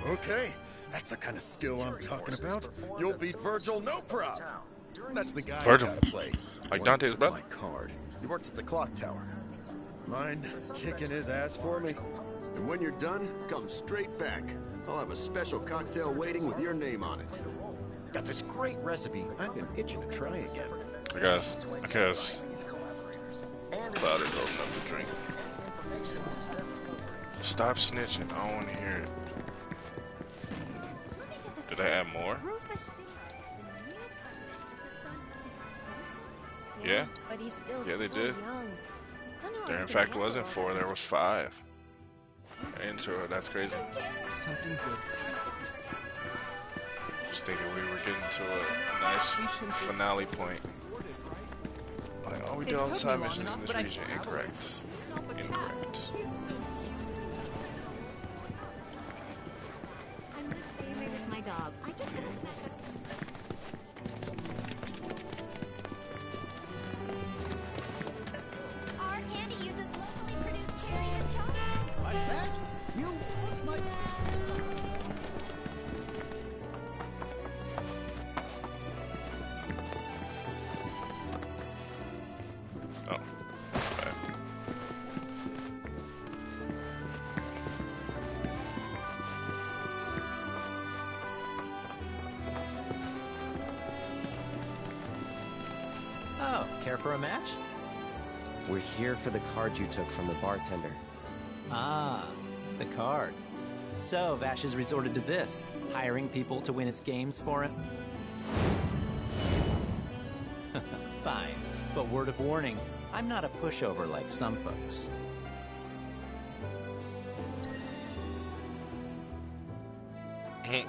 Okay, that's the kind of skill I'm talking about. You'll beat Virgil, no problem. That's the guy Virgil. I gotta play. Like Dante's brother? My card. He works at the clock tower. Mind kicking his ass for me? And when you're done, come straight back. I'll have a special cocktail waiting with your name on it. Got this great recipe. I've been itching to try again. I guess Cloud is old enough to drink. Stop snitching. I don't want to hear it. Did they add more? Yeah. But he's still Yeah, they so did. young. There in fact wasn't 4, there was 5. Intro, that's crazy. Something good. Just thinking we were getting to a nice finale point. Like, oh, we did all the side missions in this region. Incorrect. Incorrect. I'm gonna stay away with my dog. I just gotta snap it. Our candy uses locally produced cherry and chocolate. What's that? You want my... Oh. Bad. Oh, care for a match? We're here for the card you took from the bartender. Ah, the card. So, Vash has resorted to this, hiring people to win his games for him? Fine, but word of warning, I'm not a pushover like some folks. We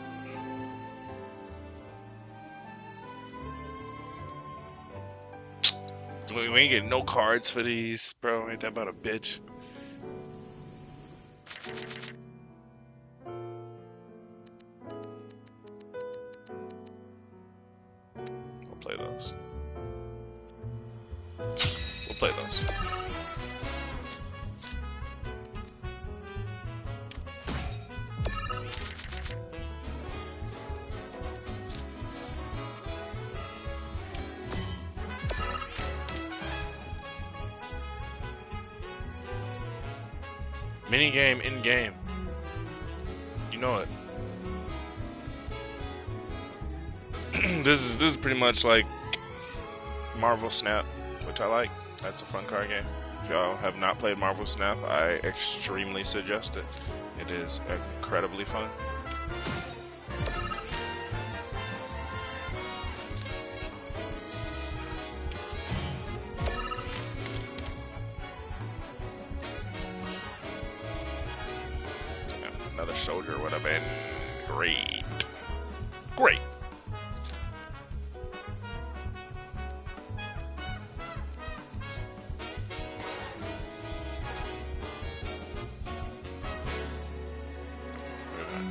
ain't getting no cards for these, bro. Ain't that about a bitch? We'll play those. We'll play those. Mini game in game. You know it. This is pretty much like Marvel Snap, which I like. That's a fun card game. If y'all have not played Marvel Snap, I extremely suggest it. It is incredibly fun. Another soldier would have been great. Great.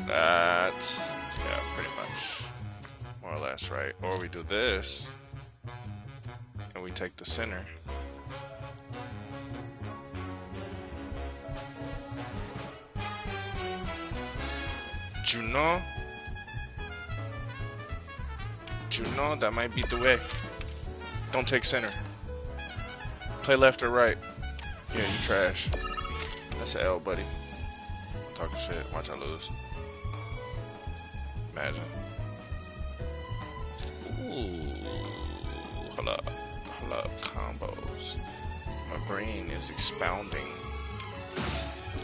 That, yeah, pretty much, more or less, right? Or we do this, and we take the center. Juno, that might be the way. Don't take center. Play left or right. Yeah, you trash. That's an L, buddy. Talking shit. Watch I lose. Imagine. Ooh, hold up, combos. My brain is expounding.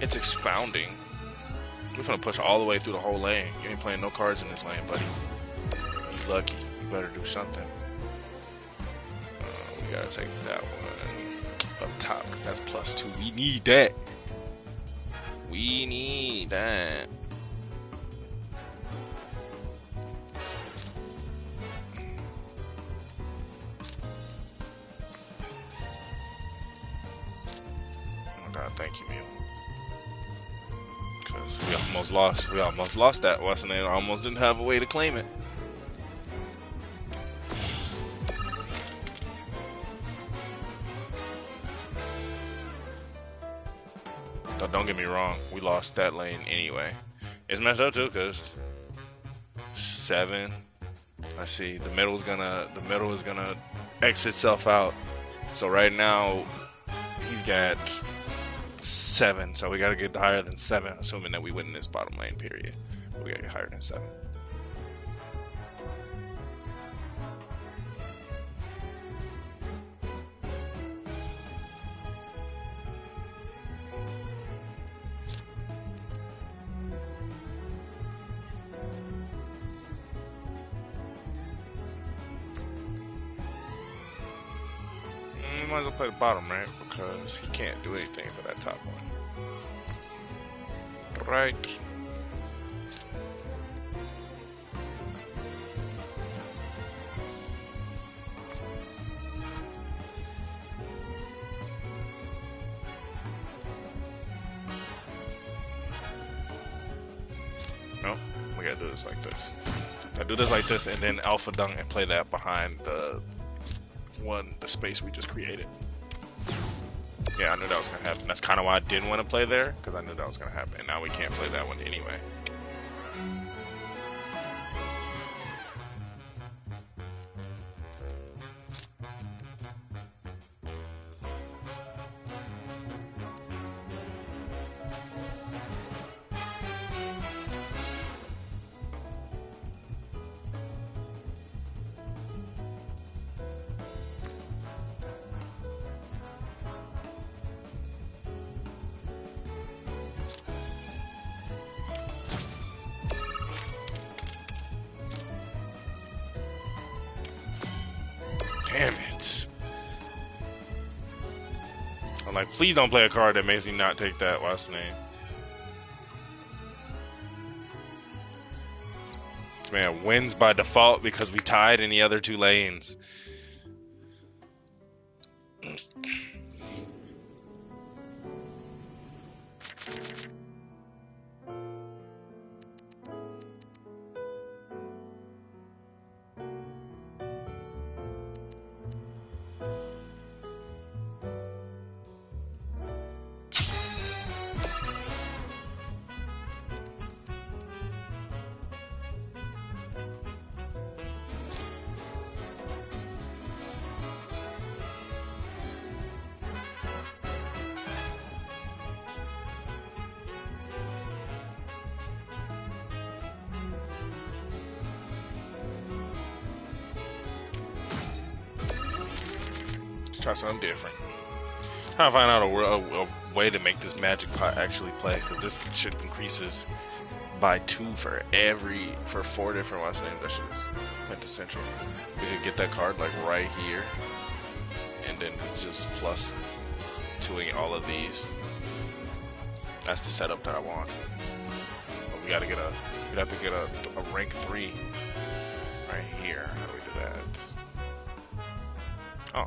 It's expounding. We're gonna push all the way through the whole lane. You ain't playing no cards in this lane, buddy. You lucky. You better do something. We gotta take that one up top because that's +2. We need that. We need that. Oh God, thank you, Mew. Because we almost lost that. Wasn't it? Almost didn't have a way to claim it. Don't get me wrong, we lost that lane anyway. It's messed up too, cause 7. Let's see, the middle is gonna X itself out. So right now he's got 7, so we gotta get higher than 7, assuming that we win this bottom lane period. We gotta get higher than 7. Might as well play the bottom, right? Because he can't do anything for that top one. Right. No, we gotta do this like this. I do this like this and then alpha dunk and play that behind the space we just created. Yeah, I knew that was gonna happen. That's kind of why I didn't want to play there, because I knew that was gonna happen. And now we can't play that one anyway. Damn it. I'm like, please don't play a card that makes me not take that. What's the name? Man wins by default because we tied in the other 2 lanes. Try something different. Trying to find out a way to make this magic pot actually play, because this shit increases by 2 for 4 different last names. That shit is quintessential. We could get that card like right here, and then it's just plus 2ing all of these. That's the setup that I want. But we have to get a rank 3 right here. How do we do that? Oh.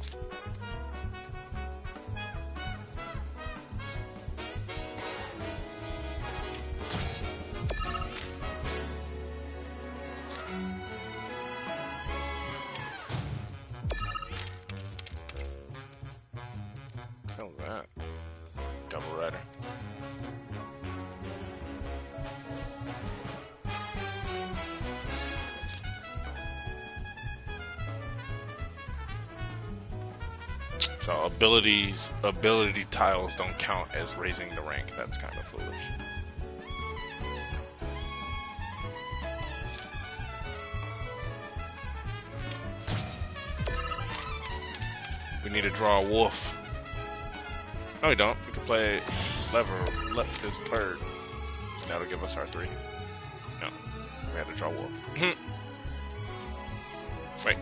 That double rider. So ability tiles don't count as raising the rank. That's kind of foolish. We need to draw a wolf. No, we don't. We can play this bird. That'll give us our 3. No, we had to draw wolf. Wait.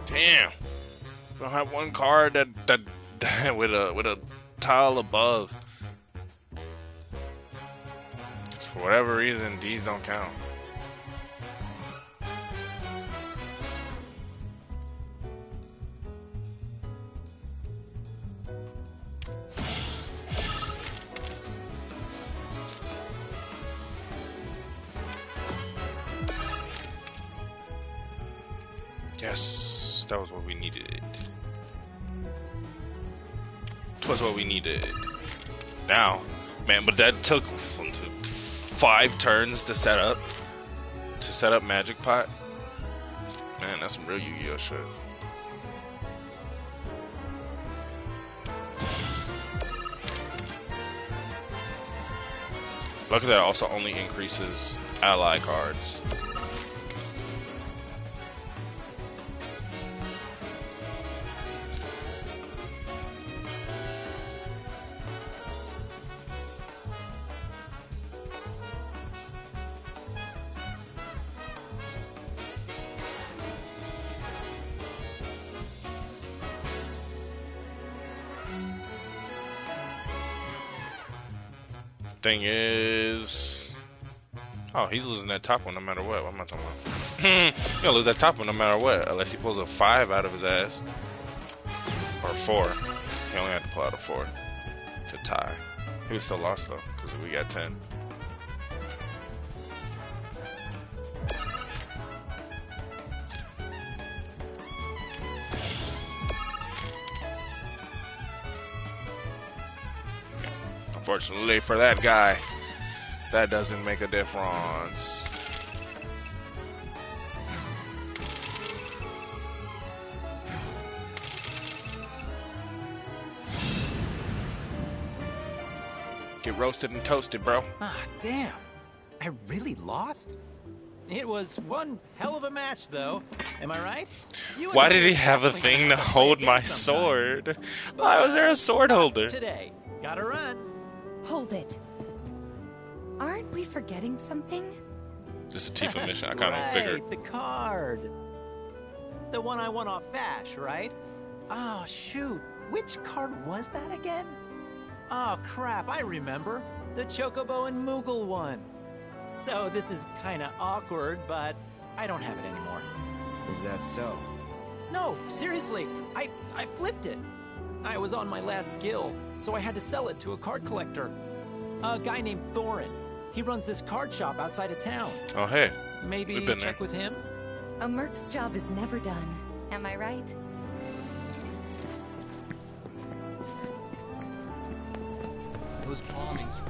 Damn, we don't have one card that with a tile above. For whatever reason, these don't count. Yes, that was what we needed. It was what we needed. Now, man, but that took 5 turns to set up. Magic Pot. Man, that's some real Yu-Gi-Oh shit. Look at that, also only increases ally cards. Thing is, oh, he's losing that top one no matter what. What am I talking about? He's gonna lose that top one no matter what, unless he pulls a 5 out of his ass, or 4. He only had to pull out a 4 to tie. He was still lost though, because we got 10. Unfortunately for that guy, that doesn't make a difference. Get roasted and toasted, bro. Ah, damn. I really lost? It was one hell of a match, though. Am I right? Why did he have a thing to hold my sword? Why was there a sword holder? Today. Gotta run. Hold it. Aren't we forgetting something? This is a Tifa mission. I kind of figured. The card. The one I won off Vash, right? Oh, shoot. Which card was that again? Oh, crap. I remember. The Chocobo and Moogle one. So this is kind of awkward, but I don't have it anymore. Is that so? No, seriously. I flipped it. I was on my last gill, so I had to sell it to a card collector. A guy named Thorin. He runs this card shop outside of town. Oh, hey. Maybe We've been check there. with him? A merc's job is never done. Am I right? Those bombings are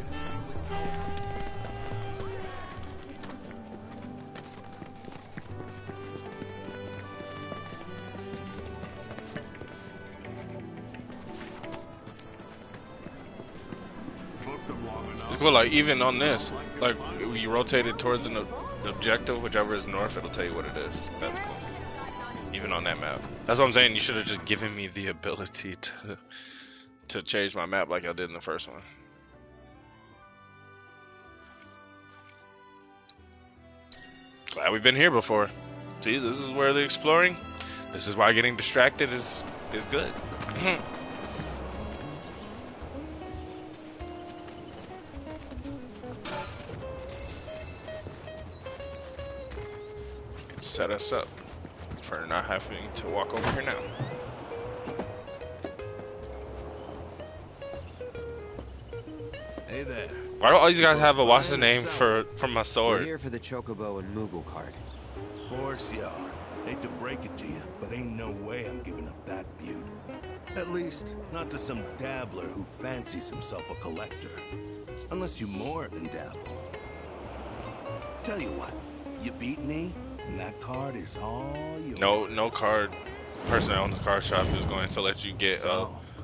It's cool, like, even on this, like, you rotate it towards an objective, whichever is north, it'll tell you what it is. That's cool. Even on that map. That's what I'm saying, you should have just given me the ability to change my map like I did in the first one. Glad we've been here before. See, this is where the exploring, this is why getting distracted is good. Set us up for not having to walk over here now. Hey there. Why do all these guys have a what's the name for my We're sword? here for the Chocobo and Moogle card. Of course you are. Hate to break it to you, but ain't no way I'm giving up that beaut. At least, not to some dabbler who fancies himself a collector. Unless you more than dabble. Tell you what, you beat me, and that card is all yours. No card person that owns the card shop is going to let you get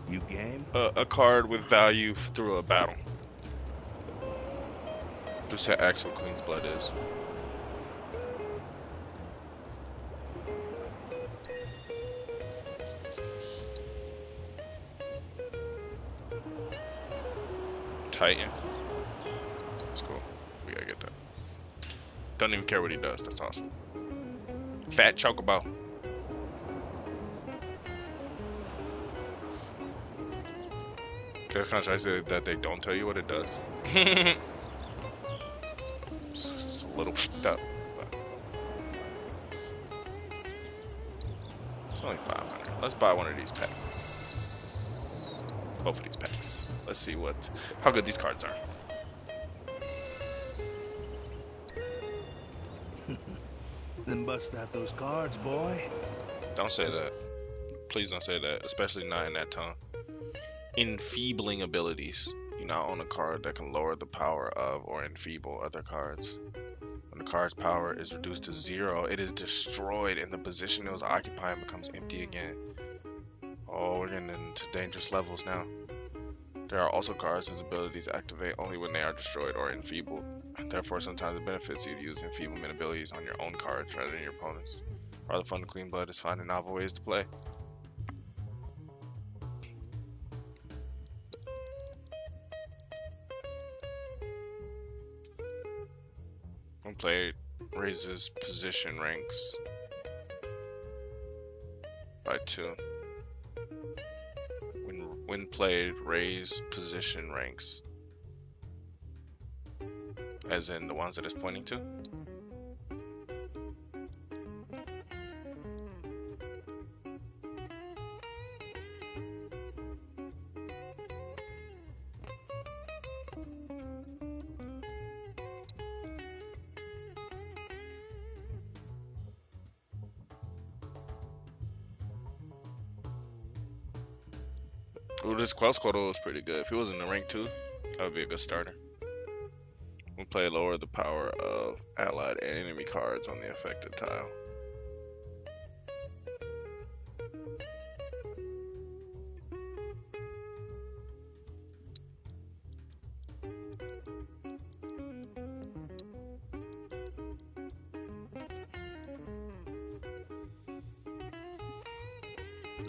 you game? a card with value through a battle. Just how actual Queen's Blood is. Titan. That's cool. We gotta get that. Don't even care what he does. That's awesome. Fat Chocobo. That's kind of nice that they don't tell you what it does. It's a little f***ed up, but it's only 500. Let's buy one of these packs. Both of these packs. Let's see how good these cards are. Then bust out those cards, boy. Don't say that. Please don't say that, especially not in that tone. Enfeebling abilities. You now own a card that can lower the power of or enfeeble other cards. When the card's power is reduced to 0, it is destroyed and the position it was occupying becomes empty again. Oh, we're getting into dangerous levels now. There are also cards whose abilities activate only when they are destroyed or enfeebled. Therefore, sometimes it benefits you to use enfeeblement abilities on your own cards rather than your opponent's. Part of the fun of Queen Blood is finding novel ways to play. When played, raises position ranks by 2. When played, raise position ranks. As in the ones that it's pointing to. Ooh, this Quellsquaddle was pretty good. If he was in the rank 2, that would be a good starter. When play, lower the power of allied and enemy cards on the affected tile.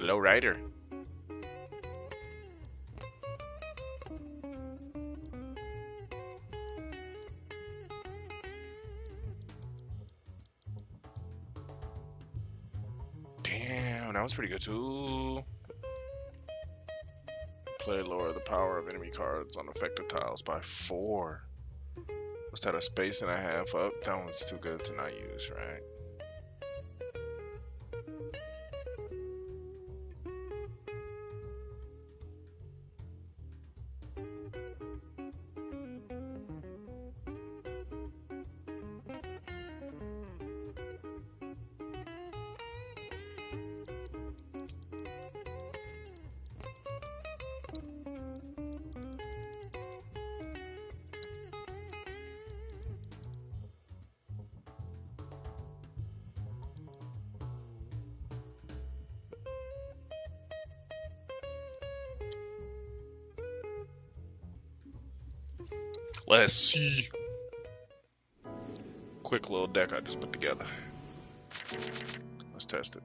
Low rider. Damn, that was pretty good too. Play lower the power of enemy cards on affected tiles by 4. What's that, a space and a half up? That one's too good to not use, right? Let's see. Quick little deck I just put together. Let's test it.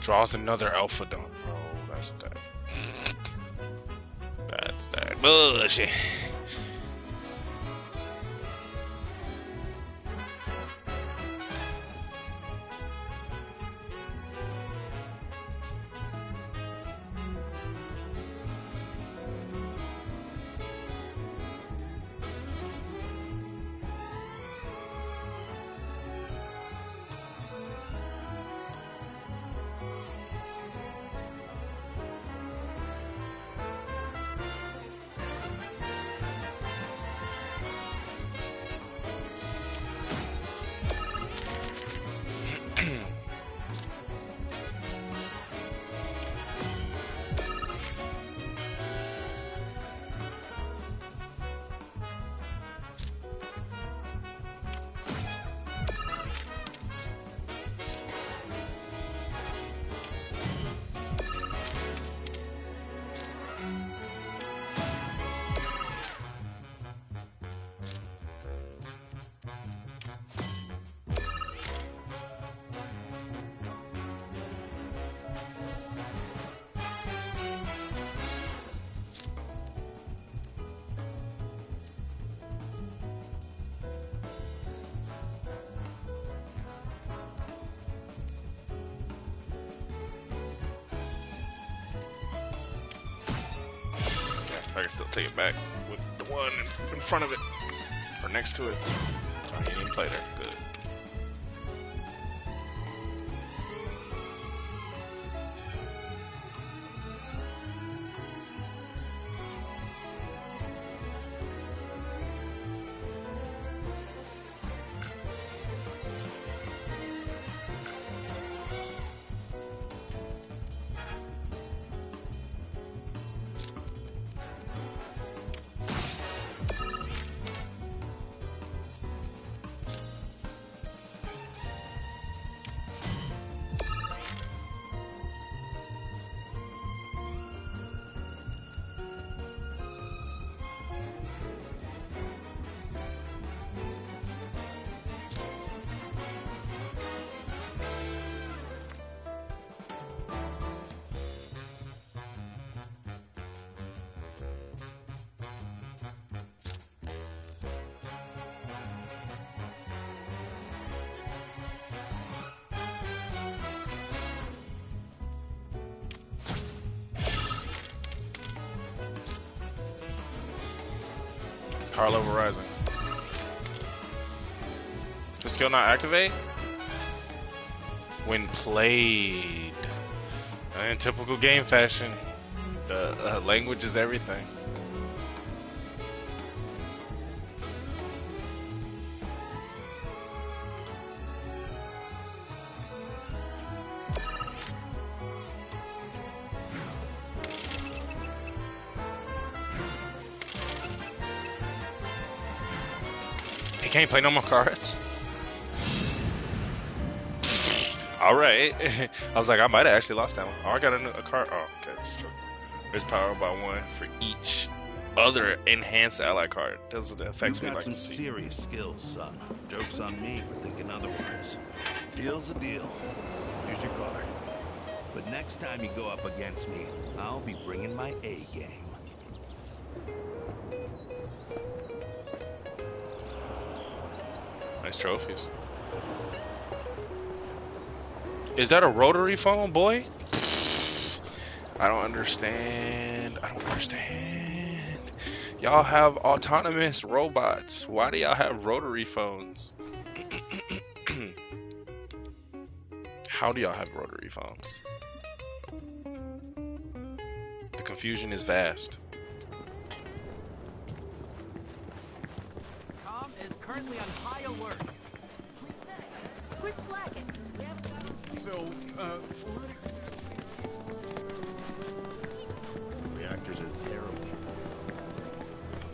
Draws another alpha dump. Oh, that's that. That's that bullshit. I can still take it back with the one in front of it, or next to it. Oh, he didn't even play there. Good. Power level rising. Does skill not activate? When played. In typical game fashion, language is everything. He can't play no more cards. All right. I was like, I might have actually lost that one. Oh, I got a card. Oh, okay, that's true. There's power by 1 for each other enhanced ally card. Those are the effects we You got like some to see. serious skills, son. Joke's on me for thinking otherwise. Deal's a deal. Here's your card. But next time you go up against me, I'll be bringing my A game. Nice trophies. Is that a rotary phone, boy? I don't understand. I don't understand. Y'all have autonomous robots. Why do y'all have rotary phones? How do y'all have rotary phones? The confusion is vast. Com is currently on high alert. Quit slacking. So, Reactors are terrible.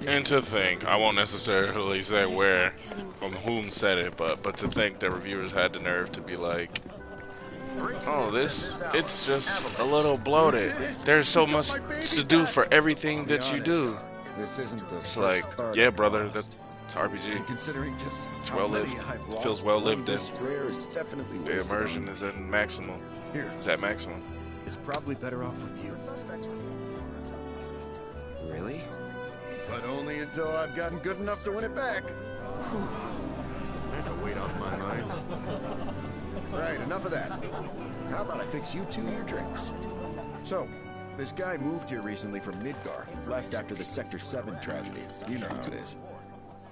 And to think, I won't necessarily say where, from whom said it, but to think that reviewers had the nerve to be like, oh, it's just a little bloated. There's so much to do for everything that you do. This isn't the It's first like, card yeah, I've brother, lost. that's RPG. Considering just It's how well many lived. I've It lost, feels well one lived in. this rare is definitely The wasted immersion on- is at maximum. Here. It's at maximum. It's probably better off with you. Really? But only until I've gotten good enough to win it back. Whew. That's a weight off my mind. Right, enough of that. How about I fix you two your drinks? So, this guy moved here recently from Midgar, left after the Sector 7 tragedy. You know how it is.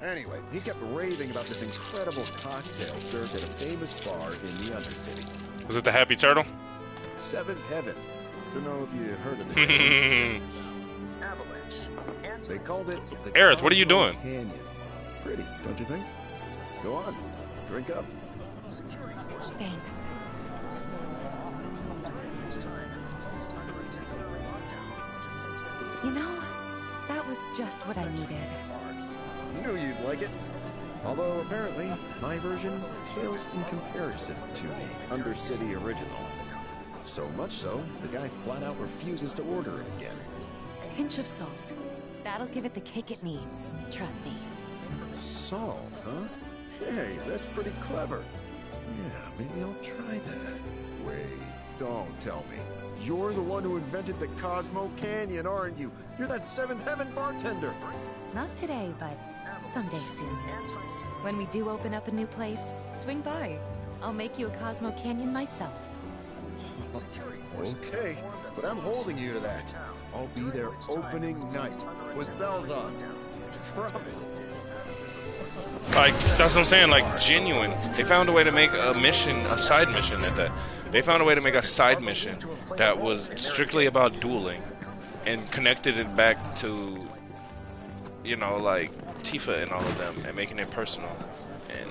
Anyway, he kept raving about this incredible cocktail served at a famous bar in the Undercity. Was it the Happy Turtle? Seventh Heaven. Don't know if you heard of it. They called it the Aerith, what are you Cosmo doing? Canyon. Pretty, don't you think? Go on, drink up. Thanks. You know, that was just what I needed. Knew you'd like it. Although apparently, my version pales in comparison to the Undercity original. So much so, the guy flat out refuses to order it again. Pinch of salt. That'll give it the kick it needs. Trust me. Salt, huh? Hey, that's pretty clever. Yeah, maybe I'll try that. Wait, don't tell me. You're the one who invented the Cosmo Canyon, aren't you? You're that Seventh Heaven bartender. Not today, but someday soon. When we do open up a new place, swing by. I'll make you a Cosmo Canyon myself. Okay, but I'm holding you to that. I'll be there opening night, with bells on. Promise. Like, that's what I'm saying, like, genuine. They found a way to make a mission, a side mission at that. They found a way to make a side mission that was strictly about dueling and connected it back to, you know, like, Tifa and all of them and making it personal and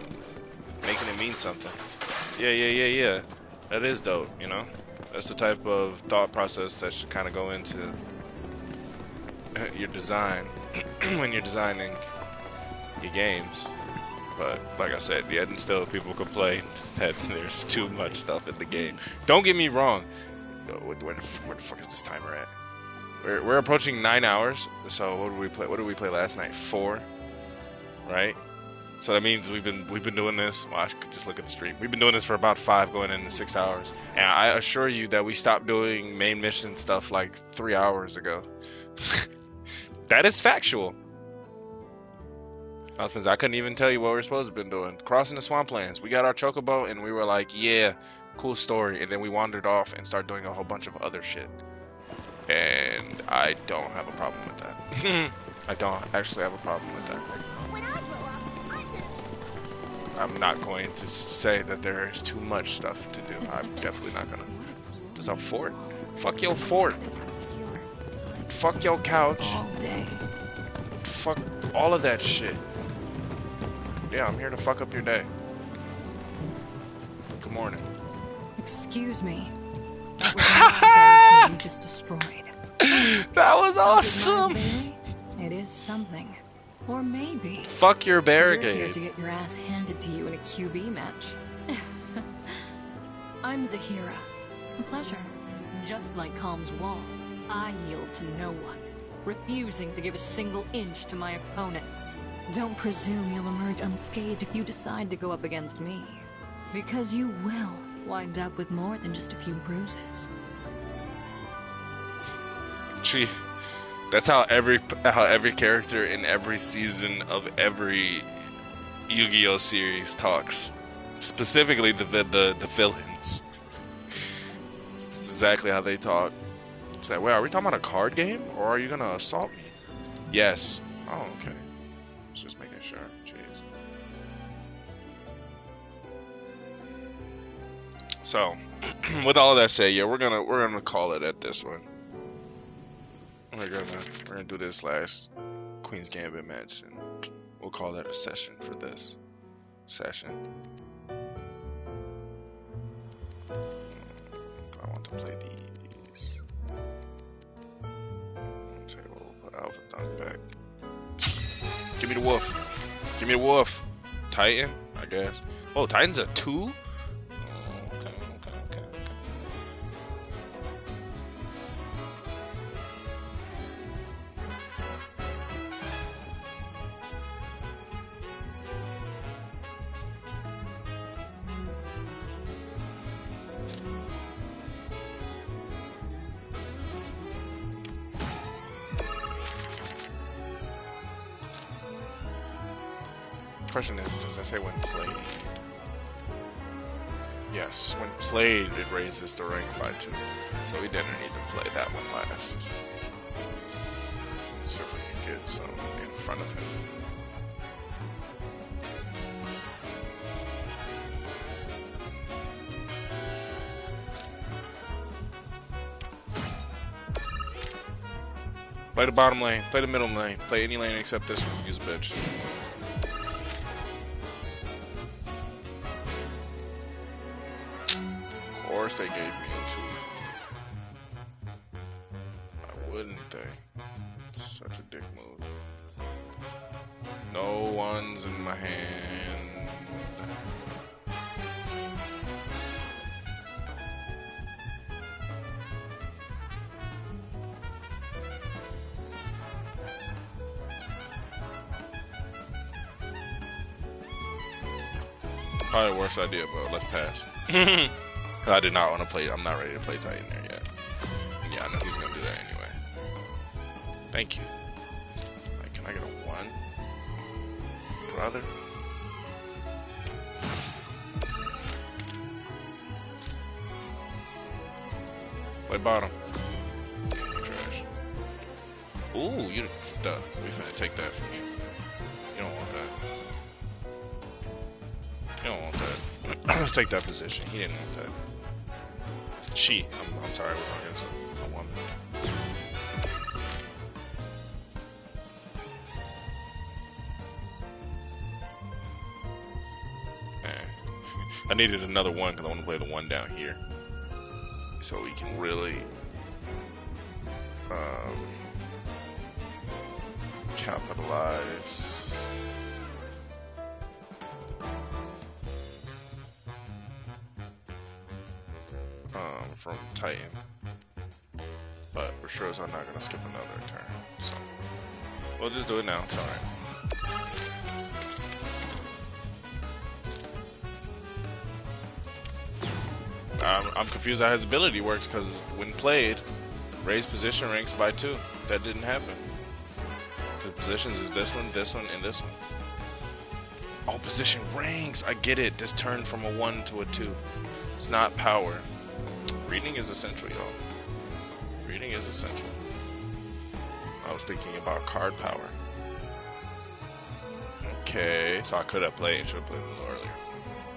making it mean something. Yeah. That is dope, you know? That's the type of thought process that should kind of go into your design when you're designing your games. But like I said, yet and still people complain that there's too much stuff in the game. Don't get me wrong. Where the fuck is this timer at? We're approaching 9 hours. So what did we play? What did we play last night? 4, right? So that means we've been doing this. Well, I could just look at the stream. We've been doing this for about 5, going into 6 hours. And I assure you that we stopped doing main mission stuff like 3 hours ago. That is factual. Since I couldn't even tell you what we're supposed to have been doing. Crossing the swamplands. We got our chocobo and we were like, yeah, cool story. And then we wandered off and started doing a whole bunch of other shit. And I don't have a problem with that. I don't actually have a problem with that. I'm not going to say that there is too much stuff to do. I'm definitely not gonna. There's a fort? Fuck your fort. Fuck your couch. All day. Fuck all of that shit. Yeah, I'm here to fuck up your day. Good morning. Excuse me. That was not the barricade you just destroyed. That was awesome. It is something. Or maybe. Fuck your barricade. You're here to get your ass handed to you in a QB match. I'm Zahira. A pleasure. Just like Calm's wall, I yield to no one, refusing to give a single inch to my opponents. Don't presume you'll emerge unscathed if you decide to go up against me, because you will wind up with more than just a few bruises. Gee, that's how every character in every season of every Yu-Gi-Oh series talks. Specifically the villains. That's exactly how they talk. It's like, wait, are we talking about a card game, or are you gonna assault me? Yes. Oh, okay. Just making sure. Jeez. So, with all that said, yeah, we're gonna call it at this one. We're gonna do this last Queen's Gambit match, and we'll call that a session for this session. I want to play these. We'll put Alpha Dunk back. Give me the wolf. Give me the wolf. Titan, I guess. Oh, Titan's a 2? Question is, does I say when played? Yes, when played it raises the rank by 2. So we didn't need to play that one last. So if we can get some in front of him. Play the bottom lane, play the middle lane, play any lane except this one, use a bitch. Of course they gave me a 2. Why wouldn't they? Such a dick move. No one's in my hand. Probably the worst idea, but let's pass. I did not want to play. I'm not ready to play Titan there yet. Yeah, I know he's gonna do that anyway. Thank you. Like, can I get a 1? Brother? Play bottom. Trash. Ooh, you duh. We finna take that from you. You don't want that. You don't want that. Let's take that position. He didn't want that. I'm sorry, we're going against a woman. I needed another one because I want to play the one down here. So we can really capitalize. From Titan, but we're sure as I'm not gonna skip another turn, so we'll just do it now. It's alright. I'm confused how his ability works because when played, raise position ranks by 2. That didn't happen. The positions is this one, and this one. All position ranks. I get it. This turned from a 1 to a 2. It's not power. Reading is essential, y'all. Reading is essential. I was thinking about card power. Okay, so I could have played. Should have played a little earlier.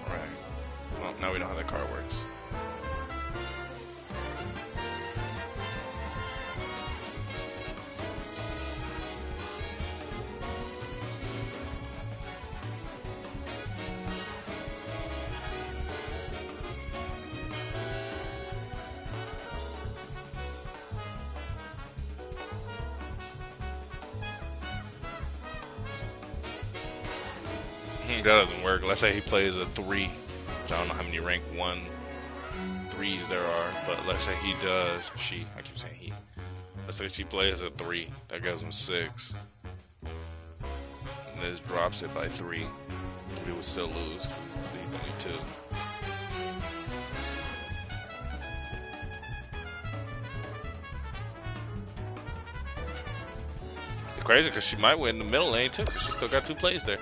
Alright. Well, now we know how that card works. That doesn't work. Let's say he plays a 3, which I don't know how many rank 1 3s there are, but let's say he does, I keep saying he. Let's say she plays a 3, that gives him 6. And this drops it by 3. We would still lose, he's only 2. It's crazy because she might win the middle lane too, because she still got 2 plays there.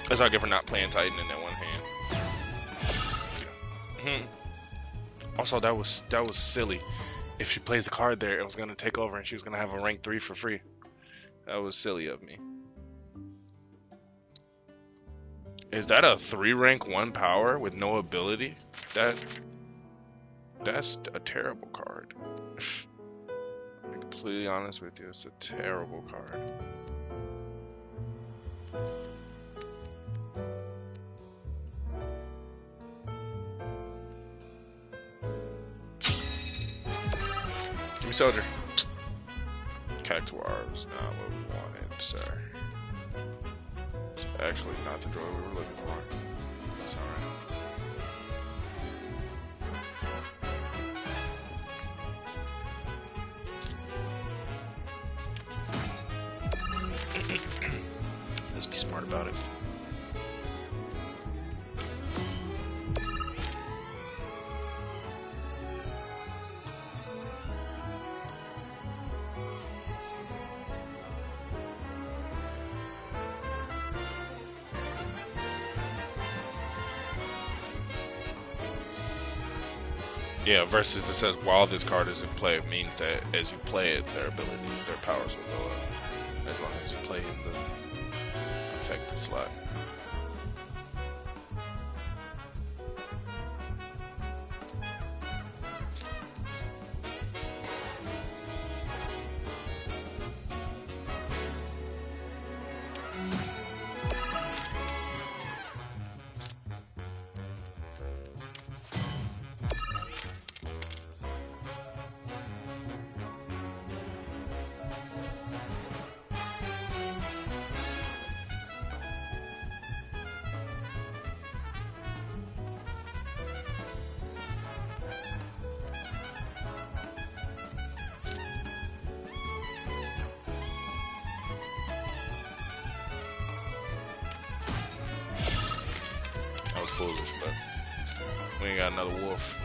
That's all good for not playing Titan in that one hand. Also, that was silly. If she plays a card there, it was gonna take over and she was gonna have a rank 3 for free. That was silly of me. Is that a 3 rank 1 power with no ability? That's a terrible card. To be completely honest with you, it's a terrible card. Give me Soldier. Cactuar was not what we wanted, sir. It's actually not the droid we were looking for. That's alright. Let's be smart about it. Yeah, versus it says while this card is in play, it means that as you play it, their powers will go up. As long as you play in the affected slot. Foolish, but we ain't got another wolf.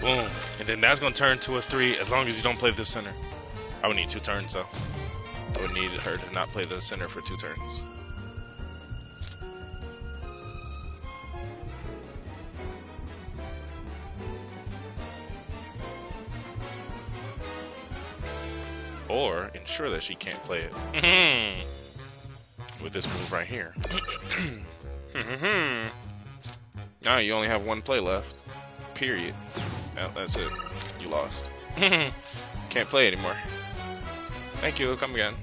Boom. And then that's going to turn to a 3 as long as you don't play the center. I would need 2 turns though. I would need her to not play the center for 2 turns. Or ensure that she can't play it. With this move right here. Now you only have 1 play left. Period. Well, that's it. You lost. Can't play anymore. Thank you. Come again.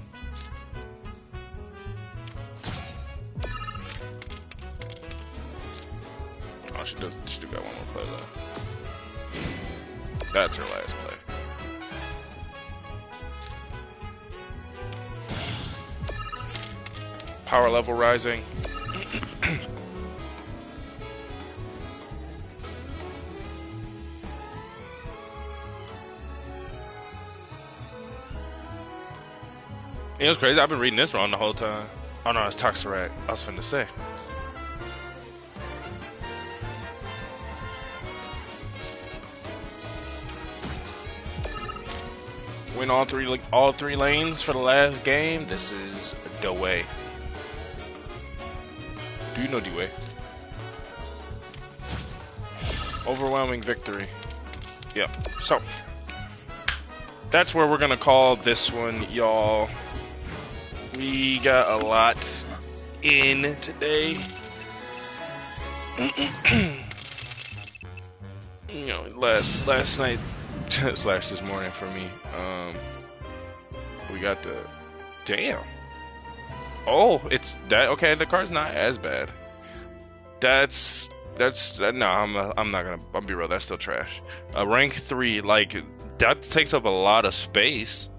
Oh, she does. She got 1 more play left. That's her last play. Power level rising. It was crazy. I've been reading this wrong the whole time. Oh no, it's Toxarak. I was finna say. Win all three lanes for the last game. This is the way. Do you know the way? Overwhelming victory. Yep. So that's where we're gonna call this one, y'all. We got a lot in today. you know, last night slash this morning for me, we got the damn. Oh, it's that okay? The card's not as bad. That's no. I'm not gonna. I'll be real. That's still trash. Rank 3, like that takes up a lot of space.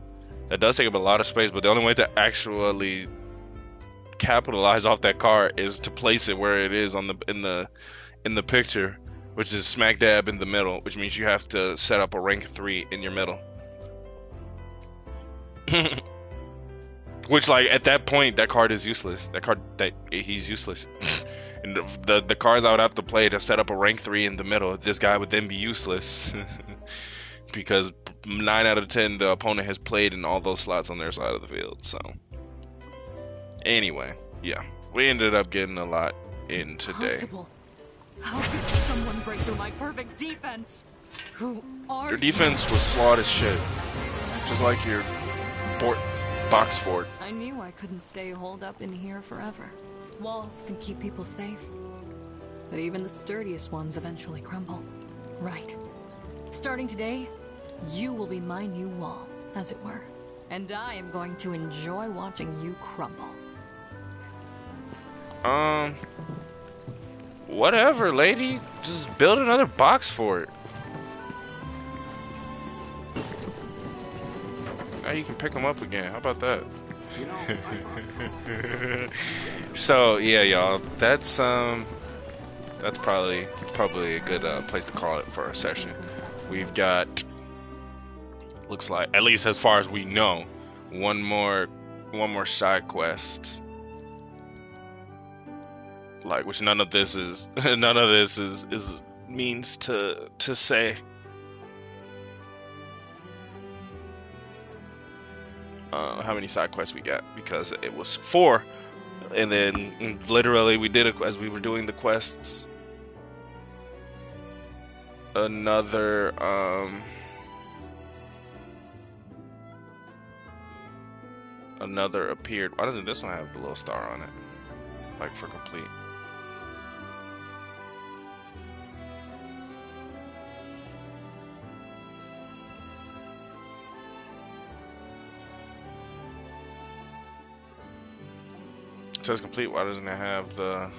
That does take up a lot of space, but the only way to actually capitalize off that card is to place it where it is on in the picture, which is smack dab in the middle, which means you have to set up a rank 3 in your middle. Which, like, at that point, that card is useless. He's useless. And the cards I would have to play to set up a rank 3 in the middle, this guy would then be useless. Because 9 out of 10, the opponent has played in all those slots on their side of the field. So, anyway, yeah, we ended up getting a lot in today. Possible. How could someone break through my perfect defense? Who are Your defense was flawed as shit, just like your box fort. I knew I couldn't stay holed up in here forever. Walls can keep people safe, but even the sturdiest ones eventually crumble. Right. Starting today, you will be my new wall, as it were. And I am going to enjoy watching you crumble. Whatever, lady. Just build another box fort. Now you can pick them up again. How about that? So yeah, y'all. That's probably a good place to call it for a session. We've got, looks like, at least as far as we know, one more side quest. Like, which none of this is means to say. How many side quests we got, because it was 4, and then literally we did it as we were doing the quests. Another appeared. Why doesn't this one have the little star on it, like for complete? It says complete. Why doesn't it have the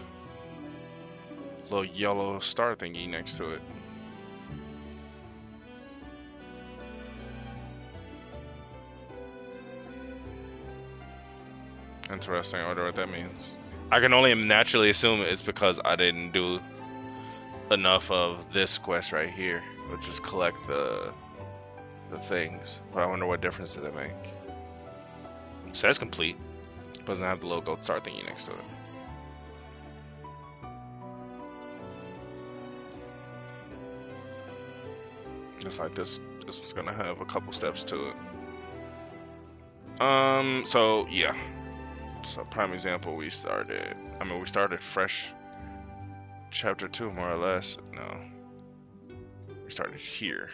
little yellow star thingy next to it? Interesting. I wonder what that means. I can only naturally assume it's because I didn't do enough of this quest right here, which is collect the things. But I wonder what difference did it make. It says complete. Doesn't have the little gold star thingy next to it. Just like this is gonna have a couple steps to it. So yeah. So prime example, we started fresh chapter 2 more or less. No. We started here.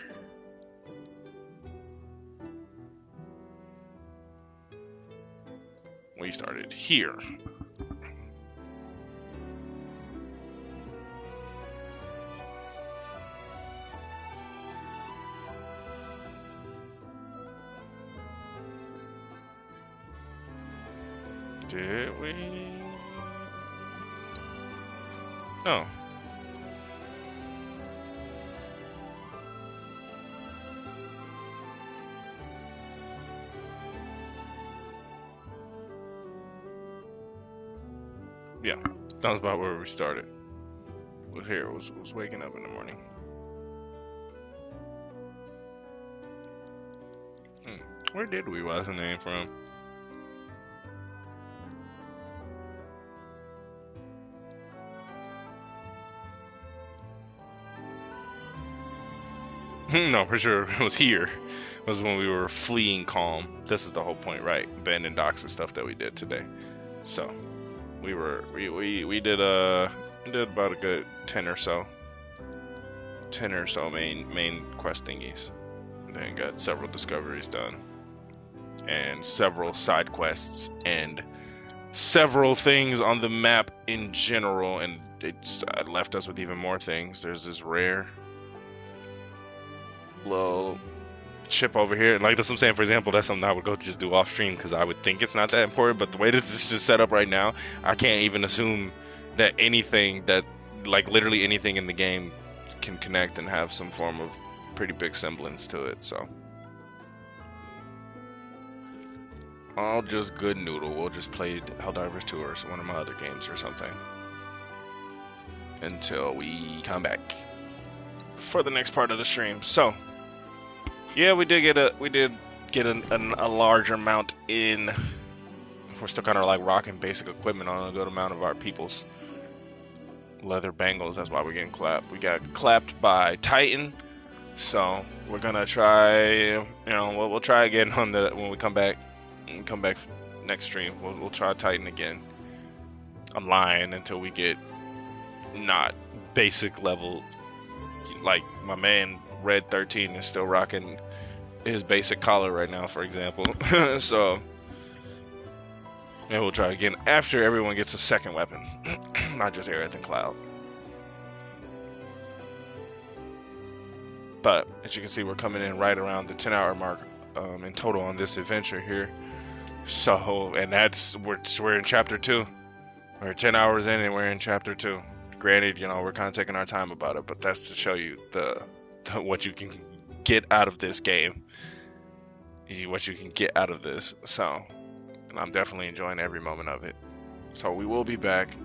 We started here. Did we? Oh. Yeah, that was about where we started. Was here, was waking up in the morning. Where did we? What's the name from? No, for sure it was here. It was when we were fleeing calm. This is the whole point, right? Abandoned docks and stuff that we did today. So we did about a good 10 or so main quest thingies, and then got several discoveries done, and several side quests, and several things on the map in general, and it left us with even more things. There's this rare little chip over here. Like that's what I'm saying. For example, that's something I would go just do off stream because I would think it's not that important. But the way that this is set up right now, I can't even assume that anything that, like literally anything in the game, can connect and have some form of pretty big semblance to it. So I'll just good noodle. We'll just play Helldivers 2 or one of my other games or something until we come back for the next part of the stream. So yeah, we did get a large amount in. We're still kind of like rocking basic equipment on a good amount of our people's leather bangles. That's why we're getting clapped. We got clapped by Titan, so we're gonna try. You know, we'll try again on the when we come back. Next stream. We'll try Titan again. I'm lying until we get not basic level. Like my man Red 13 is still rocking his basic collar right now, for example. So, and we'll try again after everyone gets a second weapon, not just Aerith and Cloud. But as you can see, we're coming in right around the 10-hour mark in total on this adventure here. So, and that's we're in chapter 2. We're 10 hours in and we're in chapter 2. Granted, you know, we're kind of taking our time about it, but that's to show you the what you can get out of this game. What you can get out of this. So, and I'm definitely enjoying every moment of it. So we will be back.